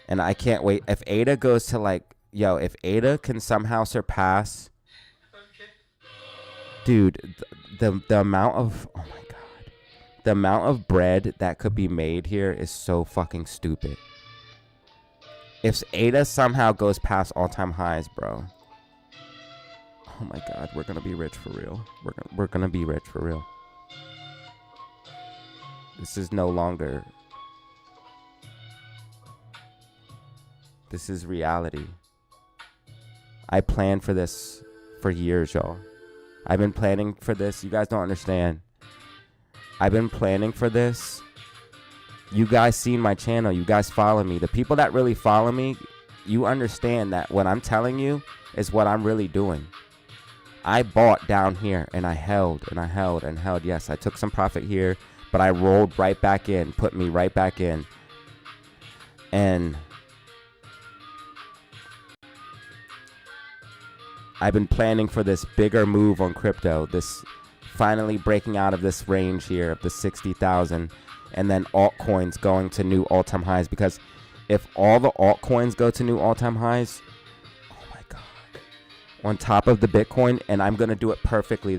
And I can't wait. If ADA goes to like, yo, if ADA can somehow surpass, dude, the amount of, oh my God, the amount of bread that could be made here is so fucking stupid. If ADA somehow goes past all-time highs, bro. Oh my God, we're gonna be rich for real. We're gonna be rich for real. This is no longer. This is reality. I planned for this for years, y'all. I've been planning for this. You guys don't understand. I've been planning for this. You guys seen my channel. You guys follow me. The people that really follow me, you understand that what I'm telling you is what I'm really doing. I bought down here and I held and I held and held. Yes, I took some profit here, but I rolled right back in, put me right back in. And I've been planning for this bigger move on crypto, this finally breaking out of this range here of the 60,000. And then altcoins going to new all-time highs, because if all the altcoins go to new all-time highs, oh my God, on top of the Bitcoin, and I'm gonna do it perfectly.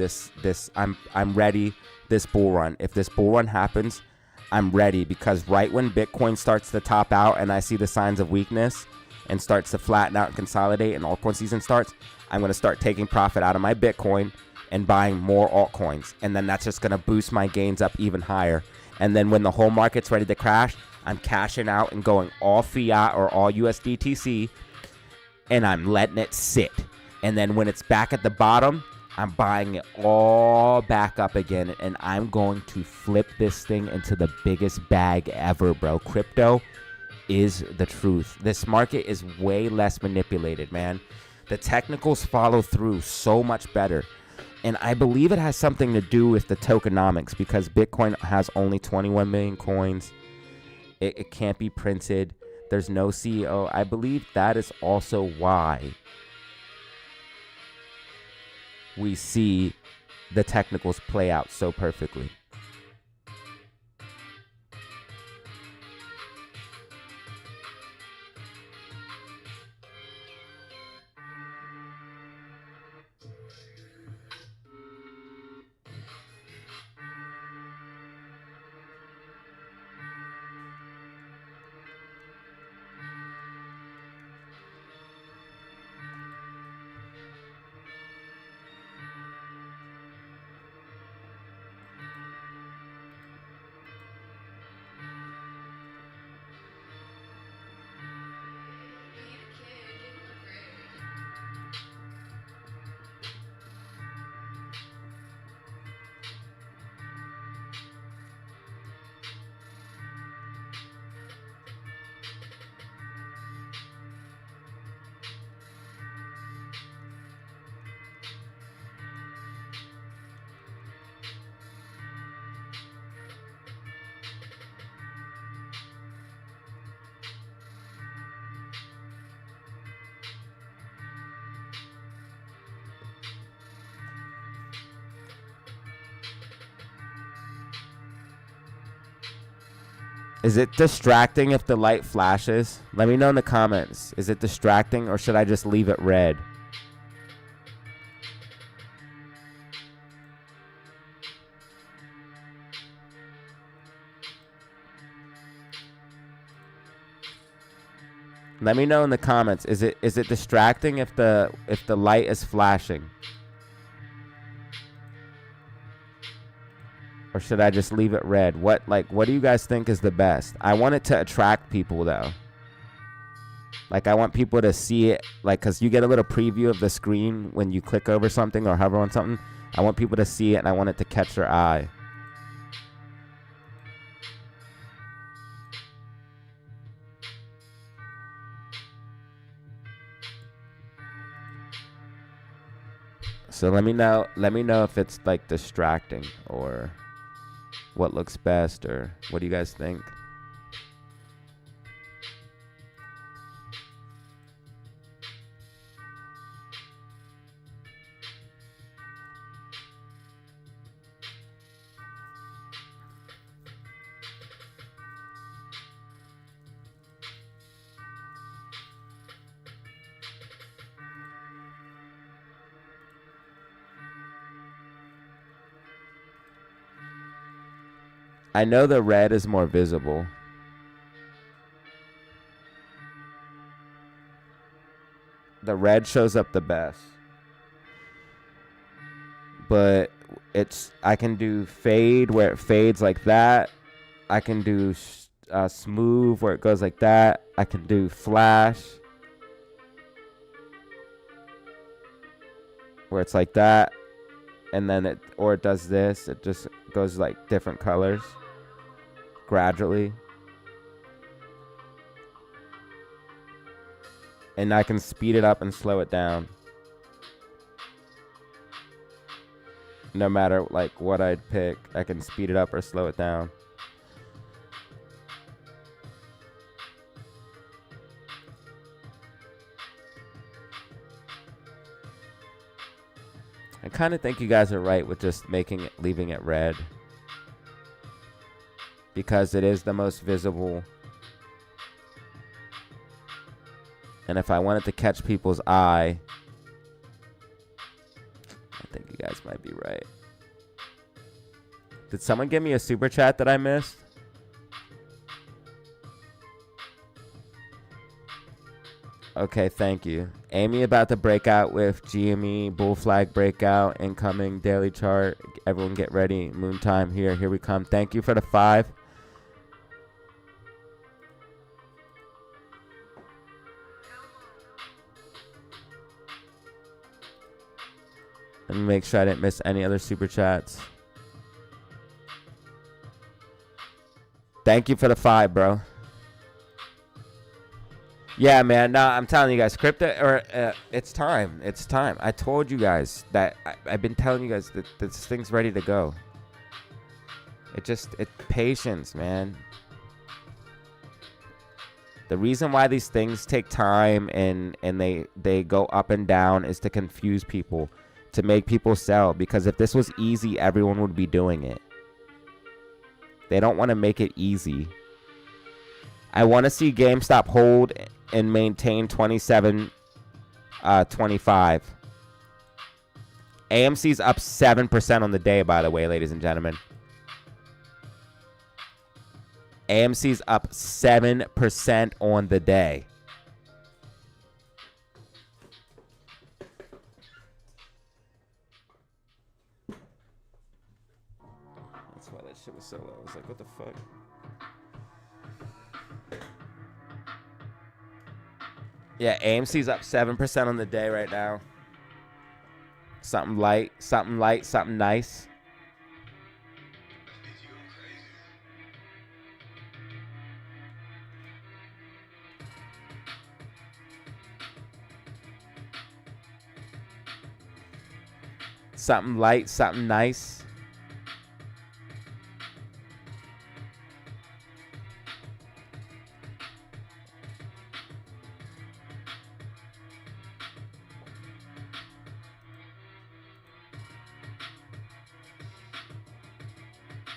I'm ready. This bull run. If this bull run happens, I'm ready, because right when Bitcoin starts to top out and I see the signs of weakness and starts to flatten out and consolidate, and altcoin season starts, I'm gonna start taking profit out of my Bitcoin and buying more altcoins, and then that's just gonna boost my gains up even higher. And then when the whole market's ready to crash, I'm cashing out and going all fiat or all USDTC, and I'm letting it sit. And then when it's back at the bottom, I'm buying it all back up again, and I'm going to flip this thing into the biggest bag ever, bro. Crypto is the truth. This market is way less manipulated, man. The technicals follow through so much better. And I believe it has something to do with the tokenomics because Bitcoin has only 21 million coins. It can't be printed. There's no CEO. I believe that is also why we see the technicals play out so perfectly. Is it distracting if the light flashes? Let me know in the comments. Is it distracting or should I just leave it red? Let me know in the comments. Is it distracting if the light is flashing? Or should I just leave it red? What do you guys think is the best? I want it to attract people though. Like I want people to see it, like, cause you get a little preview of the screen when you click over something or hover on something. I want people to see it and I want it to catch their eye. So let me know if it's like distracting or what looks best, or what do you guys think? I know the red is more visible. The red shows up the best. But I can do fade where it fades like that. I can do smooth where it goes like that. I can do flash where it's like that. And then it does this. It just goes like different colors gradually. And I can speed it up and slow it down. No matter like what I'd pick, I can speed it up or slow it down. I kind of think you guys are right with just leaving it red. Because it is the most visible. And if I wanted to catch people's eye, I think you guys might be right. Did someone give me a super chat that I missed? Okay, thank you. Amy about to break out with GME, bull flag breakout, incoming daily chart. Everyone get ready. Moon time here. Here we come. Thank you for the 5. Let me make sure I didn't miss any other super chats. Thank you for the 5, bro. Yeah, man. No, I'm telling you guys, crypto, or it's time. It's time. I told you guys that I've been telling you guys that this thing's ready to go. It's patience, man. The reason why these things take time and they go up and down is to confuse people, to make people sell. Because if this was easy, everyone would be doing it. They don't want to make it easy. I want to see GameStop hold and maintain 27.25. AMC's up 7% on the day, by the way, ladies and gentlemen. AMC's up 7% on the day. That's why that shit was so low. I was like, what the fuck? Yeah, AMC's up 7% on the day right now. Something light, something light, something nice. Something light, something nice.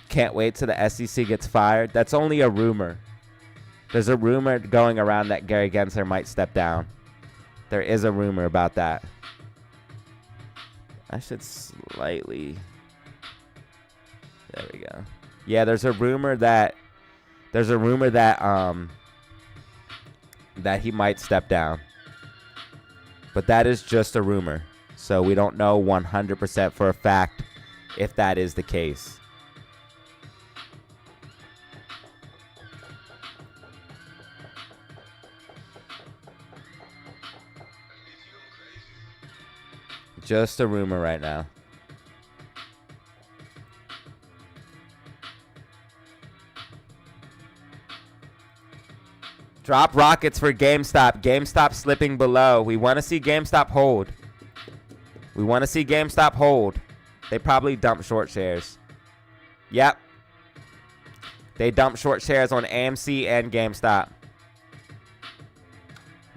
Can't wait till the SEC gets fired. That's only a rumor. There's a rumor going around that Gary Gensler might step down. There is a rumor about that. I should slightly. There we go. Yeah, there's a rumor that that he might step down. But that is just a rumor. So we don't know 100% for a fact if that is the case. Just a rumor right now. Drop rockets for GameStop. GameStop slipping below. We want to see GameStop hold. We want to see GameStop hold. They probably dump short shares. Yep. They dump short shares on AMC and GameStop.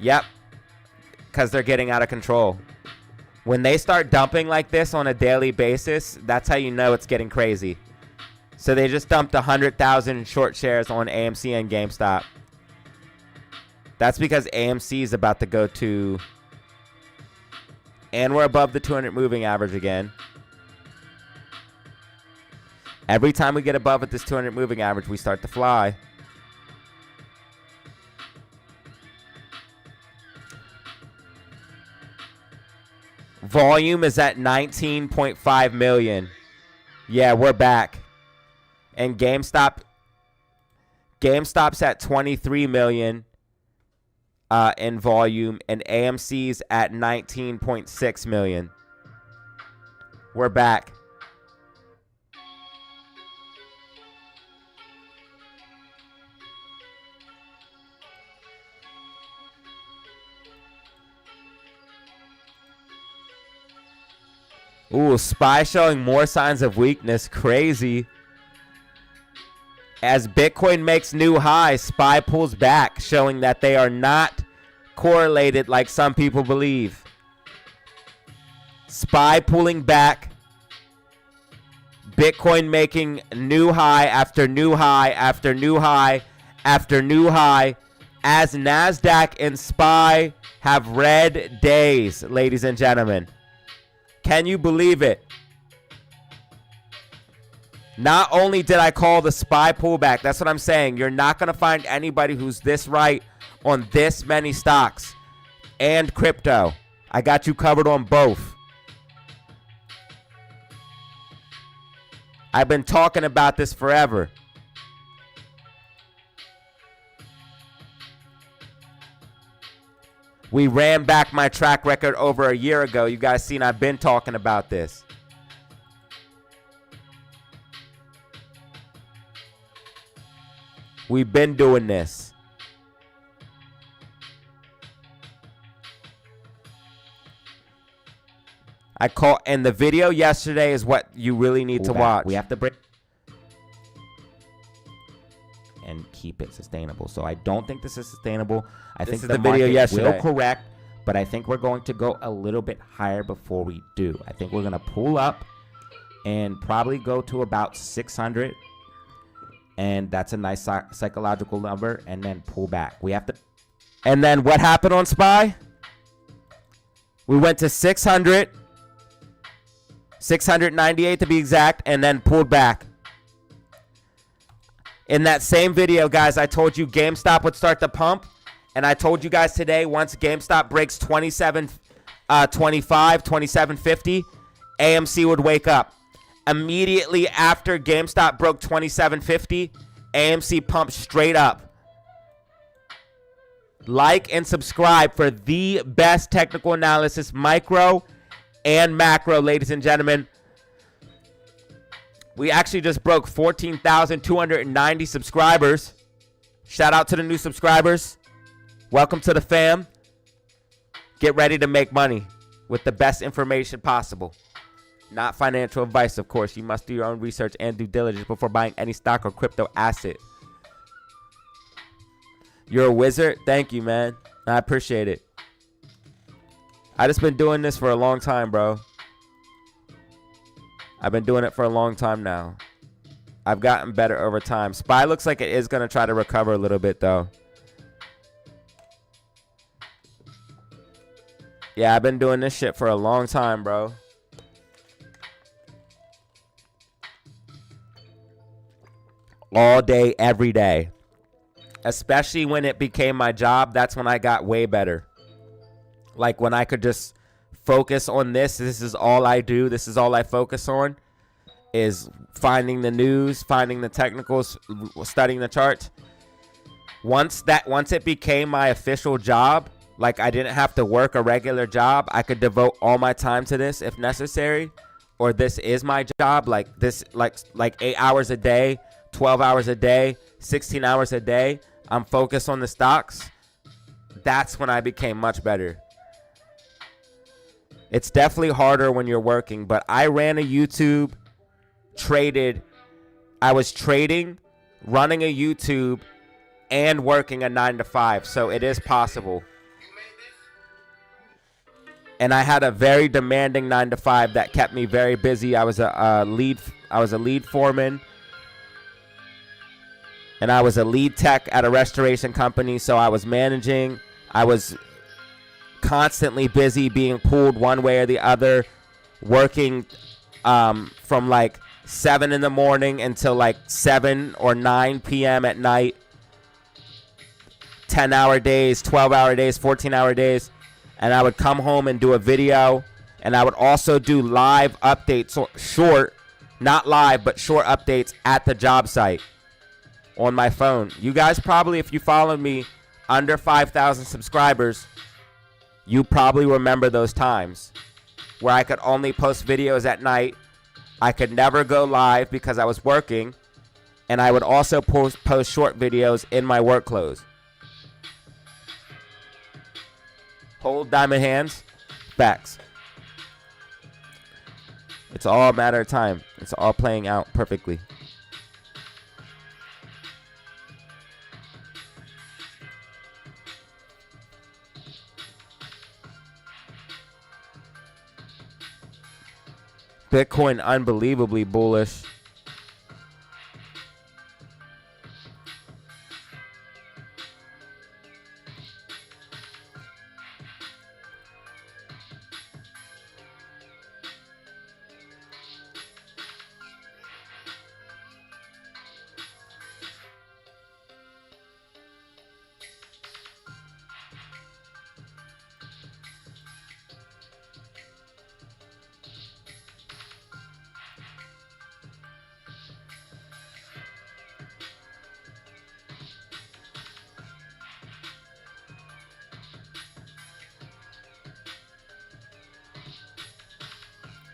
Yep. Because they're getting out of control. When they start dumping like this on a daily basis, that's how you know it's getting crazy. So they just dumped 100,000 short shares on AMC and GameStop. That's because AMC is about to go to... And we're above the 200 moving average again. Every time we get above at this 200 moving average, we start to fly. Volume is at 19.5 million. Yeah, we're back. And GameStop's at 23 million in volume, and AMC's at 19.6 million. We're back. Ooh, SPY showing more signs of weakness. Crazy. As Bitcoin makes new highs, SPY pulls back, showing that they are not correlated like some people believe. SPY pulling back. Bitcoin making new high after new high after new high after new high. As NASDAQ and SPY have red days, ladies and gentlemen. Can you believe it? Not only did I call the SPY pullback, that's what I'm saying. You're not going to find anybody who's this right on this many stocks and crypto. I got you covered on both. I've been talking about this forever. We ran back my track record over a year ago. You guys seen I've been talking about this. We've been doing this. And the video yesterday is what you really need to watch. We have to break and keep it sustainable. So I don't think this is sustainable. I think the video yesterday will correct, but I think we're going to go a little bit higher before we do. I think we're going to pull up and probably go to about 600, and that's a nice psychological number, and then pull back. We have to. And then what happened on SPY? We went to 600, 698 to be exact, and then pulled back. In that same video, guys, I told you GameStop would start to pump. And I told you guys today, once GameStop breaks 27.25, 27.50, AMC would wake up. Immediately after GameStop broke 27.50, AMC pumped straight up. Like and subscribe for the best technical analysis, micro and macro, ladies and gentlemen. We actually just broke 14,290 subscribers. Shout out to the new subscribers. Welcome to the fam. Get ready to make money with the best information possible. Not financial advice, of course. You must do your own research and due diligence before buying any stock or crypto asset. You're a wizard? Thank you, man. I appreciate it. I just been doing this for a long time, bro. I've been doing it for a long time now. I've gotten better over time. SPY looks like it is going to try to recover a little bit, though. Yeah, I've been doing this shit for a long time, bro. All day, every day. Especially when it became my job, that's when I got way better. Like when I could just focus on this. This is all I do. This is all I focus on, is finding the news, finding the technicals, studying the charts. Once it became my official job, like I didn't have to work a regular job, I could devote all my time to this if necessary, or this is my job, like 8 hours a day, 12 hours a day, 16 hours a day. I'm focused on the stocks. That's when I became much better. It's definitely harder when you're working, but I ran a YouTube, I was trading, running a YouTube, and working a 9-to-5, so it is possible. And I had a very demanding 9-to-5 that kept me very busy. I was a lead foreman, and I was a lead tech at a restoration company, so I was managing. I was constantly busy, being pulled one way or the other, working from like 7 in the morning until like 7 or 9 p.m. at night. 10-hour days, 12-hour days, 14-hour days. And I would come home and do a video, and I would also do live updates, short, not live, but short updates at the job site on my phone. You guys probably, if you follow me under 5,000 subscribers, you probably remember those times where I could only post videos at night. I could never go live because I was working, and I would also post short videos in my work clothes. Hold diamond hands. Facts. It's all a matter of time. It's all playing out perfectly. Bitcoin unbelievably bullish.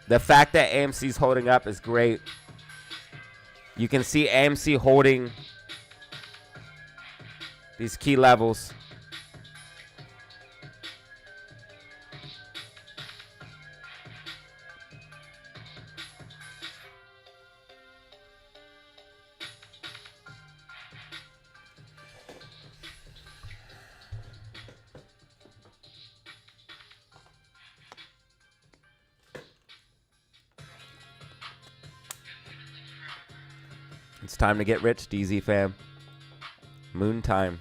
The fact that AMC's holding up is great. You can see AMC holding these key levels. It's time to get rich, DZ fam. Moon time.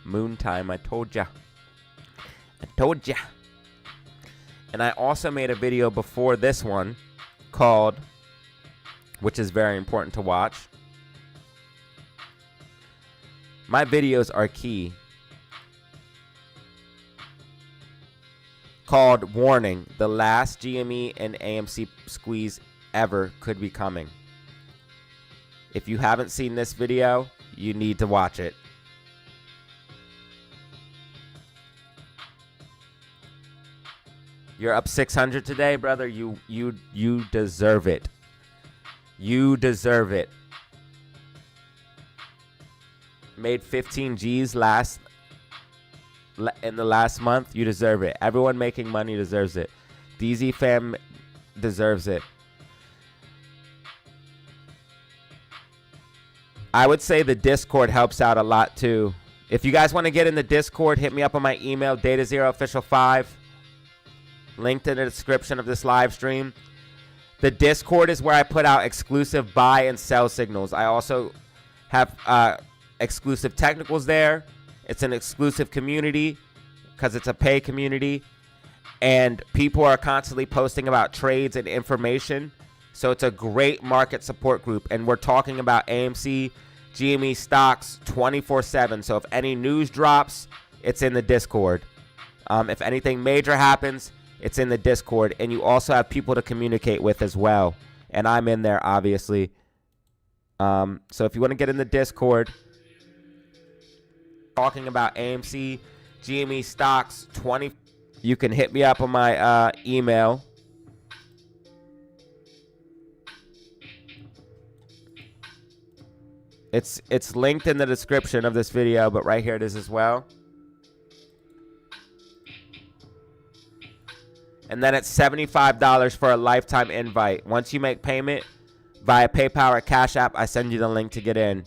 Moon time. I told ya. I told ya. And I also made a video before this one called, which is very important to watch. My videos are key. Called Warning, the last GME and AMC squeeze ever could be coming. If you haven't seen this video, you need to watch it. You're up 600 today, brother. You deserve it. You deserve it. Made 15 G's in the last month. You deserve it. Everyone making money deserves it. DZ fam deserves it. I would say the Discord helps out a lot too. If you guys want to get in the Discord, hit me up on my email, DataZeroOfficial5. Linked in the description of this live stream. The Discord is where I put out exclusive buy and sell signals. I also have exclusive technicals there. It's an exclusive community because it's a pay community. And people are constantly posting about trades and information. So it's a great market support group. And we're talking about AMC, GME stocks 24/7. So if any news drops, it's in the Discord. If anything major happens, it's in the Discord. And you also have people to communicate with as well. And I'm in there, obviously. So if you want to get in the Discord, talking about AMC, GME stocks 20, you can hit me up on my email. It's linked in the description of this video, but right here it is as well. And then it's $75 for a lifetime invite. Once you make payment via PayPal or Cash App, I send you the link to get in.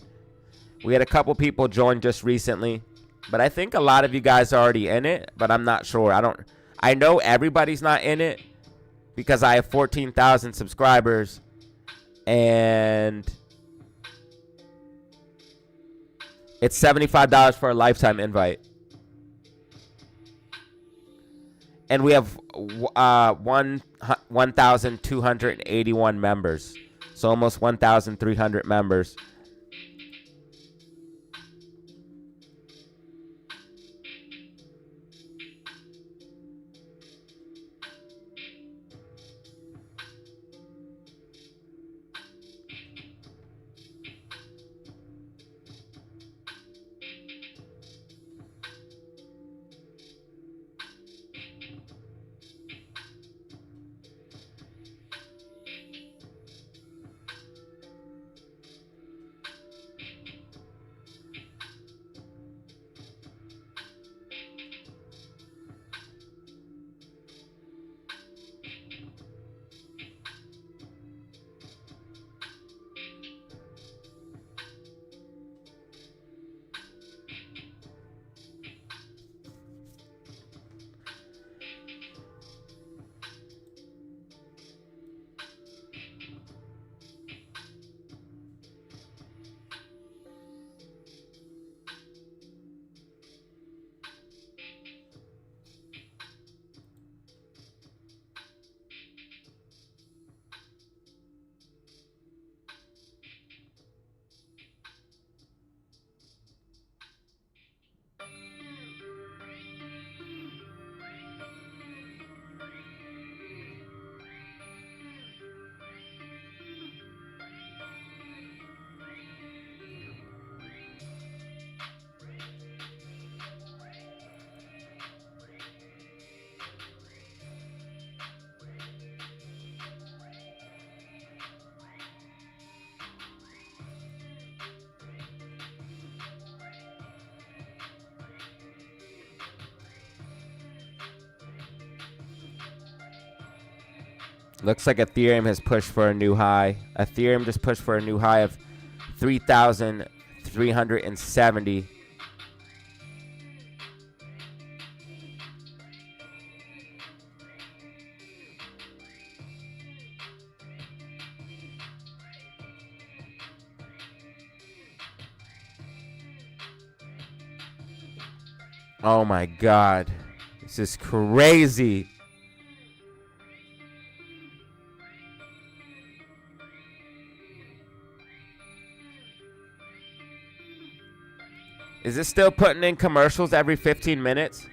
We had a couple people join just recently, but I think a lot of you guys are already in it, but I'm not sure. I know everybody's not in it because I have 14,000 subscribers, and it's $75 for a lifetime invite. And we have 1,281 members. So almost 1,300 members. Looks like Ethereum has pushed for a new high. Ethereum just pushed for a new high of 3,370. Oh my God. This is crazy. Is it still putting in commercials every 15 minutes?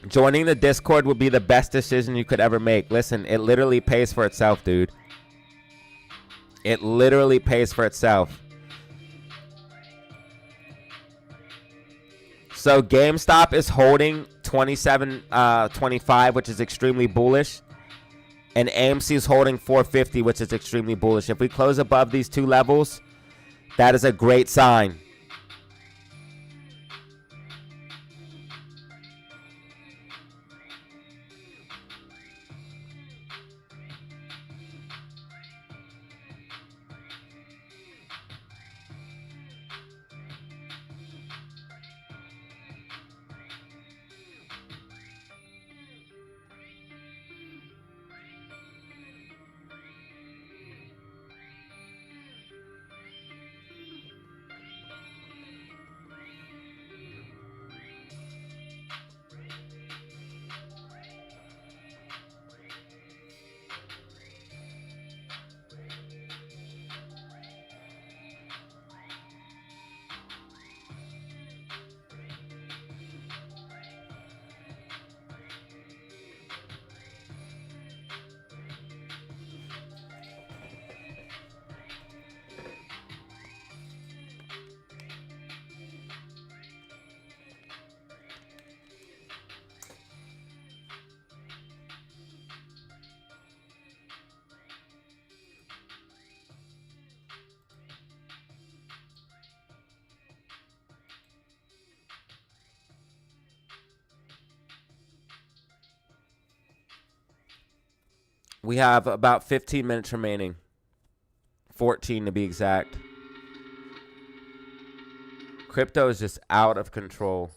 Joining the Discord would be the best decision you could ever make. Listen, it literally pays for itself, dude. It literally pays for itself. So GameStop is holding 27.25, which is extremely bullish. And AMC is holding 450, which is extremely bullish. If we close above these two levels, that is a great sign. We have about 15 minutes remaining. 14 to be exact. Crypto is just out of control.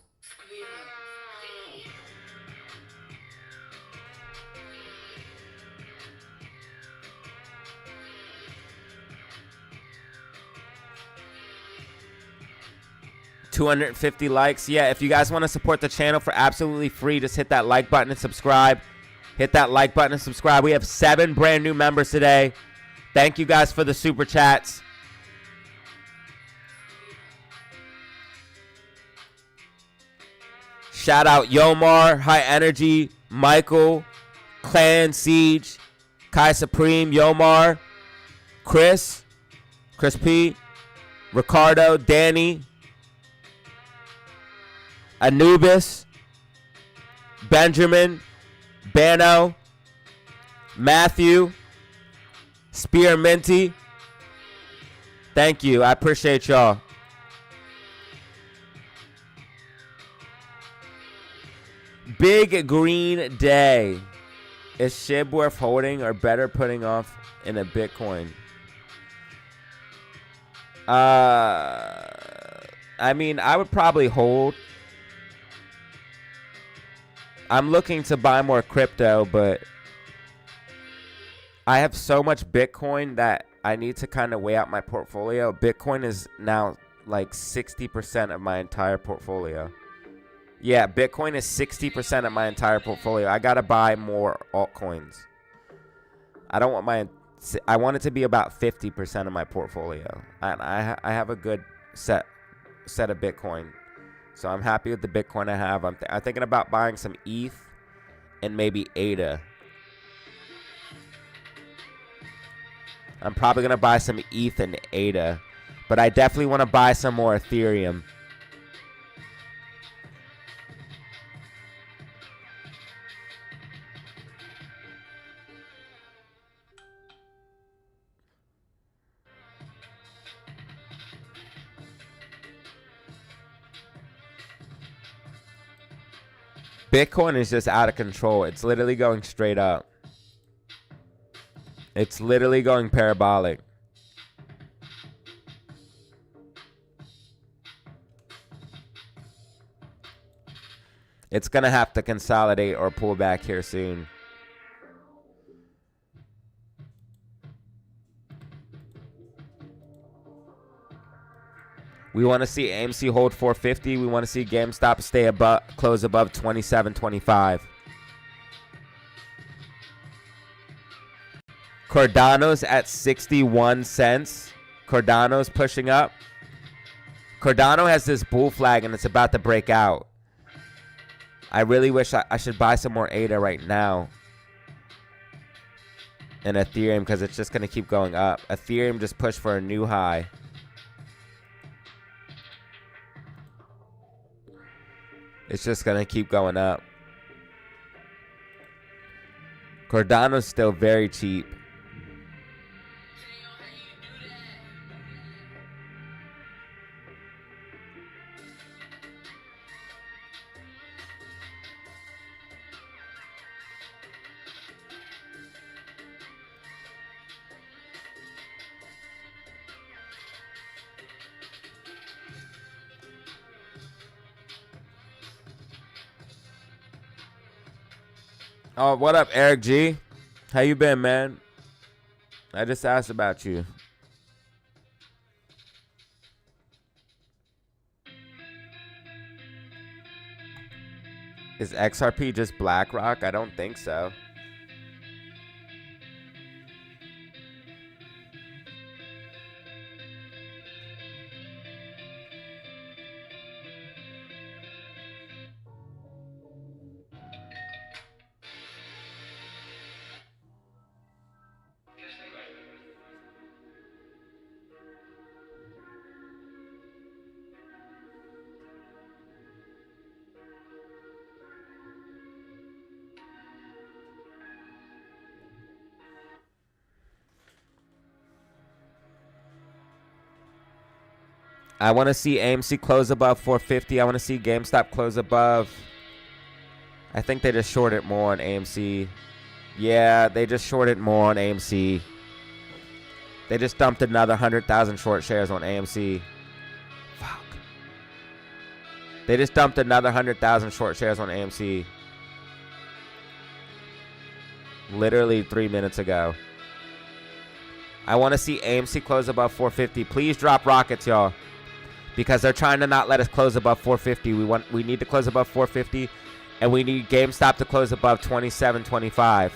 $250 likes. Yeah, if you guys want to support the channel for absolutely free, just hit that like button and subscribe. Hit that like button and subscribe. We have 7 brand new members today. Thank you guys for the super chats. Shout out Yomar, High Energy, Michael, Clan Siege, Kai Supreme, Yomar, Chris P, Ricardo, Danny, Anubis, Benjamin, Bano, Matthew, Spear Minty. Thank you. I appreciate y'all. Big Green Day. Is SHIB worth holding or better putting off in a Bitcoin? I mean, I would probably hold. I'm looking to buy more crypto, but I have so much Bitcoin that I need to kind of weigh out my portfolio. Bitcoin is now like 60% of my entire portfolio. Yeah, Bitcoin is 60% of my entire portfolio. I got to buy more altcoins. I don't want I want it to be about 50% of my portfolio. And I have a good set of Bitcoin. So I'm happy with the Bitcoin I have. I'm thinking about buying some ETH and maybe ADA. I'm probably going to buy some ETH and ADA. But I definitely want to buy some more Ethereum. Bitcoin is just out of control. It's literally going straight up. It's literally going parabolic. It's going to have to consolidate or pull back here soon. We want to see AMC hold 450. We want to see GameStop stay above, close above 27.25. Cardano's at 61 cents. Cardano's pushing up. Cardano has this bull flag and it's about to break out. I really wish I should buy some more ADA right now. And Ethereum, because it's just going to keep going up. Ethereum just pushed for a new high. It's just going to keep going up. Cardano's still very cheap. Oh, what up, Eric G? How you been, man? I just asked about you. Is XRP just BlackRock? I don't think so. I want to see AMC close above 450. I want to see GameStop close above. I think they just shorted more on AMC. Yeah, they just shorted more on AMC. They just dumped another 100,000 short shares on AMC. Fuck. They just dumped another 100,000 short shares on AMC. Literally 3 minutes ago. I want to see AMC close above 450. Please drop rockets, y'all. Because they're trying to not let us close above 450. We need to close above 450. And we need GameStop to close above 27.25.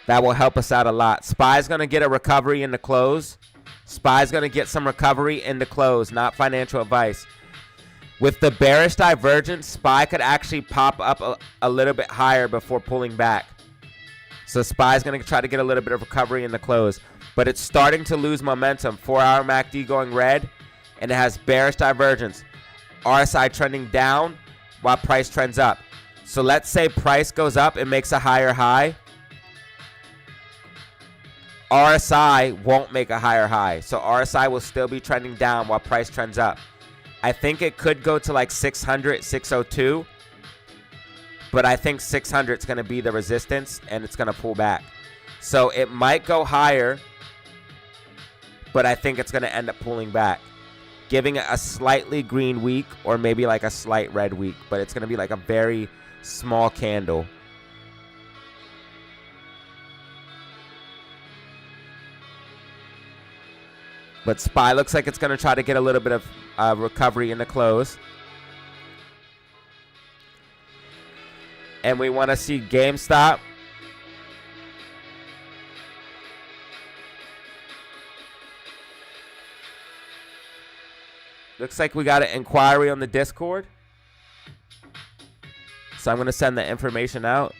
That will help us out a lot. SPY's going to get a recovery in the close. SPY's going to get some recovery in the close, not financial advice. With the bearish divergence, SPY could actually pop up a little bit higher before pulling back. So SPY's going to try to get a little bit of recovery in the close. But it's starting to lose momentum. 4-hour MACD going red, and it has bearish divergence. RSI trending down while price trends up. So let's say price goes up and makes a higher high. RSI won't make a higher high. So RSI will still be trending down while price trends up. I think it could go to like 600, 602. But I think 600 is going to be the resistance, and it's going to pull back. So it might go higher, but I think it's going to end up pulling back, giving it a slightly green week or maybe like a slight red week. But it's going to be like a very small candle. But SPY looks like it's going to try to get a little bit of recovery in the close. And we want to see GameStop looks like we got an inquiry on the Discord. So I'm going to send the information out.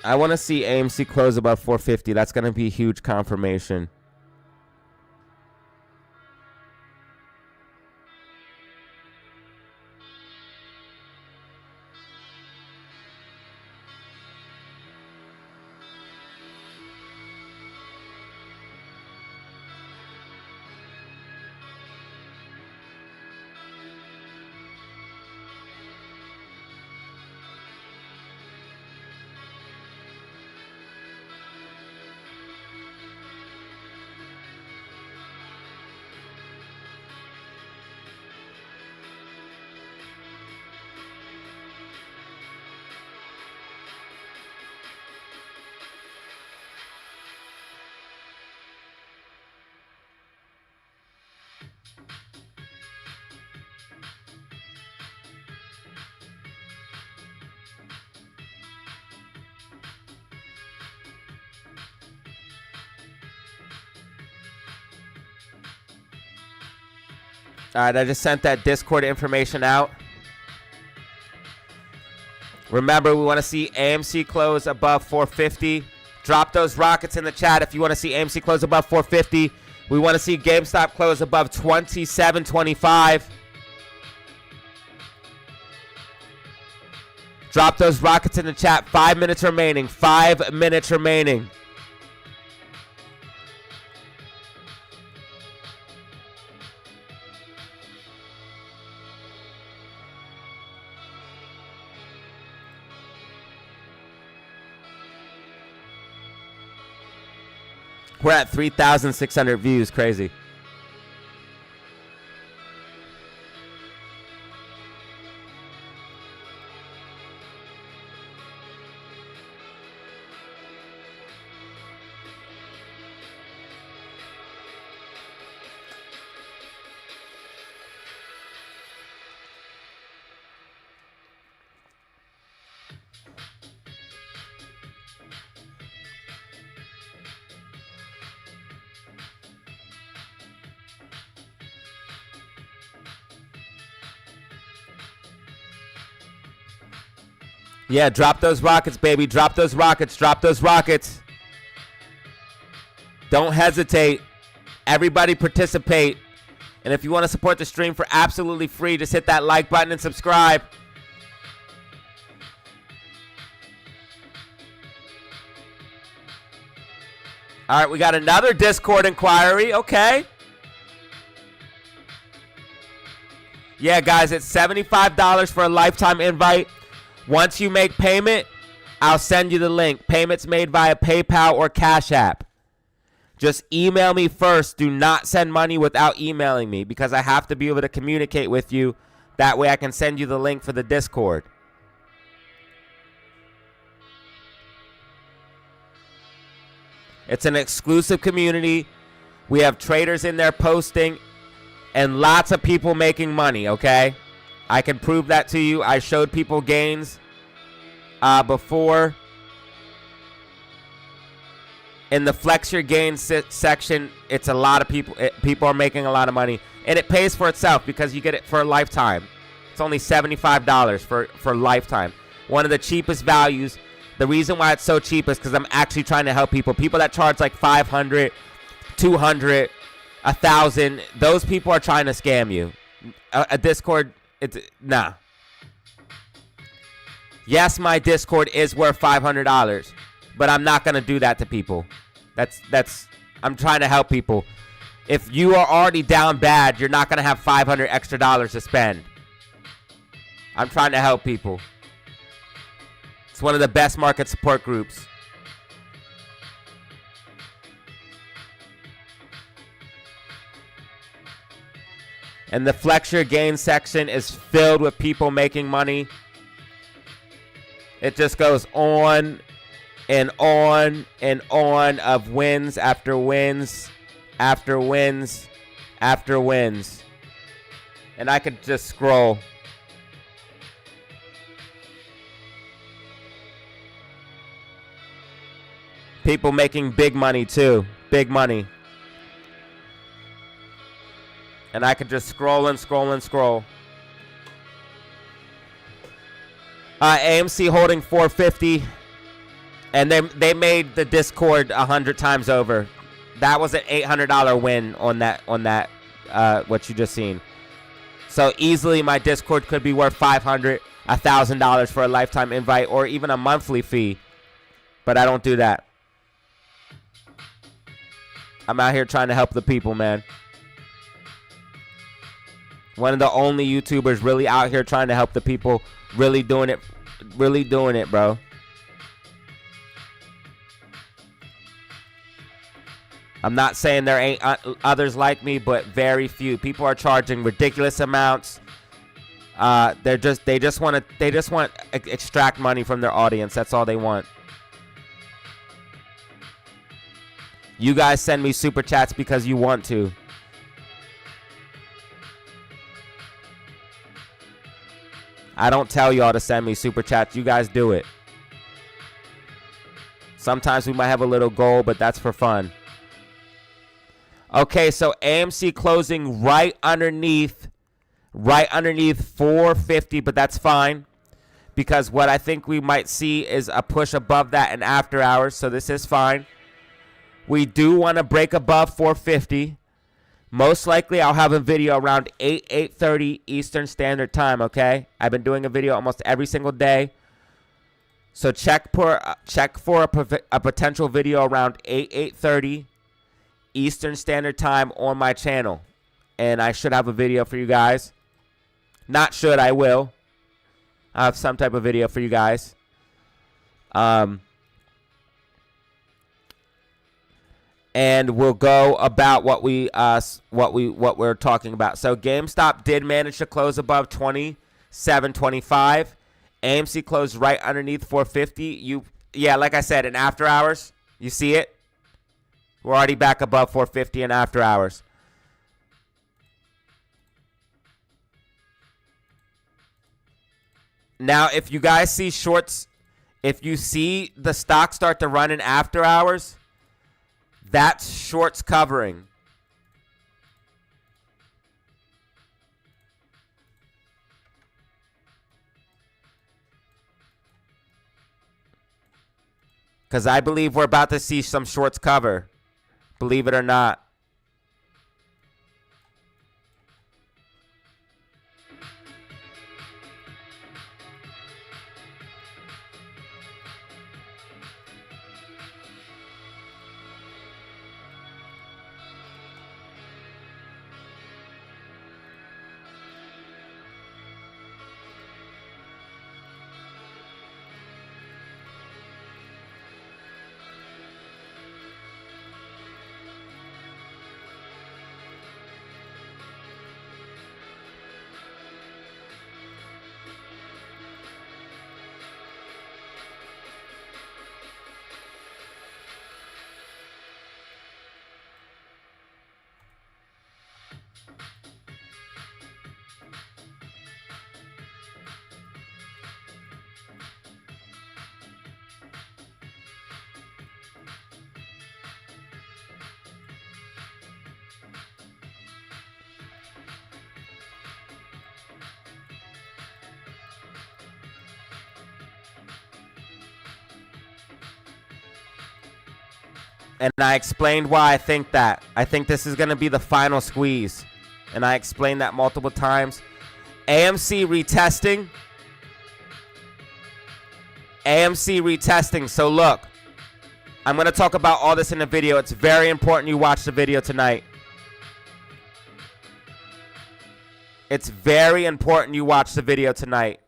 I want to see AMC close above 450. That's going to be a huge confirmation. All right, I just sent that Discord information out. Remember, we want to see AMC close above 450. Drop those rockets in the chat if you want to see AMC close above 450. We want to see GameStop close above 27.25. Drop those rockets in the chat. 5 minutes remaining. 5 minutes remaining. We're at 3,600 views. Crazy. Yeah, drop those rockets, baby. Drop those rockets. Drop those rockets. Don't hesitate. Everybody participate. And if you want to support the stream for absolutely free, just hit that like button and subscribe. All right, we got another Discord inquiry. Okay. Yeah, guys, it's $75 for a lifetime invite. Once you make payment, I'll send you the link. Payments made via PayPal or Cash App. Just email me first. Do not send money without emailing me because I have to be able to communicate with you. That way I can send you the link for the Discord. It's an exclusive community. We have traders in there posting and lots of people making money, okay? I can prove that to you. I showed people gains before. In the flex your gains section, it's a lot of people. People are making a lot of money. And it pays for itself because you get it for a lifetime. It's only $75 for lifetime. One of the cheapest values. The reason why it's so cheap is because I'm actually trying to help people. People that charge like $500, $200, $1,000. Those people are trying to scam you. A Discord... Nah. Yes, my Discord is worth $500, but I'm not gonna do that to people. I'm trying to help people. If you are already down bad, you're not gonna have $500 extra to spend. I'm trying to help people. It's one of the best market support groups. And the flex your gain section is filled with people making money. It just goes on and on and on of wins after wins after wins after wins. And I could just scroll. People making big money too. Big money. And I could just scroll and scroll and scroll. AMC holding 450. And they made the Discord 100 times over. That was an $800 win on that what you just seen. So easily my Discord could be worth $500, $1,000 for a lifetime invite or even a monthly fee. But I don't do that. I'm out here trying to help the people, man. One of the only YouTubers really out here trying to help the people. Really doing it, bro. I'm not saying there ain't others like me, but very few. People are charging ridiculous amounts. They just want to extract money from their audience. That's all they want. You guys send me super chats because you want to. I don't tell y'all to send me super chats. You guys do it. Sometimes we might have a little goal, but that's for fun. Okay, so AMC closing right underneath 450, but that's fine because what I think we might see is a push above that in after hours, so this is fine. We do want to break above 450. Most likely I'll have a video around 8:30 Eastern Standard Time, okay? I've been doing a video almost every single day. So check for a potential video around 8:30 Eastern Standard Time on my channel. And I should have a video for you guys. Not should, I will. I have some type of video for you guys. And we'll go about what we're talking about. So GameStop did manage to close above 27.25. AMC closed right underneath 450. Yeah, like I said, in after hours, you see it. We're already back above 450 in after hours. Now, if you guys see shorts, if you see the stock start to run in after hours, that's shorts covering. Because I believe we're about to see some shorts cover. Believe it or not. And I explained why I think that. I think this is going to be the final squeeze. And I explained that multiple times. AMC retesting. AMC retesting. So look, I'm going to talk about all this in the video. It's very important you watch the video tonight. It's very important you watch the video tonight.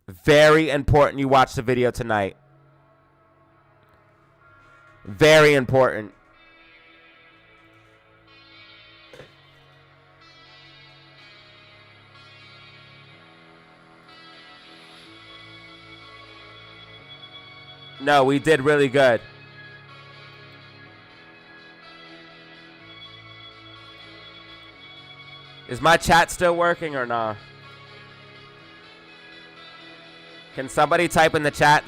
Very important you watch the video tonight. Very important. No, we did really good. Is my chat still working or not? Can somebody type in the chat,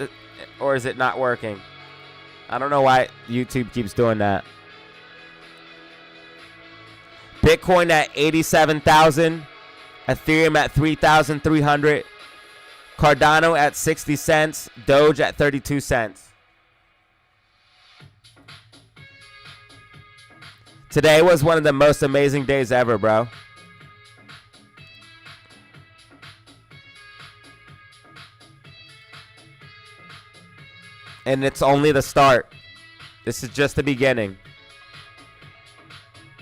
or is it not working? I don't know why YouTube keeps doing that. Bitcoin at 87,000. Ethereum at 3,300. Cardano at 60 cents. Doge at 32 cents. Today was one of the most amazing days ever, bro. And it's only the start. This is just the beginning.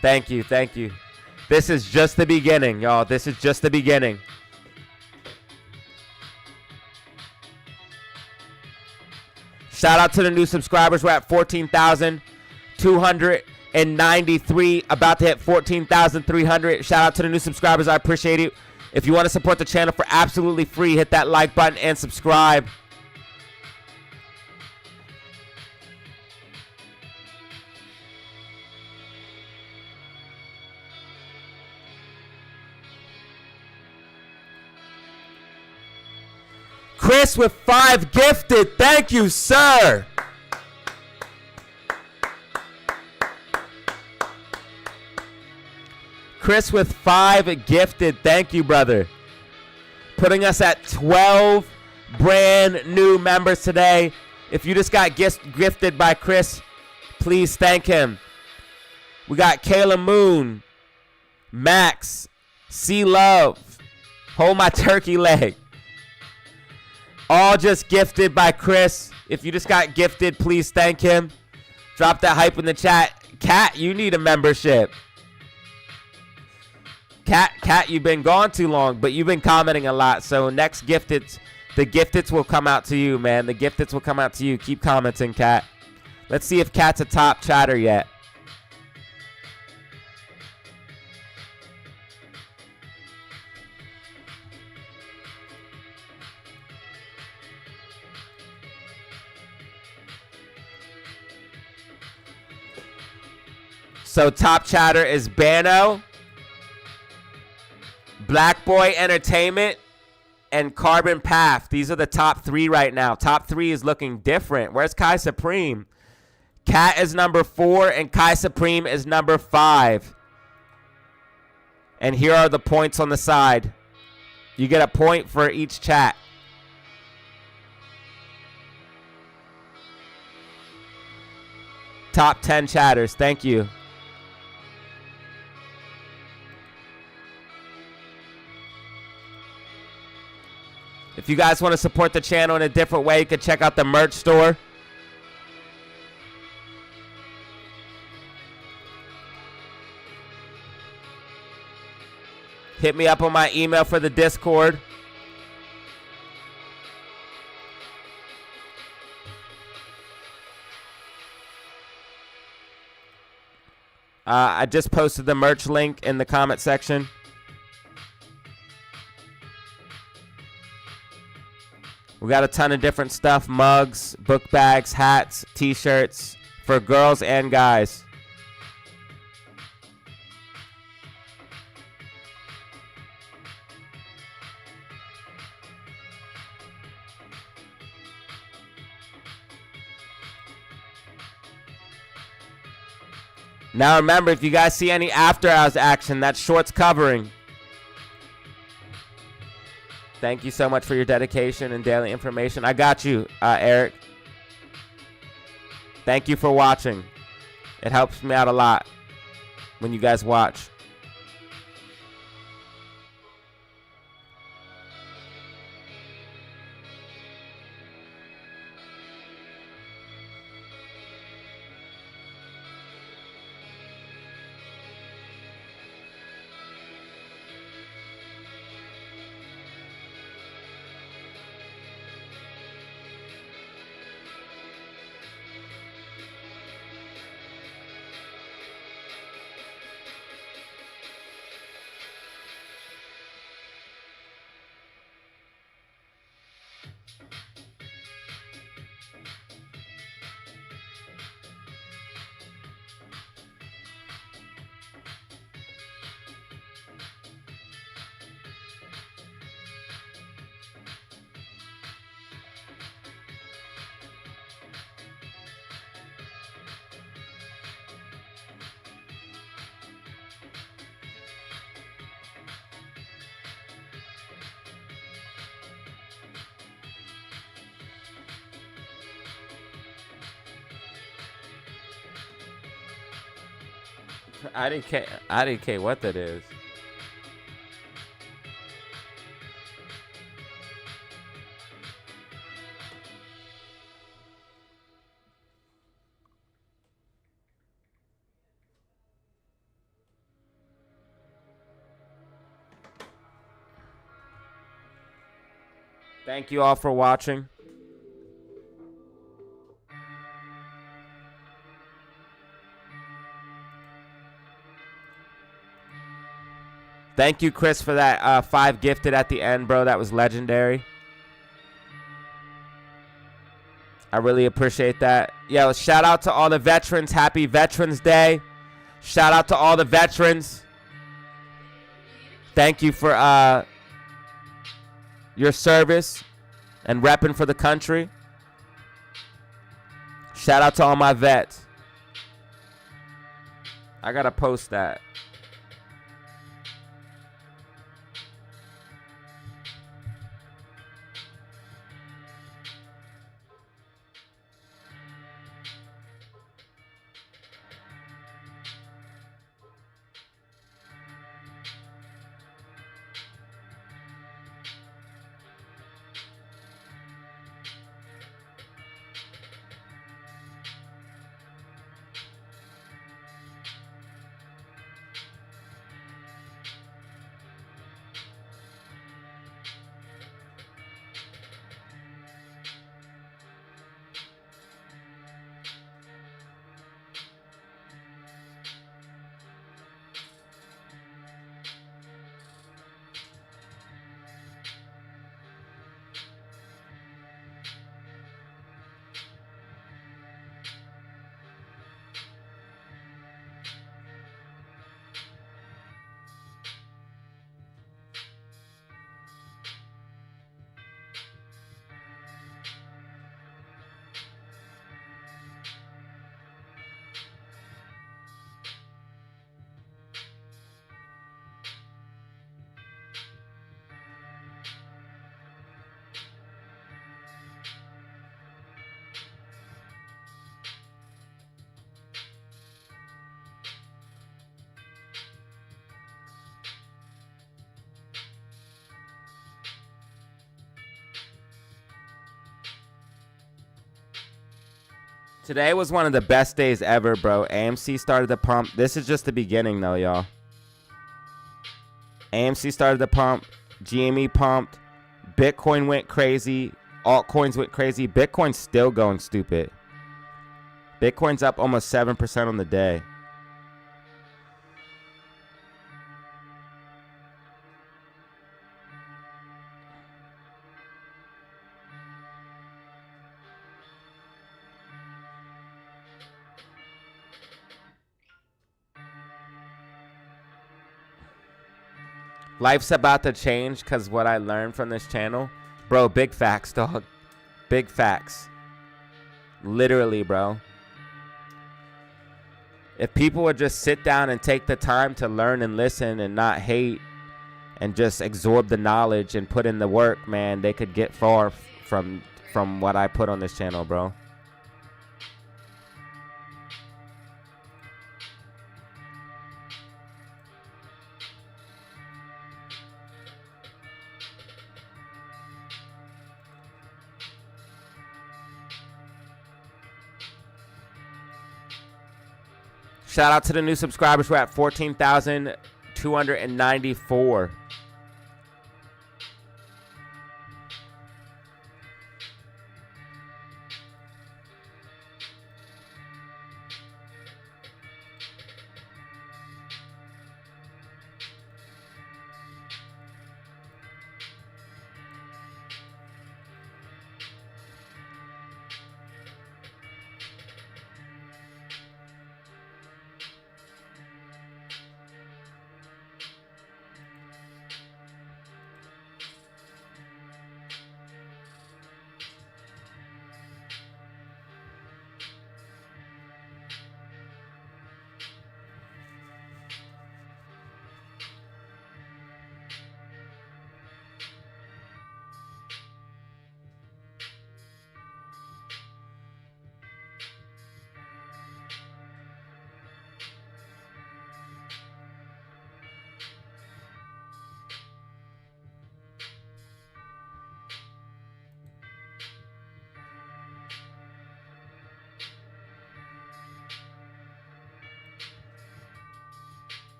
Thank you, thank you. This is just the beginning, y'all. This is just the beginning. Shout out to the new subscribers. We're at 14,293. About to hit 14,300. Shout out to the new subscribers. I appreciate it. If you want to support the channel for absolutely free, hit that like button and subscribe. Chris with 5 gifted. Thank you, sir. Chris with 5 gifted. Thank you, brother. Putting us at 12 brand new members today. If you just got gifted by Chris, please thank him. We got Kayla Moon, Max, C Love, Hold My Turkey Leg. All just gifted by Chris. If you just got gifted, please thank him. Drop that hype in the chat. Kat, you need a membership. Kat, you've been gone too long, but you've been commenting a lot. So next gifteds, the gifteds will come out to you, man. The gifteds will come out to you. Keep commenting, Kat. Let's see if Kat's a top chatter yet. So top chatter is Bano, Black Boy Entertainment, and Carbon Path. These are the top 3 right now. Top 3 is looking different. Where's Kai Supreme? Cat is number 4, and Kai Supreme is number 5. And here are the points on the side. You get a point for each chat. Top 10 chatters. Thank you. If you guys want to support the channel in a different way, you can check out the merch store. Hit me up on my email for the Discord. I just posted the merch link in the comment section. We got a ton of different stuff, mugs, book bags, hats, t-shirts for girls and guys. Now remember, if you guys see any after hours action, that's shorts covering. Thank you so much for your dedication and daily information. I got you, Eric. Thank you for watching. It helps me out a lot when you guys watch. I didn't care what that is. Thank you all for watching. Thank you, Chris, for that 5 gifted at the end, bro. That was legendary. I really appreciate that. Yo, shout out to all the veterans. Happy Veterans Day. Shout out to all the veterans. Thank you for your service and repping for the country. Shout out to all my vets. I gotta post that. Today was one of the best days ever, bro. AMC started to pump. This is just the beginning, though, y'all. AMC started to pump. GME pumped. Bitcoin went crazy. Altcoins went crazy. Bitcoin's still going stupid. Bitcoin's up almost 7% on the day. Life's about to change because what I learned from this channel. Bro, big facts, dog. Big facts. Literally, bro. If people would just sit down and take the time to learn and listen and not hate and just absorb the knowledge and put in the work, man, they could get far from what I put on this channel, bro. Shout out to the new subscribers. We're at 14,294.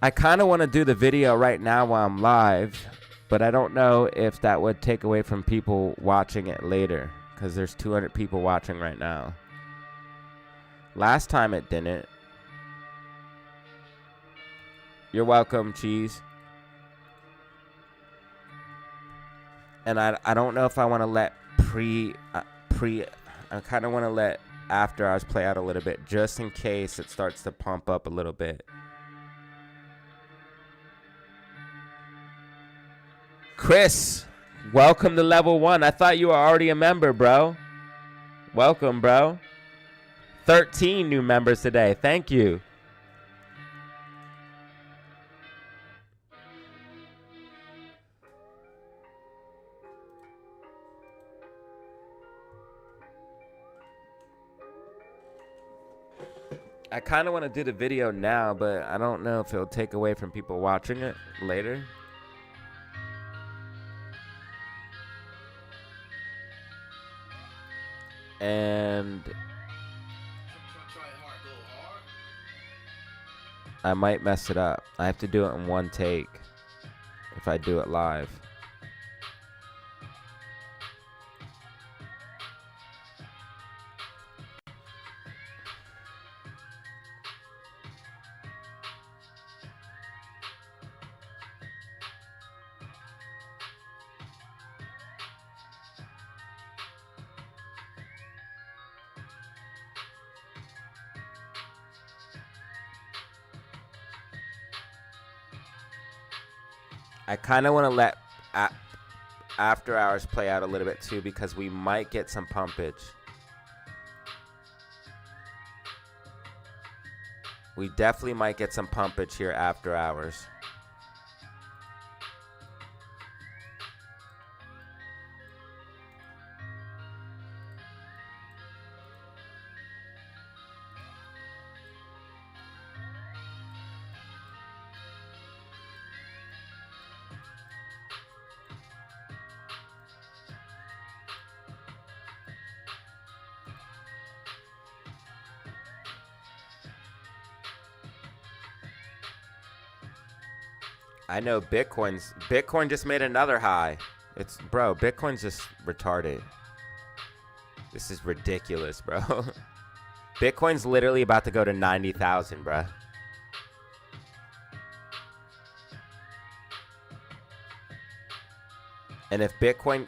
I kind of want to do the video right now while I'm live, but I don't know if that would take away from people watching it later, because there's 200 people watching right now. Last time it didn't. You're welcome, Cheese. And I don't know if I want to let I kind of want to let after hours play out a little bit, just in case it starts to pump up a little bit. Chris, welcome to level 1. I thought you were already a member, bro. Welcome, bro. 13 new members today. Thank you. I kind of want to do the video now, but I don't know if it'll take away from people watching it later. And I might mess it up. I have to do it in one take if I do it live. I kind of want to let after hours play out a little bit too, because we might get some pumpage. We definitely might get some pumpage here after hours. I know Bitcoin just made another high. Bitcoin's just retarded. This is ridiculous, bro. Bitcoin's literally about to go to 90,000, bro. And if Bitcoin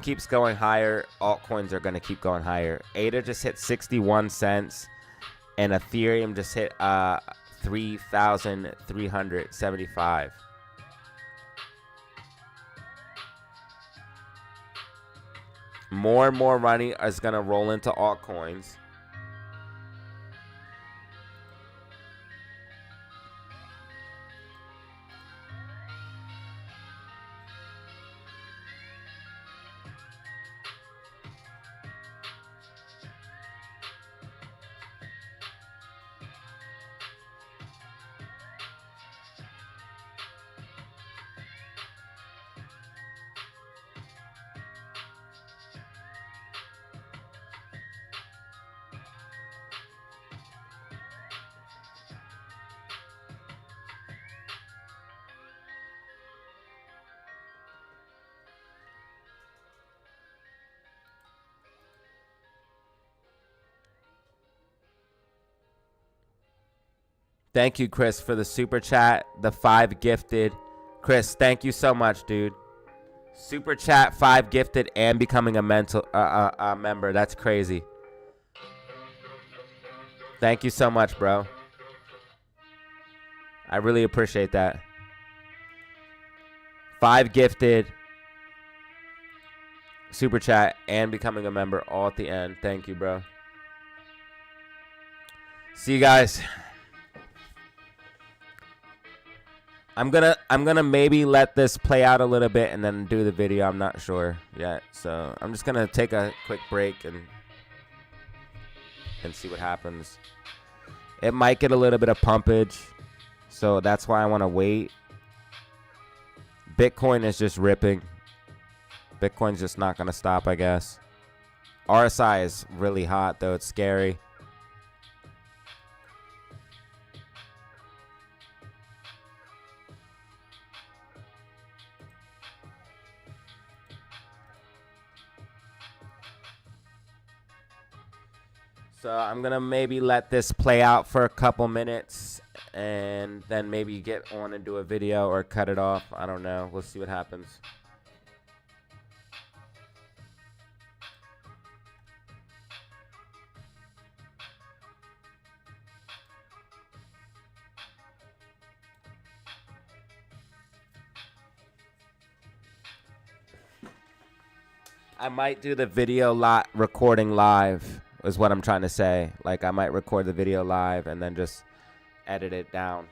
keeps going higher, altcoins are going to keep going higher. ADA just hit 61 cents and Ethereum just hit 3,375. More and more money is going to roll into altcoins. Thank you, Chris, for the super chat. The 5 gifted. Chris, thank you so much, dude. Super chat, 5 gifted, and becoming a member. That's crazy. Thank you so much, bro. I really appreciate that. 5 gifted, super chat, and becoming a member all at the end. Thank you, bro. See you guys. I'm gonna maybe let this play out a little bit and then do the video. I'm not sure yet, so I'm just gonna take a quick break and see what happens. It might get a little bit of pumpage, so that's why I want to wait. Bitcoin is just ripping. Bitcoin's just not gonna stop, I guess. RSI is really hot though. It's scary. So I'm going to maybe let this play out for a couple minutes and then maybe get on and do a video or cut it off. I don't know. We'll see what happens. I might do the video recording live. Is what I'm trying to say. Like, I might record the video live and then just edit it down.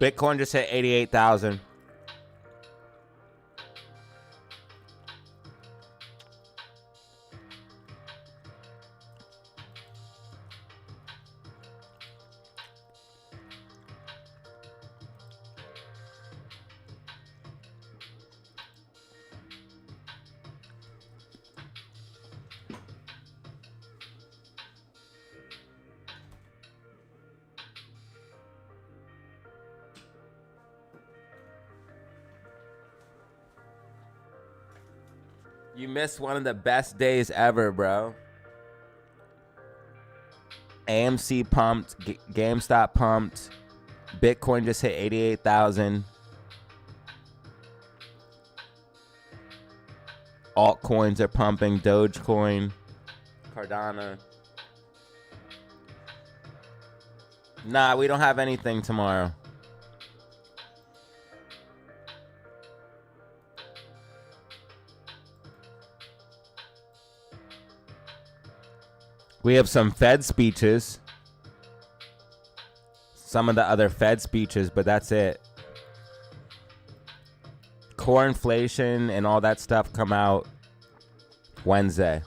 Bitcoin just hit 88,000. You missed one of the best days ever, bro. AMC pumped, GameStop pumped, Bitcoin just hit 88,000. Altcoins are pumping, Dogecoin, Cardano. Nah, we don't have anything tomorrow. We have some Fed speeches. Some of the other Fed speeches, but that's it. Core inflation and all that stuff come out Wednesday.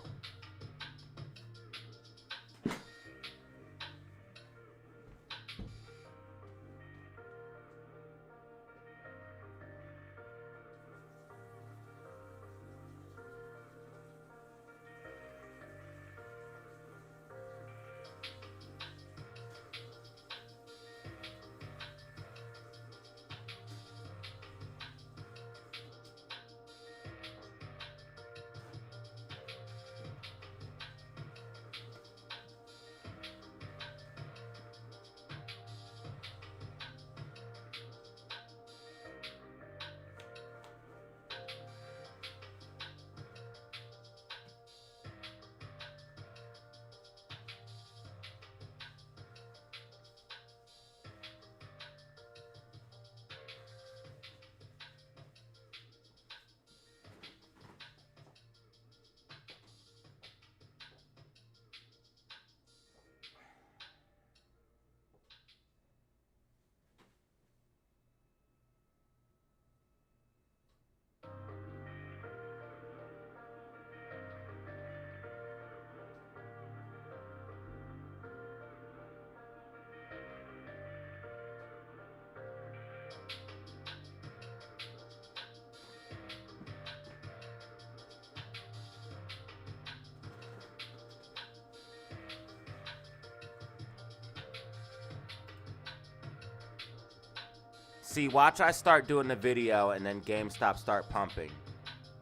See, watch I start doing the video and then GameStop start pumping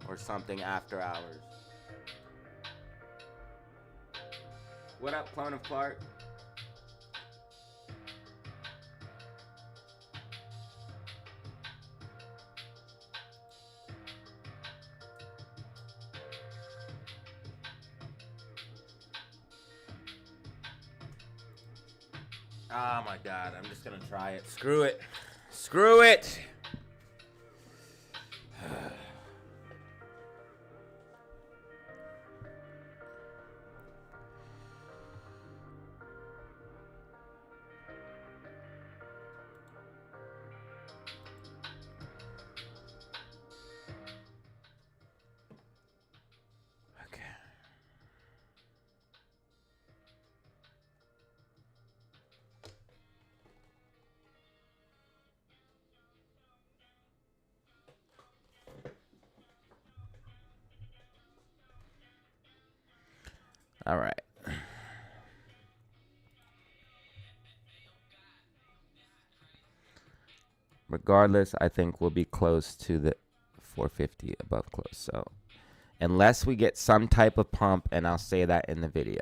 or something after hours. What up, Clone of Clark? Oh my God, I'm just gonna try it. Screw it. Screw it. All right. Regardless, I think we'll be close to the 450 above close. So unless we get some type of pump, and I'll say that in the video.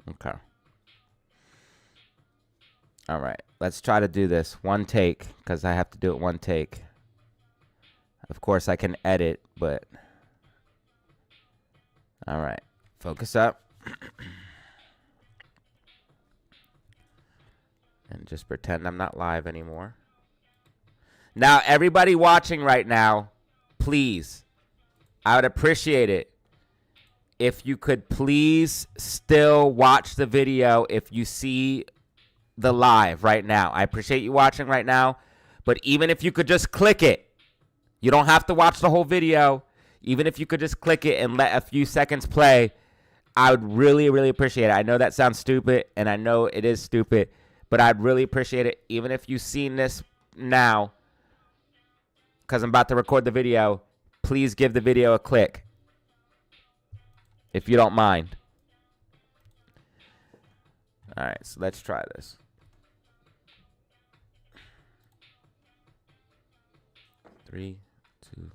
Okay. All right. Let's try to do this one take because I have to do it one take. Of course, I can edit, but all right. Focus up. And just pretend I'm not live anymore. Now, everybody watching right now, please, I would appreciate it if you could please still watch the video if you see the live right now. I appreciate you watching right now, But even if you could just click it, you don't have to watch the whole video. Even if you could just click it and let a few seconds play, I would really, really appreciate it. I know that sounds stupid, and I know it is stupid, but I'd really appreciate it. Even if you've seen this now, because I'm about to record the video, please give the video a click, if you don't mind. All right, so let's try this. 3, 2, 1.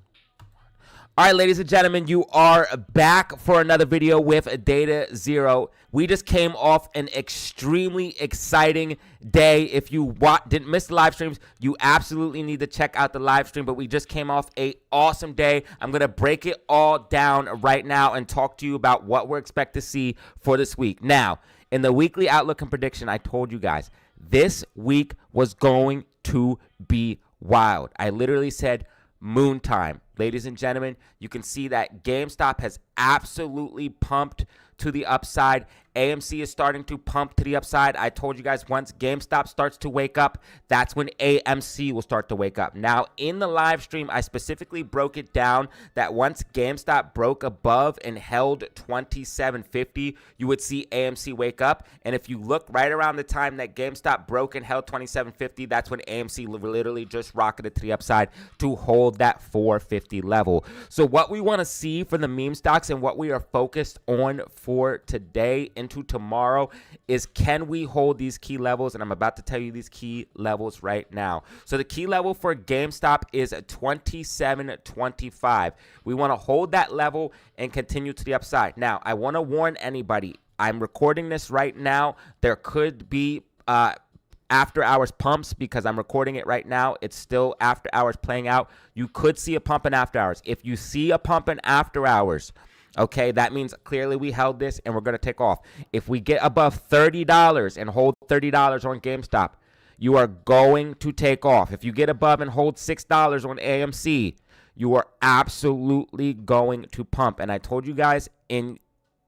All right, ladies and gentlemen, you are back for another video with Datazero. We just came off an extremely exciting day. If you didn't miss the live streams, you absolutely need to check out the live stream. But we just came off an awesome day. I'm going to break it all down right now and talk to you about what we're expect to see for this week. Now, in the weekly outlook and prediction, I told you guys this week was going to be wild. I literally said moon time. Ladies and gentlemen, you can see that GameStop has absolutely pumped to the upside. AMC is starting to pump to the upside. I told you guys once GameStop starts to wake up, that's when AMC will start to wake up. Now, in the live stream, I specifically broke it down that once GameStop broke above and held 27.50, you would see AMC wake up. And if you look right around the time that GameStop broke and held 27.50, that's when AMC literally just rocketed to the upside to hold that 450 level. So what we want to see for the meme stocks and what we are focused on for today into tomorrow is, can we hold these key levels? And I'm about to tell you these key levels right now. So the key level for GameStop is 27.25. We want to hold that level and continue to the upside. Now, I want to warn anybody. I'm recording this right now. There could be after hours pumps because I'm recording it right now. It's still after hours playing out. You could see a pump in after hours. If you see a pump in after hours, okay, that means clearly we held this and we're going to take off. If we get above $30 and hold $30 on GameStop, you are going to take off. If you get above and hold $6 on AMC, you are absolutely going to pump. And I told you guys in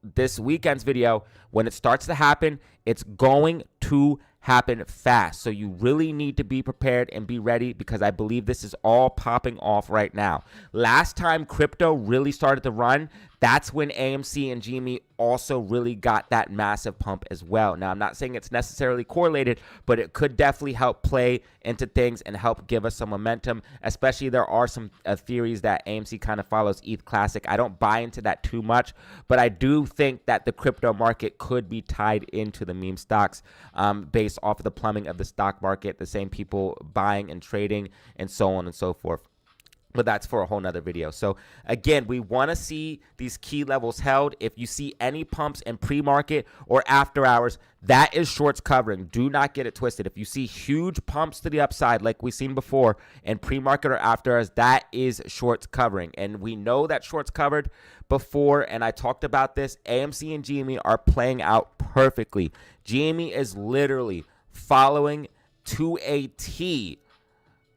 this weekend's video, when it starts to happen, it's going to happen fast. So you really need to be prepared and be ready because I believe this is all popping off right now. Last time crypto really started to run, that's when AMC and GME also really got that massive pump as well. Now, I'm not saying it's necessarily correlated, but it could definitely help play into things and help give us some momentum, especially there are some theories that AMC kind of follows ETH Classic. I don't buy into that too much, but I do think that the crypto market could be tied into the meme stocks based off of the plumbing of the stock market, the same people buying and trading and so on and so forth. But that's for a whole nother video. So again, we want to see these key levels held. If you see any pumps in pre-market or after hours, that is shorts covering. Do not get it twisted. If you see huge pumps to the upside like we've seen before in pre-market or after hours, that is shorts covering. And we know that shorts covered before, and I talked about this. AMC and GME are playing out perfectly. GME is literally following to a T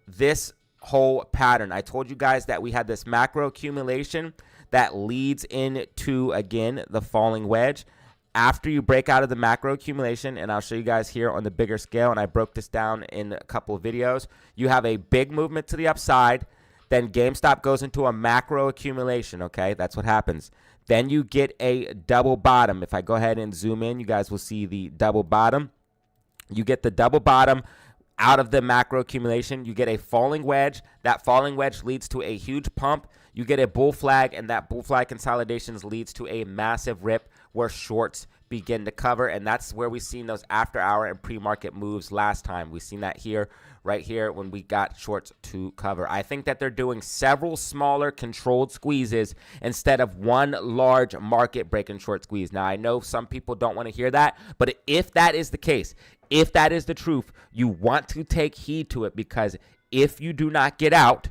this whole pattern. I told you guys that we had this macro accumulation that leads into, again, the falling wedge. After you break out of the macro accumulation, and I'll show you guys here on the bigger scale, and I broke this down in a couple of videos, you have a big movement to the upside, then GameStop goes into a macro accumulation, okay? That's what happens. Then you get a double bottom. If I go ahead and zoom in, you guys will see the double bottom. You get the double bottom out of the macro accumulation. You get a falling wedge. That falling wedge leads to a huge pump. You get a bull flag, and that bull flag consolidations leads to a massive rip where shorts begin to cover, and that's where we've seen those after hour and pre-market moves last time. We've seen that here, right here, when we got shorts to cover. I think that they're doing several smaller controlled squeezes instead of one large market breaking short squeeze. Now, I know some people don't want to hear that, but if that is the case, if that is the truth, you want to take heed to it, because if you do not get out,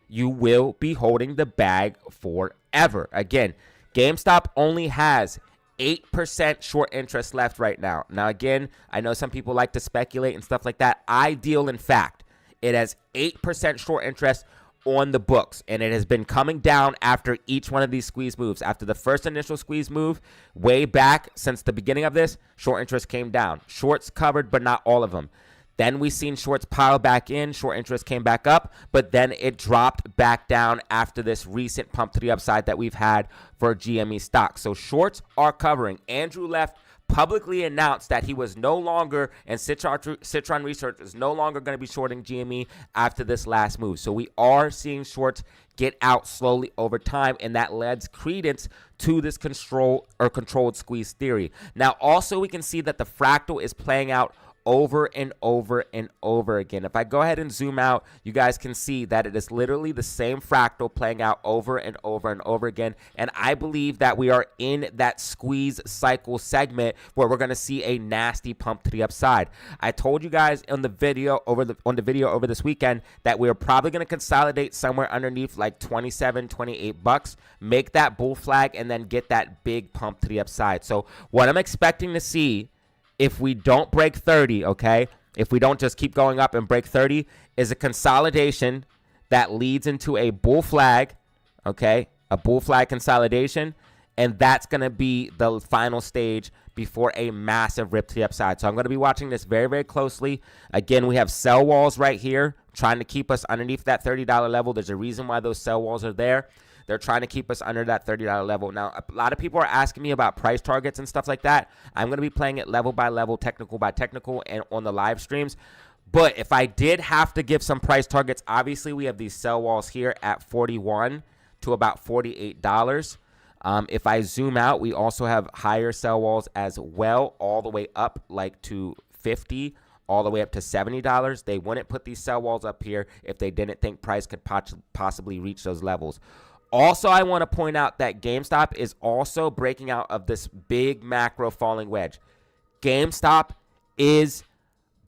you will be holding the bag forever. Again, GameStop only has 8% short interest left right now. Now, again, I know some people like to speculate and stuff like that. I deal in fact. It has 8% short interest on the books, and it has been coming down after each one of these squeeze moves. After the first initial squeeze move, way back since the beginning of this, short interest came down. Shorts covered, but not all of them. Then we seen shorts pile back in, short interest came back up, but then it dropped back down after this recent pump to the upside that we've had for GME stocks. So shorts are covering. Andrew Left publicly announced that he was no longer, and Citron Research is no longer going to be shorting GME after this last move. So we are seeing shorts get out slowly over time, and that lends credence to this controlled squeeze theory. Now, also we can see that the fractal is playing out over and over and over again. If I go ahead and zoom out, you guys can see that it is literally the same fractal playing out over and over and over again. And I believe that we are in that squeeze cycle segment where we're going to see a nasty pump to the upside. I told you guys on the video over this weekend that we are probably going to consolidate somewhere underneath like 27, 28 bucks, make that bull flag, and then get that big pump to the upside. So what I'm expecting to see, if we don't break 30, okay, if we don't just keep going up and break 30, is a consolidation that leads into a bull flag, okay, a bull flag consolidation, and that's going to be the final stage before a massive rip to the upside. So I'm going to be watching this very, very closely. Again, we have sell walls right here trying to keep us underneath that $30 level. There's a reason why those sell walls are there. They're trying to keep us under that $30 level. Now, a lot of people are asking me about price targets and stuff like that. I'm going to be playing it level by level, technical by technical, and on the live streams. But if I did have to give some price targets, obviously we have these sell walls here at $41 to about $48. If I zoom out, we also have higher sell walls as well, all the way up like to $50, all the way up to $70. They wouldn't put these sell walls up here if they didn't think price could possibly reach those levels. Also, I want to point out that GameStop is also breaking out of this big macro falling wedge. GameStop is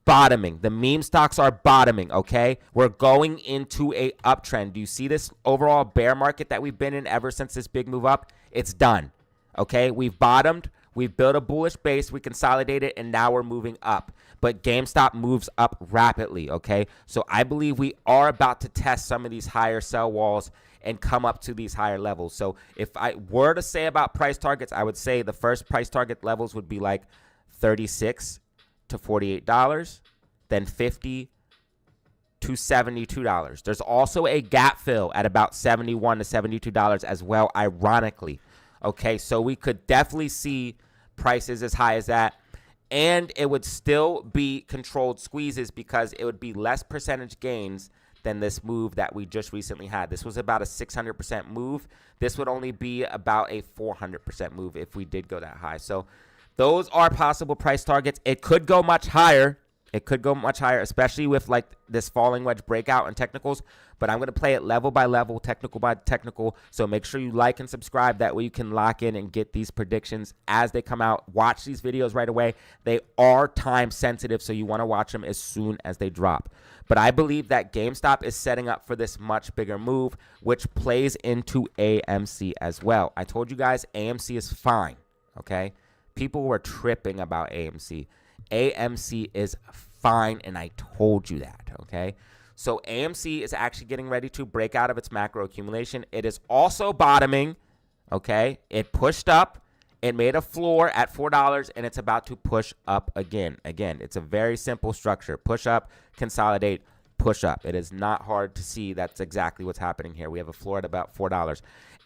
bottoming. The meme stocks are bottoming, okay? We're going into a uptrend. Do you see this overall bear market that we've been in ever since this big move up? It's done, okay? We've bottomed. We've built a bullish base. We consolidated, and now we're moving up. But GameStop moves up rapidly, okay? So I believe we are about to test some of these higher sell walls and come up to these higher levels. So if I were to say about price targets, I would say the first price target levels would be like $36 to $48, then $50 to $72. There's also a gap fill at about $71 to $72 as well, ironically. Okay, so we could definitely see prices as high as that. And it would still be controlled squeezes because it would be less percentage gains than this move that we just recently had. This was about a 600% move. This would only be about a 400% move if we did go that high. So those are possible price targets. It could go much higher. It could go much higher, especially with like this falling wedge breakout and technicals. But I'm going to play it level by level, technical by technical. So make sure you like and subscribe. That way you can lock in and get these predictions as they come out. Watch these videos right away. They are time sensitive, so you want to watch them as soon as they drop. But I believe that GameStop is setting up for this much bigger move, which plays into AMC as well. I told you guys AMC is fine, okay? People were tripping about AMC. AMC is fine, and I told you that, okay? So AMC is actually getting ready to break out of its macro accumulation. It is also bottoming, okay? It pushed up. It made a floor at $4, and it's about to push up again. Again, it's a very simple structure. Push up, consolidate, push up. It is not hard to see that's exactly what's happening here. We have a floor at about $4.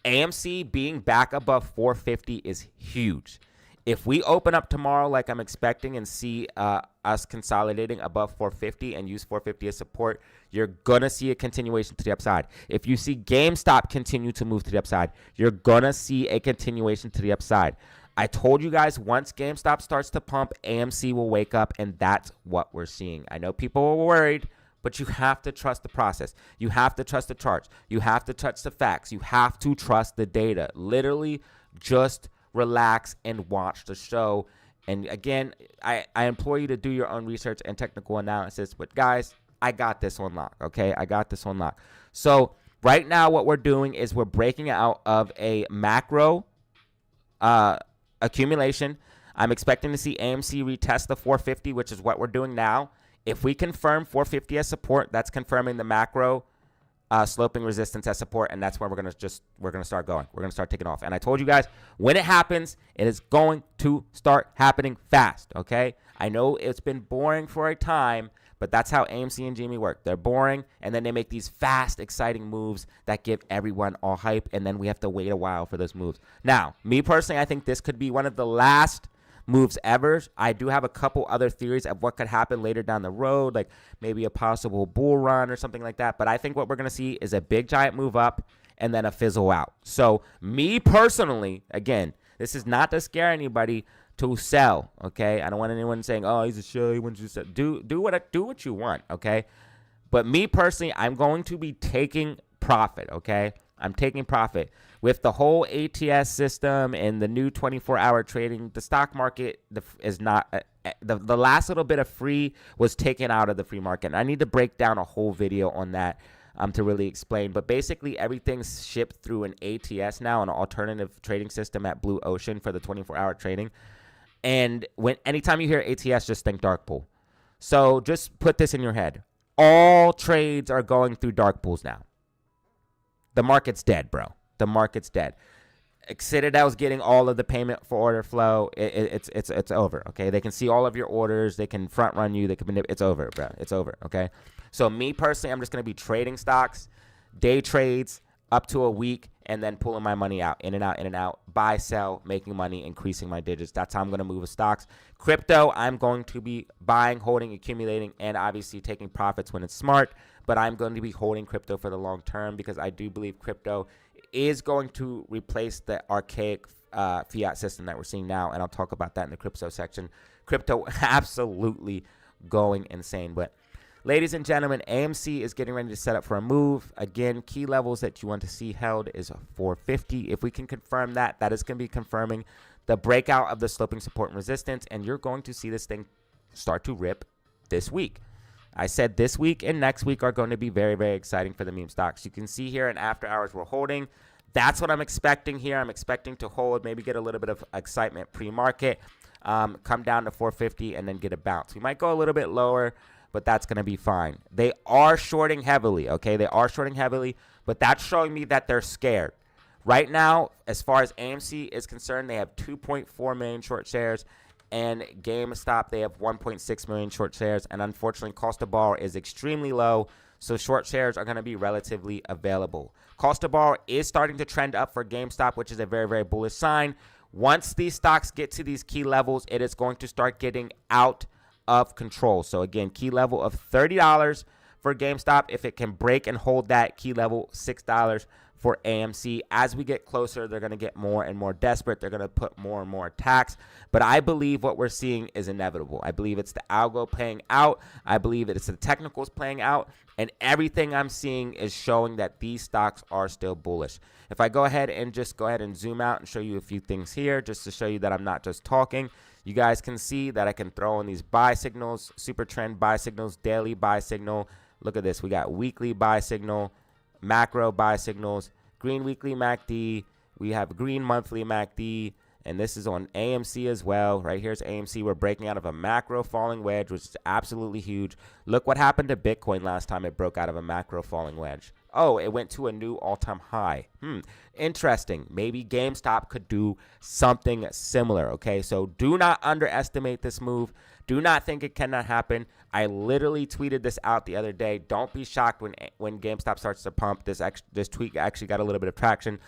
AMC being back above $4.50 is huge. If we open up tomorrow like I'm expecting and see us consolidating above $4.50 and use $4.50 as support, you're going to see a continuation to the upside. If you see GameStop continue to move to the upside, you're going to see a continuation to the upside. I told you guys once GameStop starts to pump, AMC will wake up, and that's what we're seeing. I know people are worried, but you have to trust the process. You have to trust the charts. You have to trust the facts. You have to trust the data. Literally just relax and watch the show. And again, I implore you to do your own research and technical analysis. But guys, I got this on lock, okay? I got this on lock. So right now what we're doing is we're breaking out of a macro accumulation. I'm expecting to see AMC retest the 450, which is what we're doing now. If we confirm 450 as support, that's confirming the macro sloping resistance as support, and that's where we're gonna start going. We're gonna start taking off. And I told you guys, when it happens, it is going to start happening fast. Okay, I know it's been boring for a time, But that's how AMC and GME work. They're boring, and then they make these fast, exciting moves that give everyone all hype, and then we have to wait a while for those moves. Now, me personally, I think this could be one of the last moves ever. I do have a couple other theories of what could happen later down the road, like maybe a possible bull run or something like that. But I think what we're going to see is a big, giant move up and then a fizzle out. So me personally, again, this is not to scare anybody to sell, okay? I don't want anyone saying, "Oh, he's a show. He wants you to sell." Do what you want, okay? But me personally, I'm going to be taking profit, okay? I'm taking profit with the whole ATS system and the new 24-hour trading. The stock market is not the last little bit of free was taken out of the free market. And I need to break down a whole video on that to really explain. But basically, everything's shipped through an ATS now, an alternative trading system at Blue Ocean for the 24-hour trading. And anytime you hear ATS, just think dark pool. So just put this in your head. All trades are going through dark pools now. The market's dead, bro. The market's dead. Citadel's getting all of the payment for order flow. It's over, okay? They can see all of your orders. They can front run you. It's over, bro. It's over, okay? So me personally, I'm just going to be trading stocks, day trades, up to a week, and then pulling my money out, in and out, buy, sell, making money, increasing my digits. That's how I'm going to move with stocks. Crypto, I'm going to be buying, holding, accumulating, and obviously taking profits when it's smart, but I'm going to be holding crypto for the long term because I do believe crypto is going to replace the archaic fiat system that we're seeing now, and I'll talk about that in the crypto section. Crypto absolutely going insane, but ladies and gentlemen, AMC is getting ready to set up for a move. Again, key levels that you want to see held is 450. If we can confirm that, that is going to be confirming the breakout of the sloping support and resistance, and you're going to see this thing start to rip this week. I said this week and next week are going to be very, very exciting for the meme stocks. You can see here in after hours we're holding. That's what I'm expecting here. I'm expecting to hold, maybe get a little bit of excitement pre-market, come down to 450, and then get a bounce. We might go a little bit lower, but that's going to be fine. They are shorting heavily, okay? They are shorting heavily, but that's showing me that they're scared. Right now, as far as AMC is concerned, they have 2.4 million short shares, and GameStop, they have 1.6 million short shares, and unfortunately, cost to borrow is extremely low, so short shares are going to be relatively available. Cost to borrow is starting to trend up for GameStop, which is a very, very bullish sign. Once these stocks get to these key levels, it is going to start getting out of control. So again, key level of $30 for GameStop. If it can break and hold that key level, $6 for AMC. As we get closer, they're going to get more and more desperate. They're going to put more and more attacks. But I believe what we're seeing is inevitable. I believe it's the algo playing out. I believe it's the technicals playing out. And everything I'm seeing is showing that these stocks are still bullish. If I go ahead and zoom out and show you a few things here, just to show you that I'm not just talking, you guys can see that I can throw in these buy signals, super trend buy signals, daily buy signal. Look at this. We got weekly buy signal, macro buy signals, green weekly MACD. We have green monthly MACD, and this is on AMC as well. Right here's AMC. We're breaking out of a macro falling wedge, which is absolutely huge. Look what happened to Bitcoin last time it broke out of a macro falling wedge. Oh, it went to a new all-time high. Interesting. Maybe GameStop could do something similar, okay? So do not underestimate this move. Do not think it cannot happen. I literally tweeted this out the other day. Don't be shocked when GameStop starts to pump. This tweet actually got a little bit of traction.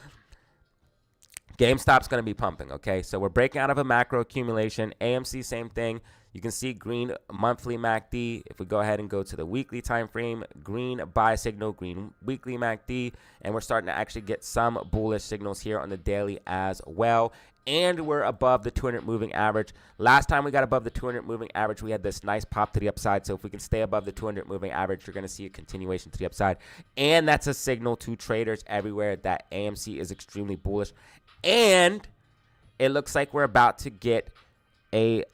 GameStop's going to be pumping, okay? So we're breaking out of a macro accumulation. AMC, same thing. You can see green monthly MACD. If we go ahead and go to the weekly time frame, green buy signal, green weekly MACD, and we're starting to actually get some bullish signals here on the daily as well. And we're above the 200 moving average. Last time we got above the 200 moving average, we had this nice pop to the upside. So if we can stay above the 200 moving average, you're going to see a continuation to the upside. And that's a signal to traders everywhere that AMC is extremely bullish. And it looks like we're about to get a...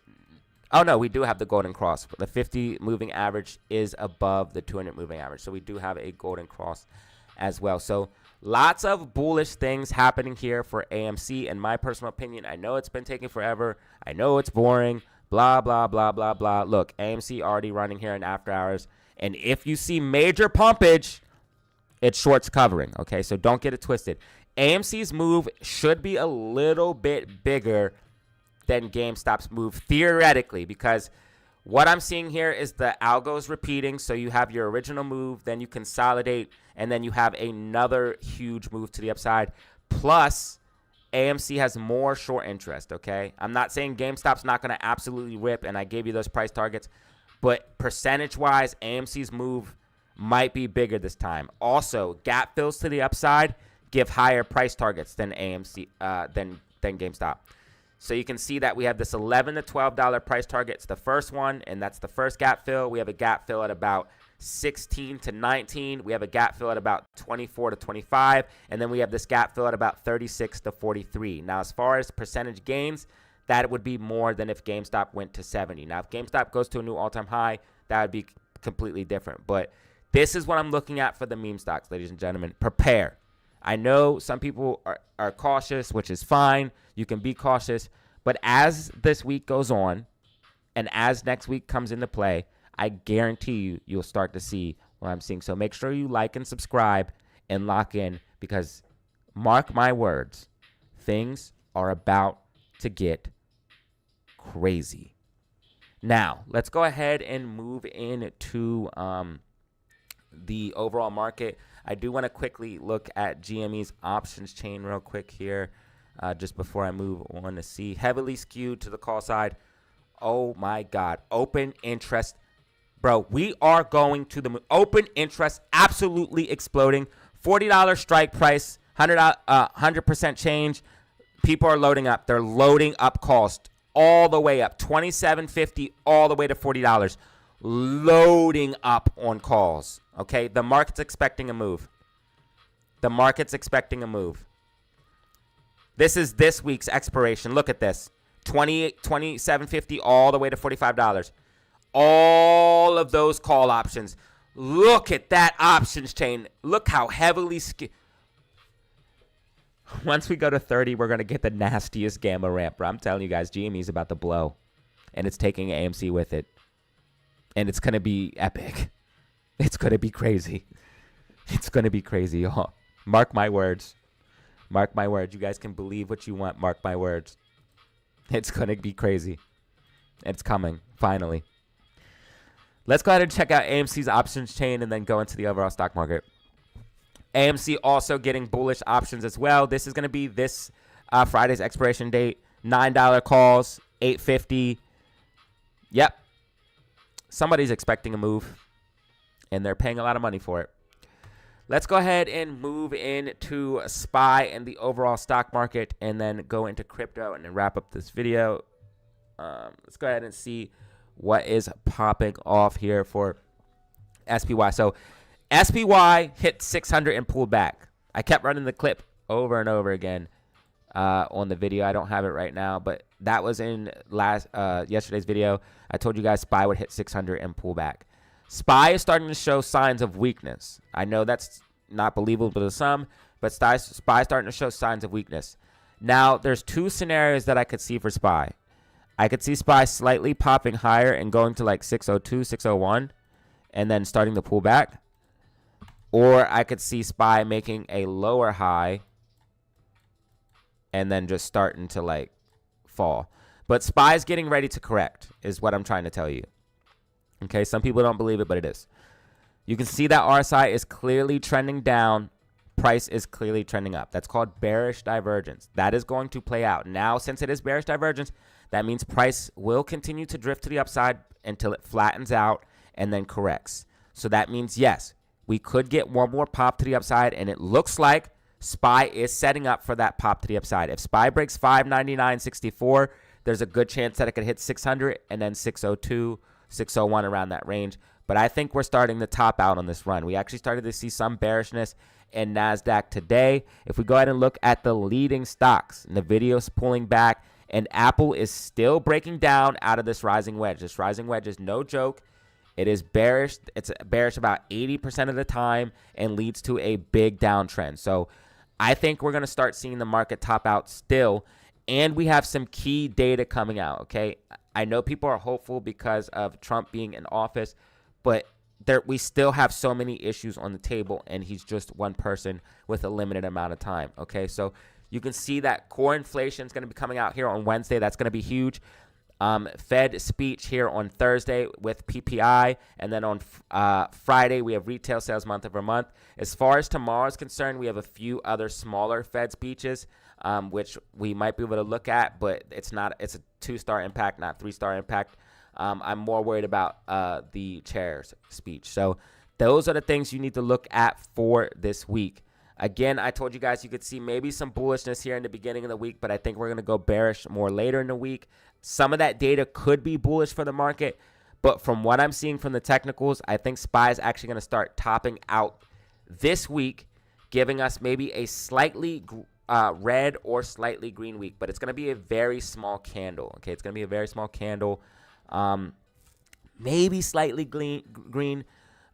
Oh, no, we do have the golden cross. The 50 moving average is above the 200 moving average. So we do have a golden cross as well. So lots of bullish things happening here for AMC. In my personal opinion, I know it's been taking forever. I know it's boring. Blah, blah, blah, blah, blah. Look, AMC already running here in after hours. And if you see major pumpage, it's shorts covering. Okay, so don't get it twisted. AMC's move should be a little bit bigger than GameStop's move theoretically, because What I'm seeing here is the algos repeating. So you have your original move, then you consolidate, and then you have another huge move to the upside. Plus, AMC has more short interest, okay? I'm not saying GameStop's not going to absolutely rip, and I gave you those price targets. But percentage-wise, AMC's move might be bigger this time. Also, gap fills to the upside give higher price targets than AMC, than GameStop. So you can see that we have this $11 to $12 price target. It's the first one, and that's the first gap fill. We have a gap fill at about 16 to 19. We have a gap fill at about 24 to 25. And then we have this gap fill at about 36 to 43. Now, as far as percentage gains, that would be more than if GameStop went to 70. Now, if GameStop goes to a new all-time high, that would be completely different. But this is what I'm looking at for the meme stocks, ladies and gentlemen. Prepare. I know some people are cautious, which is fine. You can be cautious. But as this week goes on and as next week comes into play, I guarantee you'll start to see what I'm seeing. So make sure you like and subscribe and lock in, because mark my words, things are about to get crazy. Now, let's go ahead and move into the overall market. I do want to quickly look at GME's options chain real quick here, just before I move on to see. Heavily skewed to the call side. Oh, my God. Open interest. Bro, we are going to the moon. Open interest absolutely exploding. $40 strike price, 100% change. People are loading up. They're loading up calls all the way up. $27.50 all the way to $40. Loading up on calls. Okay, the market's expecting a move. The market's expecting a move. This is this week's expiration. Look at this. $27.50 all the way to $45. All of those call options. Look at that options chain. Look how heavily once we go to 30, we're going to get the nastiest gamma ramp. Bro, I'm telling you guys, GME is about to blow. And it's taking AMC with it. And it's going to be epic. It's going to be crazy. It's going to be crazy, y'all. Mark my words. Mark my words. You guys can believe what you want. Mark my words. It's going to be crazy. It's coming, finally. Let's go ahead and check out AMC's options chain and then go into the overall stock market. AMC also getting bullish options as well. This is going to be this Friday's expiration date. $9 calls, $8.50. Yep. Somebody's expecting a move, and they're paying a lot of money for it. Let's go ahead and move into SPY and the overall stock market, and then go into crypto and then wrap up this video. Let's go ahead and see what is popping off here for SPY. So SPY hit 600 and pulled back. I kept running the clip over and over again on the video. I don't have it right now, but that was in yesterday's video. I told you guys SPY would hit 600 and pull back. SPY is starting to show signs of weakness. I know that's not believable to some, but SPY is starting to show signs of weakness. Now, there's two scenarios that I could see for SPY. I could see SPY slightly popping higher and going to like 602, 601, and then starting to pull back. Or I could see SPY making a lower high and then just starting to like fall. But SPY is getting ready to correct, is what I'm trying to tell you. Okay, some people don't believe it, but it is. You can see that RSI is clearly trending down. Price is clearly trending up. That's called bearish divergence. That is going to play out. Now, since it is bearish divergence, that means price will continue to drift to the upside until it flattens out and then corrects. So that means, yes, we could get one more pop to the upside, and it looks like SPY is setting up for that pop to the upside. If SPY breaks 599.64, there's a good chance that it could hit 600 and then 602, 601 around that range. But I think we're starting to top out on this run. We actually started to see some bearishness in NASDAQ today. If we go ahead and look at the leading stocks, NVIDIA's pulling back, and Apple is still breaking down out of this rising wedge. This rising wedge is no joke. It is bearish. It's bearish about 80% of the time and leads to a big downtrend. So I think we're going to start seeing the market top out still. And we have some key data coming out, okay? I know people are hopeful because of Trump being in office, but we still have so many issues on the table, and he's just one person with a limited amount of time, okay? So you can see that core inflation is going to be coming out here on Wednesday. That's going to be huge. Fed speech here on Thursday with PPI, and then on Friday we have retail sales month over month. As far as tomorrow is concerned, we have a few other smaller Fed speeches, which we might be able to look at, but it's a 2-star impact, not 3-star impact. I'm more worried about the chair's speech. So those are the things you need to look at for this week. Again, I told you guys you could see maybe some bullishness here in the beginning of the week, but I think we're going to go bearish more later in the week. Some of that data could be bullish for the market, but from what I'm seeing from the technicals, I think SPY is actually going to start topping out this week, giving us maybe a slightly red or slightly green week, but it's going to be a very small candle. Okay, it's going to be a very small candle, maybe slightly green.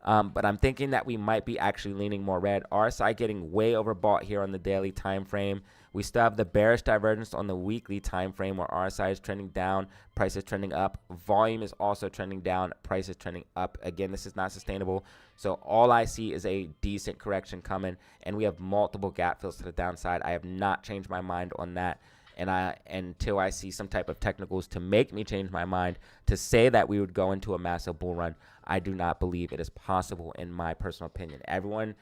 But I'm thinking that we might be actually leaning more red. RSI getting way overbought here on the daily time frame. We still have the bearish divergence on the weekly time frame where RSI is trending down, price is trending up. Volume is also trending down, price is trending up. Again, this is not sustainable. So all I see is a decent correction coming, and we have multiple gap fills to the downside. I have not changed my mind on that. And until I see some type of technicals to make me change my mind to say that we would go into a massive bull run, I do not believe it is possible in my personal opinion. Everyone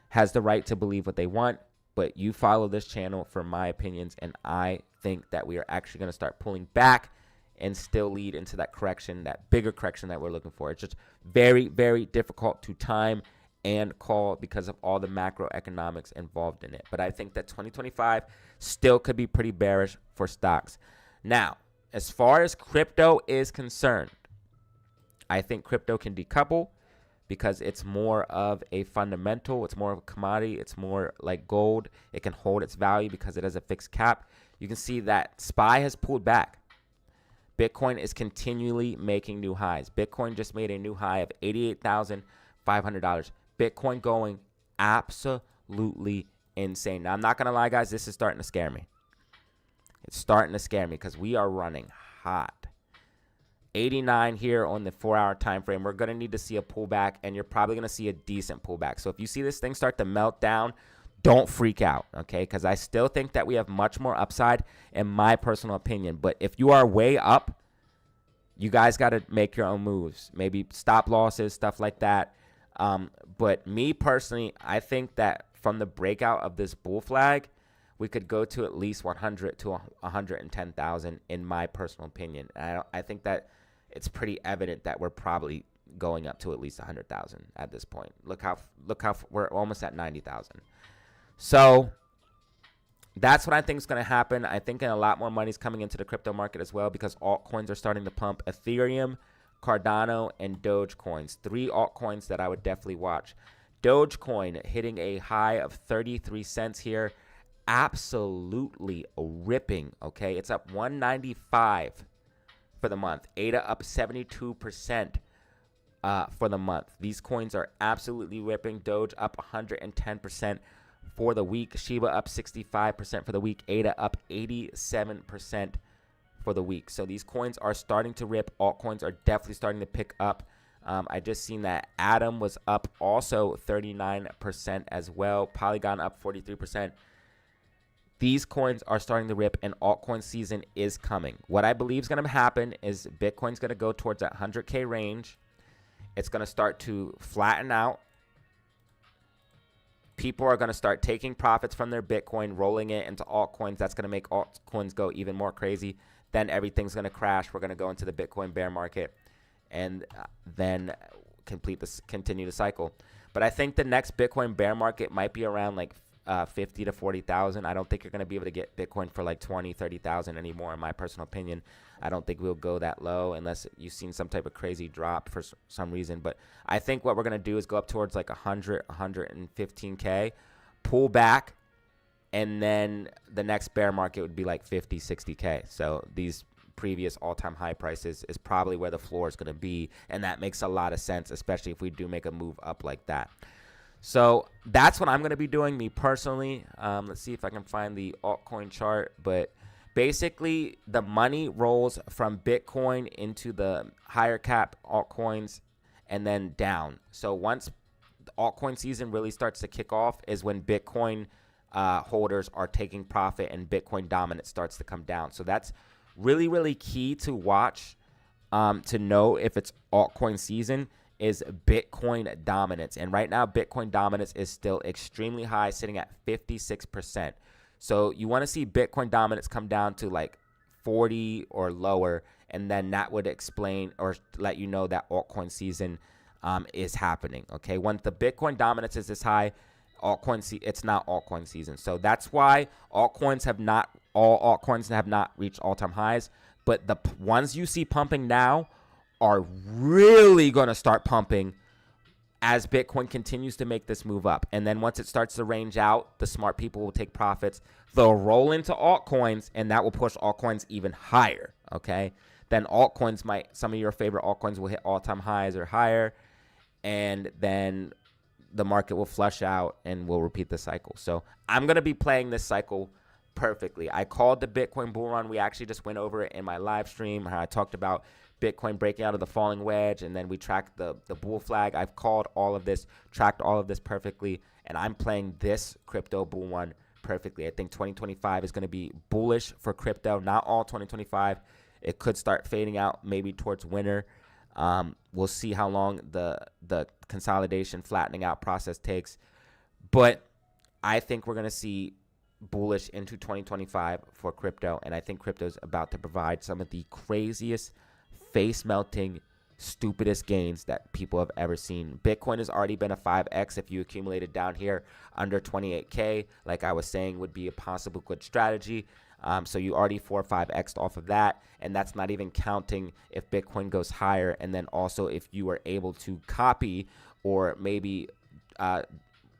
has the right to believe what they want, but you follow this channel for my opinions, and I think that we are actually going to start pulling back and still lead into that correction, that bigger correction that we're looking for. It's just very, very difficult to time and call because of all the macroeconomics involved in it. But I think that 2025 still could be pretty bearish for stocks. Now, as far as crypto is concerned, I think crypto can decouple because it's more of a fundamental. It's more of a commodity. It's more like gold. It can hold its value because it has a fixed cap. You can see that SPY has pulled back. Bitcoin is continually making new highs. Bitcoin just made a new high of $88,500. Bitcoin going absolutely insane. Now, I'm not going to lie, guys. This is starting to scare me. It's starting to scare me because we are running hot. 89 here on the 4-hour time frame. We're going to need to see a pullback, and you're probably going to see a decent pullback. So if you see this thing start to melt down, don't freak out, okay? Because I still think that we have much more upside in my personal opinion. But if you are way up, you guys got to make your own moves. Maybe stop losses, stuff like that. But me personally, I think that from the breakout of this bull flag, we could go to at least 100 to 110,000 in my personal opinion. I think that it's pretty evident that we're probably going up to at least 100,000 at this point. Look how we're almost at 90,000. So that's what I think is going to happen. I think a lot more money is coming into the crypto market as well because altcoins are starting to pump. Ethereum, Cardano, and Dogecoins. 3 altcoins that I would definitely watch. Dogecoin hitting a high of 33 cents here. Absolutely ripping, okay? It's up 195 for the month. ADA up 72% for the month. These coins are absolutely ripping. Doge up 110% for the week. Shiba up 65% for the week. ADA up 87% for the week. So these coins are starting to rip. Altcoins are definitely starting to pick up. I just seen that Atom was up also 39% as well. Polygon up 43%. These coins are starting to rip, and altcoin season is coming. What I believe is going to happen is Bitcoin's going to go towards that 100K range. It's going to start to flatten out. People are going to start taking profits from their Bitcoin, rolling it into altcoins. That's going to make altcoins go even more crazy. Then everything's going to crash. We're going to go into the Bitcoin bear market and then continue the cycle. But I think the next Bitcoin bear market might be around like 50 to 40,000. I don't think you're going to be able to get Bitcoin for like 20, 30,000 anymore, in my personal opinion. I don't think we'll go that low unless you've seen some type of crazy drop for some reason. But I think what we're going to do is go up towards like 100, 115K, pull back, and then the next bear market would be like 50, 60K. So these previous all-time high prices is probably where the floor is going to be, and that makes a lot of sense, especially if we do make a move up like that. So that's what I'm going to be doing, me personally. Let's see if I can find the altcoin chart. But basically, the money rolls from Bitcoin into the higher cap altcoins and then down. So once the altcoin season really starts to kick off is when Bitcoin holders are taking profit and Bitcoin dominance starts to come down. So that's really, really key to watch to know if it's altcoin season is Bitcoin dominance. And right now, Bitcoin dominance is still extremely high, sitting at 56%. So you want to see Bitcoin dominance come down to like 40 or lower, and then that would explain or let you know that altcoin season is happening. Okay, once the Bitcoin dominance is this high, it's not altcoin season. So that's why all altcoins have not reached all-time highs, but the ones you see pumping now are really going to start pumping as Bitcoin continues to make this move up. And then once it starts to range out, the smart people will take profits. They'll roll into altcoins, and that will push altcoins even higher, okay? Then altcoins some of your favorite altcoins will hit all-time highs or higher, and then the market will flush out and we'll repeat the cycle. So I'm going to be playing this cycle perfectly. I called the Bitcoin bull run. We actually just went over it in my live stream. I talked about Bitcoin breaking out of the falling wedge, and then we tracked the bull flag. I've called all of this, tracked all of this perfectly, and I'm playing this crypto bull run perfectly. I think 2025 is going to be bullish for crypto. Not all 2025. It could start fading out maybe towards winter. We'll see how long the consolidation flattening out process takes, but I think we're going to see bullish into 2025 for crypto, and I think crypto is about to provide some of the craziest, face-melting, stupidest gains that people have ever seen. Bitcoin has already been a 5x. If you accumulated down here under 28K, like I was saying, would be a possible good strategy. So you already 4 or 5x off of that, and that's not even counting if Bitcoin goes higher, and then also if you are able to copy or maybe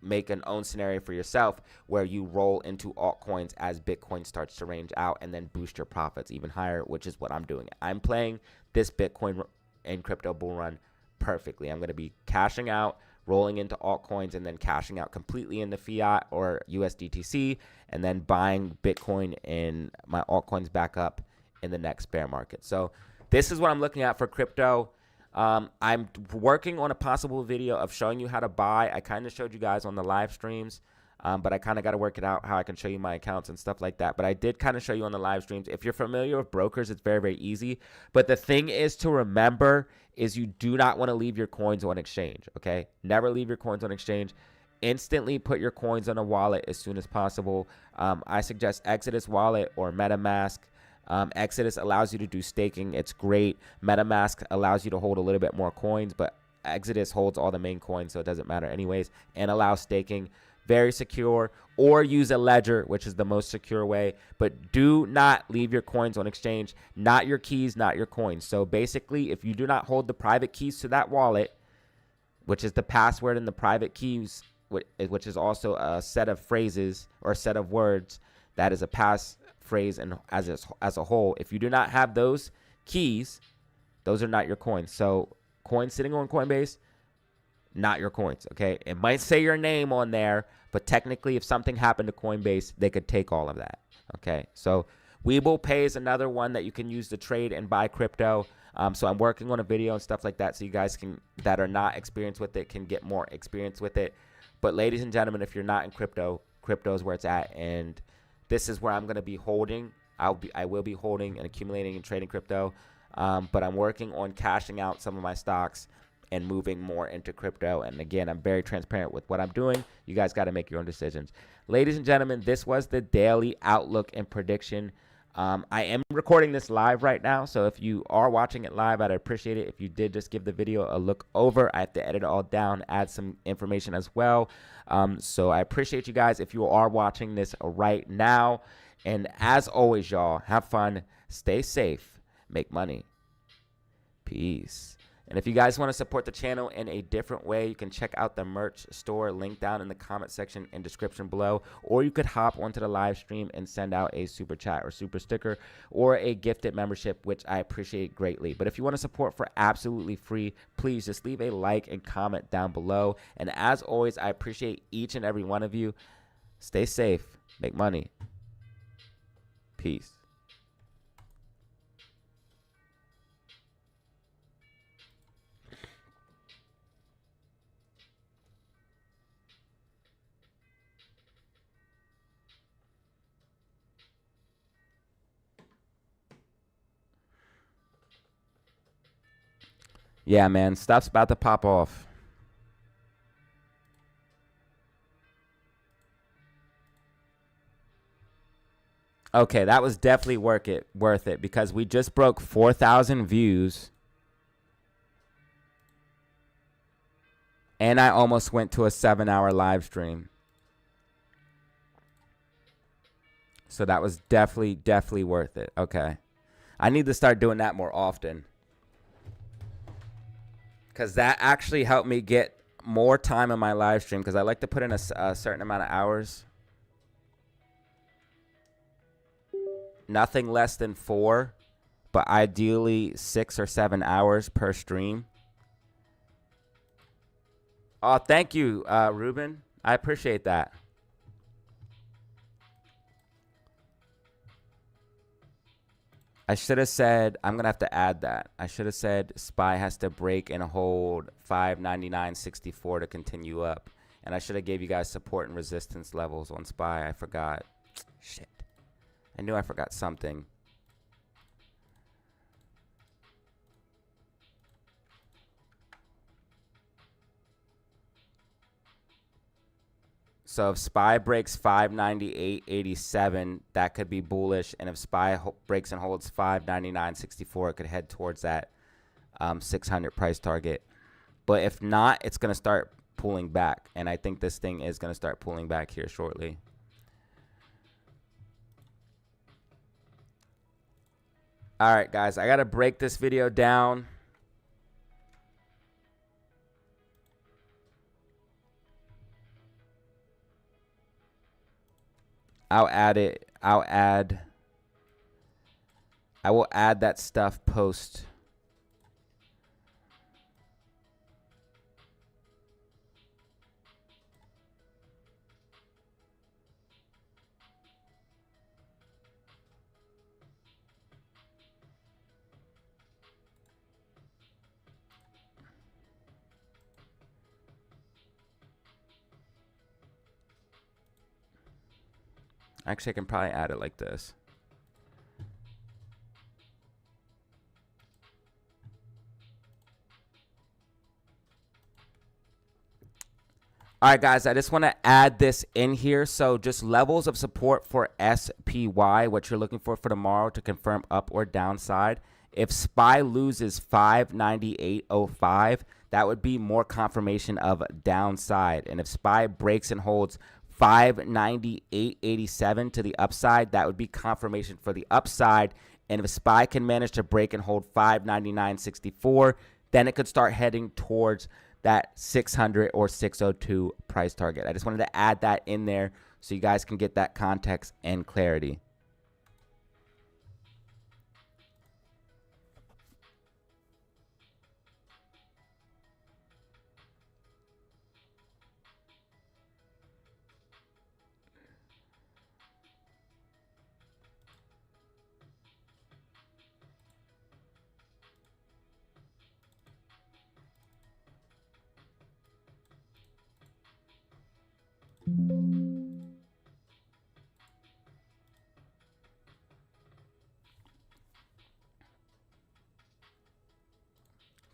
make an own scenario for yourself where you roll into altcoins as Bitcoin starts to range out and then boost your profits even higher, which is what I'm doing. I'm playing this Bitcoin and crypto bull run perfectly. I'm going to be cashing out, rolling into altcoins, and then cashing out completely into fiat or USDTC, and then buying Bitcoin and my altcoins back up in the next bear market. So this is what I'm looking at for crypto. I'm working on a possible video of showing you how to buy. I kind of showed you guys on the live streams, but I kind of got to work it out how I can show you my accounts and stuff like that. But I did kind of show you on the live streams. If you're familiar with brokers, it's very, very easy. But the thing is to remember is you do not want to leave your coins on exchange, okay? Never leave your coins on exchange. Instantly put your coins on a wallet as soon as possible. I suggest Exodus wallet or MetaMask. Exodus allows you to do staking. It's great. MetaMask allows you to hold a little bit more coins, but Exodus holds all the main coins, so it doesn't matter anyways, and allows staking. Very secure. Or use a ledger, which is the most secure way, but do not leave your coins on exchange. Not your keys, not your coins. So basically, if you do not hold the private keys to that wallet, which is the password and the private keys, which is also a set of phrases or a set of words that is a passphrase and as a whole, if you do not have those keys, those are not your coins. So coins sitting on Coinbase, not your coins, okay? It might say your name on there, but technically if something happened to Coinbase, they could take all of that, okay? So Webull Pay is another one that you can use to trade and buy crypto. So I'm working on a video and stuff like that so you guys that are not experienced with it can get more experience with it. But ladies and gentlemen, if you're not in crypto, crypto is where it's at, and this is where I'm going to be holding. I will be holding and accumulating and trading crypto, but I'm working on cashing out some of my stocks and moving more into crypto. And again, I'm very transparent with what I'm doing. You guys got to make your own decisions. Ladies and gentlemen, this was the daily outlook and prediction. I am recording this live right now, so if you are watching it live, I'd appreciate it if you did just give the video a look over. I have to edit it all down, add some information as well. So I appreciate you guys if you are watching this right now. And as always, y'all, have fun, stay safe, make money. Peace. And if you guys want to support the channel in a different way, you can check out the merch store, link down in the comment section and description below, or you could hop onto the live stream and send out a super chat or super sticker or a gifted membership, which I appreciate greatly. But if you want to support for absolutely free, please just leave a like and comment down below. And as always, I appreciate each and every one of you. Stay safe, make money. Peace. Yeah, man. Stuff's about to pop off. Okay, that was definitely worth it because we just broke 4,000 views. And I almost went to a 7-hour live stream. So that was definitely worth it. Okay. I need to start doing that more often. Because that actually helped me get more time in my live stream. Because I like to put in a certain amount of hours. Nothing less than 4. But ideally 6 or 7 hours per stream. Oh, thank you, Ruben. I appreciate that. I should have said, I'm going to have to add that. I should have said SPY has to break and hold 599.64 to continue up. And I should have gave you guys support and resistance levels on SPY. I forgot. Shit. I knew I forgot something. So if SPY breaks 598.87, that could be bullish. And if SPY breaks and holds 599.64, it could head towards that 600 price target. But if not, it's going to start pulling back. And I think this thing is going to start pulling back here shortly. All right, guys, I got to break this video down. I will add that stuff post. Actually, I can probably add it like this. All right, guys, I just want to add this in here. So just levels of support for SPY, what you're looking for tomorrow to confirm up or downside. If SPY loses 598.05, that would be more confirmation of downside. And if SPY breaks and holds 598.87 to the upside, that would be confirmation for the upside. And if SPY can manage to break and hold 599.64, then it could start heading towards that 600 or 602 price target. I just wanted to add that in there so you guys can get that context and clarity.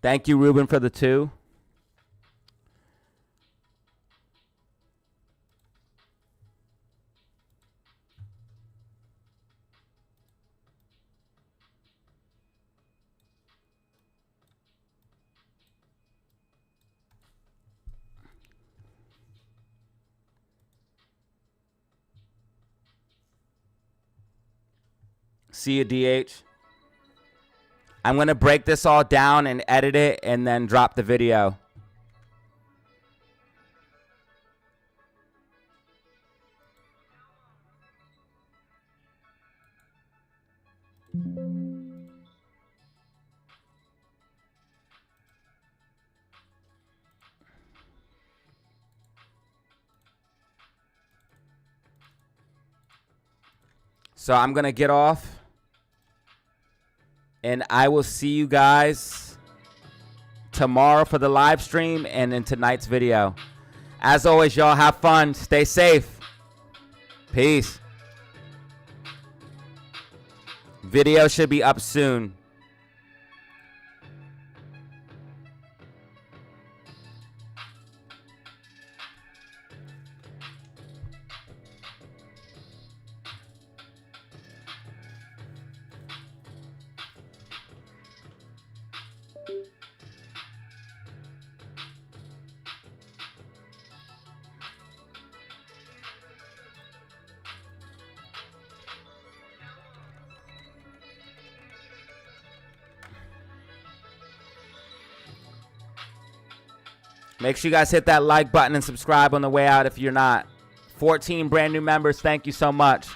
Thank you, Ruben, for the 2. See you, DH. I'm going to break this all down and edit it and then drop the video. So I'm going to get off. And I will see you guys tomorrow for the live stream and in tonight's video. As always, y'all, have fun. Stay safe. Peace. Video should be up soon. Make sure you guys hit that like button and subscribe on the way out if you're not. 14 brand new members. Thank you so much.